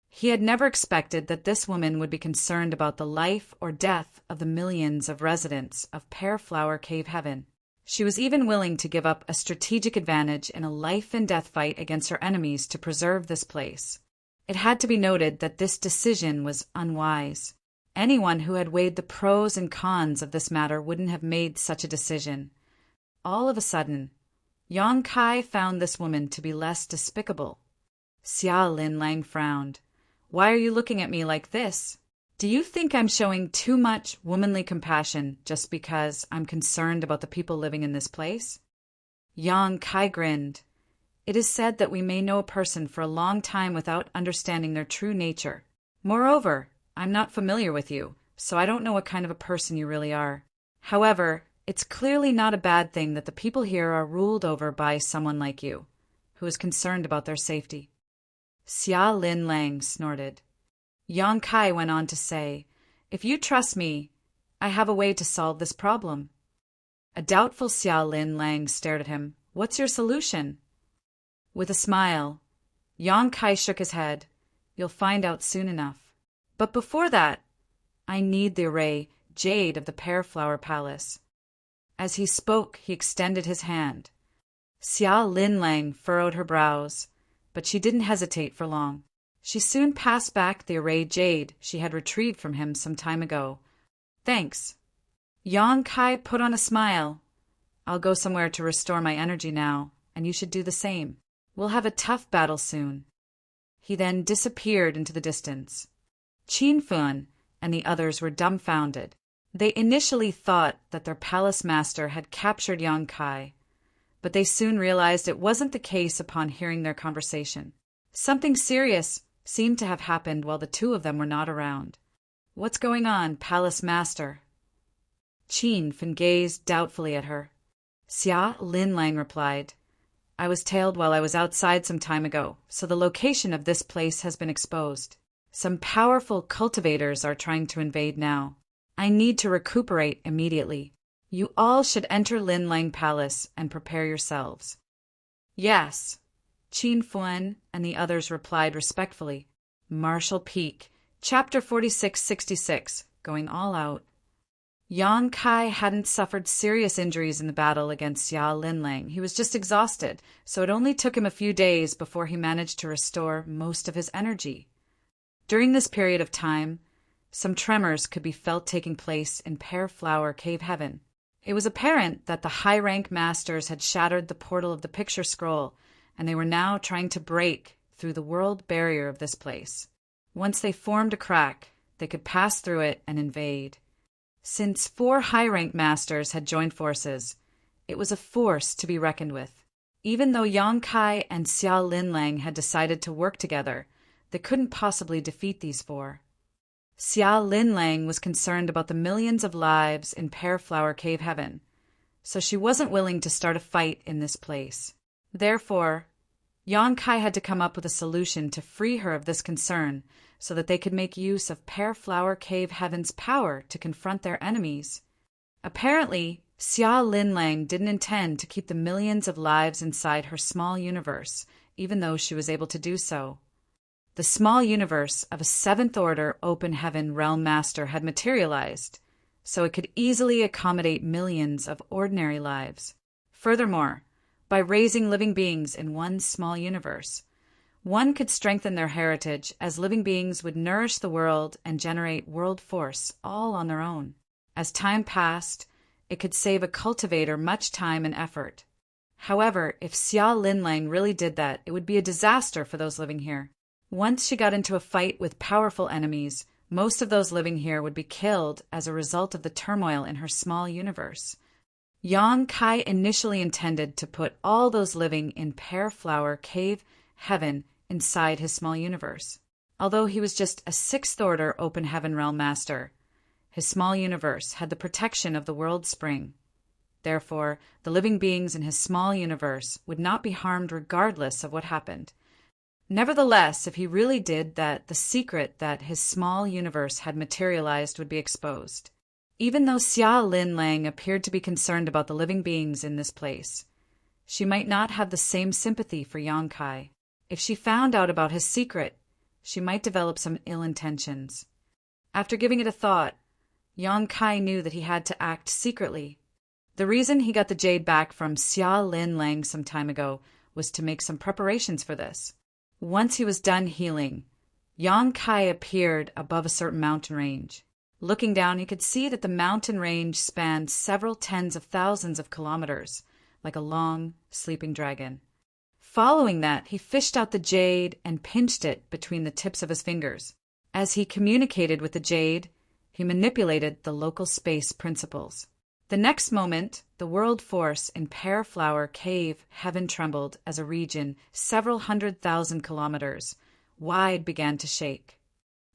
He had never expected that this woman would be concerned about the life or death of the millions of residents of Pear Flower Cave Heaven. She was even willing to give up a strategic advantage in a life-and-death fight against her enemies to preserve this place. It had to be noted that this decision was unwise. Anyone who had weighed the pros and cons of this matter wouldn't have made such a decision. All of a sudden, Yang Kai found this woman to be less despicable. Xiao Lin Lang frowned. "Why are you looking at me like this? Do you think I'm showing too much womanly compassion just because I'm concerned about the people living in this place?" Yang Kai grinned. "It is said that we may know a person for a long time without understanding their true nature. Moreover, I'm not familiar with you, so I don't know what kind of a person you really are. However, it's clearly not a bad thing that the people here are ruled over by someone like you, who is concerned about their safety." Xia Lin Lang snorted. Yang Kai went on to say, "If you trust me, I have a way to solve this problem." A doubtful Xia Lin Lang stared at him. "What's your solution?" With a smile, Yang Kai shook his head. "You'll find out soon enough. But before that, I need the array jade of the Pear Flower Palace." As he spoke, he extended his hand. Xia Lin Lang furrowed her brows, but she didn't hesitate for long. She soon passed back the array jade she had retrieved from him some time ago. "Thanks." Yang Kai put on a smile. "I'll go somewhere to restore my energy now, and you should do the same. We'll have a tough battle soon." He then disappeared into the distance. Qin Fun and the others were dumbfounded. They initially thought that their palace master had captured Yang Kai, but they soon realized it wasn't the case upon hearing their conversation. Something serious seemed to have happened while the two of them were not around. "What's going on, Palace Master?" Qin Fun gazed doubtfully at her. Xia Lin Lang replied, "I was tailed while I was outside some time ago, so the location of this place has been exposed. Some powerful cultivators are trying to invade now. I need to recuperate immediately. You all should enter Lin Lang Palace and prepare yourselves." "Yes," Qin Fun and the others replied respectfully. Marshall Peak, Chapter 4666, Going All Out. Yang Kai hadn't suffered serious injuries in the battle against Xia Lin Lang. He was just exhausted, so it only took him a few days before he managed to restore most of his energy. During this period of time, some tremors could be felt taking place in Pear Flower Cave Heaven. It was apparent that the high-rank masters had shattered the portal of the picture scroll, and they were now trying to break through the world barrier of this place. Once they formed a crack, they could pass through it and invade. Since 4 high-rank masters had joined forces, it was a force to be reckoned with. Even though Yang Kai and Xiao Lin Lang had decided to work together, they couldn't possibly defeat these 4. Xiao Lin Lang was concerned about the millions of lives in Pear Flower Cave Heaven, so she wasn't willing to start a fight in this place. Therefore, Yang Kai had to come up with a solution to free her of this concern so that they could make use of Pear Flower Cave Heaven's power to confront their enemies. Apparently, Xiao Lin Lang didn't intend to keep the millions of lives inside her small universe, even though she was able to do so. The small universe of a 7th Order Open Heaven Realm Master had materialized, so it could easily accommodate millions of ordinary lives. Furthermore, by raising living beings in one small universe, one could strengthen their heritage as living beings would nourish the world and generate world force all on their own. As time passed, it could save a cultivator much time and effort. However, if Xiao Lin Lang really did that, it would be a disaster for those living here. Once she got into a fight with powerful enemies, most of those living here would be killed as a result of the turmoil in her small universe. Yang Kai initially intended to put all those living in Pear Flower Cave Heaven inside his small universe. Although he was just a sixth order open heaven realm master, his small universe had the protection of the world spring. Therefore, the living beings in his small universe would not be harmed regardless of what happened. Nevertheless, if he really did that, the secret that his small universe had materialized would be exposed. Even though Xia Lin Lang appeared to be concerned about the living beings in this place, she might not have the same sympathy for Yang Kai. If she found out about his secret, she might develop some ill intentions. After giving it a thought, Yang Kai knew that he had to act secretly. The reason he got the jade back from Xia Lin Lang some time ago was to make some preparations for this. Once he was done healing, Yang Kai appeared above a certain mountain range. Looking down, he could see that the mountain range spanned several tens of thousands of kilometers, like a long, sleeping dragon. Following that, he fished out the jade and pinched it between the tips of his fingers. As he communicated with the jade, he manipulated the local space principles. The next moment, the world force in Pear Flower Cave Heaven trembled as a region several 100,000 kilometers wide began to shake.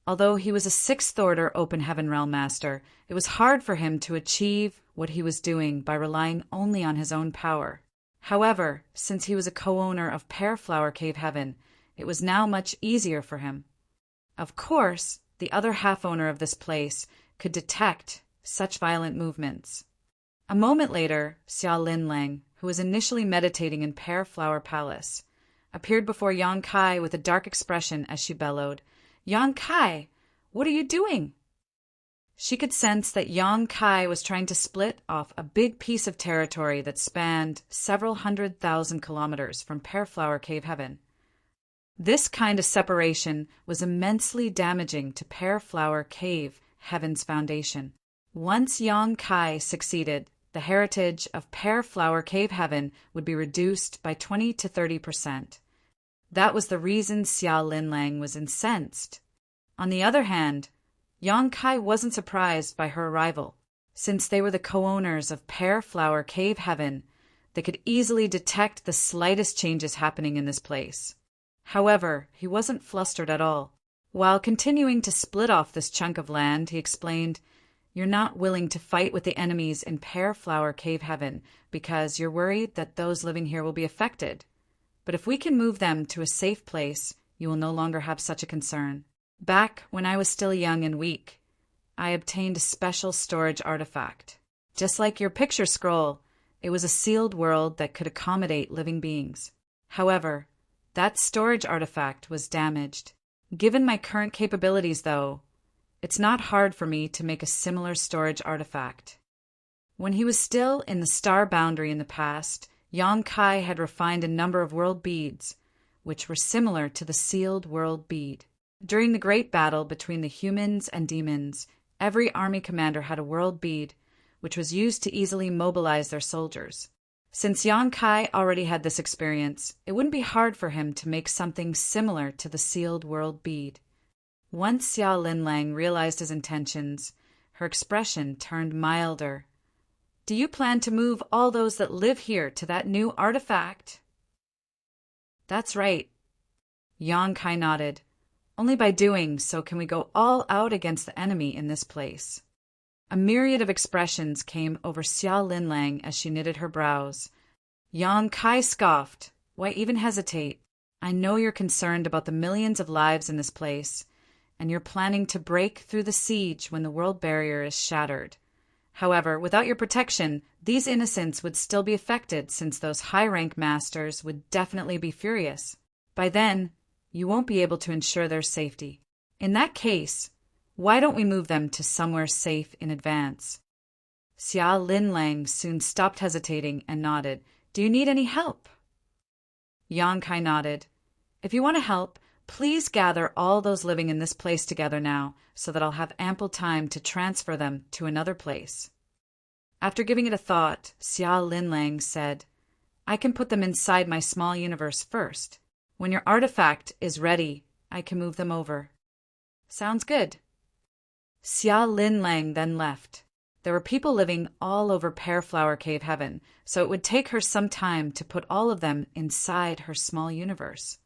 Although he was a sixth order open heaven realm master, it was hard for him to achieve what he was doing by relying only on his own power. However, since he was a co-owner of Pear Flower Cave Heaven, it was now much easier for him. Of course, the other half-owner of this place could detect such violent movements. A moment later, Xia Lin Lang, who was initially meditating in Pear Flower Palace, appeared before Yang Kai with a dark expression as she bellowed, "Yang Kai, what are you doing?" She could sense that Yang Kai was trying to split off a big piece of territory that spanned several 100,000 kilometers from Pear Flower Cave Heaven. This kind of separation was immensely damaging to Pear Flower Cave Heaven's foundation. Once Yang Kai succeeded, the heritage of Pear Flower Cave Heaven would be reduced by 20 to 30%. That was the reason Xia Lin Lang was incensed. On the other hand, Yang Kai wasn't surprised by her arrival. Since they were the co-owners of Pear Flower Cave Heaven, they could easily detect the slightest changes happening in this place. However, he wasn't flustered at all. While continuing to split off this chunk of land, he explained, "You're not willing to fight with the enemies in Pear Flower Cave Heaven because you're worried that those living here will be affected. But if we can move them to a safe place, you will no longer have such a concern. Back when I was still young and weak, I obtained a special storage artifact. Just like your picture scroll, it was a sealed world that could accommodate living beings. However, that storage artifact was damaged. Given my current capabilities, though, it's not hard for me to make a similar storage artifact." When he was still in the star boundary in the past, Yang Kai had refined a number of world beads, which were similar to the sealed world bead. During the great battle between the humans and demons, every army commander had a world bead, which was used to easily mobilize their soldiers. Since Yang Kai already had this experience, it wouldn't be hard for him to make something similar to the sealed world bead. Once Xia Lin Lang realized his intentions, her expression turned milder. "Do you plan to move all those that live here to that new artifact?" "That's right." Yang Kai nodded. "Only by doing so can we go all out against the enemy in this place." A myriad of expressions came over Xia Lin Lang as she knitted her brows. Yang Kai scoffed. "Why even hesitate? I know you're concerned about the millions of lives in this place, and you're planning to break through the siege when the world barrier is shattered. However, without your protection, these innocents would still be affected since those high-rank masters would definitely be furious. By then, you won't be able to ensure their safety. In that case, why don't we move them to somewhere safe in advance?" Xia Lin Lang soon stopped hesitating and nodded. "Do you need any help?" Yang Kai nodded. "If you want to help, please gather all those living in this place together now, so that I'll have ample time to transfer them to another place." After giving it a thought, Xia Lin Lang said, "I can put them inside my small universe first. When your artifact is ready, I can move them over." "Sounds good." Xia Lin Lang then left. There were people living all over Pear Flower Cave Heaven, so it would take her some time to put all of them inside her small universe.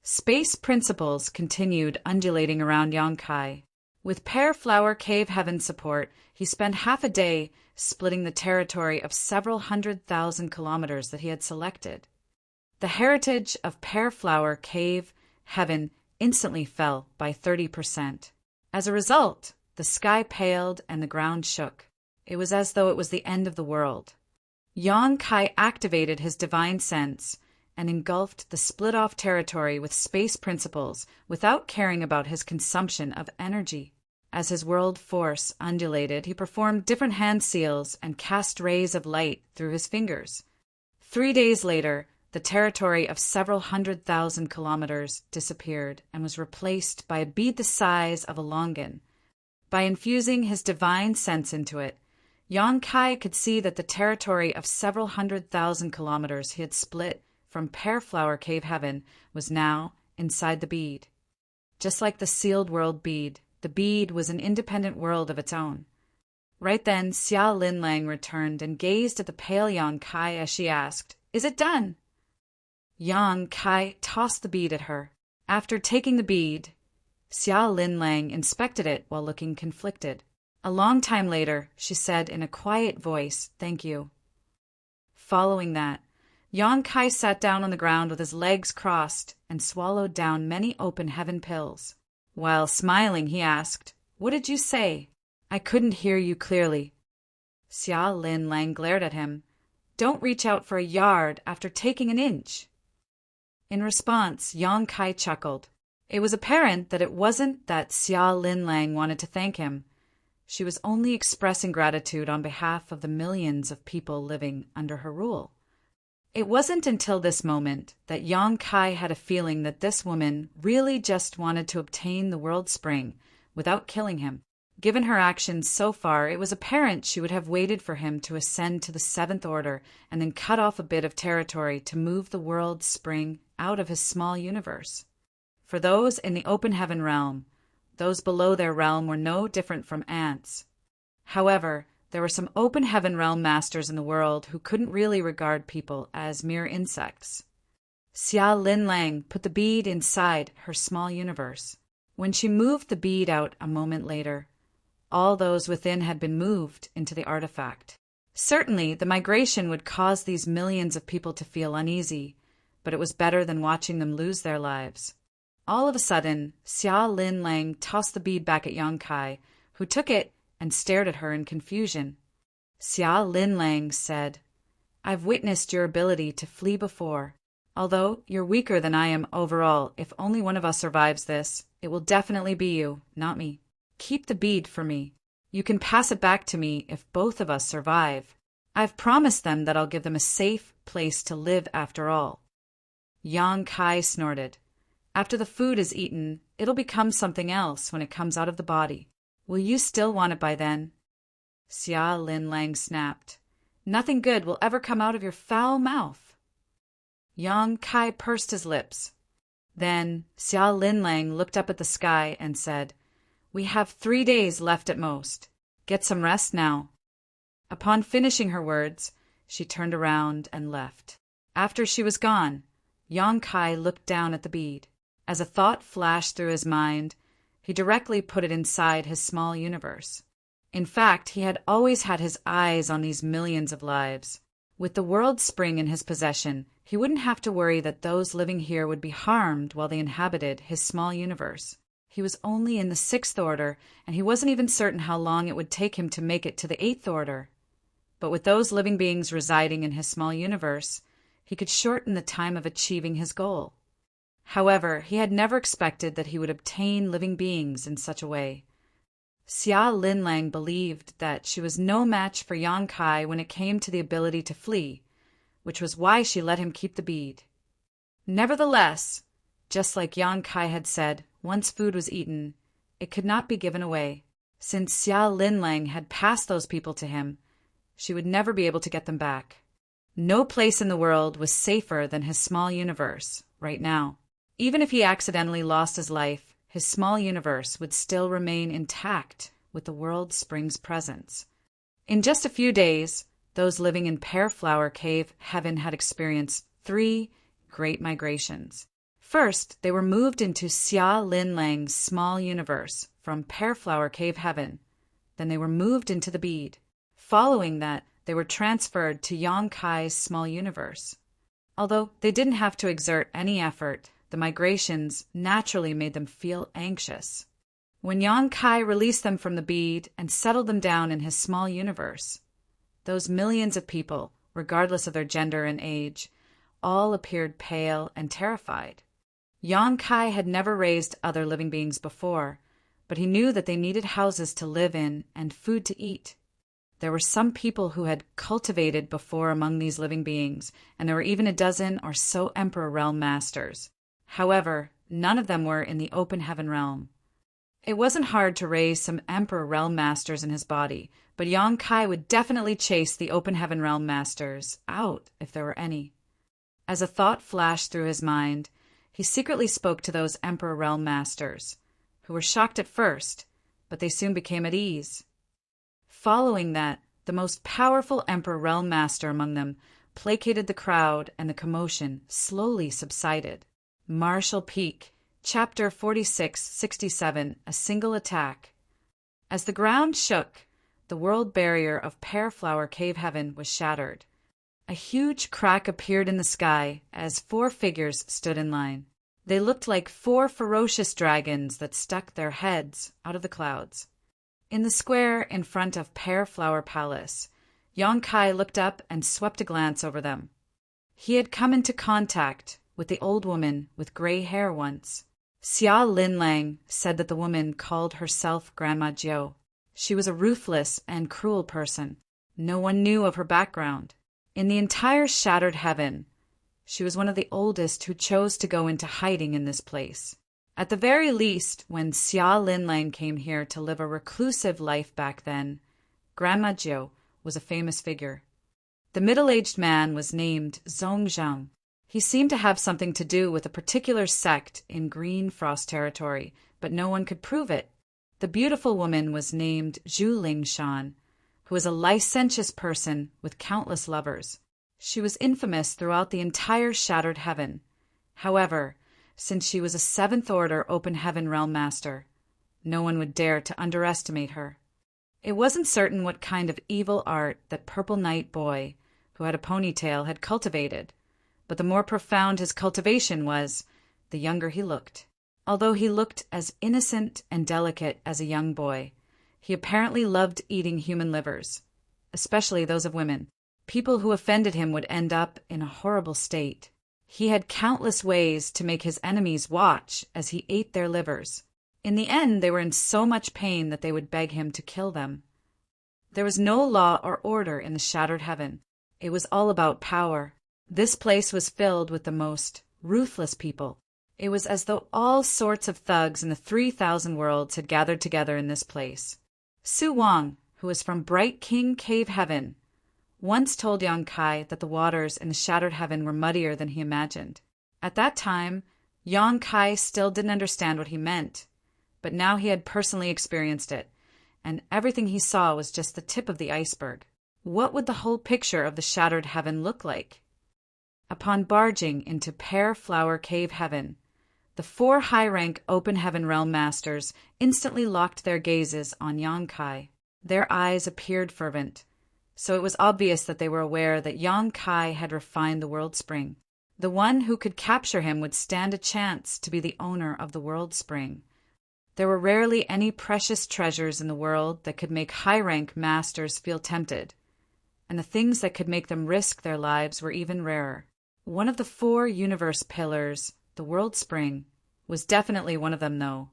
Space principles continued undulating around Yonkai. With Pear Flower Cave Heaven's support, he spent half a day splitting the territory of several 100,000 kilometers that he had selected. The heritage of Pear Flower Cave Heaven instantly fell by 30%. As a result, the sky paled and the ground shook. It was as though it was the end of the world. Yonkai activated his divine sense and engulfed the split-off territory with space principles without caring about his consumption of energy. As his world force undulated, he performed different hand seals and cast rays of light through his fingers. 3 days later, the territory of several 100,000 kilometers disappeared and was replaced by a bead the size of a longan. By infusing his divine sense into it, Yonkai could see that the territory of several 100,000 kilometers he had split from Pear Flower Cave Heaven was now inside the bead. Just like the sealed world bead, the bead was an independent world of its own. Right then, Xia Linlang returned and gazed at the pale Yonkai as she asked, "Is it done?" Yonkai tossed the bead at her. After taking the bead, Xia Linlang inspected it while looking conflicted. A long time later, she said in a quiet voice, "Thank you." Following that, Yonkai sat down on the ground with his legs crossed and swallowed down many open heaven pills. While smiling, he asked, "What did you say? I couldn't hear you clearly." Xia Linlang glared at him. "Don't reach out for a yard after taking an inch." In response, Yonkai chuckled. It was apparent that it wasn't that Xia Linlang wanted to thank him. She was only expressing gratitude on behalf of the millions of people living under her rule. It wasn't until this moment that Yonkai had a feeling that this woman really just wanted to obtain the world spring without killing him. Given her actions so far, it was apparent she would have waited for him to ascend to the 7th order and then cut off a bit of territory to move the world spring out of his small universe. For those in the open heaven realm, those below their realm were no different from ants. However, there were some open heaven realm masters in the world who couldn't really regard people as mere insects. Xia Linlang put the bead inside her small universe. When she moved the bead out a moment later, all those within had been moved into the artifact. Certainly, the migration would cause these millions of people to feel uneasy, but it was better than watching them lose their lives. All of a sudden, Xia Linlang tossed the bead back at Yonkai, who took it and stared at her in confusion. Xia Linlang said, "I've witnessed your ability to flee before. Although you're weaker than I am overall, if only one of us survives this, it will definitely be you, not me. Keep the bead for me. You can pass it back to me if both of us survive. I've promised them that I'll give them a safe place to live after all." Yonkai snorted. "After the food is eaten, it'll become something else when it comes out of the body. Will you still want it by then?" Xia Linlang snapped. "Nothing good will ever come out of your foul mouth." Yonkai pursed his lips. Then Xia Linlang looked up at the sky and said, "We have 3 days left at most. Get some rest now." Upon finishing her words, she turned around and left. After she was gone, Yonkai looked down at the bead. As a thought flashed through his mind, he directly put it inside his small universe. In fact, he had always had his eyes on these millions of lives. With the world spring in his possession, he wouldn't have to worry that those living here would be harmed while they inhabited his small universe. He was only in the 6th order, and he wasn't even certain how long it would take him to make it to the 8th order. But with those living beings residing in his small universe, he could shorten the time of achieving his goal. However, he had never expected that he would obtain living beings in such a way. Xia Linlang believed that she was no match for Yonkai when it came to the ability to flee, which was why she let him keep the bead. Nevertheless, just like Yonkai had said, once food was eaten, it could not be given away. Since Xia Linlang had passed those people to him, she would never be able to get them back. No place in the world was safer than his small universe right now. Even if he accidentally lost his life, his small universe would still remain intact with the world spring's presence. In just a few days, those living in Pear Flower Cave Heaven had experienced 3 great migrations. First, they were moved into Xia Lin Lang's small universe from Pear Flower Cave Heaven. Then they were moved into the bead. Following that, they were transferred to Yang Kai's small universe. Although they didn't have to exert any effort, the migrations naturally made them feel anxious. When Yang Kai released them from the bead and settled them down in his small universe, those millions of people, regardless of their gender and age, all appeared pale and terrified. Yang Kai had never raised other living beings before, but he knew that they needed houses to live in and food to eat. There were some people who had cultivated before among these living beings, and there were even a dozen or so Emperor Realm Masters. However, none of them were in the open heaven realm. It wasn't hard to raise some Emperor Realm Masters in his body, but Yang Kai would definitely chase the open heaven realm masters out if there were any. As a thought flashed through his mind, he secretly spoke to those Emperor Realm Masters, who were shocked at first, but they soon became at ease. Following that, the most powerful Emperor Realm Master among them placated the crowd, and the commotion slowly subsided. Marshall Peak, Chapter 4667, A Single Attack. As the ground shook, the world barrier of Pear Flower Cave Heaven was shattered. A huge crack appeared in the sky as 4 figures stood in line. They looked like 4 ferocious dragons that stuck their heads out of the clouds. In the square in front of Pear Flower Palace, Yang Kai looked up and swept a glance over them. He had come into contact with the old woman with gray hair once. Xia Lin Lang said that the woman called herself Grandma Jiu. She was a ruthless and cruel person. No one knew of her background. In the entire shattered heaven, she was one of the oldest who chose to go into hiding in this place. At the very least, when Xia Lin Lang came here to live a reclusive life back then, Grandma Jiu was a famous figure. The middle-aged man was named Zhongzhang. He seemed to have something to do with a particular sect in Green Frost territory, but no one could prove it. The beautiful woman was named Zhu Lingshan, who was a licentious person with countless lovers. She was infamous throughout the entire shattered heaven. However, since she was a 7th Order Open Heaven Realm Master, no one would dare to underestimate her. It wasn't certain what kind of evil art that Purple Knight boy, who had a ponytail, had cultivated, but the more profound his cultivation was, the younger he looked. Although he looked as innocent and delicate as a young boy, he apparently loved eating human livers, especially those of women. People who offended him would end up in a horrible state. He had countless ways to make his enemies watch as he ate their livers. In the end, they were in so much pain that they would beg him to kill them. There was no law or order in the shattered heaven. It was all about power. This place was filled with the most ruthless people. It was as though all sorts of thugs in the 3,000 worlds had gathered together in this place. Su Wang, who was from Bright King Cave Heaven, once told Yang Kai that the waters in the shattered heaven were muddier than he imagined. At that time, Yang Kai still didn't understand what he meant, but now he had personally experienced it, and everything he saw was just the tip of the iceberg. What would the whole picture of the shattered heaven look like? Upon barging into Pear Flower Cave Heaven, the 4 high-rank Open Heaven Realm Masters instantly locked their gazes on Yang Kai. Their eyes appeared fervent, so it was obvious that they were aware that Yang Kai had refined the World Spring. The one who could capture him would stand a chance to be the owner of the World Spring. There were rarely any precious treasures in the world that could make high-rank masters feel tempted, and the things that could make them risk their lives were even rarer. One of the 4 universe pillars, the World Spring, was definitely one of them, though.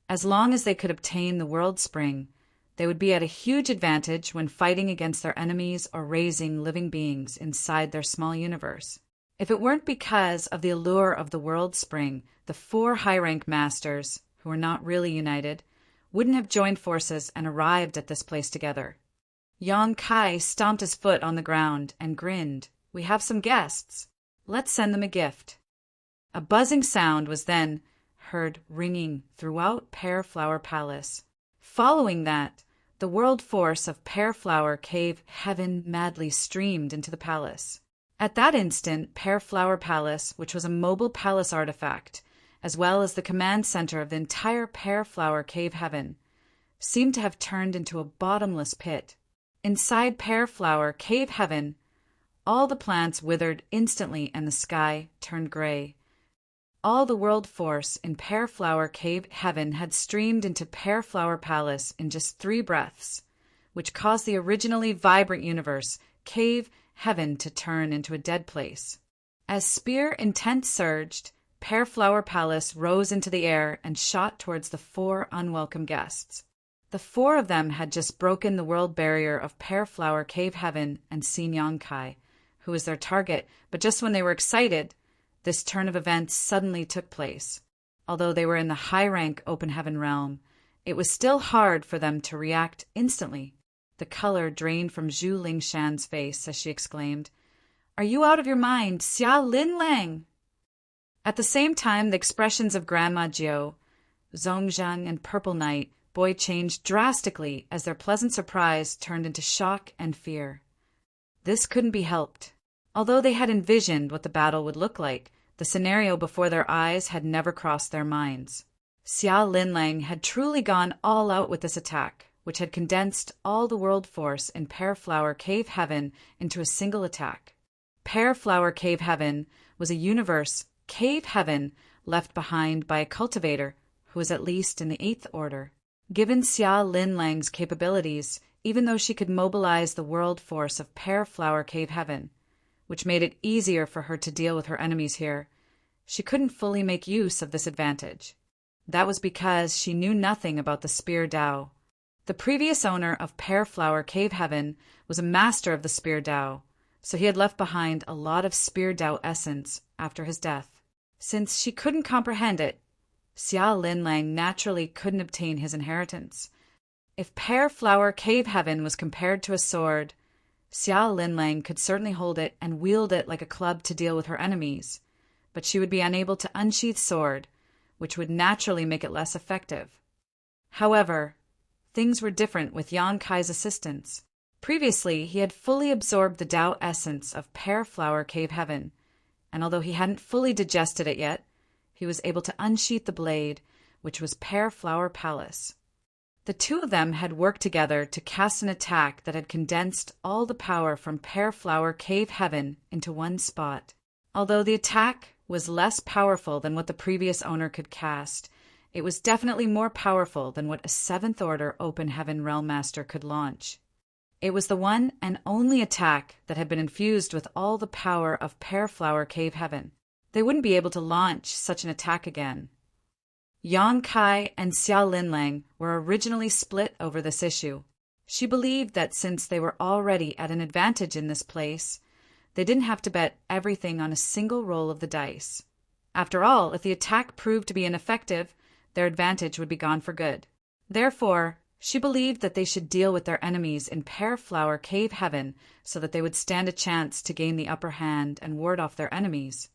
As long as they could obtain the World Spring, they would be at a huge advantage when fighting against their enemies or raising living beings inside their small universe. If it weren't because of the allure of the World Spring, the 4 high-rank masters, who were not really united, wouldn't have joined forces and arrived at this place together. Yang Kai stomped his foot on the ground and grinned. "We have some guests. Let's send them a gift." A buzzing sound was then heard ringing throughout Pear Flower Palace. Following that, the world force of Pear Flower Cave Heaven madly streamed into the palace. At that instant, Pear Flower Palace, which was a mobile palace artifact, as well as the command center of the entire Pear Flower Cave Heaven, seemed to have turned into a bottomless pit. Inside Pear Flower Cave Heaven, all the plants withered instantly and the sky turned gray. All the world force in Pear Flower Cave Heaven had streamed into Pear Flower Palace in just 3 breaths, which caused the originally vibrant universe, Cave Heaven, to turn into a dead place. As spear intent surged, Pear Flower Palace rose into the air and shot towards the 4 unwelcome guests. The 4 of them had just broken the world barrier of Pear Flower Cave Heaven and seen Yonkai, who was their target, but just when they were excited, this turn of events suddenly took place. Although they were in the high-rank open heaven realm, it was still hard for them to react instantly. The color drained from Zhu Lingshan's face as she exclaimed, "Are you out of your mind, Xia Linlang?" At the same time, the expressions of Grandma Jiu, Zhongzhang, and Purple Knight Boy changed drastically as their pleasant surprise turned into shock and fear. This couldn't be helped. Although they had envisioned what the battle would look like, the scenario before their eyes had never crossed their minds. Xia Linlang had truly gone all out with this attack, which had condensed all the world force in Pear Flower Cave Heaven into a single attack. Pear Flower Cave Heaven was a universe, Cave Heaven, left behind by a cultivator who was at least in the 8th order. Given Xia Linlang's capabilities, even though she could mobilize the world force of Pear Flower Cave Heaven, which made it easier for her to deal with her enemies here, she couldn't fully make use of this advantage. That was because she knew nothing about the Spear Dao. The previous owner of Pear Flower Cave Heaven was a master of the Spear Dao, so he had left behind a lot of Spear Dao essence after his death. Since she couldn't comprehend it, Xia Linlang naturally couldn't obtain his inheritance. If Pear Flower Cave Heaven was compared to a sword, Xia Linlang could certainly hold it and wield it like a club to deal with her enemies, but she would be unable to unsheath sword, which would naturally make it less effective. However, things were different with Yan Kai's assistance. Previously, he had fully absorbed the Dao essence of Pear Flower Cave Heaven, and although he hadn't fully digested it yet, he was able to unsheath the blade, which was Pear Flower Palace. The 2 of them had worked together to cast an attack that had condensed all the power from Pear Flower Cave Heaven into one spot. Although the attack was less powerful than what the previous owner could cast, it was definitely more powerful than what a 7th Order Open Heaven Realm Master could launch. It was the one and only attack that had been infused with all the power of Pear Flower Cave Heaven. They wouldn't be able to launch such an attack again. Yan Kai and Xia Linlang were originally split over this issue. She believed that since they were already at an advantage in this place, they didn't have to bet everything on a single roll of the dice. After all, if the attack proved to be ineffective, their advantage would be gone for good. Therefore, she believed that they should deal with their enemies in Pear Flower Cave Heaven so that they would stand a chance to gain the upper hand and ward off their enemies.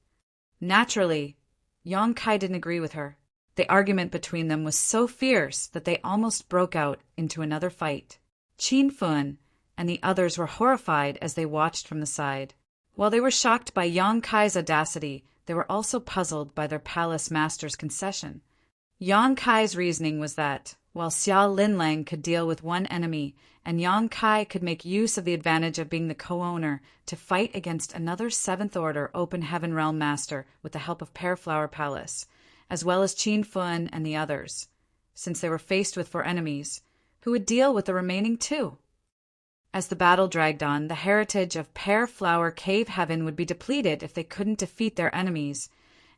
Naturally, Yan Kai didn't agree with her. The argument between them was so fierce that they almost broke out into another fight. Qin Fun and the others were horrified as they watched from the side. While they were shocked by Yan Kai's audacity, they were also puzzled by their palace master's concession. Yan Kai's reasoning was that, while Xia Linlang could deal with one enemy, and Yan Kai could make use of the advantage of being the co-owner to fight against another 7th Order Open Heaven Realm Master with the help of Pear Flower Palace, as well as Qin Fun and the others, since they were faced with 4 enemies, who would deal with the remaining 2. As the battle dragged on, the heritage of Pear Flower Cave Heaven would be depleted if they couldn't defeat their enemies,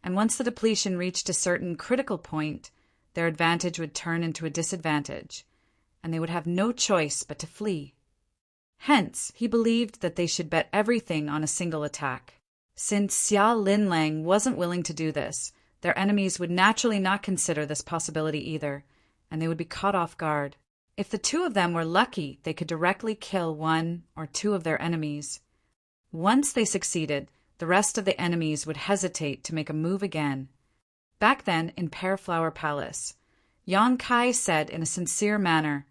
and once the depletion reached a certain critical point, their advantage would turn into a disadvantage, and they would have no choice but to flee. Hence, he believed that they should bet everything on a single attack. Since Xia Linlang wasn't willing to do this, their enemies would naturally not consider this possibility either, and they would be caught off guard. If the 2 of them were lucky, they could directly kill 1 or 2 of their enemies. Once they succeeded, the rest of the enemies would hesitate to make a move again. Back then, in Pear Flower Palace, Yan Kai said in a sincere manner,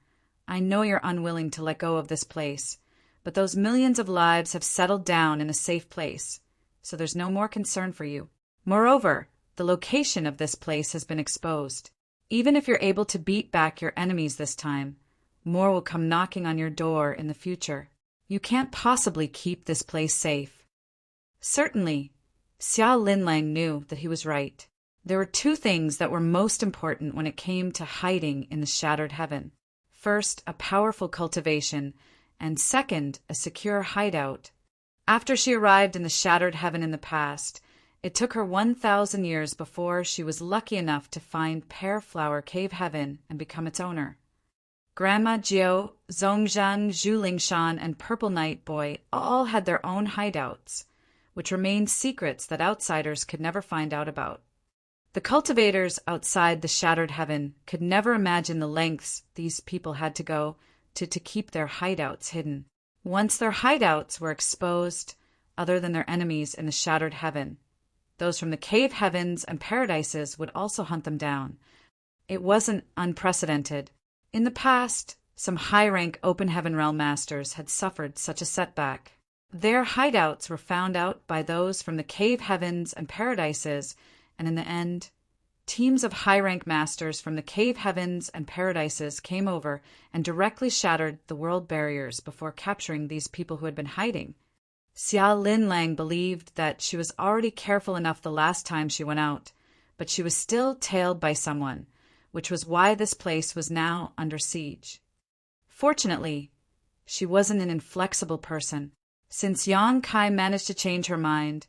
I know you're unwilling to let go of this place, but those millions of lives have settled down in a safe place, so there's no more concern for you. Moreover, the location of this place has been exposed. Even if you're able to beat back your enemies this time, more will come knocking on your door in the future. You can't possibly keep this place safe." Certainly, Xiao Linlang knew that he was right. There were two things that were most important when it came to hiding in the shattered heaven. First, a powerful cultivation, and second, a secure hideout. After she arrived in the shattered heaven in the past, it took her 1,000 years before she was lucky enough to find Pear Flower Cave Heaven and become its owner. Grandma Jiao, Zhongzhang, Zhulingshan, and Purple Night Boy all had their own hideouts, which remained secrets that outsiders could never find out about. The cultivators outside the shattered heaven could never imagine the lengths these people had to go to keep their hideouts hidden. Once their hideouts were exposed, other than their enemies in the shattered heaven, those from the cave heavens and paradises would also hunt them down. It wasn't unprecedented. In the past, some high-rank open heaven realm masters had suffered such a setback. Their hideouts were found out by those from the cave heavens and paradises, and in the end, teams of high-rank masters from the cave heavens and paradises came over and directly shattered the world barriers before capturing these people who had been hiding. Xiao Linlang believed that she was already careful enough the last time she went out, but she was still tailed by someone, which was why this place was now under siege. Fortunately, she wasn't an inflexible person. Since Yang Kai managed to change her mind,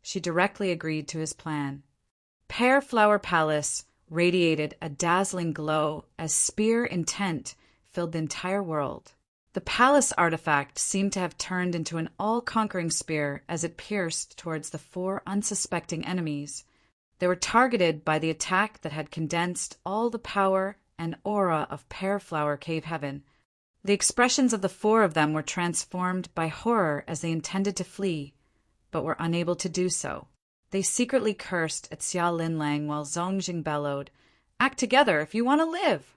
she directly agreed to his plan. Pear Flower Palace radiated a dazzling glow as spear intent filled the entire world. The palace artifact seemed to have turned into an all-conquering spear as it pierced towards the 4 unsuspecting enemies. They were targeted by the attack that had condensed all the power and aura of Pear Flower Cave Heaven. The expressions of the 4 of them were transformed by horror as they intended to flee, but were unable to do so. They secretly cursed at Xiao Linlang while Zongjing bellowed, "Act together if you want to live!"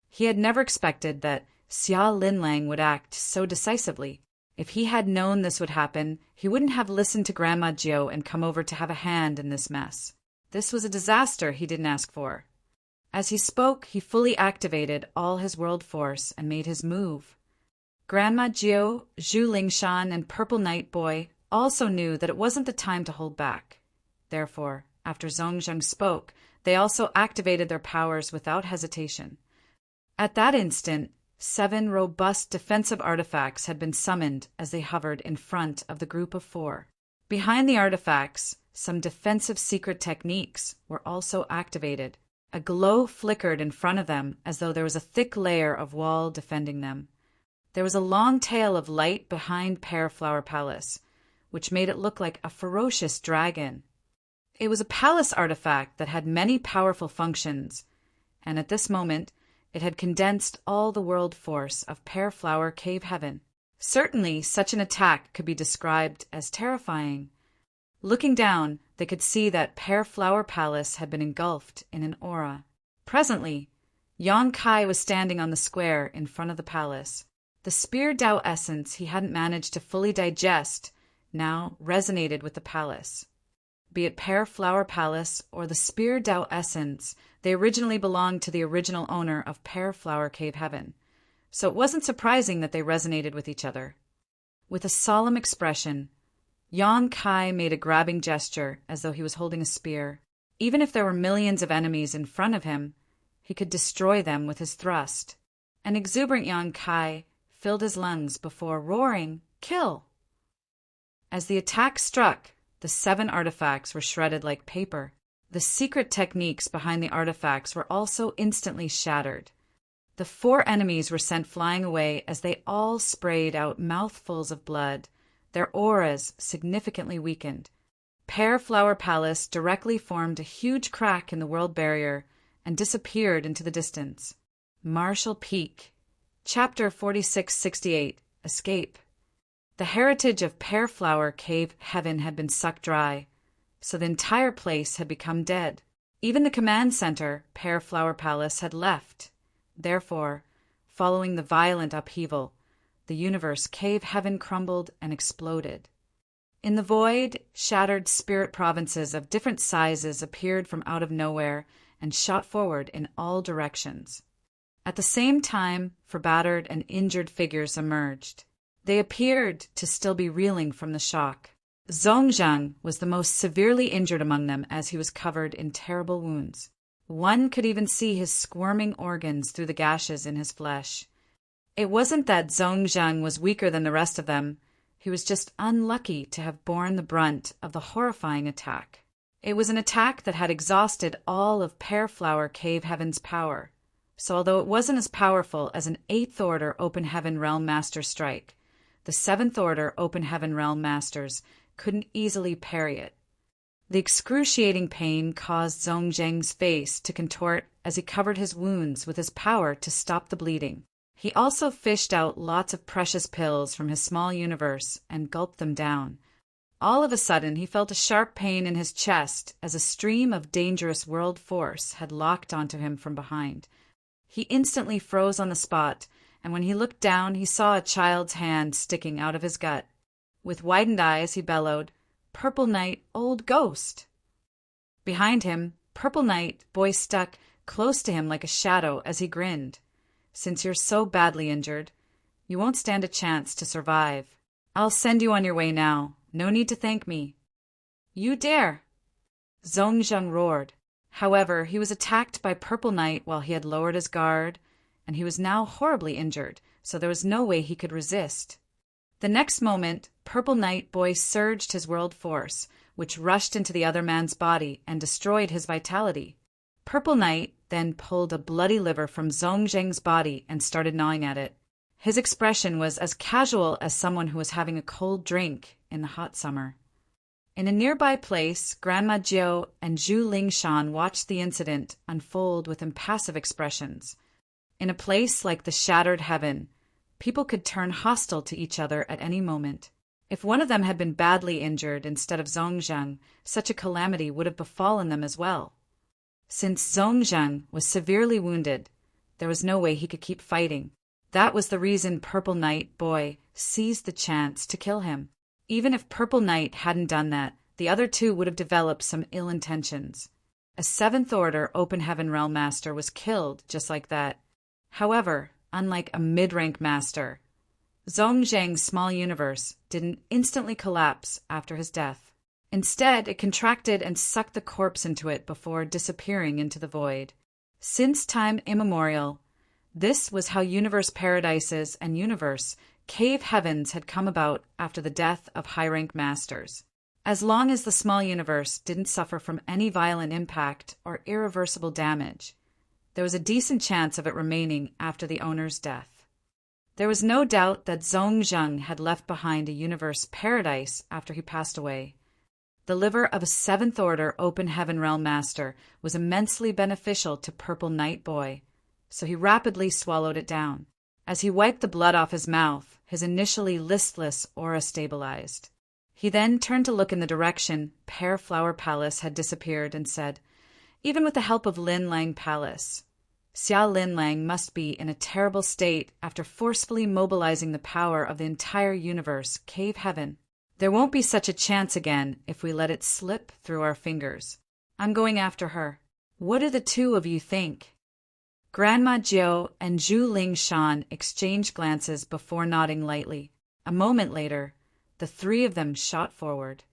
He had never expected that Xiao Linlang would act so decisively. If he had known this would happen, he wouldn't have listened to Grandma Jiao and come over to have a hand in this mess. This was a disaster he didn't ask for. As he spoke, he fully activated all his world force and made his move. Grandma Jiao, Zhu Lingshan, and Purple Night Boy also knew that it wasn't the time to hold back. Therefore, after Zhongzheng spoke, they also activated their powers without hesitation. At that instant, 7 robust defensive artifacts had been summoned as they hovered in front of the group of 4. Behind the artifacts, some defensive secret techniques were also activated. A glow flickered in front of them as though there was a thick layer of wall defending them. There was a long tail of light behind Pear Flower Palace, which made it look like a ferocious dragon. It was a palace artifact that had many powerful functions, and at this moment, it had condensed all the world force of Pear Flower Cave Heaven. Certainly, such an attack could be described as terrifying. Looking down, they could see that Pear Flower Palace had been engulfed in an aura. Presently, Yang Kai was standing on the square in front of the palace. The Spear Dao essence he hadn't managed to fully digest now resonated with the palace. Be it Pear Flower Palace or the Spear Dao essence, they originally belonged to the original owner of Pear Flower Cave Heaven, so it wasn't surprising that they resonated with each other. With a solemn expression, Yang Kai made a grabbing gesture as though he was holding a spear. Even if there were millions of enemies in front of him, he could destroy them with his thrust. An exuberant Yang Kai filled his lungs before roaring, "Kill!" As the attack struck, the 7 artifacts were shredded like paper. The secret techniques behind the artifacts were also instantly shattered. The 4 enemies were sent flying away as they all sprayed out mouthfuls of blood, their auras significantly weakened. Pear Flower Palace directly formed a huge crack in the world barrier and disappeared into the distance. Marshall Peak. Chapter 4668. Escape. The heritage of Pear Flower Cave Heaven had been sucked dry, so the entire place had become dead. Even the command center, Pear Flower Palace, had left. Therefore, Following the violent upheaval, the universe cave heaven crumbled and exploded. In the void, shattered spirit provinces of different sizes appeared from out of nowhere and shot forward in all directions. At the same time, battered and injured figures emerged. They appeared to still be reeling from the shock. Zhongzhang was the most severely injured among them, as he was covered in terrible wounds. One could even see his squirming organs through the gashes in his flesh. It wasn't that Zhongzhang was weaker than the rest of them. He was just unlucky to have borne the brunt of the horrifying attack. It was an attack that had exhausted all of Pear Flower Cave Heaven's power. So although it wasn't as powerful as an 8th Order Open Heaven Realm Master strike, the 7th Order Open Heaven Realm Masters couldn't easily parry it. The excruciating pain caused Zhongzhang's face to contort as he covered his wounds with his power to stop the bleeding. He also fished out lots of precious pills from his small universe and gulped them down. All of a sudden, he felt a sharp pain in his chest as a stream of dangerous world force had locked onto him from behind. He instantly froze on the spot, and when he looked down, he saw a child's hand sticking out of his gut. With widened eyes, he bellowed, "Purple Knight, old ghost!" Behind him, Purple Knight, boy stuck close to him like a shadow as he grinned. "Since you're so badly injured, you won't stand a chance to survive. I'll send you on your way now. No need to thank me." "You dare!" Zhongzhang roared. However, he was attacked by Purple Knight while he had lowered his guard, and he was now horribly injured, so there was no way he could resist. The next moment, Purple Knight Boy surged his world force, which rushed into the other man's body and destroyed his vitality. Purple Knight then pulled a bloody liver from Zhongzhang's body and started gnawing at it. His expression was as casual as someone who was having a cold drink in the hot summer. In a nearby place, Grandma Jiu and Zhu Lingshan watched the incident unfold with impassive expressions. In a place like the Shattered Heaven, people could turn hostile to each other at any moment. If one of them had been badly injured instead of Zhongzhang, such a calamity would have befallen them as well. Since Zhongzhang was severely wounded, there was no way he could keep fighting. That was the reason Purple Knight Boy seized the chance to kill him. Even if Purple Knight hadn't done that, the other two would have developed some ill intentions. A 7th Order Open Heaven Realm Master was killed just like that. However, unlike a mid-rank master, Zhongzhang's small universe didn't instantly collapse after his death. Instead, it contracted and sucked the corpse into it before disappearing into the void. Since time immemorial, this was how universe paradises and universe cave heavens had come about after the death of high-rank masters. As long as the small universe didn't suffer from any violent impact or irreversible damage, there was a decent chance of it remaining after the owner's death. There was no doubt that Zhongzhang had left behind a universe paradise after he passed away. The liver of a 7th Order Open Heaven Realm Master was immensely beneficial to Purple Knight Boy, so he rapidly swallowed it down. As he wiped the blood off his mouth, his initially listless aura stabilized. He then turned to look in the direction Pear Flower Palace had disappeared and said, "Even with the help of Lin Lang Palace, Xia Lin Lang must be in a terrible state after forcefully mobilizing the power of the entire universe, Cave Heaven. There won't be such a chance again if we let it slip through our fingers. I'm going after her. What do the two of you think?" Grandma Jiu and Zhu Lingshan exchanged glances before nodding lightly. A moment later, the three of them shot forward.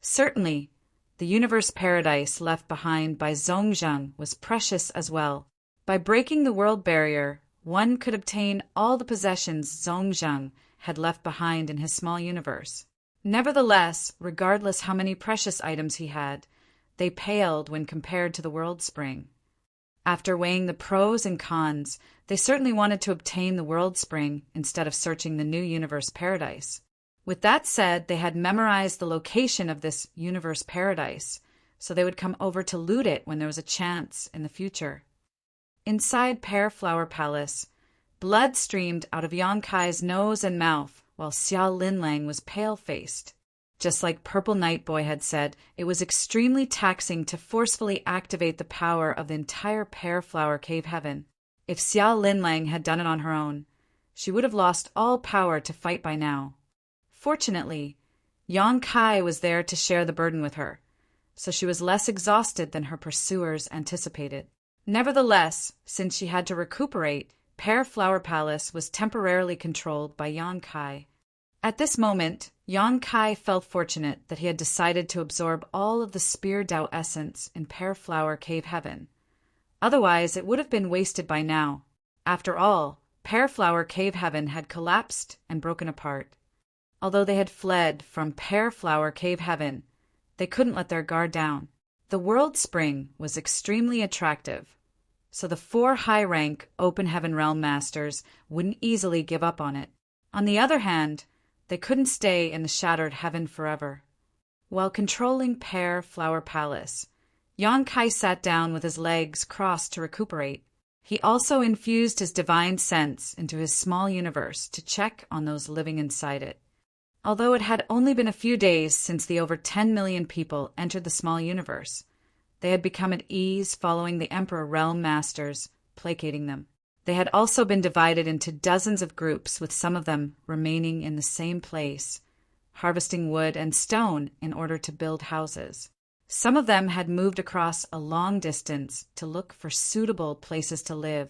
Certainly, the universe paradise left behind by Zhongzhang was precious as well. By breaking the world barrier, one could obtain all the possessions Zhongzhang had left behind in his small universe. Nevertheless, regardless how many precious items he had, they paled when compared to the world spring. After weighing the pros and cons, they certainly wanted to obtain the world spring instead of searching the new universe paradise. With that said, they had memorized the location of this universe paradise, so they would come over to loot it when there was a chance in the future. Inside Pear Flower Palace, blood streamed out of Yonkai's nose and mouth, while Xia Linlang was pale-faced. Just like Purple Knight Boy had said, it was extremely taxing to forcefully activate the power of the entire Pear Flower Cave Heaven. If Xiao Linlang had done it on her own, she would have lost all power to fight by now. Fortunately, Yang Kai was there to share the burden with her, so she was less exhausted than her pursuers anticipated. Nevertheless, since she had to recuperate, Pear Flower Palace was temporarily controlled by Yang Kai. At this moment, Yang Kai felt fortunate that he had decided to absorb all of the Spear Dao essence in Pear Flower Cave Heaven. Otherwise, it would have been wasted by now. After all, Pear Flower Cave Heaven had collapsed and broken apart. Although they had fled from Pear Flower Cave Heaven, they couldn't let their guard down. The World Spring was extremely attractive, so the 4 high-rank Open Heaven Realm Masters wouldn't easily give up on it. On the other hand, they couldn't stay in the Shattered Heaven forever. While controlling Pear Flower Palace, Yang Kai sat down with his legs crossed to recuperate. He also infused his divine sense into his small universe to check on those living inside it. Although it had only been a few days since the over 10 million people entered the small universe, they had become at ease following the Emperor Realm Masters, placating them. They had also been divided into dozens of groups, with some of them remaining in the same place, harvesting wood and stone in order to build houses. Some of them had moved across a long distance to look for suitable places to live.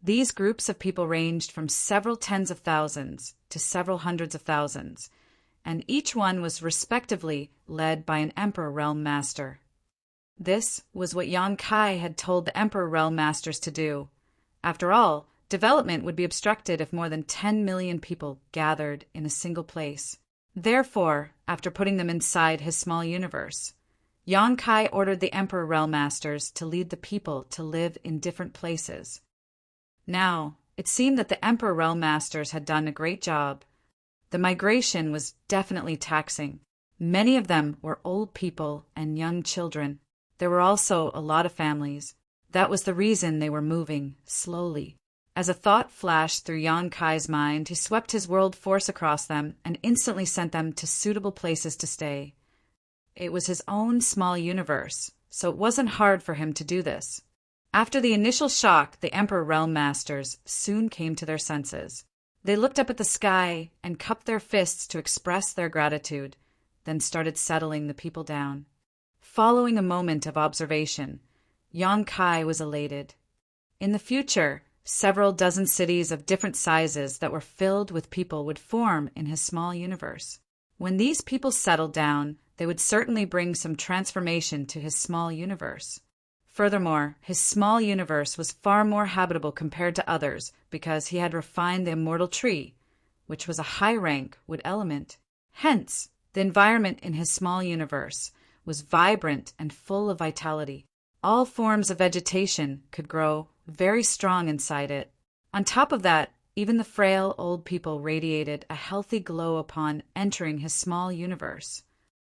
These groups of people ranged from several tens of thousands to several hundreds of thousands, and each one was respectively led by an Emperor Realm Master. This was what Yang Kai had told the Emperor Realm Masters to do. After all, development would be obstructed if more than 10 million people gathered in a single place. Therefore, after putting them inside his small universe, Yang Kai ordered the Emperor Realm Masters to lead the people to live in different places. Now, it seemed that the Emperor Realm Masters had done a great job. The migration was definitely taxing. Many of them were old people and young children. There were also a lot of families. That was the reason they were moving slowly. As a thought flashed through Yang Kai's mind, he swept his world force across them and instantly sent them to suitable places to stay. It was his own small universe, so it wasn't hard for him to do this. After the initial shock, the Emperor Realm Masters soon came to their senses. They looked up at the sky and cupped their fists to express their gratitude, then started settling the people down. Following a moment of observation, Yang Kai was elated. In the future, several dozen cities of different sizes that were filled with people would form in his small universe. When these people settled down, they would certainly bring some transformation to his small universe. Furthermore, his small universe was far more habitable compared to others because he had refined the immortal tree, which was a high-rank wood element. Hence, the environment in his small universe was vibrant and full of vitality. All forms of vegetation could grow very strong inside it. On top of that, even the frail old people radiated a healthy glow upon entering his small universe.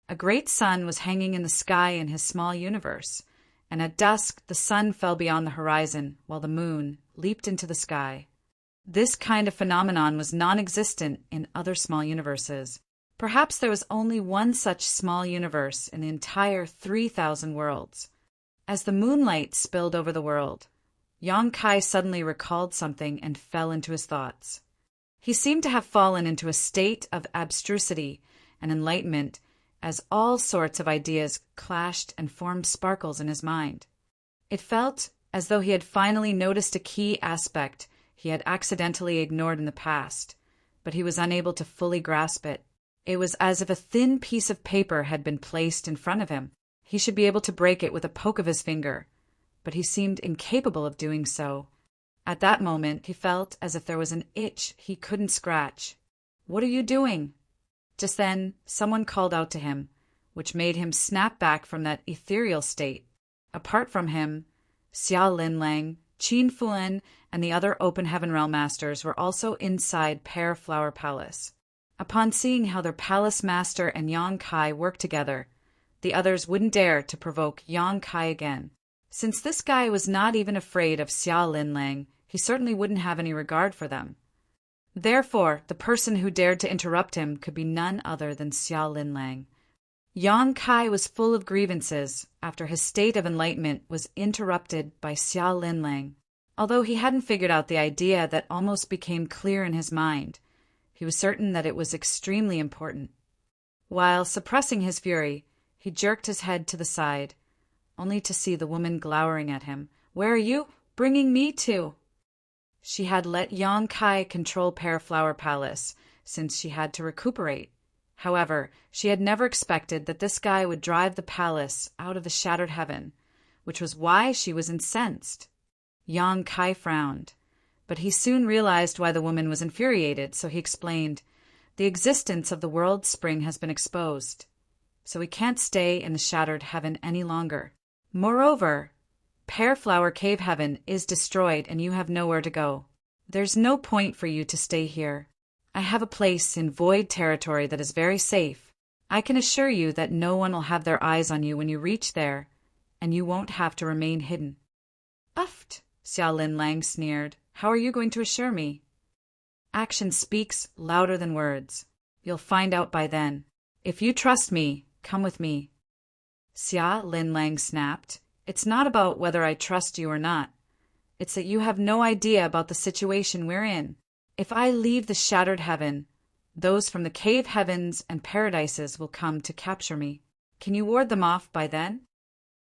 A great sun was hanging in the sky in his small universe, and at dusk the sun fell beyond the horizon while the moon leaped into the sky. This kind of phenomenon was non-existent in other small universes. Perhaps there was only one such small universe in the entire 3,000 worlds. As the moonlight spilled over the world, Yang Kai suddenly recalled something and fell into his thoughts. He seemed to have fallen into a state of abstrusity and enlightenment as all sorts of ideas clashed and formed sparkles in his mind. It felt as though he had finally noticed a key aspect he had accidentally ignored in the past, but he was unable to fully grasp it. It was as if a thin piece of paper had been placed in front of him. He should be able to break it with a poke of his finger, but he seemed incapable of doing so. At that moment, he felt as if there was an itch he couldn't scratch. "What are you doing?" Just then, someone called out to him, which made him snap back from that ethereal state. Apart from him, Xiao Linlang, Qin Fuan, and the other Open Heaven Realm Masters were also inside Pear Flower Palace. Upon seeing how their palace master and Yang Kai worked together, the others wouldn't dare to provoke Yang Kai again. Since this guy was not even afraid of Xiao Linlang, he certainly wouldn't have any regard for them. Therefore, the person who dared to interrupt him could be none other than Xiao Linlang. Yang Kai was full of grievances after his state of enlightenment was interrupted by Xiao Linlang. Although he hadn't figured out the idea that almost became clear in his mind, he was certain that it was extremely important. While suppressing his fury, he jerked his head to the side, only to see the woman glowering at him. "Where are you bringing me to?" She had let Yang Kai control Pear Flower Palace, since she had to recuperate. However, she had never expected that this guy would drive the palace out of the shattered heaven, which was why she was incensed. Yang Kai frowned, but he soon realized why the woman was infuriated, so he explained, "The existence of the world spring has been exposed, so we can't stay in the shattered heaven any longer. Moreover, Pear Flower Cave Heaven is destroyed and you have nowhere to go. There's no point for you to stay here. I have a place in Void Territory that is very safe. I can assure you that no one will have their eyes on you when you reach there, and you won't have to remain hidden." "Uft," Xia Lin Lang sneered. "How are you going to assure me?" "Action speaks louder than words. You'll find out by then. If you trust me, come with me." Xia Lin Lang snapped. "It's not about whether I trust you or not. It's that you have no idea about the situation we're in. If I leave the shattered heaven, those from the cave heavens and paradises will come to capture me. Can you ward them off by then?"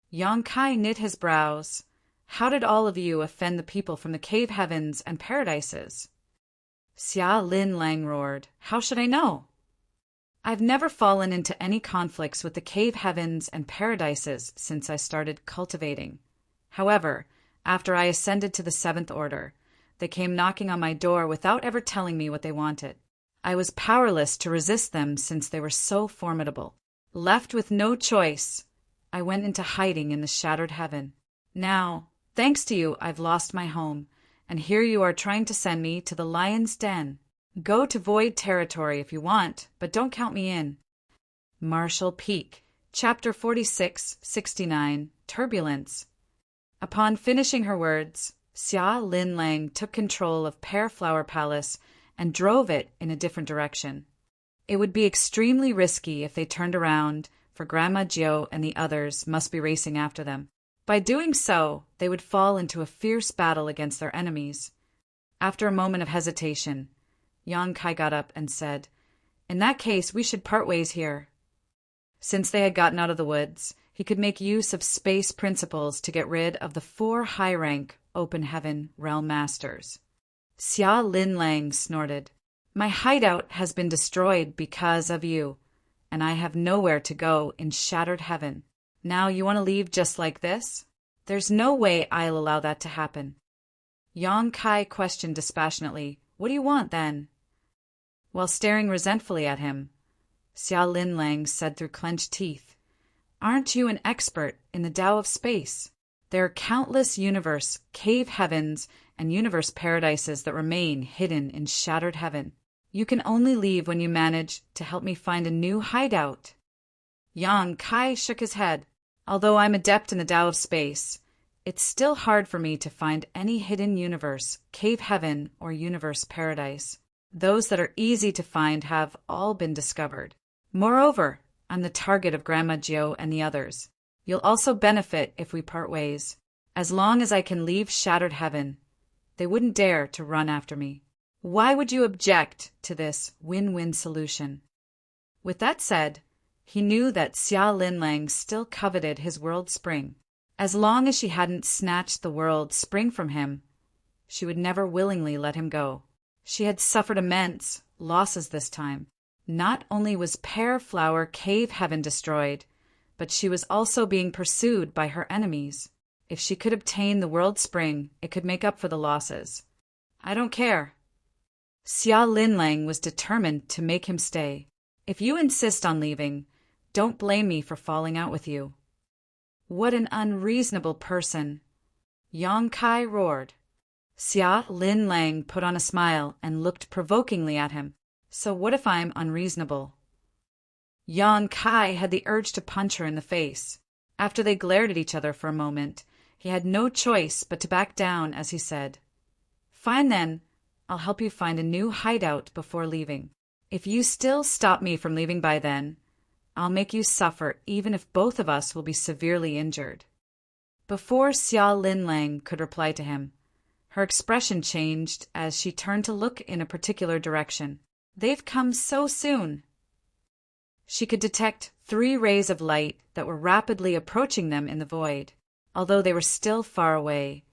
Yang Kai knit his brows. "How did all of you offend the people from the cave heavens and paradises?" Xia Lin Lang roared. "How should I know? I've never fallen into any conflicts with the cave heavens and paradises since I started cultivating. However, after I ascended to the 7th Order, they came knocking on my door without ever telling me what they wanted. I was powerless to resist them since they were so formidable. Left with no choice, I went into hiding in the shattered heaven. Now, thanks to you, I've lost my home, and here you are trying to send me to the lion's den. Go to Void Territory if you want, but don't count me in." Marshall Peak, Chapter 46-69, Turbulence. Upon finishing her words, Xia Lin Lang took control of Pear Flower Palace and drove it in a different direction. It would be extremely risky if they turned around, for Grandma Jiao and the others must be racing after them. By doing so, they would fall into a fierce battle against their enemies. After a moment of hesitation, Yang Kai got up and said, "In that case, we should part ways here." Since they had gotten out of the woods, he could make use of space principles to get rid of the 4 high-rank Open Heaven Realm Masters. Xia Lin Lang snorted. "My hideout has been destroyed because of you, and I have nowhere to go in Shattered Heaven. Now you want to leave just like this? There's no way I'll allow that to happen." Yang Kai questioned dispassionately, "What do you want, then?" While staring resentfully at him, Xia Lin Lang said through clenched teeth, "Aren't you an expert in the Tao of space? There are countless universe, cave heavens, and universe paradises that remain hidden in Shattered Heaven. You can only leave when you manage to help me find a new hideout." Yang Kai shook his head. "Although I'm adept in the Tao of space, it's still hard for me to find any hidden universe, cave heaven, or universe paradise. Those that are easy to find have all been discovered. Moreover, I'm the target of Grandma Jiao and the others. You'll also benefit if we part ways. As long as I can leave Shattered Heaven, they wouldn't dare to run after me. Why would you object to this win-win solution?" With that said, he knew that Xia Lin Lang still coveted his world spring. As long as she hadn't snatched the world spring from him, she would never willingly let him go. She had suffered immense losses this time. Not only was Pear Flower Cave Heaven destroyed, but she was also being pursued by her enemies. If she could obtain the world spring, it could make up for the losses. "I don't care." Xia Lin Lang was determined to make him stay. "If you insist on leaving, don't blame me for falling out with you." "What an unreasonable person!" Yang Kai roared. Xia Lin Lang put on a smile and looked provokingly at him. "So what if I'm unreasonable?" Yang Kai had the urge to punch her in the face. After they glared at each other for a moment, he had no choice but to back down as he said, "Fine then, I'll help you find a new hideout before leaving. If you still stop me from leaving by then, I'll make you suffer even if both of us will be severely injured." Before Xia Lin Lang could reply to him, Her expression changed as she turned to look in a particular direction. "They've come so soon." She could detect 3 rays of light that were rapidly approaching them in the void. Although they were still far away,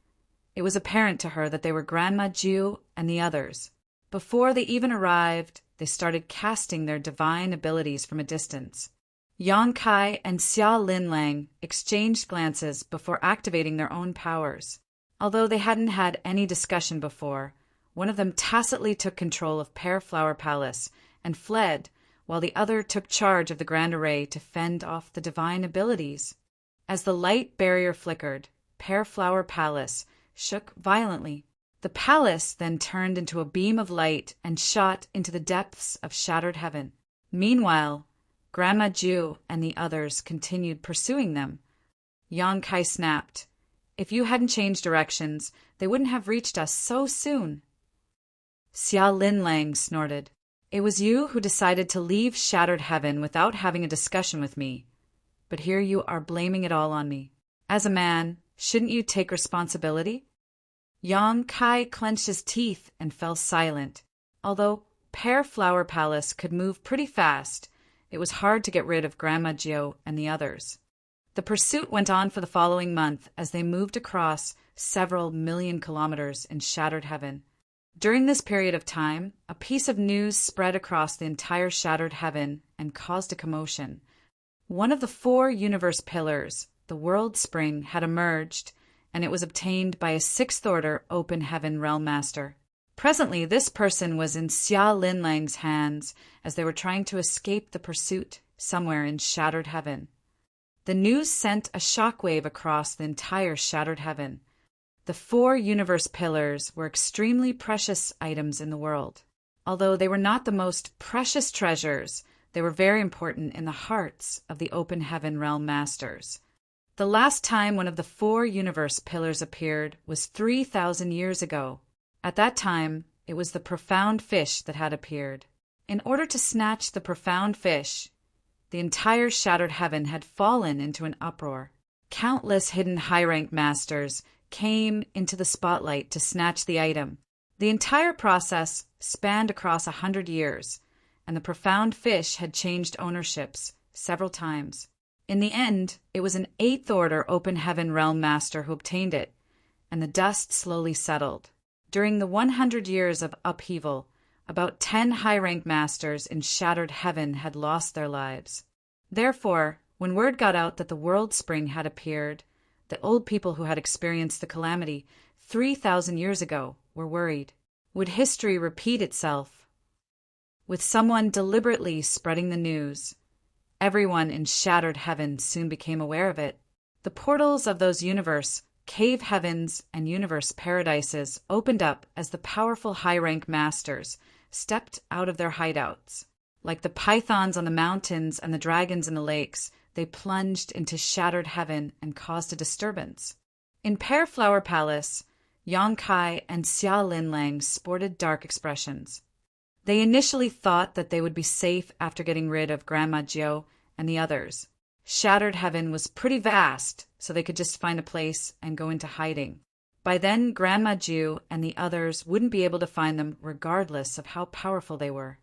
it was apparent to her that they were Grandma Ju and the others. Before they even arrived, they started casting their divine abilities from a distance. Yang Kai and Xia Linlang exchanged glances before activating their own powers. Although they hadn't had any discussion before, one of them tacitly took control of Pear Flower Palace and fled, while the other took charge of the Grand Array to fend off the divine abilities. As the light barrier flickered, Pear Flower Palace shook violently. The palace then turned into a beam of light and shot into the depths of shattered heaven. Meanwhile, Grandma Ju and the others continued pursuing them. Yang Kai snapped, "If you hadn't changed directions, they wouldn't have reached us so soon." Xia Linlang snorted, "It was you who decided to leave shattered heaven without having a discussion with me. But here you are blaming it all on me. As a man, shouldn't you take responsibility?" Yang Kai clenched his teeth and fell silent. Although Pear Flower Palace could move pretty fast, it was hard to get rid of Grandma Gio and the others. The pursuit went on for the following month as they moved across several million kilometers in shattered heaven. During this period of time, a piece of news spread across the entire shattered heaven and caused a commotion. One of the 4 universe pillars, the World Spring, had emerged, and it was obtained by a 6th Order Open Heaven Realm Master. Presently, this person was in Xia Linlang's hands as they were trying to escape the pursuit somewhere in shattered heaven. The news sent a shockwave across the entire shattered heaven. The 4 universe pillars were extremely precious items in the world. Although they were not the most precious treasures, they were very important in the hearts of the Open Heaven Realm Masters. The last time one of the 4 universe pillars appeared was 3,000 years ago. At that time, it was the profound fish that had appeared. In order to snatch the profound fish, the entire shattered heaven had fallen into an uproar. Countless hidden high-rank masters came into the spotlight to snatch the item. The entire process spanned across 100 years, and the profound fish had changed ownerships several times. In the end, it was an 8th Order Open Heaven Realm Master who obtained it, and the dust slowly settled. During the 100 years of upheaval, about 10 high-rank masters in shattered heaven had lost their lives. Therefore, when word got out that the World Spring had appeared, the old people who had experienced the calamity 3,000 years ago were worried. Would history repeat itself? With someone deliberately spreading the news, everyone in shattered heaven soon became aware of it. The portals of those universe, cave heavens, and universe paradises opened up as the powerful high-rank masters stepped out of their hideouts. Like the pythons on the mountains and the dragons in the lakes, they plunged into shattered heaven and caused a disturbance. In Pear Flower Palace, Yang Kai and Xia Linlang sported dark expressions. They initially thought that they would be safe after getting rid of Grandma Gio and the others. Shattered heaven was pretty vast, so they could just find a place and go into hiding. By then, Grandma Ju and the others wouldn't be able to find them regardless of how powerful they were.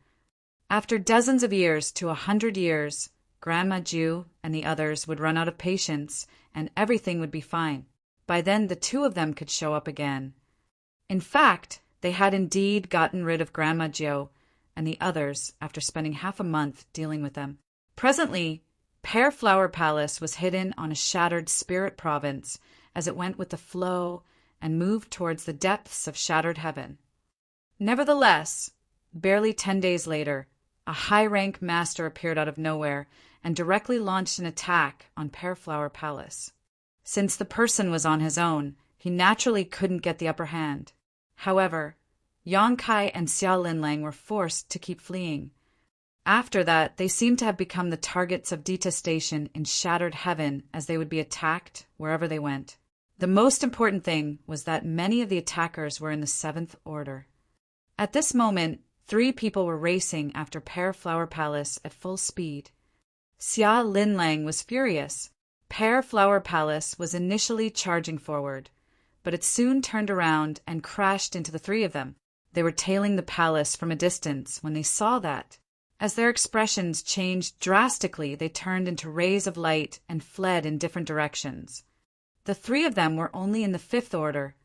After dozens of years to 100 years, Grandma Ju and the others would run out of patience, and everything would be fine. By then, the 2 of them could show up again. In fact, they had indeed gotten rid of Grandma Gio and the others after spending half a month dealing with them. Presently, Pear Flower Palace was hidden on a shattered spirit province as it went with the flow and moved towards the depths of shattered heaven. Nevertheless, barely 10 days later, a high-rank master appeared out of nowhere and directly launched an attack on Pear Flower Palace. Since the person was on his own, he naturally couldn't get the upper hand. However, Yang Kai and Xia Linlang were forced to keep fleeing. After that, they seemed to have become the targets of detestation in shattered heaven as they would be attacked wherever they went. The most important thing was that many of the attackers were in the 7th Order. At this moment, 3 people were racing after Pear Flower Palace at full speed. Xia Linlang was furious. Pear Flower Palace was initially charging forward, but it soon turned around and crashed into the three of them. They were tailing the palace from a distance when they saw that. As their expressions changed drastically, they turned into rays of light and fled in different directions. The three of them were only in the fifth order,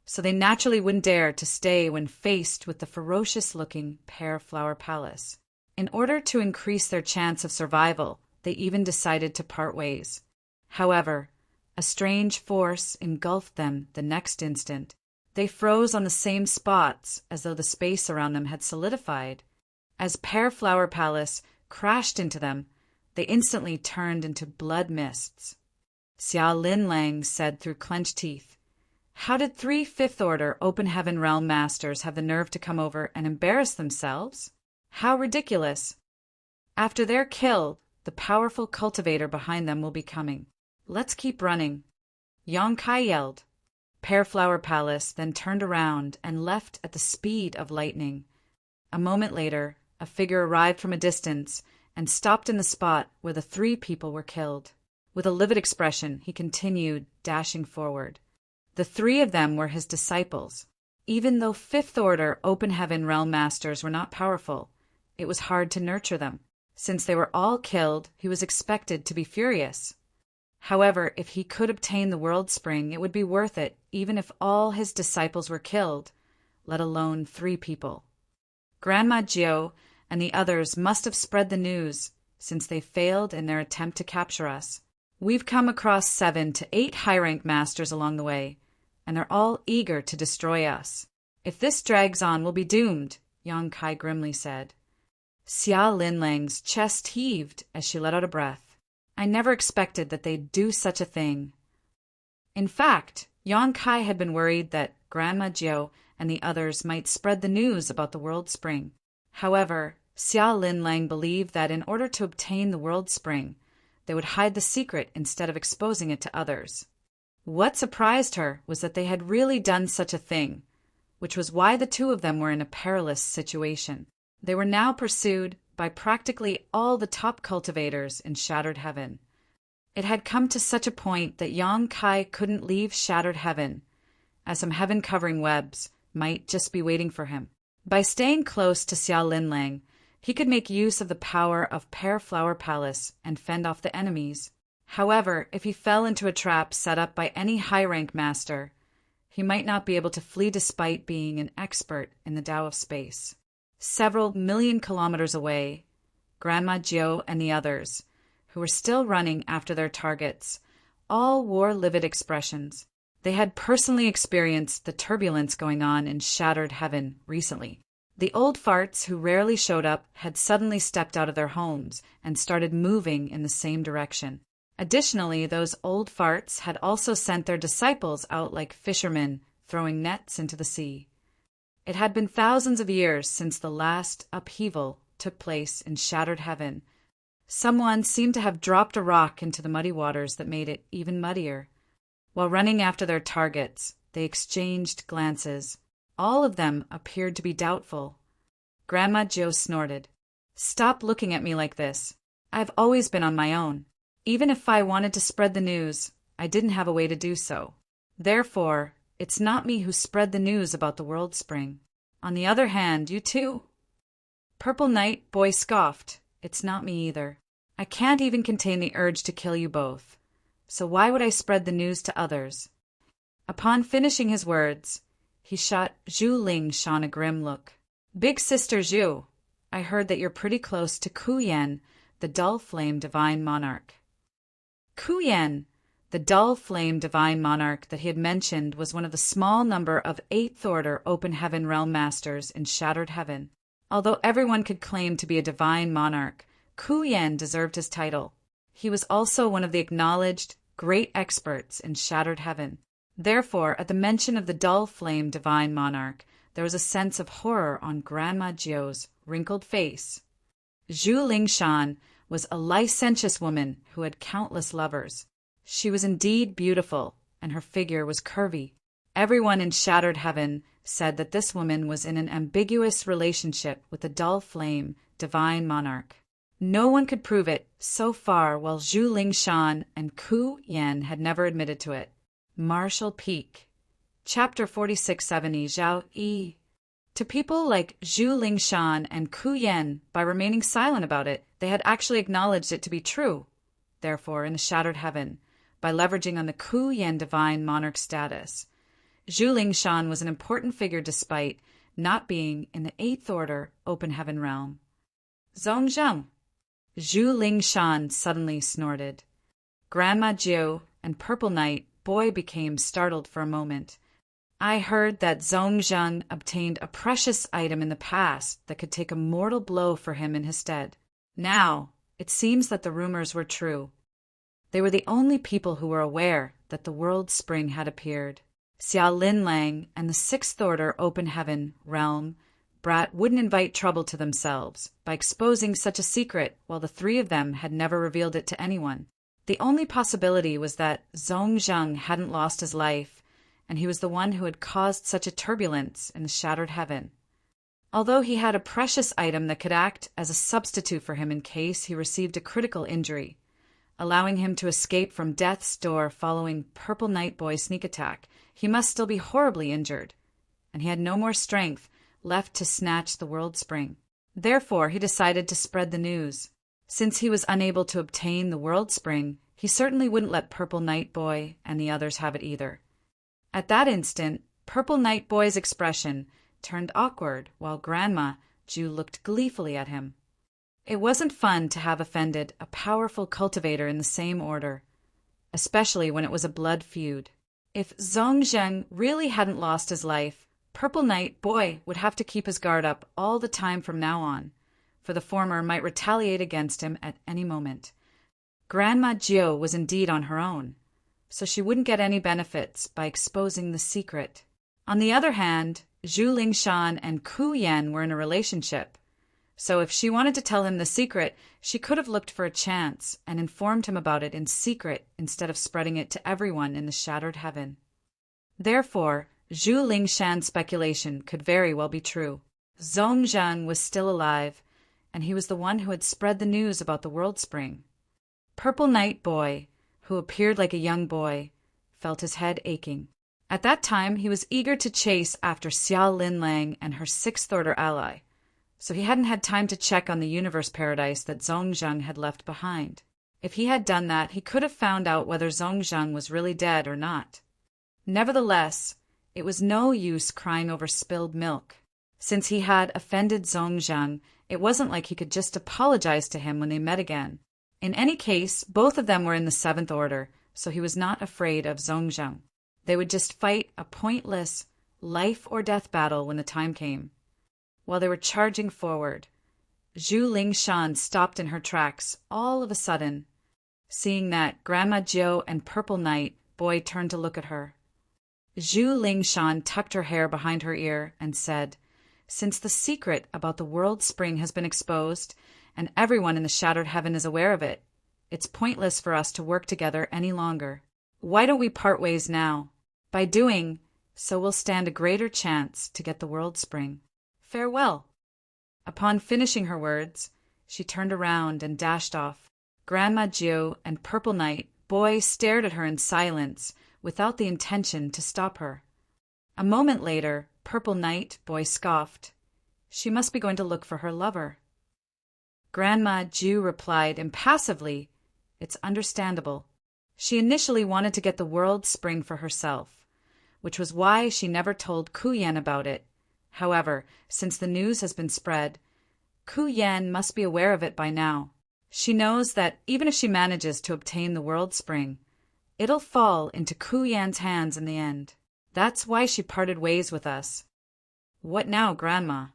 so they naturally wouldn't dare to stay when faced with the ferocious-looking Pear Flower Palace. In order to increase their chance of survival, they even decided to part ways. However, a strange force engulfed them the next instant. They froze on the same spots as though the space around them had solidified. As Pear Flower Palace crashed into them, they instantly turned into blood mists. Xia Linlang said through clenched teeth, "How did 3 Fifth Order Open Heaven Realm Masters have the nerve to come over and embarrass themselves? How ridiculous! After they're killed, the powerful cultivator behind them will be coming. Let's keep running." Yang Kai yelled. Pear Flower Palace then turned around and left at the speed of lightning. A moment later, a figure arrived from a distance and stopped in the spot where the 3 people were killed. With a livid expression, he continued, dashing forward. The 3 of them were his disciples. Even though Fifth Order Open Heaven Realm Masters were not powerful, it was hard to nurture them. Since they were all killed, he was expected to be furious. However, if he could obtain the World Spring, it would be worth it, even if all his disciples were killed, let alone 3 people. Grandma Jiu and the others must have spread the news, since they failed in their attempt to capture us. We've come across 7 to 8 high-rank masters along the way, and they're all eager to destroy us. If this drags on, we'll be doomed, Yang Kai grimly said. Xia Linlang's chest heaved as she let out a breath. I never expected that they'd do such a thing. In fact, Yang Kai had been worried that Grandma Jiu and the others might spread the news about the World Spring. However, Xia Linlang believed that in order to obtain the World Spring, they would hide the secret instead of exposing it to others. What surprised her was that they had really done such a thing, which was why the 2 of them were in a perilous situation. They were now pursued by practically all the top cultivators in Shattered Heaven. It had come to such a point that Yang Kai couldn't leave Shattered Heaven, as some heaven-covering webs might just be waiting for him. By staying close to Xia Linlang, he could make use of the power of Pear Flower Palace and fend off the enemies. However, if he fell into a trap set up by any high-rank master, he might not be able to flee despite being an expert in the Tao of space. Several million kilometers away, Grandma Jiu and the others, who were still running after their targets, all wore livid expressions. They had personally experienced the turbulence going on in Shattered Heaven recently. The old farts who rarely showed up had suddenly stepped out of their homes and started moving in the same direction. Additionally, those old farts had also sent their disciples out like fishermen, throwing nets into the sea. It had been thousands of years since the last upheaval took place in Shattered Heaven. Someone seemed to have dropped a rock into the muddy waters that made it even muddier. While running after their targets, they exchanged glances. All of them appeared to be doubtful. Grandma Jiu snorted. "Stop looking at me like this. I've always been on my own. Even if I wanted to spread the news, I didn't have a way to do so. Therefore, it's not me who spread the news about the World Spring. On the other hand, you too." Purple Knight Boy scoffed. "It's not me either. I can't even contain the urge to kill you both. So why would I spread the news to others?" Upon finishing his words, he shot Zhu Lingshan a grim look. "Big Sister Zhu, I heard that you're pretty close to Ku Yan, the Dull Flame Divine Monarch." Ku Yan, the Dull Flame Divine Monarch that he had mentioned, was one of the small number of 8th Order Open Heaven Realm Masters in Shattered Heaven. Although everyone could claim to be a divine monarch, Ku Yan deserved his title. He was also one of the acknowledged great experts in Shattered Heaven. Therefore, at the mention of the Dull Flame Divine Monarch, there was a sense of horror on Grandma Jiu's wrinkled face. Zhu Lingshan was a licentious woman who had countless lovers. She was indeed beautiful, and her figure was curvy. Everyone in Shattered Heaven said that this woman was in an ambiguous relationship with the Dull Flame Divine Monarch. No one could prove it so far, while Zhu Lingshan and Ku Yan had never admitted to it. Marshall Peak. Chapter 4670 Zhao Yi. To people like Zhu Lingshan and Ku Yan, by remaining silent about it, they had actually acknowledged it to be true. Therefore, in the shattered heaven, by leveraging on the Ku Yan divine monarch status, Zhu Lingshan was an important figure despite not being in the 8th order open heaven realm. Zhongzheng! Zhu Lingshan suddenly snorted. Grandma Jiu and Purple Knight Boy became startled for a moment. I heard that Zhongzheng obtained a precious item in the past that could take a mortal blow for him in his stead. Now, it seems that the rumors were true. They were the only people who were aware that the world spring had appeared. Xia Linlang and the 6th Order Open Heaven realm brat wouldn't invite trouble to themselves by exposing such a secret while the three of them had never revealed it to anyone. The only possibility was that Zhongzheng hadn't lost his life, and he was the one who had caused such a turbulence in the shattered heaven. Although he had a precious item that could act as a substitute for him in case he received a critical injury, allowing him to escape from death's door following Purple Knight Boy's sneak attack, he must still be horribly injured, and he had no more strength left to snatch the world spring. Therefore, he decided to spread the news. Since he was unable to obtain the world spring, he certainly wouldn't let Purple Knight Boy and the others have it either. At that instant, Purple Knight Boy's expression turned awkward while Grandma Ju looked gleefully at him. It wasn't fun to have offended a powerful cultivator in the same order, especially when it was a blood feud. If Zhongzheng really hadn't lost his life, Purple Knight Boy would have to keep his guard up all the time from now on, for the former might retaliate against him at any moment. Grandma Jiu was indeed on her own, so she wouldn't get any benefits by exposing the secret. On the other hand, Zhu Lingshan and Ku Yan were in a relationship, so if she wanted to tell him the secret, she could have looked for a chance and informed him about it in secret instead of spreading it to everyone in the shattered heaven. Therefore, Zhu Lingshan's speculation could very well be true. Zhongzheng was still alive, and he was the one who had spread the news about the world spring. Purple Knight Boy, who appeared like a young boy, felt his head aching. At that time, he was eager to chase after Xia Linlang and her 6th Order ally, so he hadn't had time to check on the universe paradise that Zhongzheng had left behind. If he had done that, he could have found out whether Zhongzheng was really dead or not. Nevertheless, it was no use crying over spilled milk. Since he had offended Zhongzheng, it wasn't like he could just apologize to him when they met again. In any case, both of them were in the 7th Order, so he was not afraid of Zhongzheng. They would just fight a pointless, life-or-death battle when the time came. While they were charging forward, Zhu Lingshan stopped in her tracks all of a sudden, seeing that Grandma Jiu and Purple Knight Boy turned to look at her. Zhu Lingshan tucked her hair behind her ear and said, "Since the secret about the world spring has been exposed, and everyone in the shattered heaven is aware of it, it's pointless for us to work together any longer. Why don't we part ways now? By doing so, we'll stand a greater chance to get the world spring. Farewell." Upon finishing her words, she turned around and dashed off. Grandma Jiu and Purple Knight Boy stared at her in silence without the intention to stop her. A moment later, Purple Knight Boy scoffed. She must be going to look for her lover. Grandma Jiu replied impassively, "It's understandable." She initially wanted to get the world spring for herself, which was why she never told Ku Yan about it. However, since the news has been spread, Ku Yan must be aware of it by now. She knows that even if she manages to obtain the world spring, it'll fall into Ku Yan's hands in the end. That's why she parted ways with us. What now, Grandma?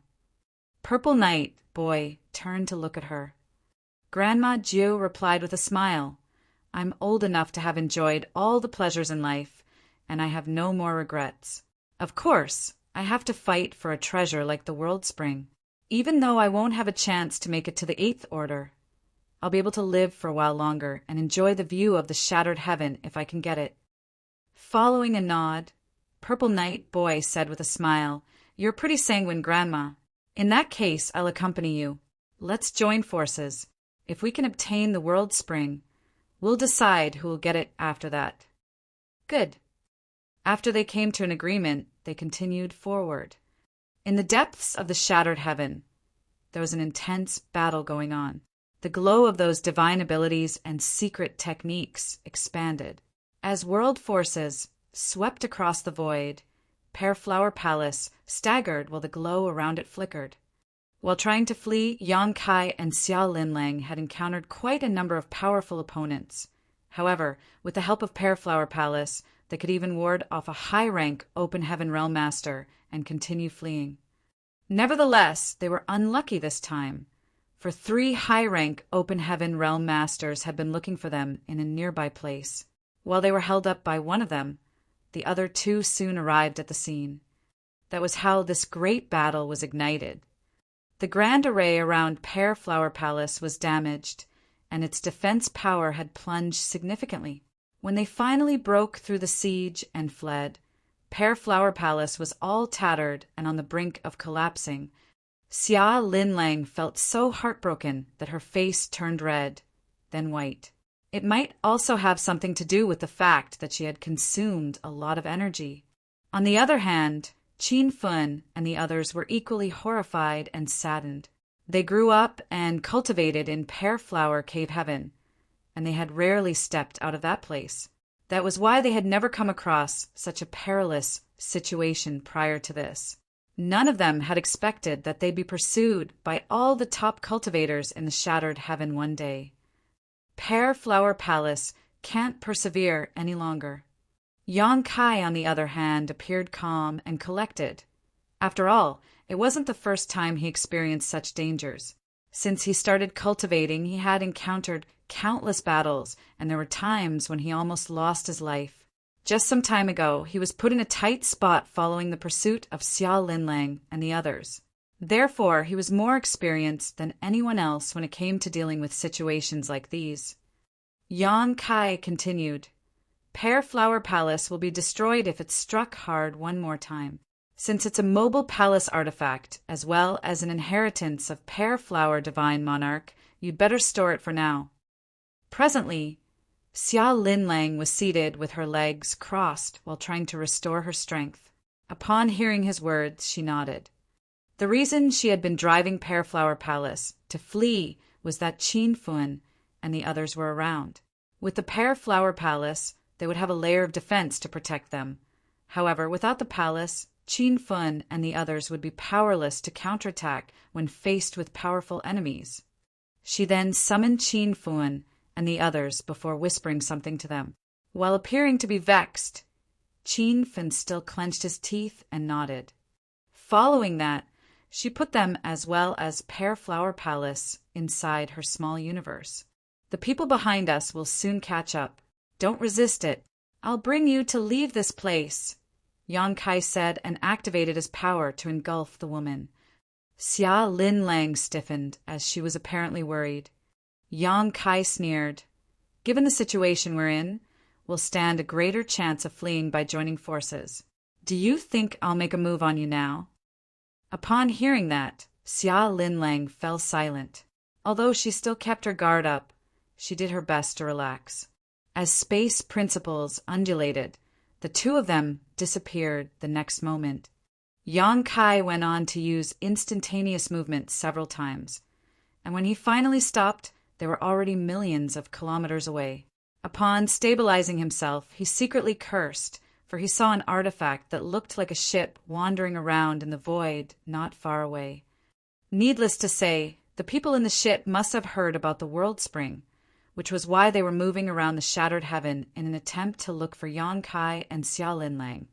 Purple Knight Boy turned to look at her. Grandma Jiu replied with a smile, "I'm old enough to have enjoyed all the pleasures in life, and I have no more regrets. Of course, I have to fight for a treasure like the world spring. Even though I won't have a chance to make it to the 8th Order, I'll be able to live for a while longer and enjoy the view of the shattered heaven if I can get it." Following a nod, Purple Knight Boy said with a smile, "You're pretty sanguine, Grandma. In that case, I'll accompany you. Let's join forces. If we can obtain the world spring, we'll decide who will get it after that." "Good." After they came to an agreement, they continued forward. In the depths of the shattered heaven, there was an intense battle going on. The glow of those divine abilities and secret techniques expanded. As world forces swept across the void, Pear Flower Palace staggered while the glow around it flickered. While trying to flee, Yang Kai and Xia Linlang had encountered quite a number of powerful opponents. However, with the help of Pear Flower Palace, they could even ward off a high-rank Open Heaven Realm Master and continue fleeing. Nevertheless, they were unlucky this time, for 3 high-rank Open Heaven Realm Masters had been looking for them in a nearby place. While they were held up by one of them, the other 2 soon arrived at the scene. That was how this great battle was ignited. The grand array around Pear Flower Palace was damaged, and its defense power had plunged significantly. When they finally broke through the siege and fled, Pear Flower Palace was all tattered and on the brink of collapsing. Xia Linlang felt so heartbroken that her face turned red, then white. It might also have something to do with the fact that she had consumed a lot of energy. On the other hand, Qin Fun and the others were equally horrified and saddened. They grew up and cultivated in Pear Flower Cave Heaven, and they had rarely stepped out of that place. That was why they had never come across such a perilous situation prior to this. None of them had expected that they'd be pursued by all the top cultivators in the Shattered Heaven one day. Pear Flower Palace can't persevere any longer. Yang Kai, on the other hand, appeared calm and collected. After all, it wasn't the first time he experienced such dangers. Since he started cultivating, he had encountered countless battles, and there were times when he almost lost his life. Just some time ago, he was put in a tight spot following the pursuit of Xia Linlang and the others. Therefore, he was more experienced than anyone else when it came to dealing with situations like these. Yang Kai continued, Pear Flower Palace will be destroyed if it's struck hard one more time. Since it's a mobile palace artifact, as well as an inheritance of Pear Flower Divine Monarch, you'd better store it for now. Presently, Xia Linlang was seated with her legs crossed while trying to restore her strength. Upon hearing his words, she nodded. The reason she had been driving Pear Flower Palace to flee was that Qin Fun and the others were around. With the Pear Flower Palace, they would have a layer of defense to protect them. However, without the palace, Qin Fun and the others would be powerless to counterattack when faced with powerful enemies. She then summoned Qin Fun and the others before whispering something to them. While appearing to be vexed, Qin Fun still clenched his teeth and nodded. Following that, she put them as well as Pear Flower Palace inside her small universe. The people behind us will soon catch up. Don't resist it. I'll bring you to leave this place, Yang Kai said and activated his power to engulf the woman. Xia Linlang stiffened as she was apparently worried. Yang Kai sneered. Given the situation we're in, we'll stand a greater chance of fleeing by joining forces. Do you think I'll make a move on you now? Upon hearing that, Xia Linlang fell silent. Although she still kept her guard up, she did her best to relax. As space principles undulated, the 2 of them disappeared the next moment. Yang Kai went on to use instantaneous movement several times, and when he finally stopped, they were already millions of kilometers away. Upon stabilizing himself, he secretly cursed, for he saw an artifact that looked like a ship wandering around in the void not far away. Needless to say, the people in the ship must have heard about the World Spring, which was why they were moving around the Shattered Heaven in an attempt to look for Yang Kai and Xia Linlang.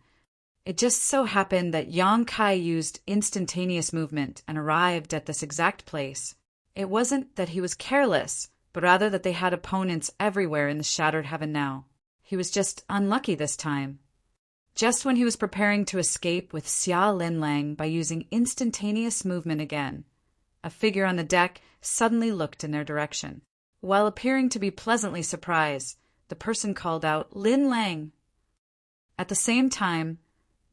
It just so happened that Yang Kai used instantaneous movement and arrived at this exact place. It wasn't that he was careless, but rather that they had opponents everywhere in the Shattered Heaven now. He was just unlucky this time. Just when he was preparing to escape with Xia Linlang by using instantaneous movement again, a figure on the deck suddenly looked in their direction. While appearing to be pleasantly surprised, the person called out, "Linlang!" At the same time,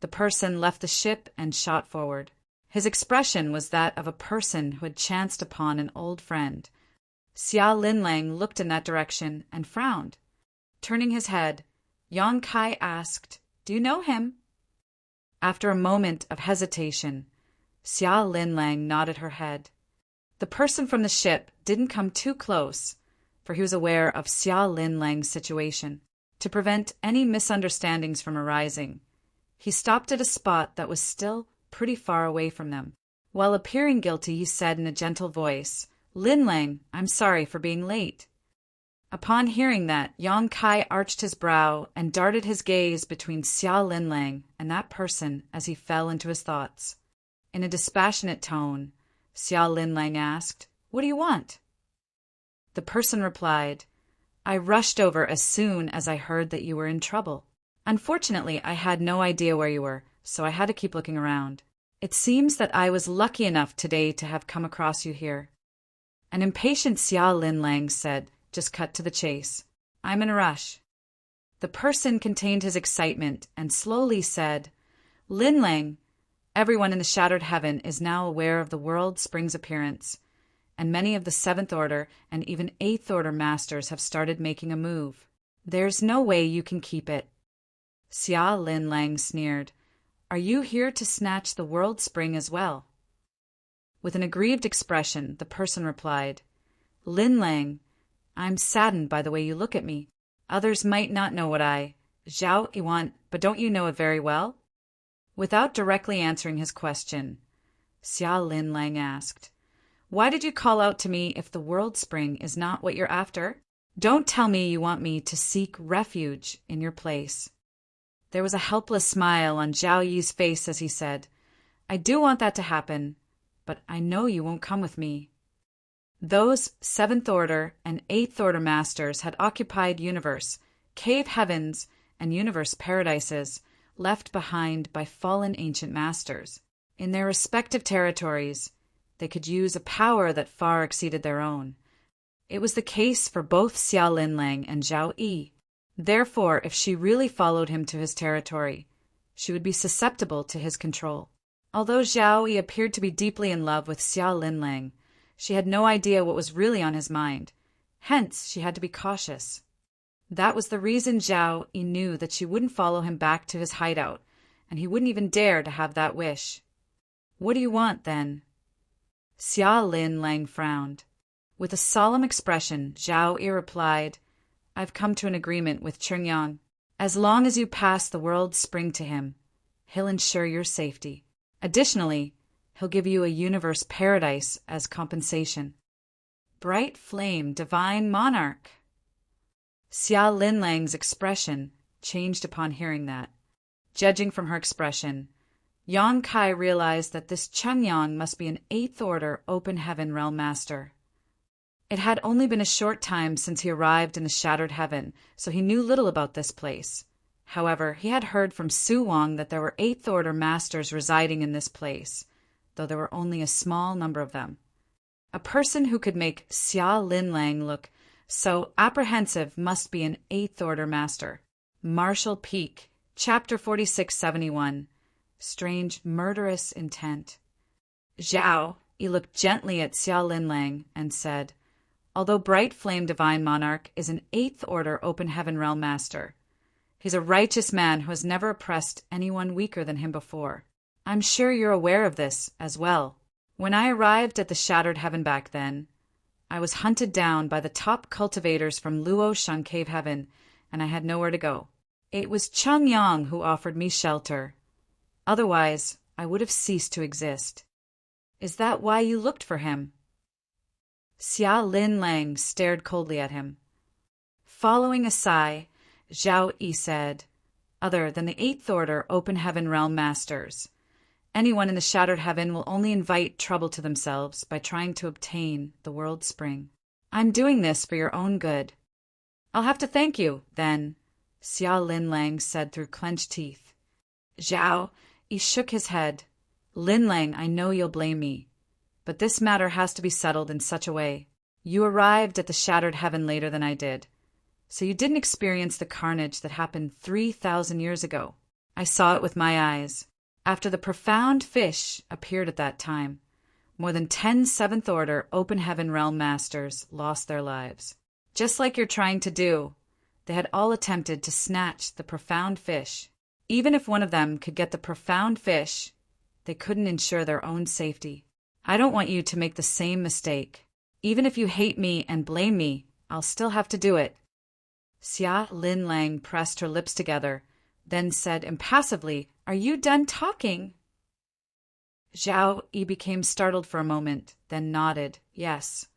the person left the ship and shot forward. His expression was that of a person who had chanced upon an old friend. Xia Linlang looked in that direction and frowned. Turning his head, Yang Kai asked, Do you know him? After a moment of hesitation, Xia Linlang nodded her head. The person from the ship didn't come too close, for he was aware of Xia Linlang's situation. To prevent any misunderstandings from arising, he stopped at a spot that was still pretty far away from them. While appearing guilty, he said in a gentle voice, "Linlang, I'm sorry for being late." Upon hearing that, Yang Kai arched his brow and darted his gaze between Xia Linlang and that person as he fell into his thoughts. In a dispassionate tone, Xia Linlang asked, "What do you want?" The person replied, "I rushed over as soon as I heard that you were in trouble. Unfortunately, I had no idea where you were, so I had to keep looking around. It seems that I was lucky enough today to have come across you here." An impatient Xia Linlang said, "Just cut to the chase. I'm in a rush." The person contained his excitement and slowly said, "Linlang, everyone in the Shattered Heaven is now aware of the World Spring's appearance, and many of the 7th Order and even 8th Order Masters have started making a move. There's no way you can keep it." Xia Linlang sneered, "Are you here to snatch the World Spring as well?" With an aggrieved expression, the person replied, "Linlang, I'm saddened by the way you look at me. Others might not know what Zhao I want, but don't you know it very well?" Without directly answering his question, Xia Linlang asked, "Why did you call out to me if the World Spring is not what you're after? Don't tell me you want me to seek refuge in your place." There was a helpless smile on Zhao Yi's face as he said, "I do want that to happen, but I know you won't come with me." Those 7th Order and 8th Order Masters had occupied universe, cave heavens, and universe paradises left behind by fallen ancient masters. In their respective territories, they could use a power that far exceeded their own. It was the case for both Xia Linlang and Zhao Yi. Therefore, if she really followed him to his territory, she would be susceptible to his control. Although Zhao Yi appeared to be deeply in love with Xia Linlang, she had no idea what was really on his mind. Hence, she had to be cautious. That was the reason Zhao Yi knew that she wouldn't follow him back to his hideout, and he wouldn't even dare to have that wish. "What do you want, then?" Xia Linlang frowned. With a solemn expression, Zhao Yi replied, "I've come to an agreement with Chengyang. As long as you pass the World Spring to him, he'll ensure your safety. Additionally, he'll give you a universe paradise as compensation." "Bright flame, divine monarch." Xia Linlang's expression changed upon hearing that. Judging from her expression, Yang Kai realized that this Chengyang must be an 8th Order Open Heaven Realm Master. It had only been a short time since he arrived in the Shattered Heaven, so he knew little about this place. However, he had heard from Su Wang that there were 8th Order Masters residing in this place, though there were only a small number of them. A person who could make Xia Linlang look so apprehensive must be an 8th Order Master. Martial Peak, Chapter 4671. Strange, murderous intent. Zhao Yi looked gently at Xia Linlang and said, "Although Bright Flame Divine Monarch is an 8th Order Open Heaven Realm Master, he's a righteous man who has never oppressed anyone weaker than him before. I'm sure you're aware of this as well. When I arrived at the Shattered Heaven back then, I was hunted down by the top cultivators from Luo Shun Cave Heaven, and I had nowhere to go. It was Chengyang who offered me shelter. Otherwise, I would have ceased to exist." "Is that why you looked for him?" Xia Linlang stared coldly at him. Following a sigh, Zhao Yi said, "Other than the 8th Order Open Heaven Realm Masters, anyone in the Shattered Heaven will only invite trouble to themselves by trying to obtain the World Spring. I'm doing this for your own good." "I'll have to thank you, then," Xia Linlang said through clenched teeth. Zhao Yi shook his head. "Linlang, I know you'll blame me, but this matter has to be settled in such a way. You arrived at the Shattered Heaven later than I did, so you didn't experience the carnage that happened 3,000 years ago. I saw it with my eyes. After the profound fish appeared at that time, more than 10 7th Order Open Heaven Realm Masters lost their lives. Just like you're trying to do, they had all attempted to snatch the profound fish. Even if one of them could get the profound fish, they couldn't ensure their own safety. I don't want you to make the same mistake. Even if you hate me and blame me, I'll still have to do it. Xia Linlang pressed her lips together, then said impassively, "Are you done talking?" Zhao Yi became startled for a moment, then nodded, yes.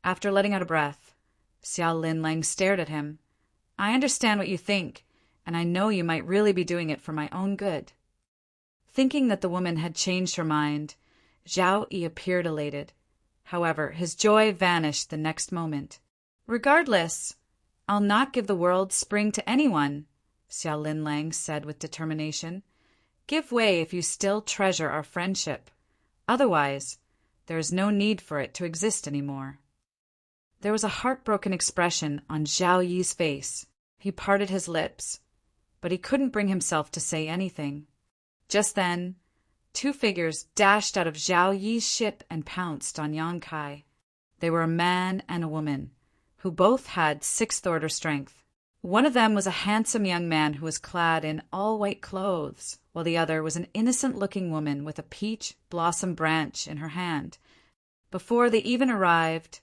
After letting out a breath, Xia Linlang stared at him. "I understand what you think, and I know you might really be doing it for my own good." Thinking that the woman had changed her mind, Zhao Yi appeared elated. However, his joy vanished the next moment. "Regardless, I'll not give the world's spring to anyone," Xia Linlang said with determination. "Give way if you still treasure our friendship. Otherwise, there is no need for it to exist anymore." There was a heartbroken expression on Zhao Yi's face. He parted his lips, but he couldn't bring himself to say anything. Just then, two figures dashed out of Zhao Yi's ship and pounced on Yang Kai. They were a man and a woman, who both had sixth-order strength. One of them was a handsome young man who was clad in all-white clothes, while the other was an innocent-looking woman with a peach blossom branch in her hand. Before they even arrived,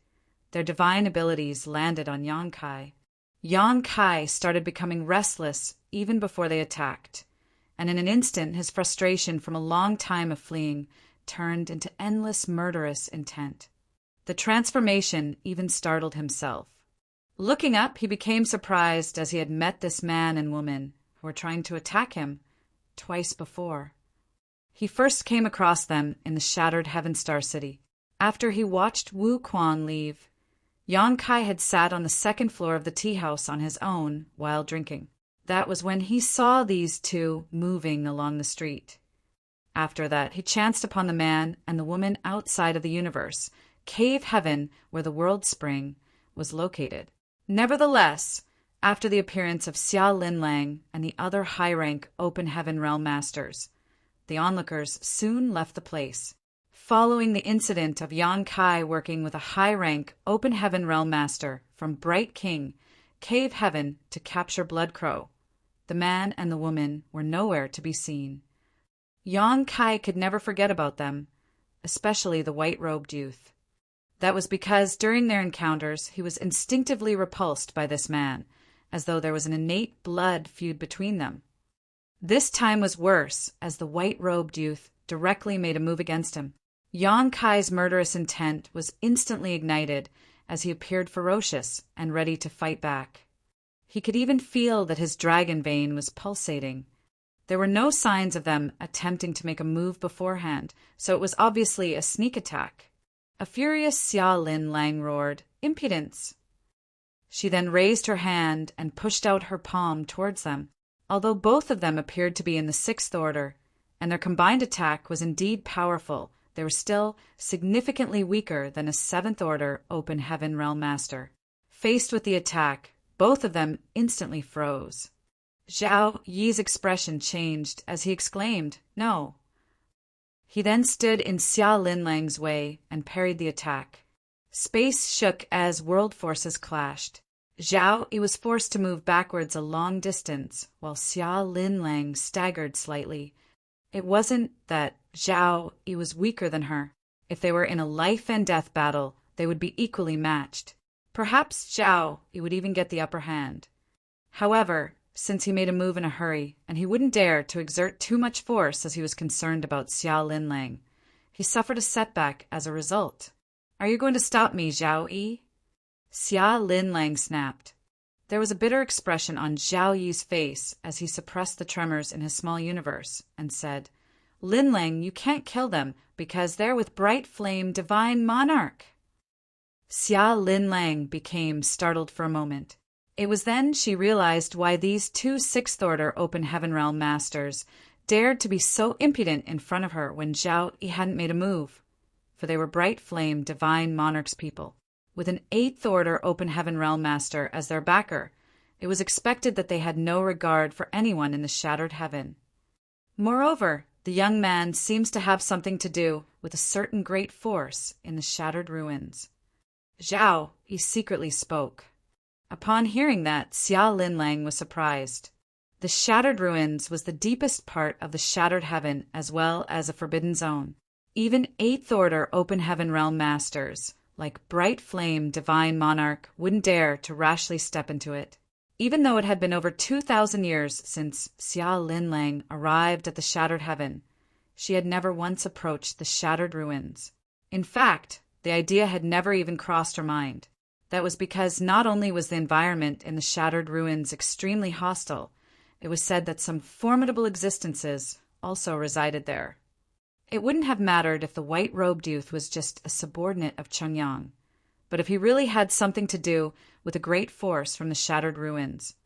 their divine abilities landed on Yang Kai. Yang Kai started becoming restless even before they attacked, and in an instant his frustration from a long time of fleeing turned into endless murderous intent. The transformation even startled himself. Looking up, he became surprised as he had met this man and woman who were trying to attack him twice before. He first came across them in the shattered Heaven Star City. After he watched Wu Quan leave, Yang Kai had sat on the second floor of the tea house on his own while drinking. That was when he saw these two moving along the street. After that, he chanced upon the man and the woman outside of the universe, Cave Heaven, where the World Spring was located. Nevertheless, after the appearance of Xia Linlang and the other high-rank Open Heaven Realm Masters, the onlookers soon left the place. Following the incident of Yang Kai working with a high-rank Open Heaven Realm Master from Bright King, Cave Heaven to capture Blood Crow, the man and the woman were nowhere to be seen. Yang Kai could never forget about them, especially the white-robed youth. That was because during their encounters he was instinctively repulsed by this man, as though there was an innate blood feud between them. This time was worse, as the white-robed youth directly made a move against him. Yang Kai's murderous intent was instantly ignited as he appeared ferocious and ready to fight back. He could even feel that his dragon vein was pulsating. There were no signs of them attempting to make a move beforehand, so it was obviously a sneak attack. A furious Xia Linlang roared, "Impudence!" She then raised her hand and pushed out her palm towards them. Although both of them appeared to be in the sixth order, and their combined attack was indeed powerful, they were still significantly weaker than a seventh order Open Heaven Realm Master. Faced with the attack, both of them instantly froze. Zhao Yi's expression changed as he exclaimed, "No." He then stood in Xia Linlang's way and parried the attack. Space shook as world forces clashed. Zhao Yi was forced to move backwards a long distance, while Xia Linlang staggered slightly. It wasn't that Zhao Yi was weaker than her. If they were in a life-and-death battle, they would be equally matched. Perhaps Zhao Yi would even get the upper hand. However, since he made a move in a hurry, and he wouldn't dare to exert too much force as he was concerned about Xia Linlang, he suffered a setback as a result. "Are you going to stop me, Zhao Yi?" Xia Linlang snapped. There was a bitter expression on Zhao Yi's face as he suppressed the tremors in his small universe and said, "Linlang, you can't kill them because they're with Bright Flame Divine Monarch." Xia Linlang became startled for a moment. It was then she realized why these two sixth-order Open Heaven Realm Masters dared to be so impudent in front of her when Zhao Yi hadn't made a move, for they were Bright Flame Divine Monarch's people. With an eighth-order Open Heaven Realm Master as their backer, it was expected that they had no regard for anyone in the Shattered Heaven. Moreover, the young man seems to have something to do with a certain great force in the Shattered Ruins. Zhao Yi secretly spoke. Upon hearing that, Xia Linlang was surprised. The Shattered Ruins was the deepest part of the Shattered Heaven as well as a forbidden zone. Even 8th Order Open Heaven Realm Masters, like Bright Flame Divine Monarch, wouldn't dare to rashly step into it. Even though it had been over 2,000 years since Xia Linlang arrived at the Shattered Heaven, she had never once approached the Shattered Ruins. In fact, the idea had never even crossed her mind. That was because not only was the environment in the Shattered Ruins extremely hostile, it was said that some formidable existences also resided there. It wouldn't have mattered if the white-robed youth was just a subordinate of Chungyang, but if he really had something to do with a great force from the Shattered Ruins,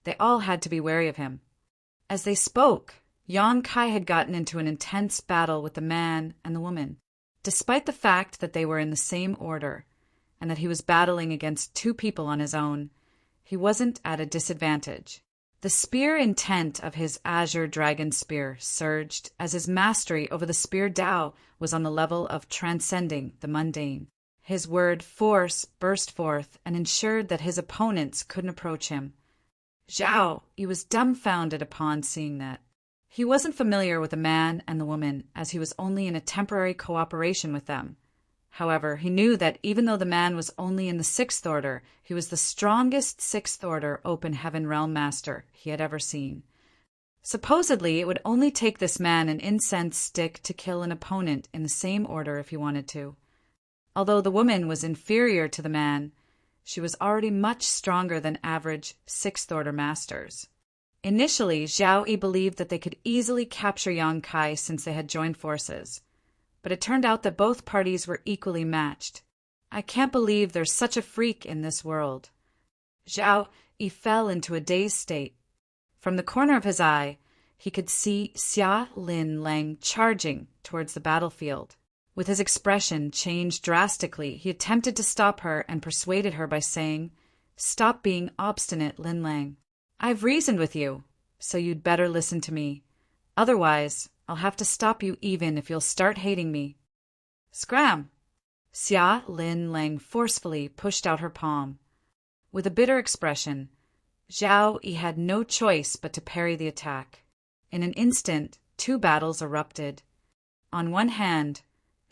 they all had to be wary of him. As they spoke, Yang Kai had gotten into an intense battle with the man and the woman, despite the fact that they were in the same order, and that he was battling against 2 people on his own. He wasn't at a disadvantage. The spear intent of his azure dragon spear surged as his mastery over the spear Dao was on the level of transcending the mundane. His word force burst forth and ensured that his opponents couldn't approach him. Zhao, he was dumbfounded upon seeing that. He wasn't familiar with the man and the woman, as he was only in a temporary cooperation with them. However, he knew that even though the man was only in the 6th Order, he was the strongest 6th Order Open Heaven Realm Master he had ever seen. Supposedly, it would only take this man an incense stick to kill an opponent in the same order if he wanted to. Although the woman was inferior to the man, she was already much stronger than average 6th Order Masters. Initially, Zhao Yi believed that they could easily capture Yang Kai since they had joined forces. But it turned out that both parties were equally matched. I can't believe there's such a freak in this world. Zhao Yi fell into a dazed state. From the corner of his eye, he could see Xia Linlang charging towards the battlefield. With his expression changed drastically, he attempted to stop her and persuaded her by saying, "Stop being obstinate, Linlang. I've reasoned with you, so you'd better listen to me. Otherwise, I'll have to stop you even if you'll start hating me." Scram! Xia Linlang forcefully pushed out her palm. With a bitter expression, Zhao Yi had no choice but to parry the attack. In an instant, 2 battles erupted. On one hand,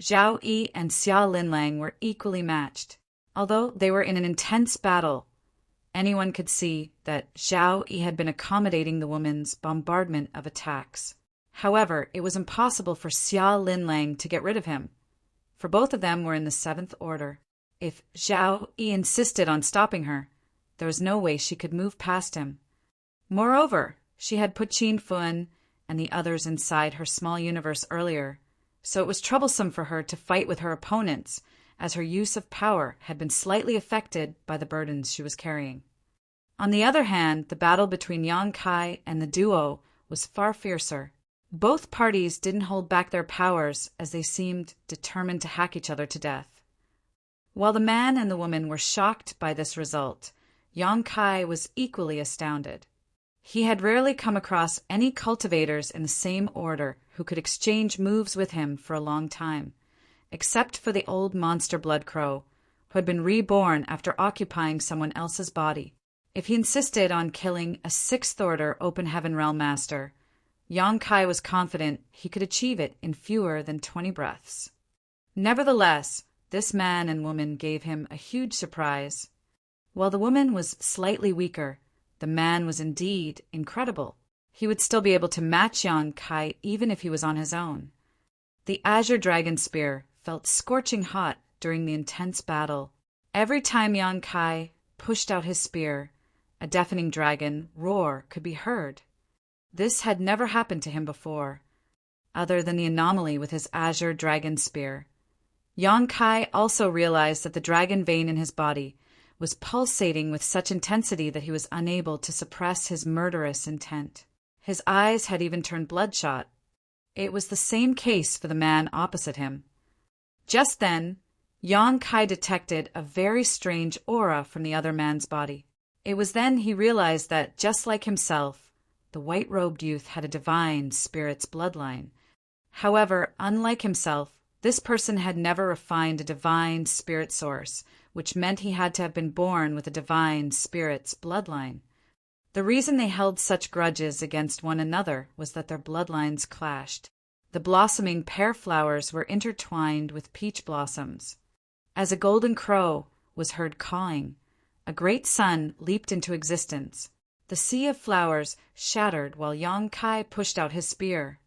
Zhao Yi and Xia Linlang were equally matched. Although they were in an intense battle, anyone could see that Zhao Yi had been accommodating the woman's bombardment of attacks. However, it was impossible for Xia Linlang to get rid of him, for both of them were in the 7th Order. If Zhao Yi insisted on stopping her, there was no way she could move past him. Moreover, she had put Qin Fun and the others inside her small universe earlier, so it was troublesome for her to fight with her opponents, as her use of power had been slightly affected by the burdens she was carrying. On the other hand, the battle between Yang Kai and the duo was far fiercer. Both parties didn't hold back their powers as they seemed determined to hack each other to death. While the man and the woman were shocked by this result, Yang Kai was equally astounded. He had rarely come across any cultivators in the same order who could exchange moves with him for a long time, except for the old monster Blood Crow, who had been reborn after occupying someone else's body. If he insisted on killing a 6th Order Open Heaven Realm Master, Yang Kai was confident he could achieve it in fewer than 20 breaths. Nevertheless, this man and woman gave him a huge surprise. While the woman was slightly weaker, the man was indeed incredible. He would still be able to match Yang Kai even if he was on his own. The Azure Dragon Spear felt scorching hot during the intense battle. Every time Yang Kai pushed out his spear, a deafening dragon roar could be heard. This had never happened to him before, other than the anomaly with his Azure Dragon Spear. Yang Kai also realized that the dragon vein in his body was pulsating with such intensity that he was unable to suppress his murderous intent. His eyes had even turned bloodshot. It was the same case for the man opposite him. Just then, Yang Kai detected a very strange aura from the other man's body. It was then he realized that, just like himself, the white-robed youth had a divine spirit's bloodline. However, unlike himself, this person had never refined a divine spirit source, which meant he had to have been born with a divine spirit's bloodline. The reason they held such grudges against one another was that their bloodlines clashed. The blossoming pear flowers were intertwined with peach blossoms. As a golden crow was heard cawing, a great sun leaped into existence. The sea of flowers shattered while Yang Kai pushed out his spear.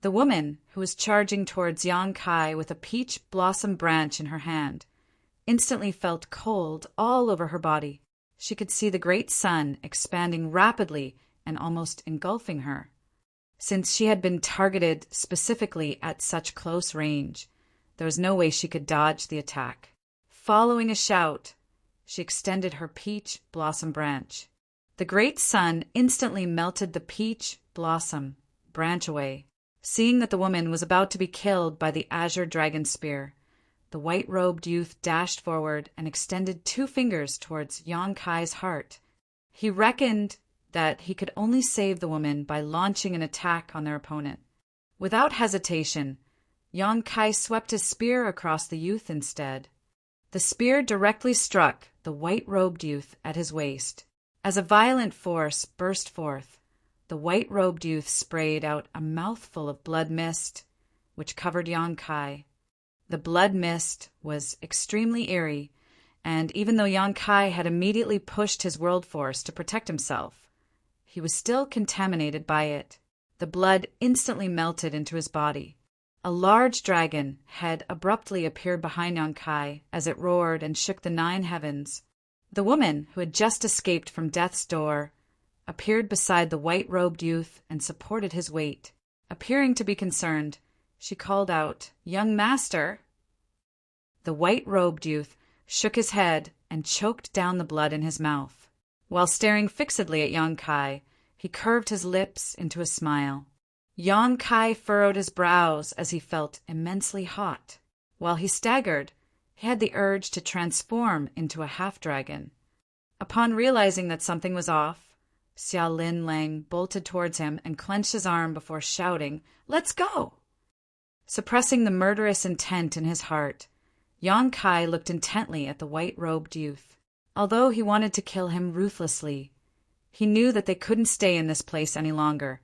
The woman, who was charging towards Yang Kai with a peach blossom branch in her hand, instantly felt cold all over her body. She could see the great sun expanding rapidly and almost engulfing her. Since she had been targeted specifically at such close range, there was no way she could dodge the attack. Following a shout, she extended her peach blossom branch. The great sun instantly melted the peach blossom branch away. Seeing that the woman was about to be killed by the azure dragon spear, the white-robed youth dashed forward and extended 2 fingers towards Yang Kai's heart. He reckoned that he could only save the woman by launching an attack on their opponent. Without hesitation, Yang Kai swept his spear across the youth instead. The spear directly struck the white-robed youth at his waist. As a violent force burst forth, the white-robed youth sprayed out a mouthful of blood mist, which covered Yang Kai. The blood mist was extremely eerie, and even though Yang Kai had immediately pushed his world force to protect himself, he was still contaminated by it. The blood instantly melted into his body. A large dragon had abruptly appeared behind Yang Kai as it roared and shook the 9 heavens. The woman, who had just escaped from death's door, appeared beside the white-robed youth and supported his weight. Appearing to be concerned, she called out, "Young master!" The white-robed youth shook his head and choked down the blood in his mouth. While staring fixedly at Yang Kai, he curved his lips into a smile. Yang Kai furrowed his brows as he felt immensely hot. While he staggered, he had the urge to transform into a half-dragon. Upon realizing that something was off, Xia Lin Lang bolted towards him and clenched his arm before shouting, "Let's go!" Suppressing the murderous intent in his heart, Yang Kai looked intently at the white-robed youth. Although he wanted to kill him ruthlessly, he knew that they couldn't stay in this place any longer,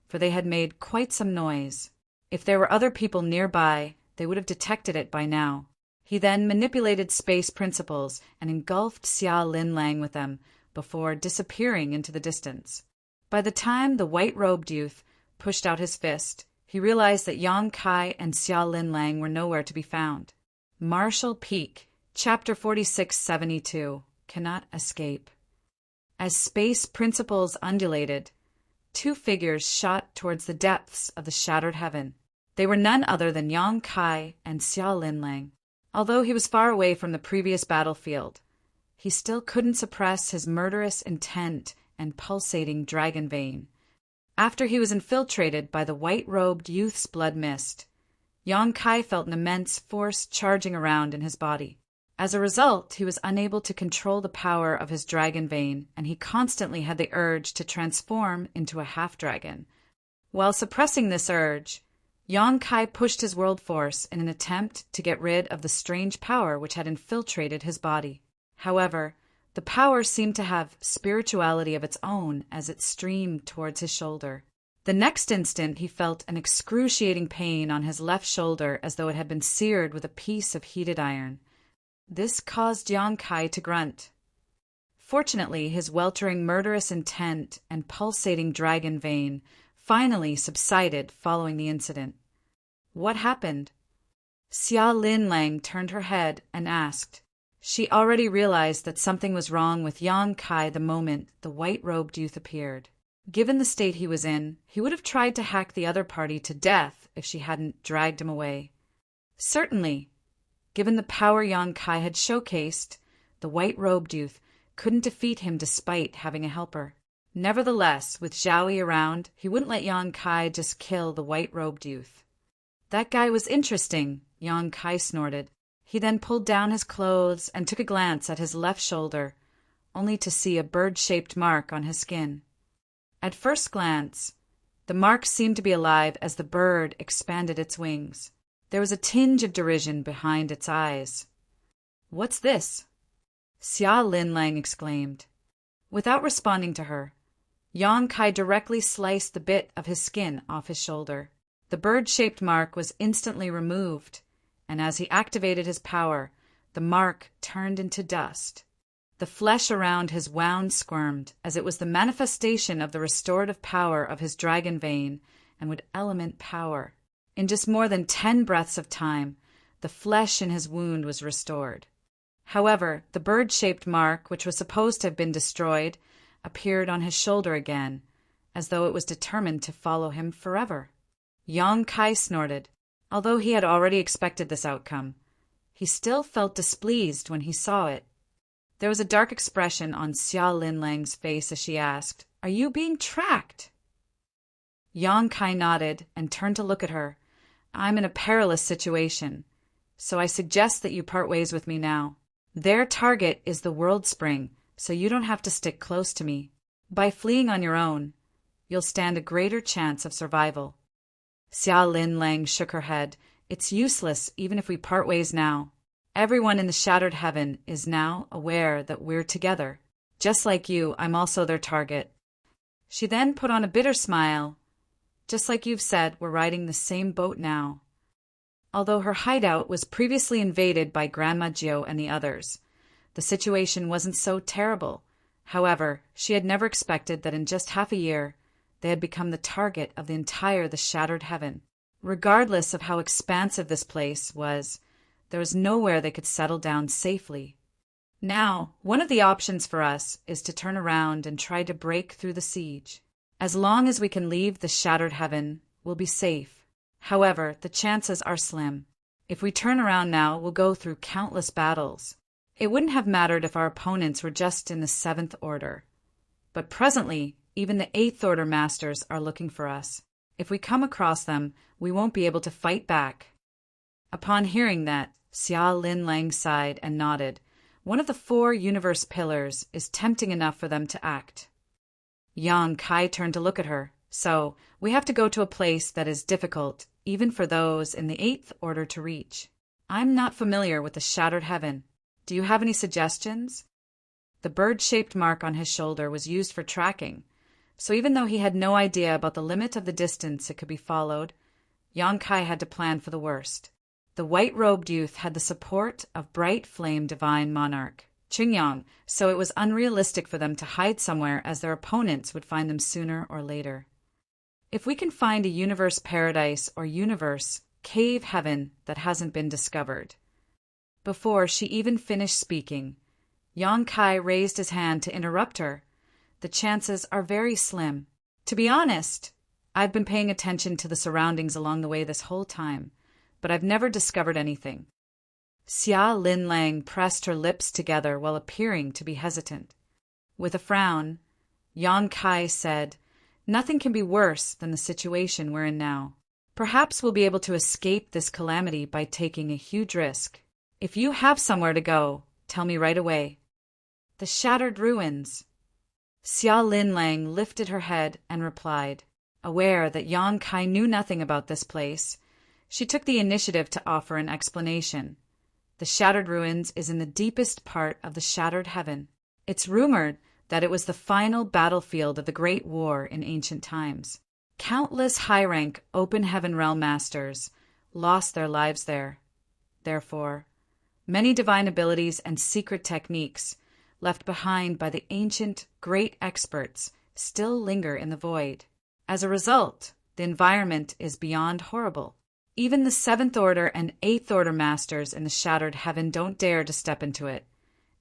for they had made quite some noise. If there were other people nearby, they would have detected it by now. He then manipulated space principles and engulfed Xia Lin Lang with them before disappearing into the distance. By the time the white-robed youth pushed out his fist, he realized that Yang Kai and Xia Lin Lang were nowhere to be found. Marshall Peak, Chapter 4672, Cannot Escape. As space principles undulated, 2 figures shot towards the depths of the shattered heaven. They were none other than Yang Kai and Xia Lin Lang. Although he was far away from the previous battlefield, he still couldn't suppress his murderous intent and pulsating dragon vein. After he was infiltrated by the white-robed youth's blood mist, Yang Kai felt an immense force charging around in his body. As a result, he was unable to control the power of his dragon vein, and he constantly had the urge to transform into a half-dragon. While suppressing this urge, Yang Kai pushed his world force in an attempt to get rid of the strange power which had infiltrated his body. However, the power seemed to have spirituality of its own as it streamed towards his shoulder. The next instant he felt an excruciating pain on his left shoulder as though it had been seared with a piece of heated iron. This caused Yang Kai to grunt. Fortunately, his weltering murderous intent and pulsating dragon vein finally subsided following the incident. What happened? Xia Lin Lang turned her head and asked. She already realized that something was wrong with Yang Kai the moment the white-robed youth appeared. Given the state he was in, he would have tried to hack the other party to death if she hadn't dragged him away. Certainly, given the power Yang Kai had showcased, the white-robed youth couldn't defeat him despite having a helper. Nevertheless, with Zhaoyi around, he wouldn't let Yang Kai just kill the white-robed youth. That guy was interesting, Yang Kai snorted. He then pulled down his clothes and took a glance at his left shoulder, only to see a bird-shaped mark on his skin. At first glance, the mark seemed to be alive as the bird expanded its wings. There was a tinge of derision behind its eyes. "What's this?" Xia Lin Lang exclaimed. Without responding to her, Yang Kai directly sliced the bit of his skin off his shoulder. The bird-shaped mark was instantly removed, and as he activated his power, the mark turned into dust. The flesh around his wound squirmed, as it was the manifestation of the restorative power of his dragon vein and would element power. In just more than 10 breaths of time, the flesh in his wound was restored. However, the bird-shaped mark, which was supposed to have been destroyed, appeared on his shoulder again, as though it was determined to follow him forever. Yang Kai snorted. Although he had already expected this outcome, he still felt displeased when he saw it. There was a dark expression on Xia Linlang's face as she asked, "Are you being tracked?" Yang Kai nodded and turned to look at her. "I'm in a perilous situation, so I suggest that you part ways with me now. Their target is the World Spring, so you don't have to stick close to me. By fleeing on your own, you'll stand a greater chance of survival." Xia Linlang shook her head. "It's useless even if we part ways now. Everyone in the Shattered Heaven is now aware that we're together. Just like you, I'm also their target." She then put on a bitter smile. "Just like you've said, we're riding the same boat now." Although her hideout was previously invaded by Grandma Gio and the others, the situation wasn't so terrible. However, she had never expected that in just half a year, they had become the target of the Shattered Heaven. Regardless of how expansive this place was, there was nowhere they could settle down safely. Now, one of the options for us is to turn around and try to break through the siege. As long as we can leave the Shattered Heaven, we'll be safe. However, the chances are slim. If we turn around now, we'll go through countless battles. It wouldn't have mattered if our opponents were just in the 7th Order. But presently, even the 8th Order Masters are looking for us. If we come across them, we won't be able to fight back." Upon hearing that, Xia Linlang sighed and nodded. One of the 4 universe pillars is tempting enough for them to act. Yang Kai turned to look at her. "So, we have to go to a place that is difficult, even for those in the 8th Order to reach. I'm not familiar with the Shattered Heaven. Do you have any suggestions?" The bird-shaped mark on his shoulder was used for tracking, so even though he had no idea about the limit of the distance it could be followed, Yang Kai had to plan for the worst. The white-robed youth had the support of Bright Flame Divine Monarch, Qingyang, so it was unrealistic for them to hide somewhere as their opponents would find them sooner or later. If we can find a universe paradise or universe cave heaven that hasn't been discovered. Before she even finished speaking, Yang Kai raised his hand to interrupt her. "The chances are very slim. To be honest, I've been paying attention to the surroundings along the way this whole time, but I've never discovered anything." Xia Linlang pressed her lips together while appearing to be hesitant. With a frown, Yang Kai said, "Nothing can be worse than the situation we're in now. Perhaps we'll be able to escape this calamity by taking a huge risk. If you have somewhere to go, tell me right away." "The Shattered Ruins." Xia Linlang lifted her head and replied. Aware that Yang Kai knew nothing about this place, she took the initiative to offer an explanation. The Shattered Ruins is in the deepest part of the Shattered Heaven. It's rumored that it was the final battlefield of the Great War in ancient times. Countless high-rank Open Heaven Realm Masters lost their lives there. Therefore, many divine abilities and secret techniques left behind by the ancient great experts still linger in the void. As a result, the environment is beyond horrible. Even the 7th Order and 8th Order Masters in the Shattered Heaven don't dare to step into it.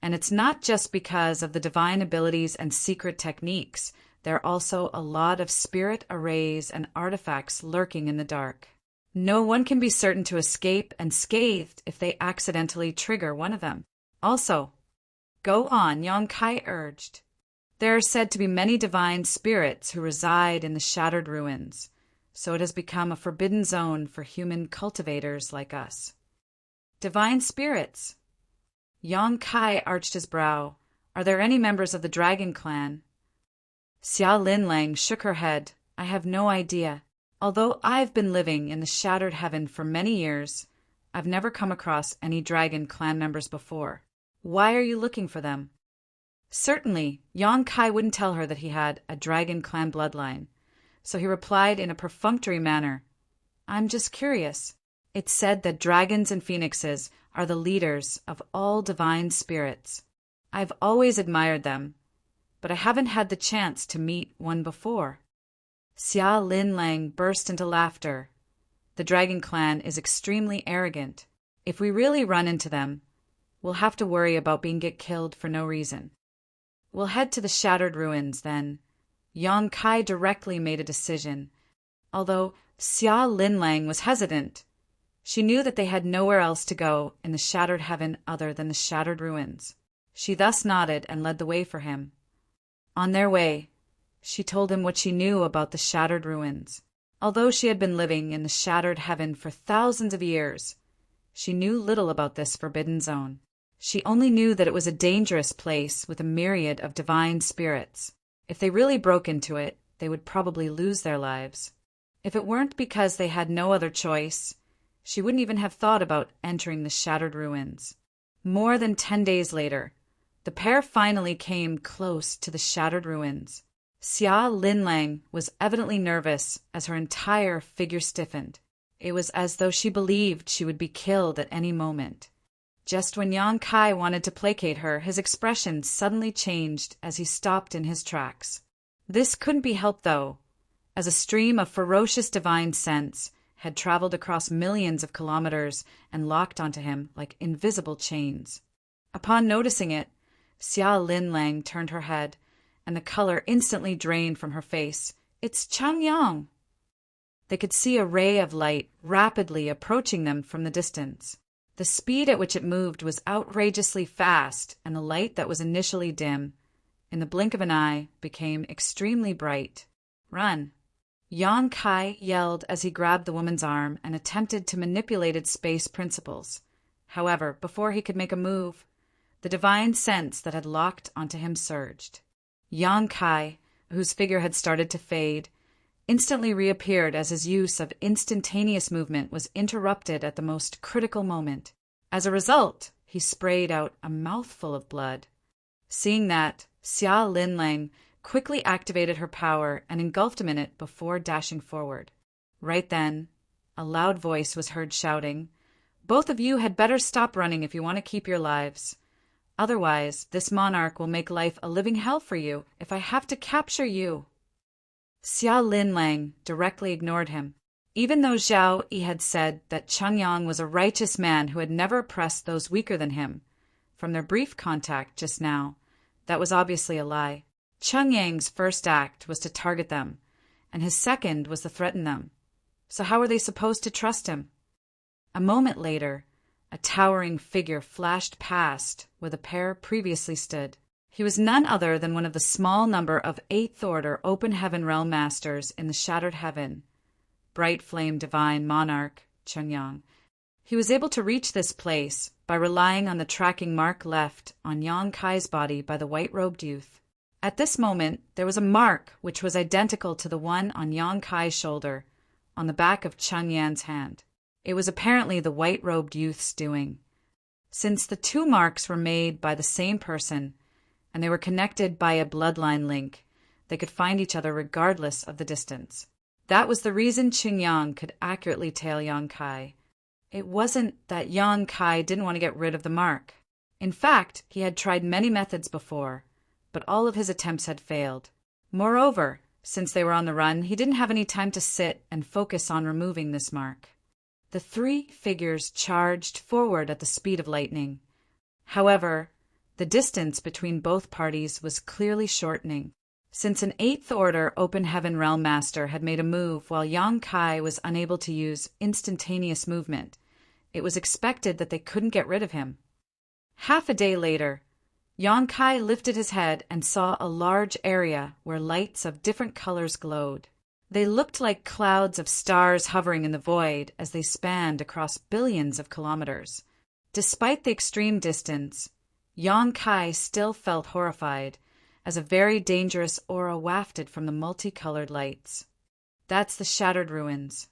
And it's not just because of the divine abilities and secret techniques. There are also a lot of spirit arrays and artifacts lurking in the dark. No one can be certain to escape unscathed if they accidentally trigger one of them. Also, "Go on," Yang Kai urged. "There are said to be many divine spirits who reside in the Shattered Ruins, so it has become a forbidden zone for human cultivators like us." "Divine spirits?" Yang Kai arched his brow. "Are there any members of the Dragon Clan?" Xia Linlang shook her head. "I have no idea. Although I've been living in the Shattered Heaven for many years, I've never come across any Dragon Clan members before. Why are you looking for them?" Certainly, Yang Kai wouldn't tell her that he had a dragon clan bloodline, so he replied in a perfunctory manner, "I'm just curious. It's said that dragons and phoenixes are the leaders of all divine spirits. I've always admired them, but I haven't had the chance to meet one before." Xia Lin Lang burst into laughter. "The dragon clan is extremely arrogant. If we really run into them, we'll have to worry about being killed for no reason. We'll head to the shattered ruins, then." Yang Kai directly made a decision, although Xia Lin Lang was hesitant. She knew that they had nowhere else to go in the shattered heaven other than the shattered ruins. She thus nodded and led the way for him. On their way, she told him what she knew about the shattered ruins. Although she had been living in the shattered heaven for thousands of years, she knew little about this forbidden zone. She only knew that it was a dangerous place with a myriad of divine spirits. If they really broke into it, they would probably lose their lives. If it weren't because they had no other choice, she wouldn't even have thought about entering the shattered ruins. More than 10 days later, the pair finally came close to the shattered ruins. Xia Lin Lang was evidently nervous as her entire figure stiffened. It was as though she believed she would be killed at any moment. Just when Yang Kai wanted to placate her, his expression suddenly changed as he stopped in his tracks. This couldn't be helped, though, as a stream of ferocious divine sense had traveled across millions of kilometers and locked onto him like invisible chains. Upon noticing it, Xia Lin Lang turned her head, and the color instantly drained from her face. "It's Chang Yang!" They could see a ray of light rapidly approaching them from the distance. The speed at which it moved was outrageously fast, and the light that was initially dim, in the blink of an eye, became extremely bright. "Run!" Yang Kai yelled as he grabbed the woman's arm and attempted to manipulate its space principles. However, before he could make a move, the divine sense that had locked onto him surged. Yang Kai, whose figure had started to fade, instantly reappeared as his use of instantaneous movement was interrupted at the most critical moment. As a result, he sprayed out a mouthful of blood. Seeing that, Xia Lin Lang quickly activated her power and engulfed him in it before dashing forward. Right then, a loud voice was heard shouting, "Both of you had better stop running if you want to keep your lives. Otherwise, this monarch will make life a living hell for you if I have to capture you." Xia Lin Lang directly ignored him. Even though Zhao Yi had said that Cheng Yang was a righteous man who had never oppressed those weaker than him, from their brief contact just now, that was obviously a lie. Cheng Yang's first act was to target them, and his second was to threaten them. So how were they supposed to trust him? A moment later, a towering figure flashed past where the pair previously stood. He was none other than one of the small number of 8th Order Open Heaven Realm Masters in the Shattered Heaven, Bright Flame Divine Monarch Cheng Yang. He was able to reach this place by relying on the tracking mark left on Yang Kai's body by the white-robed youth. At this moment, there was a mark which was identical to the one on Yang Kai's shoulder, on the back of Cheng Yan's hand. It was apparently the white-robed youth's doing. Since the two marks were made by the same person, and they were connected by a bloodline link, they could find each other regardless of the distance. That was the reason Cheng Yang could accurately tail Yang Kai. It wasn't that Yang Kai didn't want to get rid of the mark. In fact, he had tried many methods before, but all of his attempts had failed. Moreover, since they were on the run, he didn't have any time to sit and focus on removing this mark. The three figures charged forward at the speed of lightning. However, the distance between both parties was clearly shortening. Since an 8th Order Open Heaven Realm Master had made a move while Yang Kai was unable to use instantaneous movement, it was expected that they couldn't get rid of him. Half a day later, Yang Kai lifted his head and saw a large area where lights of different colors glowed. They looked like clouds of stars hovering in the void as they spanned across billions of kilometers. Despite the extreme distance, Yang Kai still felt horrified, as a very dangerous aura wafted from the multicolored lights. "That's the shattered ruins."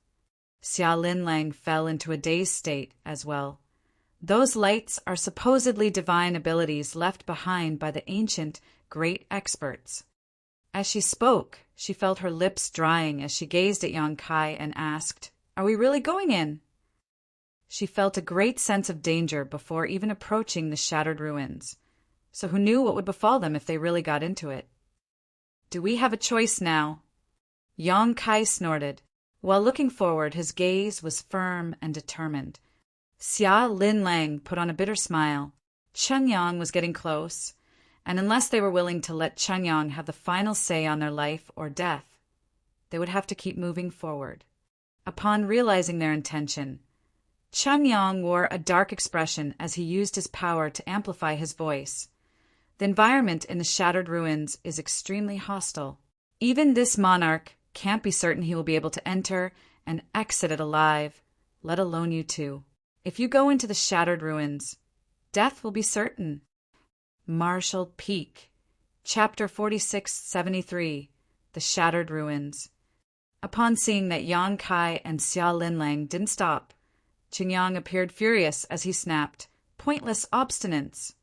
Xia Lin Lang fell into a dazed state as well. Those lights are supposedly divine abilities left behind by the ancient, great experts. As she spoke, she felt her lips drying as she gazed at Yang Kai and asked, "Are we really going in?" She felt a great sense of danger before even approaching the shattered ruins. So who knew what would befall them if they really got into it? "Do we have a choice now?" Yang Kai snorted. While looking forward, his gaze was firm and determined. Xia Lin Lang put on a bitter smile. Chen Yang was getting close, and unless they were willing to let Chen Yang have the final say on their life or death, they would have to keep moving forward. Upon realizing their intention, Chen Yang wore a dark expression as he used his power to amplify his voice. The environment in the shattered ruins is extremely hostile. Even this monarch can't be certain he will be able to enter and exit it alive, let alone you two. If you go into the shattered ruins, death will be certain. Marshall Peak, Chapter 4673, The Shattered Ruins. Upon seeing that Yang Kai and Xia Linlang didn't stop, Qingyang appeared furious as he snapped, "Pointless obstinance."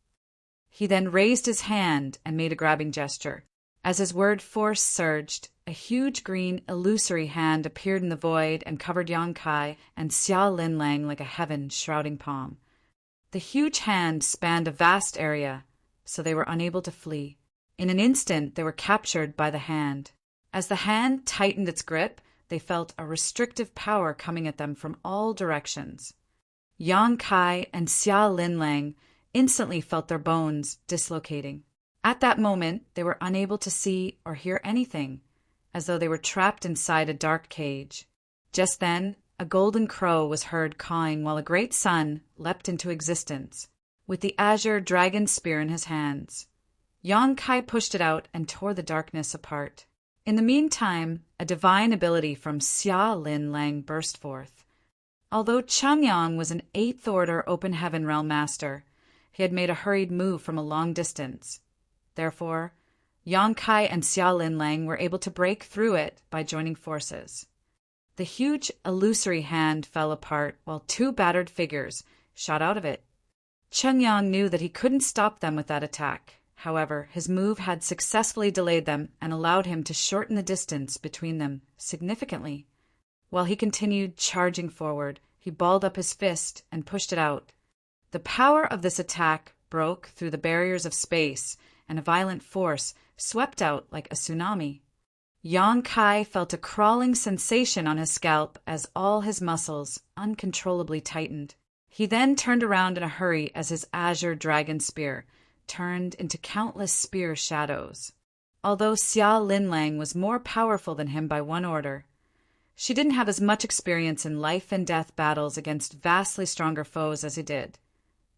He then raised his hand and made a grabbing gesture. As his word force surged, a huge green, illusory hand appeared in the void and covered Yang Kai and Xia Linlang like a heaven-shrouding palm. The huge hand spanned a vast area, so they were unable to flee. In an instant, they were captured by the hand. As the hand tightened its grip, they felt a restrictive power coming at them from all directions. Yang Kai and Xia Linlang instantly felt their bones dislocating. At that moment, they were unable to see or hear anything, as though they were trapped inside a dark cage. Just then, a golden crow was heard cawing while a great sun leapt into existence, with the azure dragon spear in his hands. Yang Kai pushed it out and tore the darkness apart. In the meantime, a divine ability from Xia Lin Lang burst forth. Although Chang Yang was an 8th Order Open Heaven Realm Master, he had made a hurried move from a long distance. Therefore, Yang Kai and Xia Lin Lang were able to break through it by joining forces. The huge illusory hand fell apart while 2 battered figures shot out of it. Chen Yang knew that he couldn't stop them with that attack. However, his move had successfully delayed them and allowed him to shorten the distance between them significantly. While he continued charging forward, he balled up his fist and pushed it out. The power of this attack broke through the barriers of space, and a violent force swept out like a tsunami. Yang Kai felt a crawling sensation on his scalp as all his muscles uncontrollably tightened. He then turned around in a hurry as his azure dragon spear turned into countless spear shadows. Although Xia Linlang was more powerful than him by 1 order, she didn't have as much experience in life and death battles against vastly stronger foes as he did.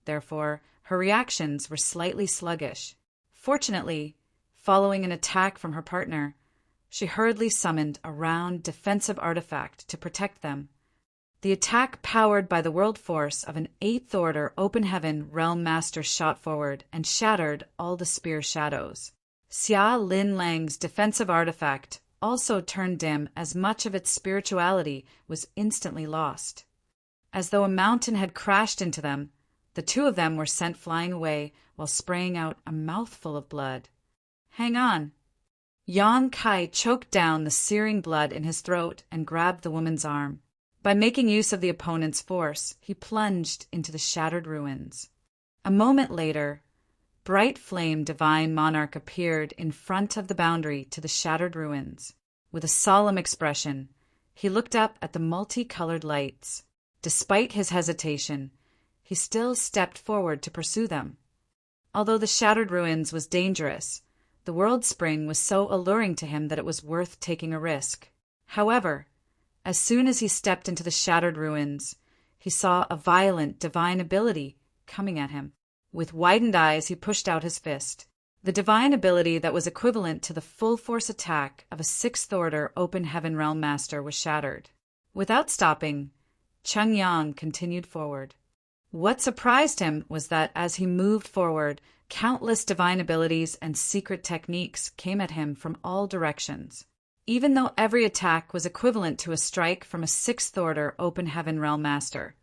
Therefore, her reactions were slightly sluggish. Fortunately, following an attack from her partner, she hurriedly summoned a round defensive artifact to protect them. The attack powered by the world force of an 8th Order Open Heaven Realm Master shot forward and shattered all the spear shadows. Xia Lin Lang's defensive artifact also turned dim as much of its spirituality was instantly lost. As though a mountain had crashed into them, the 2 of them were sent flying away while spraying out a mouthful of blood. "Hang on." Yang Kai choked down the searing blood in his throat and grabbed the woman's arm. By making use of the opponent's force, he plunged into the shattered ruins. A moment later, bright flame divine monarch appeared in front of the boundary to the shattered ruins. With a solemn expression, he looked up at the multicolored lights. Despite his hesitation, he still stepped forward to pursue them. Although the shattered ruins was dangerous, the world spring was so alluring to him that it was worth taking a risk. However, as soon as he stepped into the shattered ruins, he saw a violent divine ability coming at him. With widened eyes, he pushed out his fist. The divine ability that was equivalent to the full-force attack of a 6th Order Open Heaven Realm Master was shattered. Without stopping, Cheng Yang continued forward. What surprised him was that as he moved forward, countless divine abilities and secret techniques came at him from all directions. Even though every attack was equivalent to a strike from a 6th Order Open Heaven Realm Master,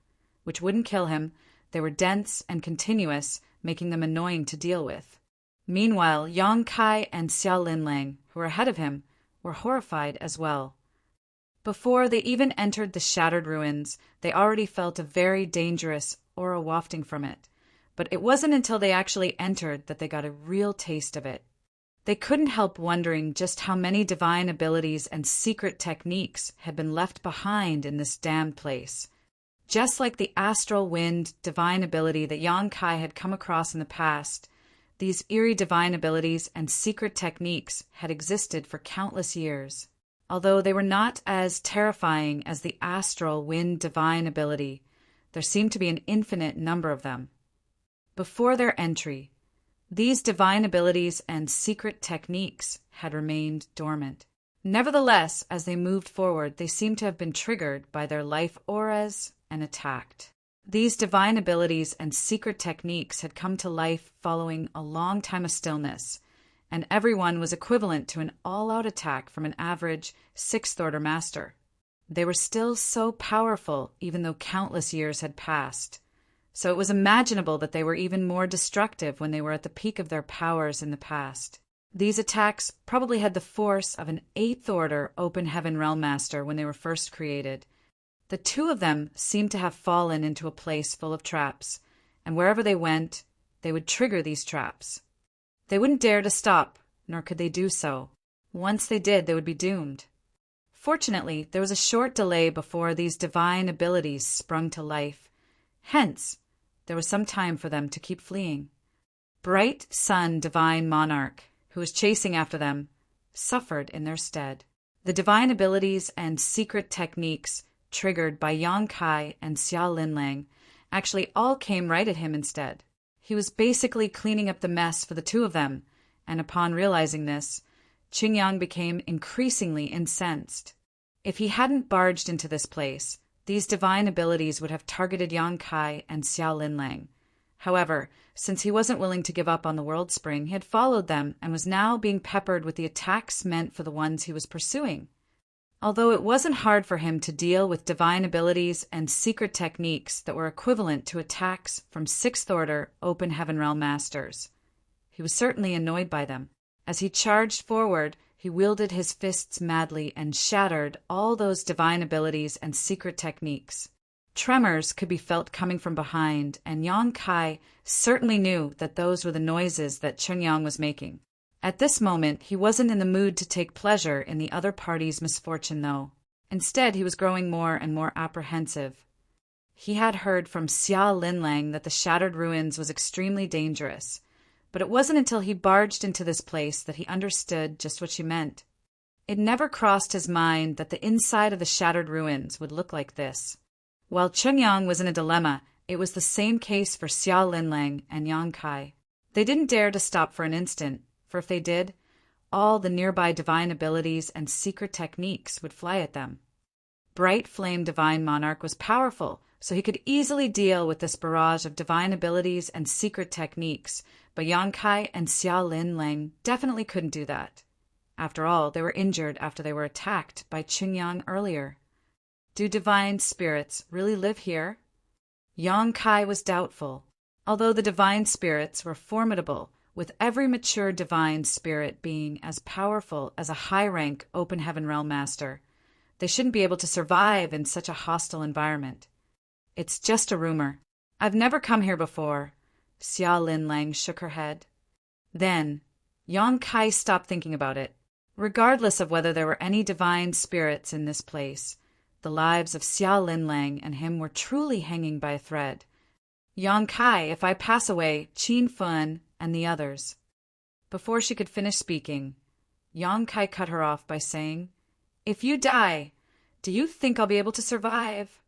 which wouldn't kill him, They were dense and continuous, making them annoying to deal with. Meanwhile, Yang Kai and Xiao Linlang, who were ahead of him, were horrified as well. Before they even entered the shattered ruins, they already felt a very dangerous aura wafting from it. But it wasn't until they actually entered that they got a real taste of it. They couldn't help wondering just how many divine abilities and secret techniques had been left behind in this damned place. Just like the astral wind divine ability that Yang Kai had come across in the past, these eerie divine abilities and secret techniques had existed for countless years. Although they were not as terrifying as the astral wind divine ability, there seemed to be an infinite number of them. Before their entry, these divine abilities and secret techniques had remained dormant. Nevertheless, as they moved forward, they seemed to have been triggered by their life auras and attacked. These divine abilities and secret techniques had come to life following a long time of stillness, and everyone was equivalent to an all-out attack from an average sixth-order master. They were still so powerful, even though countless years had passed. So it was imaginable that they were even more destructive when they were at the peak of their powers in the past. These attacks probably had the force of an eighth-order open heaven realm master when they were first created. The two of them seemed to have fallen into a place full of traps, and wherever they went, they would trigger these traps. They wouldn't dare to stop, nor could they do so. Once they did, they would be doomed. Fortunately, there was a short delay before these divine abilities sprung to life. Hence, there was some time for them to keep fleeing. Bright Sun Divine Monarch, who was chasing after them, suffered in their stead. The divine abilities and secret techniques triggered by Yang Kai and Xiao Linlang actually all came right at him instead. He was basically cleaning up the mess for the two of them, and upon realizing this, Qingyang became increasingly incensed. If he hadn't barged into this place, these divine abilities would have targeted Yang Kai and Xiao Linlang. However, since he wasn't willing to give up on the World Spring, he had followed them and was now being peppered with the attacks meant for the ones he was pursuing. Although it wasn't hard for him to deal with divine abilities and secret techniques that were equivalent to attacks from sixth-order open heaven realm masters, he was certainly annoyed by them. As he charged forward, he wielded his fists madly and shattered all those divine abilities and secret techniques. Tremors could be felt coming from behind, and Yang Kai certainly knew that those were the noises that Qingyang was making. At this moment, he wasn't in the mood to take pleasure in the other party's misfortune, though. Instead, he was growing more and more apprehensive. He had heard from Xiao Linlang that the shattered ruins was extremely dangerous, but it wasn't until he barged into this place that he understood just what she meant. It never crossed his mind that the inside of the shattered ruins would look like this. While Qingyang was in a dilemma, it was the same case for Xiao Linlang and Yang Kai. They didn't dare to stop for an instant, for if they did, all the nearby divine abilities and secret techniques would fly at them. Bright Flame Divine Monarch was powerful, so he could easily deal with this barrage of divine abilities and secret techniques, but Yang Kai and Xiao Linlang definitely couldn't do that. After all, they were injured after they were attacked by Qingyang earlier. Do divine spirits really live here? Yang Kai was doubtful. Although the divine spirits were formidable, with every mature divine spirit being as powerful as a high-rank open heaven realm master, they shouldn't be able to survive in such a hostile environment. It's just a rumor. I've never come here before. Xiao Linlang shook her head. Then, Yang Kai stopped thinking about it. Regardless of whether there were any divine spirits in this place, the lives of Xiao Linlang and him were truly hanging by a thread. Yang Kai, if I pass away, Qin Fun, and the others. Before she could finish speaking, Yang Kai cut her off by saying, "If you die, do you think I'll be able to survive?"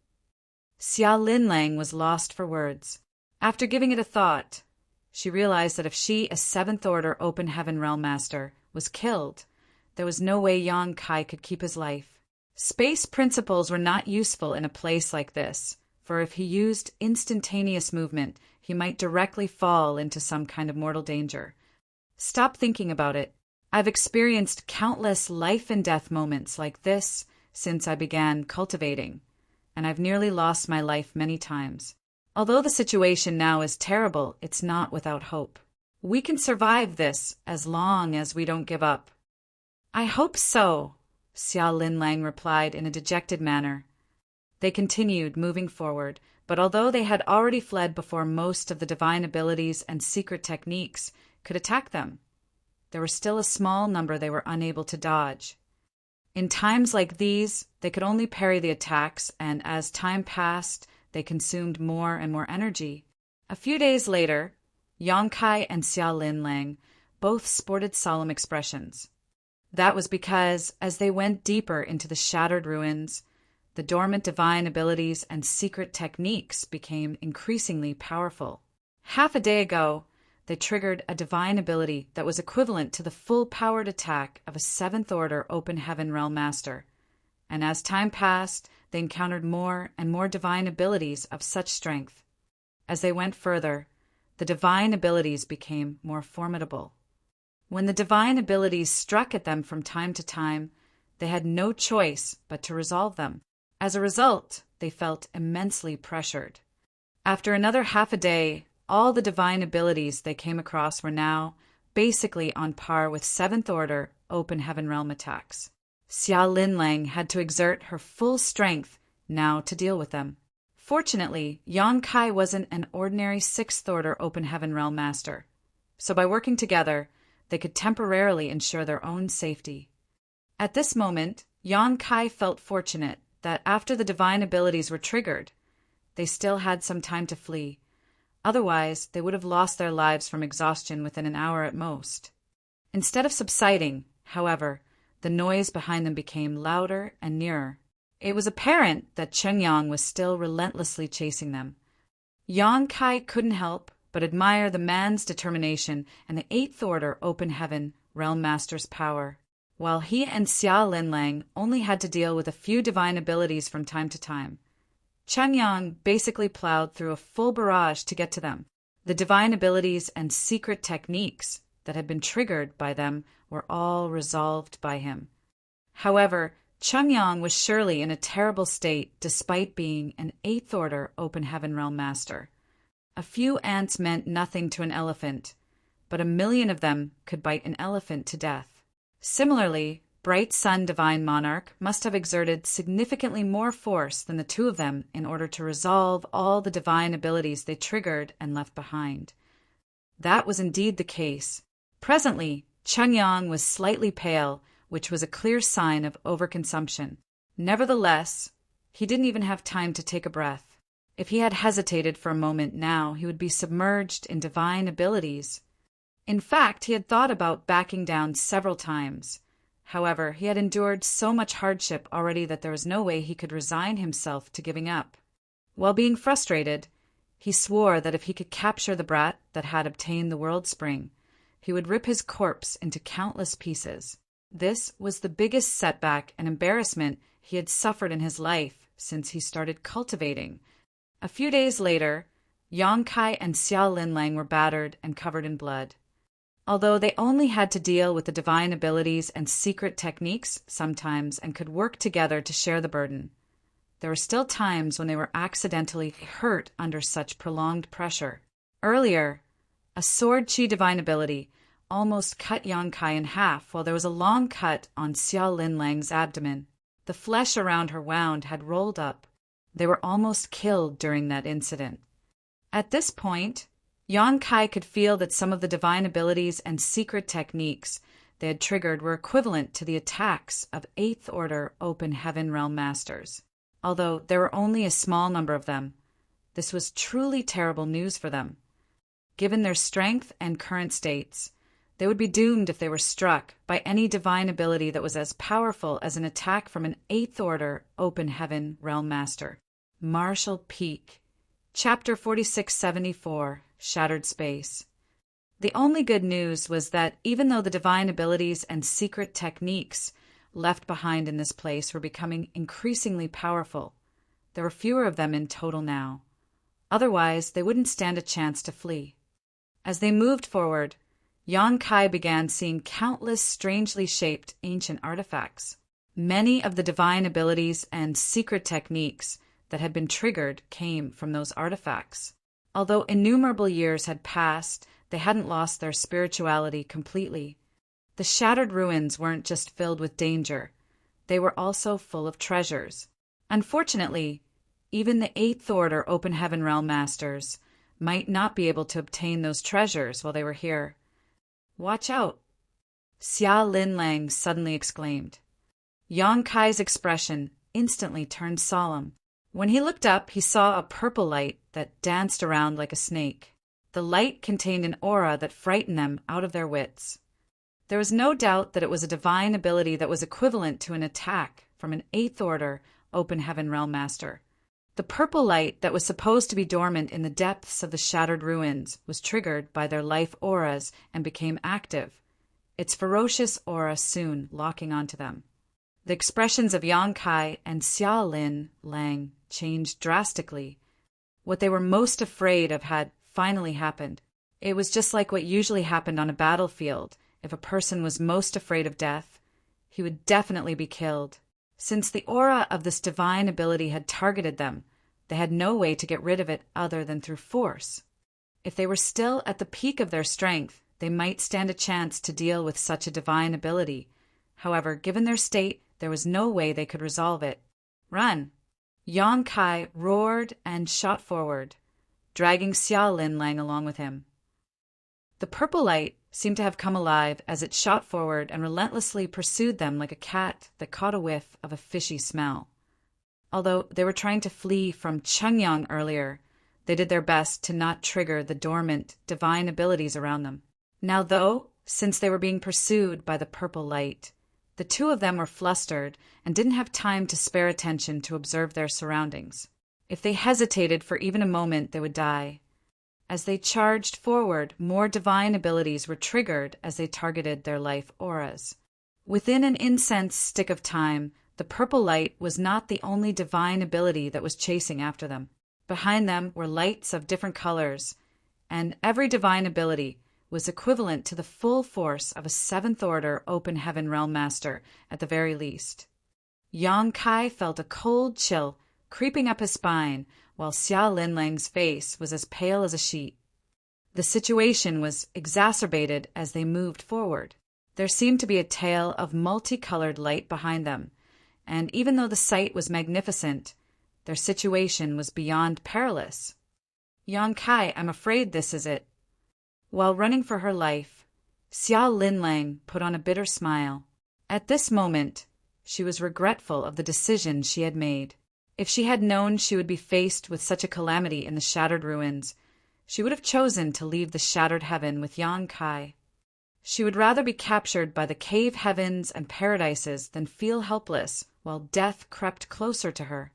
Xiao Linlang was lost for words. After giving it a thought, she realized that if she, a seventh-order open heaven realm master, was killed, there was no way Yang Kai could keep his life. Space principles were not useful in a place like this, for if he used instantaneous movement, he might directly fall into some kind of mortal danger. Stop thinking about it. I've experienced countless life and death moments like this since I began cultivating, and I've nearly lost my life many times. Although the situation now is terrible, it's not without hope. We can survive this as long as we don't give up. I hope so, Xiao Linlang replied in a dejected manner. They continued moving forward, but although they had already fled before most of the divine abilities and secret techniques could attack them, there were still a small number they were unable to dodge. In times like these, they could only parry the attacks, and as time passed, they consumed more and more energy. A few days later, Yang Kai and Xiao Linlang both sported solemn expressions. That was because, as they went deeper into the shattered ruins, the dormant divine abilities and secret techniques became increasingly powerful. Half a day ago, they triggered a divine ability that was equivalent to the full-powered attack of a 7th Order Open Heaven Realm Master, and as time passed, they encountered more and more divine abilities of such strength. As they went further, the divine abilities became more formidable. When the divine abilities struck at them from time to time, they had no choice but to resolve them. As a result, they felt immensely pressured. After another half a day, all the divine abilities they came across were now basically on par with 7th Order Open Heaven Realm attacks. Xiao Linlang had to exert her full strength now to deal with them. Fortunately, Yang Kai wasn't an ordinary 6th Order Open Heaven Realm Master, so by working together, they could temporarily ensure their own safety. At this moment, Yang Kai felt fortunate that after the divine abilities were triggered, they still had some time to flee. Otherwise, they would have lost their lives from exhaustion within an hour at most. Instead of subsiding, however, the noise behind them became louder and nearer. It was apparent that Chengyang was still relentlessly chasing them. Yang Kai couldn't help but admire the man's determination and the 8th Order Open Heaven Realm Master's power. While he and Xiao Linlang only had to deal with a few divine abilities from time to time, Chengyang basically plowed through a full barrage to get to them. The divine abilities and secret techniques that had been triggered by them were all resolved by him. However, Chengyang was surely in a terrible state despite being an 8th Order Open Heaven Realm Master. A few ants meant nothing to an elephant, but 1,000,000 of them could bite an elephant to death. Similarly, Bright Sun Divine Monarch must have exerted significantly more force than the two of them in order to resolve all the divine abilities they triggered and left behind. That was indeed the case. Presently, Chengyang was slightly pale, which was a clear sign of overconsumption. Nevertheless, he didn't even have time to take a breath. If he had hesitated for a moment now, he would be submerged in divine abilities. In fact, he had thought about backing down several times. However, he had endured so much hardship already that there was no way he could resign himself to giving up. While being frustrated, he swore that if he could capture the brat that had obtained the World Spring, he would rip his corpse into countless pieces. This was the biggest setback and embarrassment he had suffered in his life since he started cultivating. A few days later, Yang Kai and Xiao Linlang were battered and covered in blood. Although they only had to deal with the divine abilities and secret techniques sometimes and could work together to share the burden, there were still times when they were accidentally hurt under such prolonged pressure. Earlier, a sword chi divine ability almost cut Yang Kai in half, while there was a long cut on Xiao Linlang's abdomen. The flesh around her wound had rolled up. They were almost killed during that incident. At this point, Yang Kai could feel that some of the divine abilities and secret techniques they had triggered were equivalent to the attacks of 8th Order Open Heaven Realm Masters. Although there were only a small number of them, this was truly terrible news for them. Given their strength and current states, they would be doomed if they were struck by any divine ability that was as powerful as an attack from an 8th Order Open Heaven Realm Master. Marshall Peak. Chapter 4674, Shattered Space. The only good news was that even though the divine abilities and secret techniques left behind in this place were becoming increasingly powerful, there were fewer of them in total now. Otherwise, they wouldn't stand a chance to flee. As they moved forward, Yang Kai began seeing countless strangely shaped ancient artifacts. Many of the divine abilities and secret techniques that had been triggered came from those artifacts. Although innumerable years had passed, they hadn't lost their spirituality completely. The shattered ruins weren't just filled with danger, they were also full of treasures. Unfortunately, even the 8th Order Open Heaven Realm Masters might not be able to obtain those treasures while they were here. Watch out! Xia Linlang suddenly exclaimed. Yang Kai's expression instantly turned solemn. When he looked up, he saw a purple light that danced around like a snake. The light contained an aura that frightened them out of their wits. There was no doubt that it was a divine ability that was equivalent to an attack from an 8th Order Open Heaven Realm Master. The purple light that was supposed to be dormant in the depths of the shattered ruins was triggered by their life auras and became active, its ferocious aura soon locking onto them. The expressions of Yang Kai and Xia Lin Lang changed drastically. What they were most afraid of had finally happened. It was just like what usually happened on a battlefield. If a person was most afraid of death, he would definitely be killed. Since the aura of this divine ability had targeted them, they had no way to get rid of it other than through force. If they were still at the peak of their strength, they might stand a chance to deal with such a divine ability. However, given their state, there was no way they could resolve it. Run! Yang Kai roared and shot forward, dragging Xia Linlang along with him. The purple light seemed to have come alive as it shot forward and relentlessly pursued them like a cat that caught a whiff of a fishy smell. Although they were trying to flee from Chengyang earlier, they did their best to not trigger the dormant, divine abilities around them. Now though, since they were being pursued by the purple light, the two of them were flustered and didn't have time to spare attention to observe their surroundings. If they hesitated for even a moment, they would die. As they charged forward, more divine abilities were triggered as they targeted their life auras. Within an incense stick of time, the purple light was not the only divine ability that was chasing after them. Behind them were lights of different colors, and every divine ability was equivalent to the full force of a 7th Order Open Heaven Realm Master at the very least. Yang Kai felt a cold chill creeping up his spine, while Xia Linlang's face was as pale as a sheet. The situation was exacerbated as they moved forward. There seemed to be a tail of multicolored light behind them, and even though the sight was magnificent, their situation was beyond perilous. Yang Kai, I'm afraid this is it. While running for her life, Xia Linlang put on a bitter smile. At this moment, she was regretful of the decision she had made. If she had known she would be faced with such a calamity in the shattered ruins, she would have chosen to leave the shattered heaven with Yang Kai. She would rather be captured by the cave heavens and paradises than feel helpless while death crept closer to her.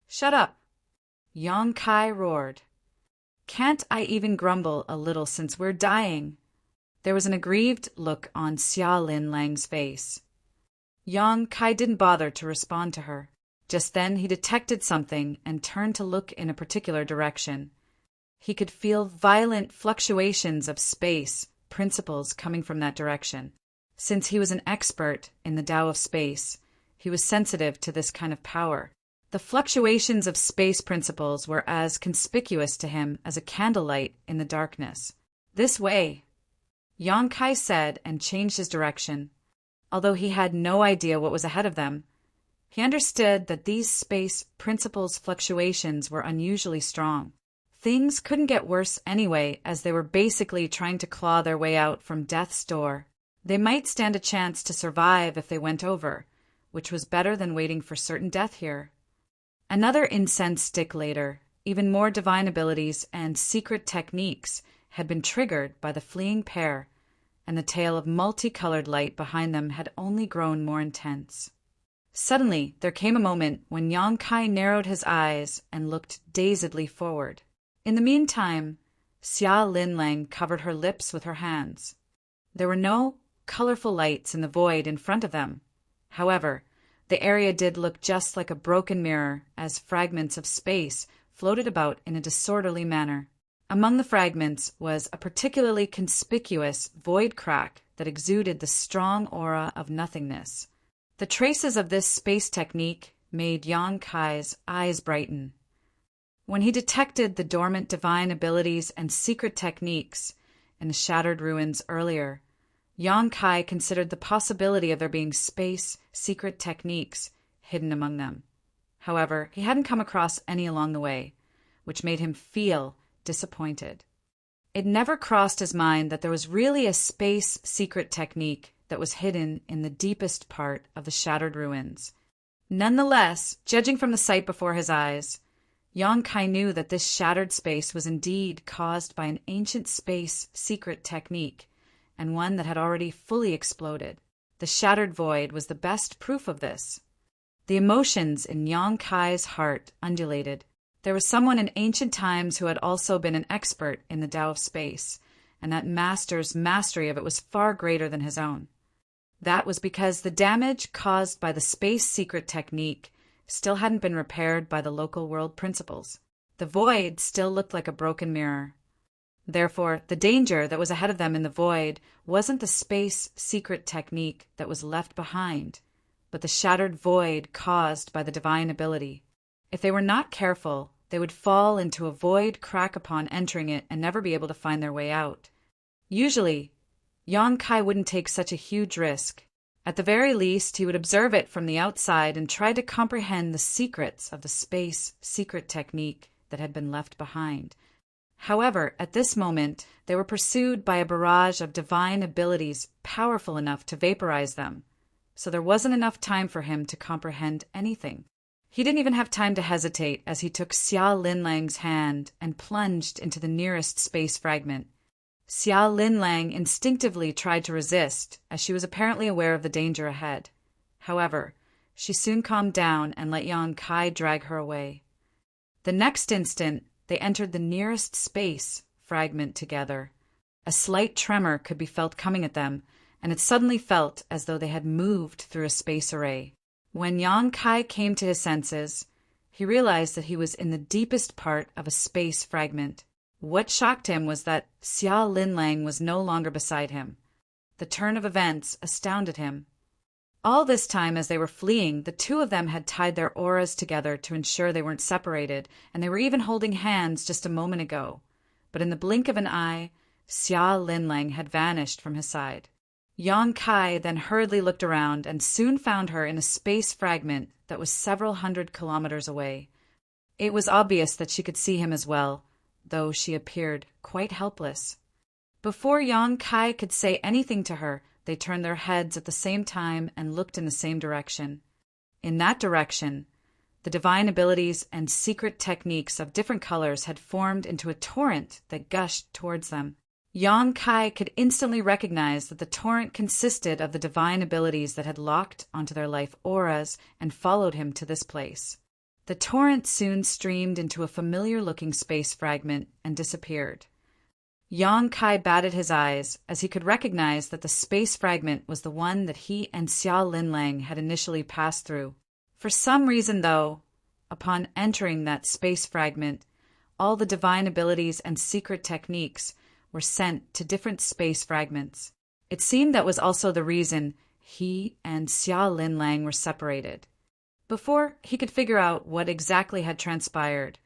Shut up! Yang Kai roared. Can't I even grumble a little since we're dying? There was an aggrieved look on Xia Linlang's face. Yang Kai didn't bother to respond to her. Just then he detected something and turned to look in a particular direction. He could feel violent fluctuations of space principles coming from that direction. Since he was an expert in the Tao of space, he was sensitive to this kind of power. The fluctuations of space principles were as conspicuous to him as a candlelight in the darkness. This way, Yang Kai said and changed his direction. Although he had no idea what was ahead of them, he understood that these space principles' fluctuations were unusually strong. Things couldn't get worse anyway, as they were basically trying to claw their way out from death's door. They might stand a chance to survive if they went over, which was better than waiting for certain death here. Another incense stick later, even more divine abilities and secret techniques had been triggered by the fleeing pair, and the tail of multicolored light behind them had only grown more intense. Suddenly, there came a moment when Yang Kai narrowed his eyes and looked dazedly forward. In the meantime, Xia Linlang covered her lips with her hands. There were no colorful lights in the void in front of them. However, the area did look just like a broken mirror as fragments of space floated about in a disorderly manner. Among the fragments was a particularly conspicuous void crack that exuded the strong aura of nothingness. The traces of this space technique made Yang Kai's eyes brighten. When he detected the dormant divine abilities and secret techniques in the shattered ruins earlier, Yang Kai considered the possibility of there being space secret techniques hidden among them. However, he hadn't come across any along the way, which made him feel disappointed. It never crossed his mind that there was really a space secret technique that was hidden in the deepest part of the shattered ruins. Nonetheless, judging from the sight before his eyes, Yang Kai knew that this shattered space was indeed caused by an ancient space secret technique, and one that had already fully exploded. The shattered void was the best proof of this. The emotions in Yang Kai's heart undulated. There was someone in ancient times who had also been an expert in the Tao of space, and that master's mastery of it was far greater than his own. That was because the damage caused by the space secret technique still hadn't been repaired by the local world principles. The void still looked like a broken mirror. Therefore, the danger that was ahead of them in the void wasn't the space secret technique that was left behind, but the shattered void caused by the divine ability. If they were not careful, they would fall into a void crack upon entering it and never be able to find their way out. Usually, Yang Kai wouldn't take such a huge risk. At the very least, he would observe it from the outside and try to comprehend the secrets of the space secret technique that had been left behind. However, at this moment, they were pursued by a barrage of divine abilities powerful enough to vaporize them, so there wasn't enough time for him to comprehend anything. He didn't even have time to hesitate as he took Xia Linlang's hand and plunged into the nearest space fragment. Xia Linlang instinctively tried to resist, as she was apparently aware of the danger ahead. However, she soon calmed down and let Yang Kai drag her away. The next instant, they entered the nearest space fragment together. A slight tremor could be felt coming at them, and it suddenly felt as though they had moved through a space array. When Yang Kai came to his senses, he realized that he was in the deepest part of a space fragment. What shocked him was that Xia Linlang was no longer beside him. The turn of events astounded him. All this time as they were fleeing, the two of them had tied their auras together to ensure they weren't separated, and they were even holding hands just a moment ago. But in the blink of an eye, Xia Linlang had vanished from his side. Yang Kai then hurriedly looked around and soon found her in a space fragment that was several hundred kilometers away. It was obvious that she could see him as well, though she appeared quite helpless. Before Yang Kai could say anything to her, they turned their heads at the same time and looked in the same direction. In that direction, the divine abilities and secret techniques of different colors had formed into a torrent that gushed towards them. Yang Kai could instantly recognize that the torrent consisted of the divine abilities that had locked onto their life auras and followed him to this place. The torrent soon streamed into a familiar-looking space fragment and disappeared. Yang Kai batted his eyes as he could recognize that the space fragment was the one that he and Xia Linlang had initially passed through. For some reason, though, upon entering that space fragment, all the divine abilities and secret techniques were sent to different space fragments. It seemed that was also the reason he and Xia Linlang were separated. Before he could figure out what exactly had transpired,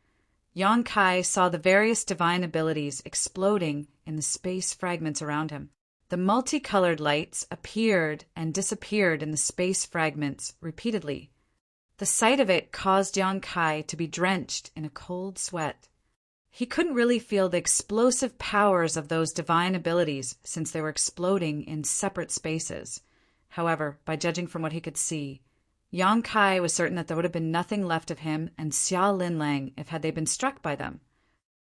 Yang Kai saw the various divine abilities exploding in the space fragments around him. The multicolored lights appeared and disappeared in the space fragments repeatedly. The sight of it caused Yang Kai to be drenched in a cold sweat. He couldn't really feel the explosive powers of those divine abilities since they were exploding in separate spaces. However, by judging from what he could see, Yang Kai was certain that there would have been nothing left of him and Xia Linlang if had they been struck by them.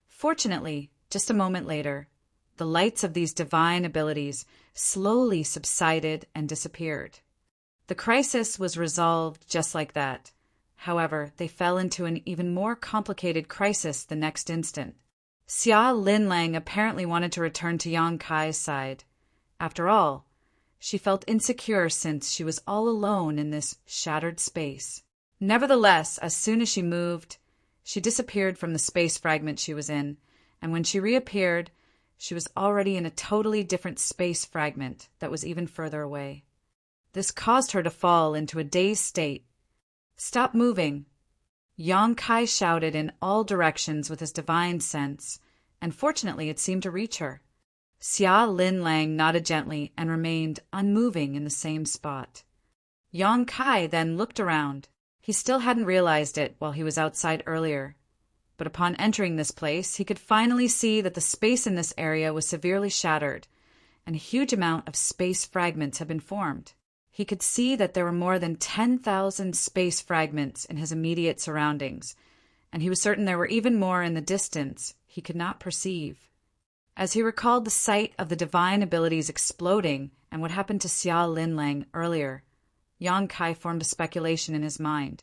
Fortunately, just a moment later, the lights of these divine abilities slowly subsided and disappeared. The crisis was resolved just like that. However, they fell into an even more complicated crisis the next instant. Xia Linlang apparently wanted to return to Yang Kai's side. After all, she felt insecure since she was all alone in this shattered space. Nevertheless, as soon as she moved, she disappeared from the space fragment she was in, and when she reappeared, she was already in a totally different space fragment that was even further away. This caused her to fall into a dazed state. Stop moving! Yang Kai shouted in all directions with his divine sense, and fortunately it seemed to reach her. Xia Lin Lang nodded gently and remained unmoving in the same spot. Yang Kai then looked around. He still hadn't realized it while he was outside earlier, but upon entering this place he could finally see that the space in this area was severely shattered, and a huge amount of space fragments had been formed. He could see that there were more than 10,000 space fragments in his immediate surroundings, and he was certain there were even more in the distance he could not perceive. As he recalled the sight of the divine abilities exploding and what happened to Xia Lin Lang earlier, Yang Kai formed a speculation in his mind.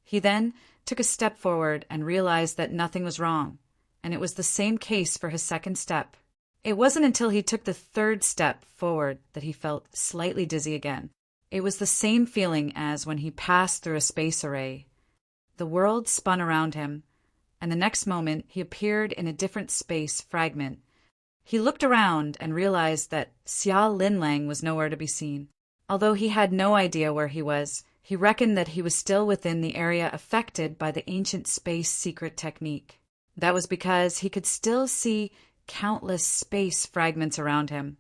He then took a step forward and realized that nothing was wrong, and it was the same case for his second step. It wasn't until he took the third step forward that he felt slightly dizzy again. It was the same feeling as when he passed through a space array. The world spun around him, and the next moment he appeared in a different space fragment. He looked around and realized that Xia Lin Lang was nowhere to be seen. Although he had no idea where he was, he reckoned that he was still within the area affected by the ancient space secret technique. That was because he could still see countless space fragments around him,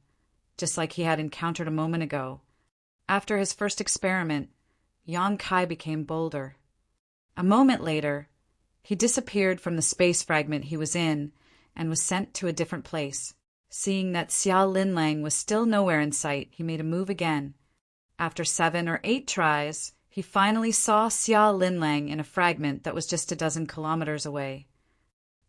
just like he had encountered a moment ago. After his first experiment, Yang Kai became bolder. A moment later, he disappeared from the space fragment he was in and was sent to a different place. Seeing that Xia Lin Lang was still nowhere in sight, he made a move again. After 7 or 8 tries, he finally saw Xia Lin Lang in a fragment that was just a dozen kilometers away.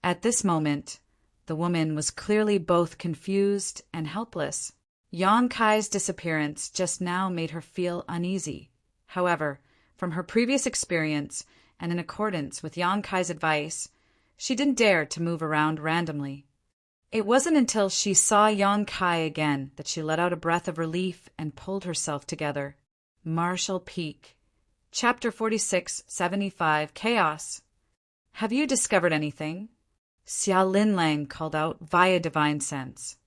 At this moment, the woman was clearly both confused and helpless. Yang Kai's disappearance just now made her feel uneasy. However, from her previous experience, and in accordance with Yang Kai's advice, she didn't dare to move around randomly. It wasn't until she saw Yang Kai again that she let out a breath of relief and pulled herself together. Marshall Peak. Chapter 4675, Chaos. Have you discovered anything? Xia Lin Lang called out via divine sense.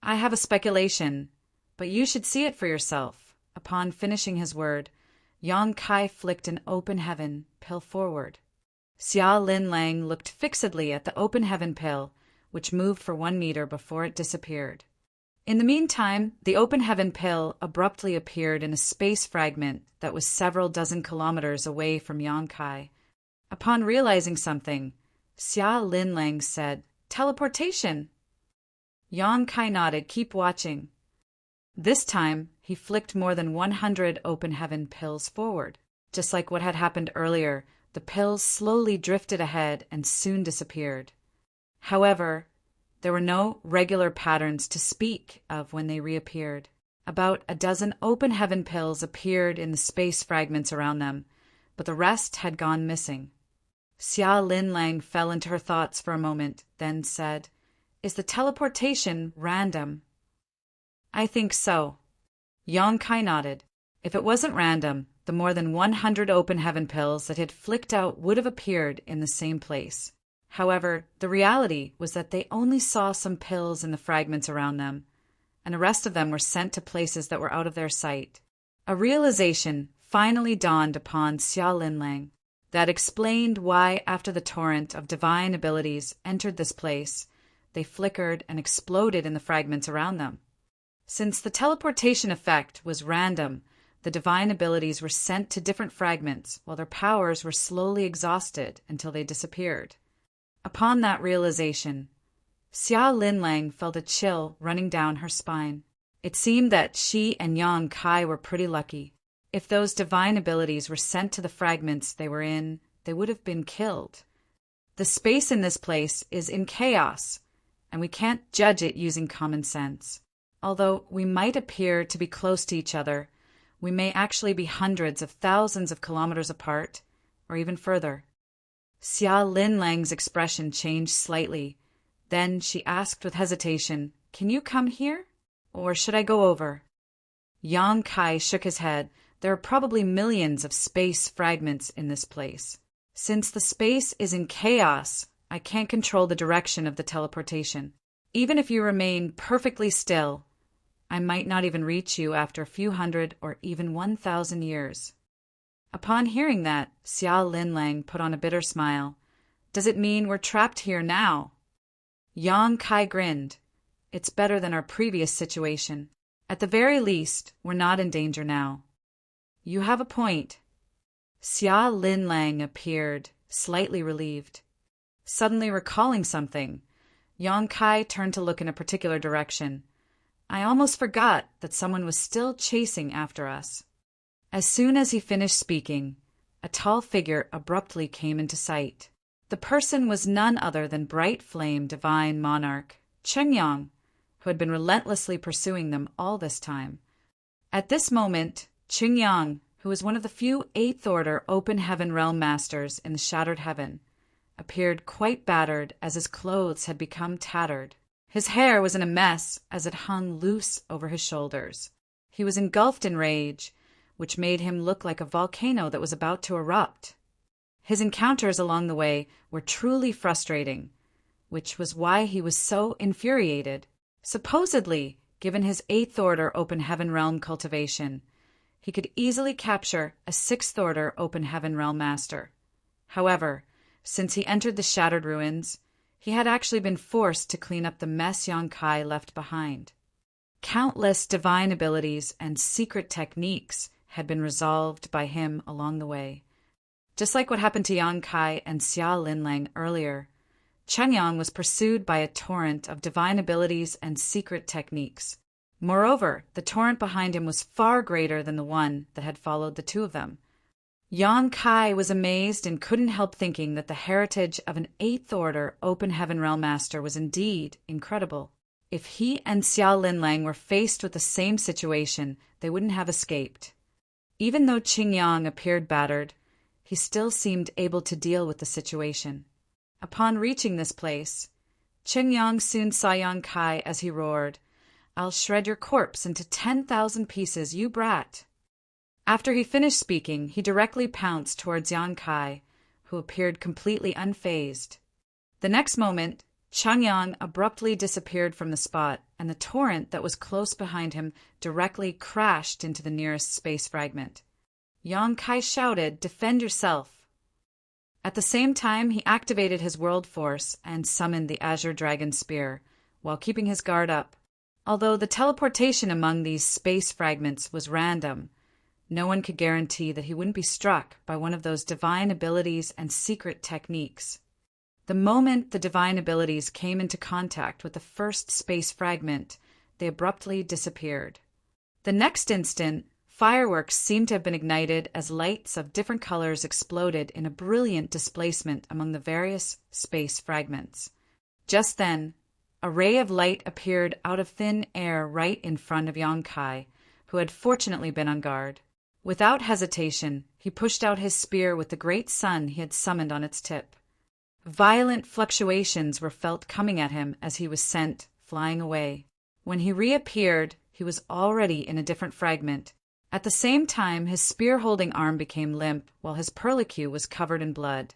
I have a speculation, but you should see it for yourself. Upon finishing his word, Yang Kai flicked an open heaven pill forward. Xia Lin Lang looked fixedly at the open heaven pill, which moved for 1 meter before it disappeared. In the meantime, the open heaven pill abruptly appeared in a space fragment that was several dozen kilometers away from Yang Kai. Upon realizing something, Xia Lin Lang said, "Teleportation!" Yang Kai nodded, "Keep watching." This time, he flicked more than 100 open heaven pills forward. Just like what had happened earlier, the pills slowly drifted ahead and soon disappeared. However, there were no regular patterns to speak of when they reappeared. About a dozen open heaven pills appeared in the space fragments around them, but the rest had gone missing. Xia Lin Lang fell into her thoughts for a moment, then said, "Is the teleportation random?" "I think so." Yang Kai nodded. If it wasn't random, the more than 100 open heaven pills that had flicked out would have appeared in the same place. However, the reality was that they only saw some pills in the fragments around them, and the rest of them were sent to places that were out of their sight. A realization finally dawned upon Xia Lin Lang. That explained why, after the torrent of divine abilities entered this place, they flickered and exploded in the fragments around them. Since the teleportation effect was random, the divine abilities were sent to different fragments while their powers were slowly exhausted until they disappeared. Upon that realization, Xia Lin Lang felt a chill running down her spine. It seemed that she and Yang Kai were pretty lucky. If those divine abilities were sent to the fragments they were in, they would have been killed. The space in this place is in chaos, and we can't judge it using common sense. Although we might appear to be close to each other, we may actually be hundreds of thousands of kilometers apart, or even further. Xia Lin Lang's expression changed slightly. Then she asked with hesitation, "Can you come here? Or should I go over?" Yang Kai shook his head. There are probably millions of space fragments in this place. Since the space is in chaos, I can't control the direction of the teleportation. Even if you remain perfectly still, I might not even reach you after a few hundred or even 1,000 years. Upon hearing that, Xiao Linlang put on a bitter smile. Does it mean we're trapped here now? Yang Kai grinned. It's better than our previous situation. At the very least, we're not in danger now. You have a point. Xia Linlang appeared, slightly relieved. Suddenly recalling something, Yang Kai turned to look in a particular direction. I almost forgot that someone was still chasing after us. As soon as he finished speaking, a tall figure abruptly came into sight. The person was none other than Bright Flame Divine Monarch, Chengyang, who had been relentlessly pursuing them all this time. At this moment, Chengyang, who was one of the few 8th Order Open Heaven Realm Masters in the Shattered Heaven, appeared quite battered as his clothes had become tattered. His hair was in a mess as it hung loose over his shoulders. He was engulfed in rage, which made him look like a volcano that was about to erupt. His encounters along the way were truly frustrating, which was why he was so infuriated. Supposedly, given his 8th Order Open Heaven Realm cultivation, he could easily capture a 6th Order Open Heaven Realm Master. However, since he entered the Shattered Ruins, he had actually been forced to clean up the mess Yang Kai left behind. Countless divine abilities and secret techniques had been resolved by him along the way. Just like what happened to Yang Kai and Xia Linlang earlier, Chengyang was pursued by a torrent of divine abilities and secret techniques. Moreover, the torrent behind him was far greater than the one that had followed the two of them. Yang Kai was amazed and couldn't help thinking that the heritage of an 8th Order Open Heaven Realm Master was indeed incredible. If he and Xia Linlang were faced with the same situation, they wouldn't have escaped. Even though Chengyang appeared battered, he still seemed able to deal with the situation. Upon reaching this place, Chengyang soon saw Yang Kai as he roared, "I'll shred your corpse into 10,000 pieces, you brat!" After he finished speaking, he directly pounced towards Yang Kai, who appeared completely unfazed. The next moment, Chengyang abruptly disappeared from the spot, and the torrent that was close behind him directly crashed into the nearest space fragment. Yang Kai shouted, "Defend yourself!" At the same time, he activated his world force and summoned the Azure Dragon Spear, while keeping his guard up. Although the teleportation among these space fragments was random, no one could guarantee that he wouldn't be struck by one of those divine abilities and secret techniques. The moment the divine abilities came into contact with the first space fragment, they abruptly disappeared. The next instant, fireworks seemed to have been ignited as lights of different colors exploded in a brilliant displacement among the various space fragments. Just then, a ray of light appeared out of thin air right in front of Yang Kai, who had fortunately been on guard. Without hesitation, he pushed out his spear with the great sun he had summoned on its tip. Violent fluctuations were felt coming at him as he was sent flying away. When he reappeared, he was already in a different fragment. At the same time, his spear-holding arm became limp, while his perlicue was covered in blood.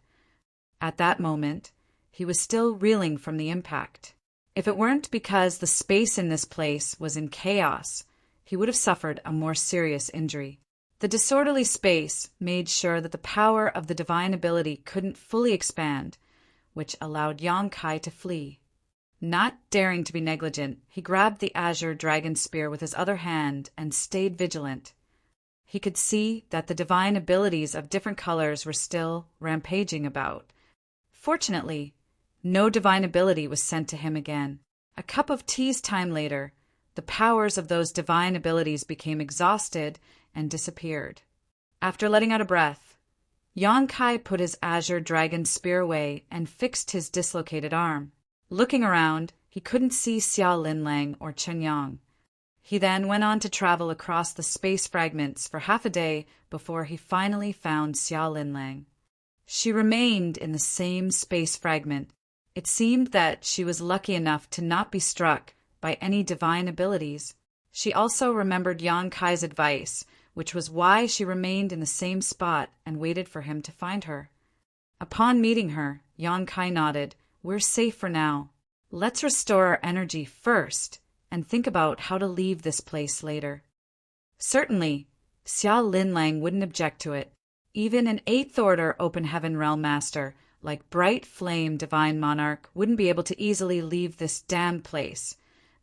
At that moment, he was still reeling from the impact. If it weren't because the space in this place was in chaos, he would have suffered a more serious injury. The disorderly space made sure that the power of the divine ability couldn't fully expand, which allowed Yang Kai to flee. Not daring to be negligent, he grabbed the Azure Dragon Spear with his other hand and stayed vigilant. He could see that the divine abilities of different colors were still rampaging about. Fortunately, no divine ability was sent to him again. A cup of tea's time later, the powers of those divine abilities became exhausted and disappeared. After letting out a breath, Yang Kai put his Azure Dragon Spear away and fixed his dislocated arm. Looking around, he couldn't see Xia Linlang or Chengyang. He then went on to travel across the space fragments for half a day before he finally found Xia Linlang. She remained in the same space fragment. It seemed that she was lucky enough to not be struck by any divine abilities. She also remembered Yang Kai's advice, which was why she remained in the same spot and waited for him to find her. Upon meeting her, Yang Kai nodded, "We're safe for now. Let's restore our energy first and think about how to leave this place later." Certainly, Xia Linlang wouldn't object to it. Even an 8th Order Open Heaven Realm Master, like Bright Flame Divine Monarch, wouldn't be able to easily leave this damned place,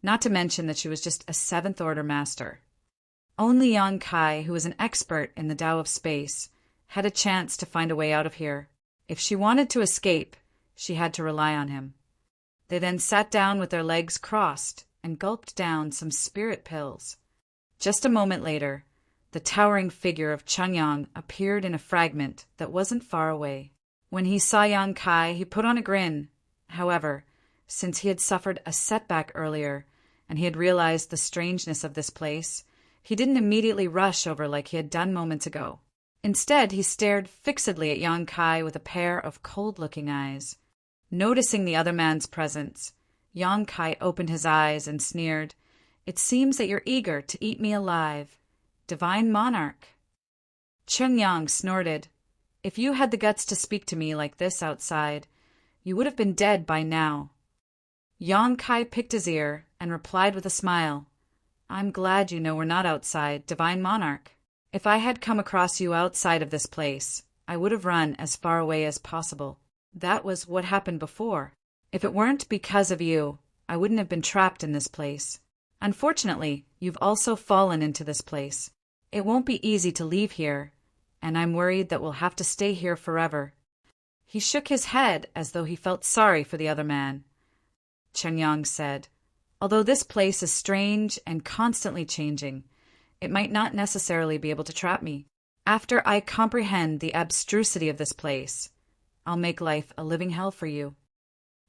not to mention that she was just a 7th Order Master. Only Yang Kai, who was an expert in the Tao of Space, had a chance to find a way out of here. If she wanted to escape, she had to rely on him. They then sat down with their legs crossed and gulped down some spirit pills. Just a moment later, the towering figure of Changyang appeared in a fragment that wasn't far away. When he saw Yang Kai, he put on a grin. However, since he had suffered a setback earlier, and he had realized the strangeness of this place, he didn't immediately rush over like he had done moments ago. Instead, he stared fixedly at Yang Kai with a pair of cold-looking eyes. Noticing the other man's presence, Yang Kai opened his eyes and sneered, "It seems that you're eager to eat me alive. Divine Monarch." Changyang snorted, "If you had the guts to speak to me like this outside, you would have been dead by now." Yang Kai picked his ear and replied with a smile, "I'm glad you know we're not outside, Divine Monarch. If I had come across you outside of this place, I would have run as far away as possible. That was what happened before. If it weren't because of you, I wouldn't have been trapped in this place. Unfortunately, you've also fallen into this place. It won't be easy to leave here, and I'm worried that we'll have to stay here forever." He shook his head as though he felt sorry for the other man. Changyang said, "Although this place is strange and constantly changing, it might not necessarily be able to trap me. After I comprehend the abstrusity of this place, I'll make life a living hell for you."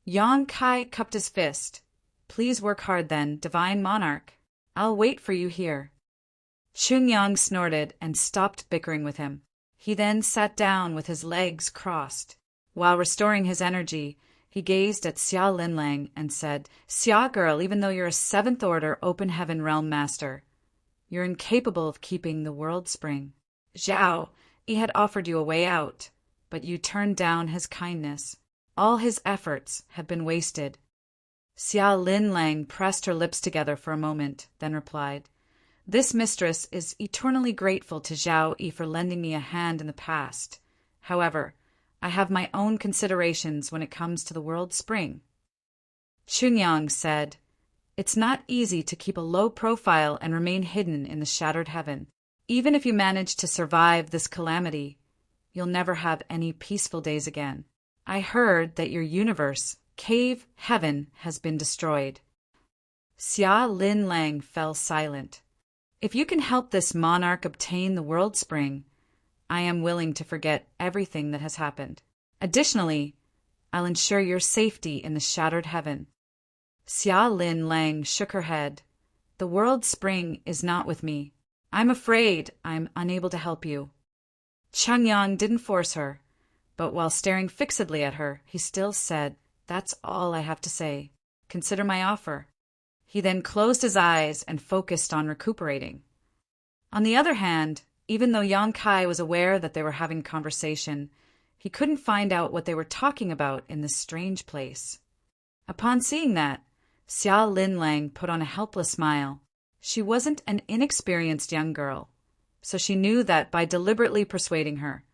Yang Kai cupped his fist. "Please work hard then, Divine Monarch. I'll wait for you here." Changyang snorted and stopped bickering with him. He then sat down with his legs crossed. While restoring his energy, he gazed at Xia Linlang and said, "Xia girl, even though you're a 7th Order Open Heaven Realm Master, you're incapable of keeping the world spring. Zhao, he had offered you a way out, but you turned down his kindness. All his efforts have been wasted." Xia Linlang pressed her lips together for a moment, then replied, "This mistress is eternally grateful to Zhao Yi for lending me a hand in the past. However, I have my own considerations when it comes to the world spring." Chunyang said, "It's not easy to keep a low profile and remain hidden in the shattered heaven. Even if you manage to survive this calamity, you'll never have any peaceful days again. I heard that your universe, Cave Heaven, has been destroyed." Xia Linlang fell silent. "If you can help this monarch obtain the world spring, I am willing to forget everything that has happened. Additionally, I'll ensure your safety in the shattered heaven." Xia Linlang shook her head. "The world spring is not with me. I'm afraid I'm unable to help you." Changyang didn't force her, but while staring fixedly at her, he still said, "That's all I have to say. Consider my offer." He then closed his eyes and focused on recuperating. On the other hand, even though Yang Kai was aware that they were having conversation, he couldn't find out what they were talking about in this strange place. Upon seeing that, Xia Linlang put on a helpless smile. She wasn't an inexperienced young girl, so she knew that by deliberately persuading her,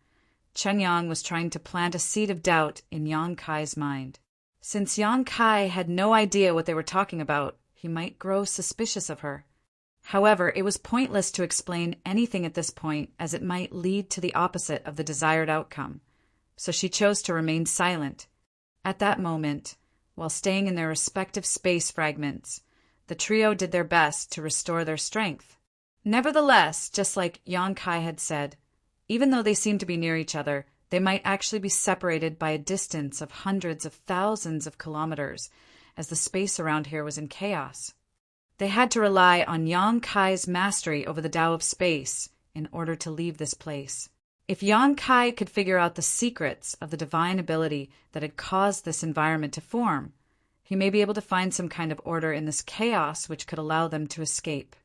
Changyang was trying to plant a seed of doubt in Yang Kai's mind. Since Yang Kai had no idea what they were talking about, he might grow suspicious of her. However, it was pointless to explain anything at this point, as it might lead to the opposite of the desired outcome, so she chose to remain silent. At that moment, while staying in their respective space fragments, the trio did their best to restore their strength. Nevertheless, just like Yang Kai had said, even though they seemed to be near each other, they might actually be separated by a distance of hundreds of thousands of kilometers, as the space around here was in chaos. They had to rely on Yang Kai's mastery over the Tao of Space in order to leave this place. If Yang Kai could figure out the secrets of the divine ability that had caused this environment to form, he may be able to find some kind of order in this chaos which could allow them to escape.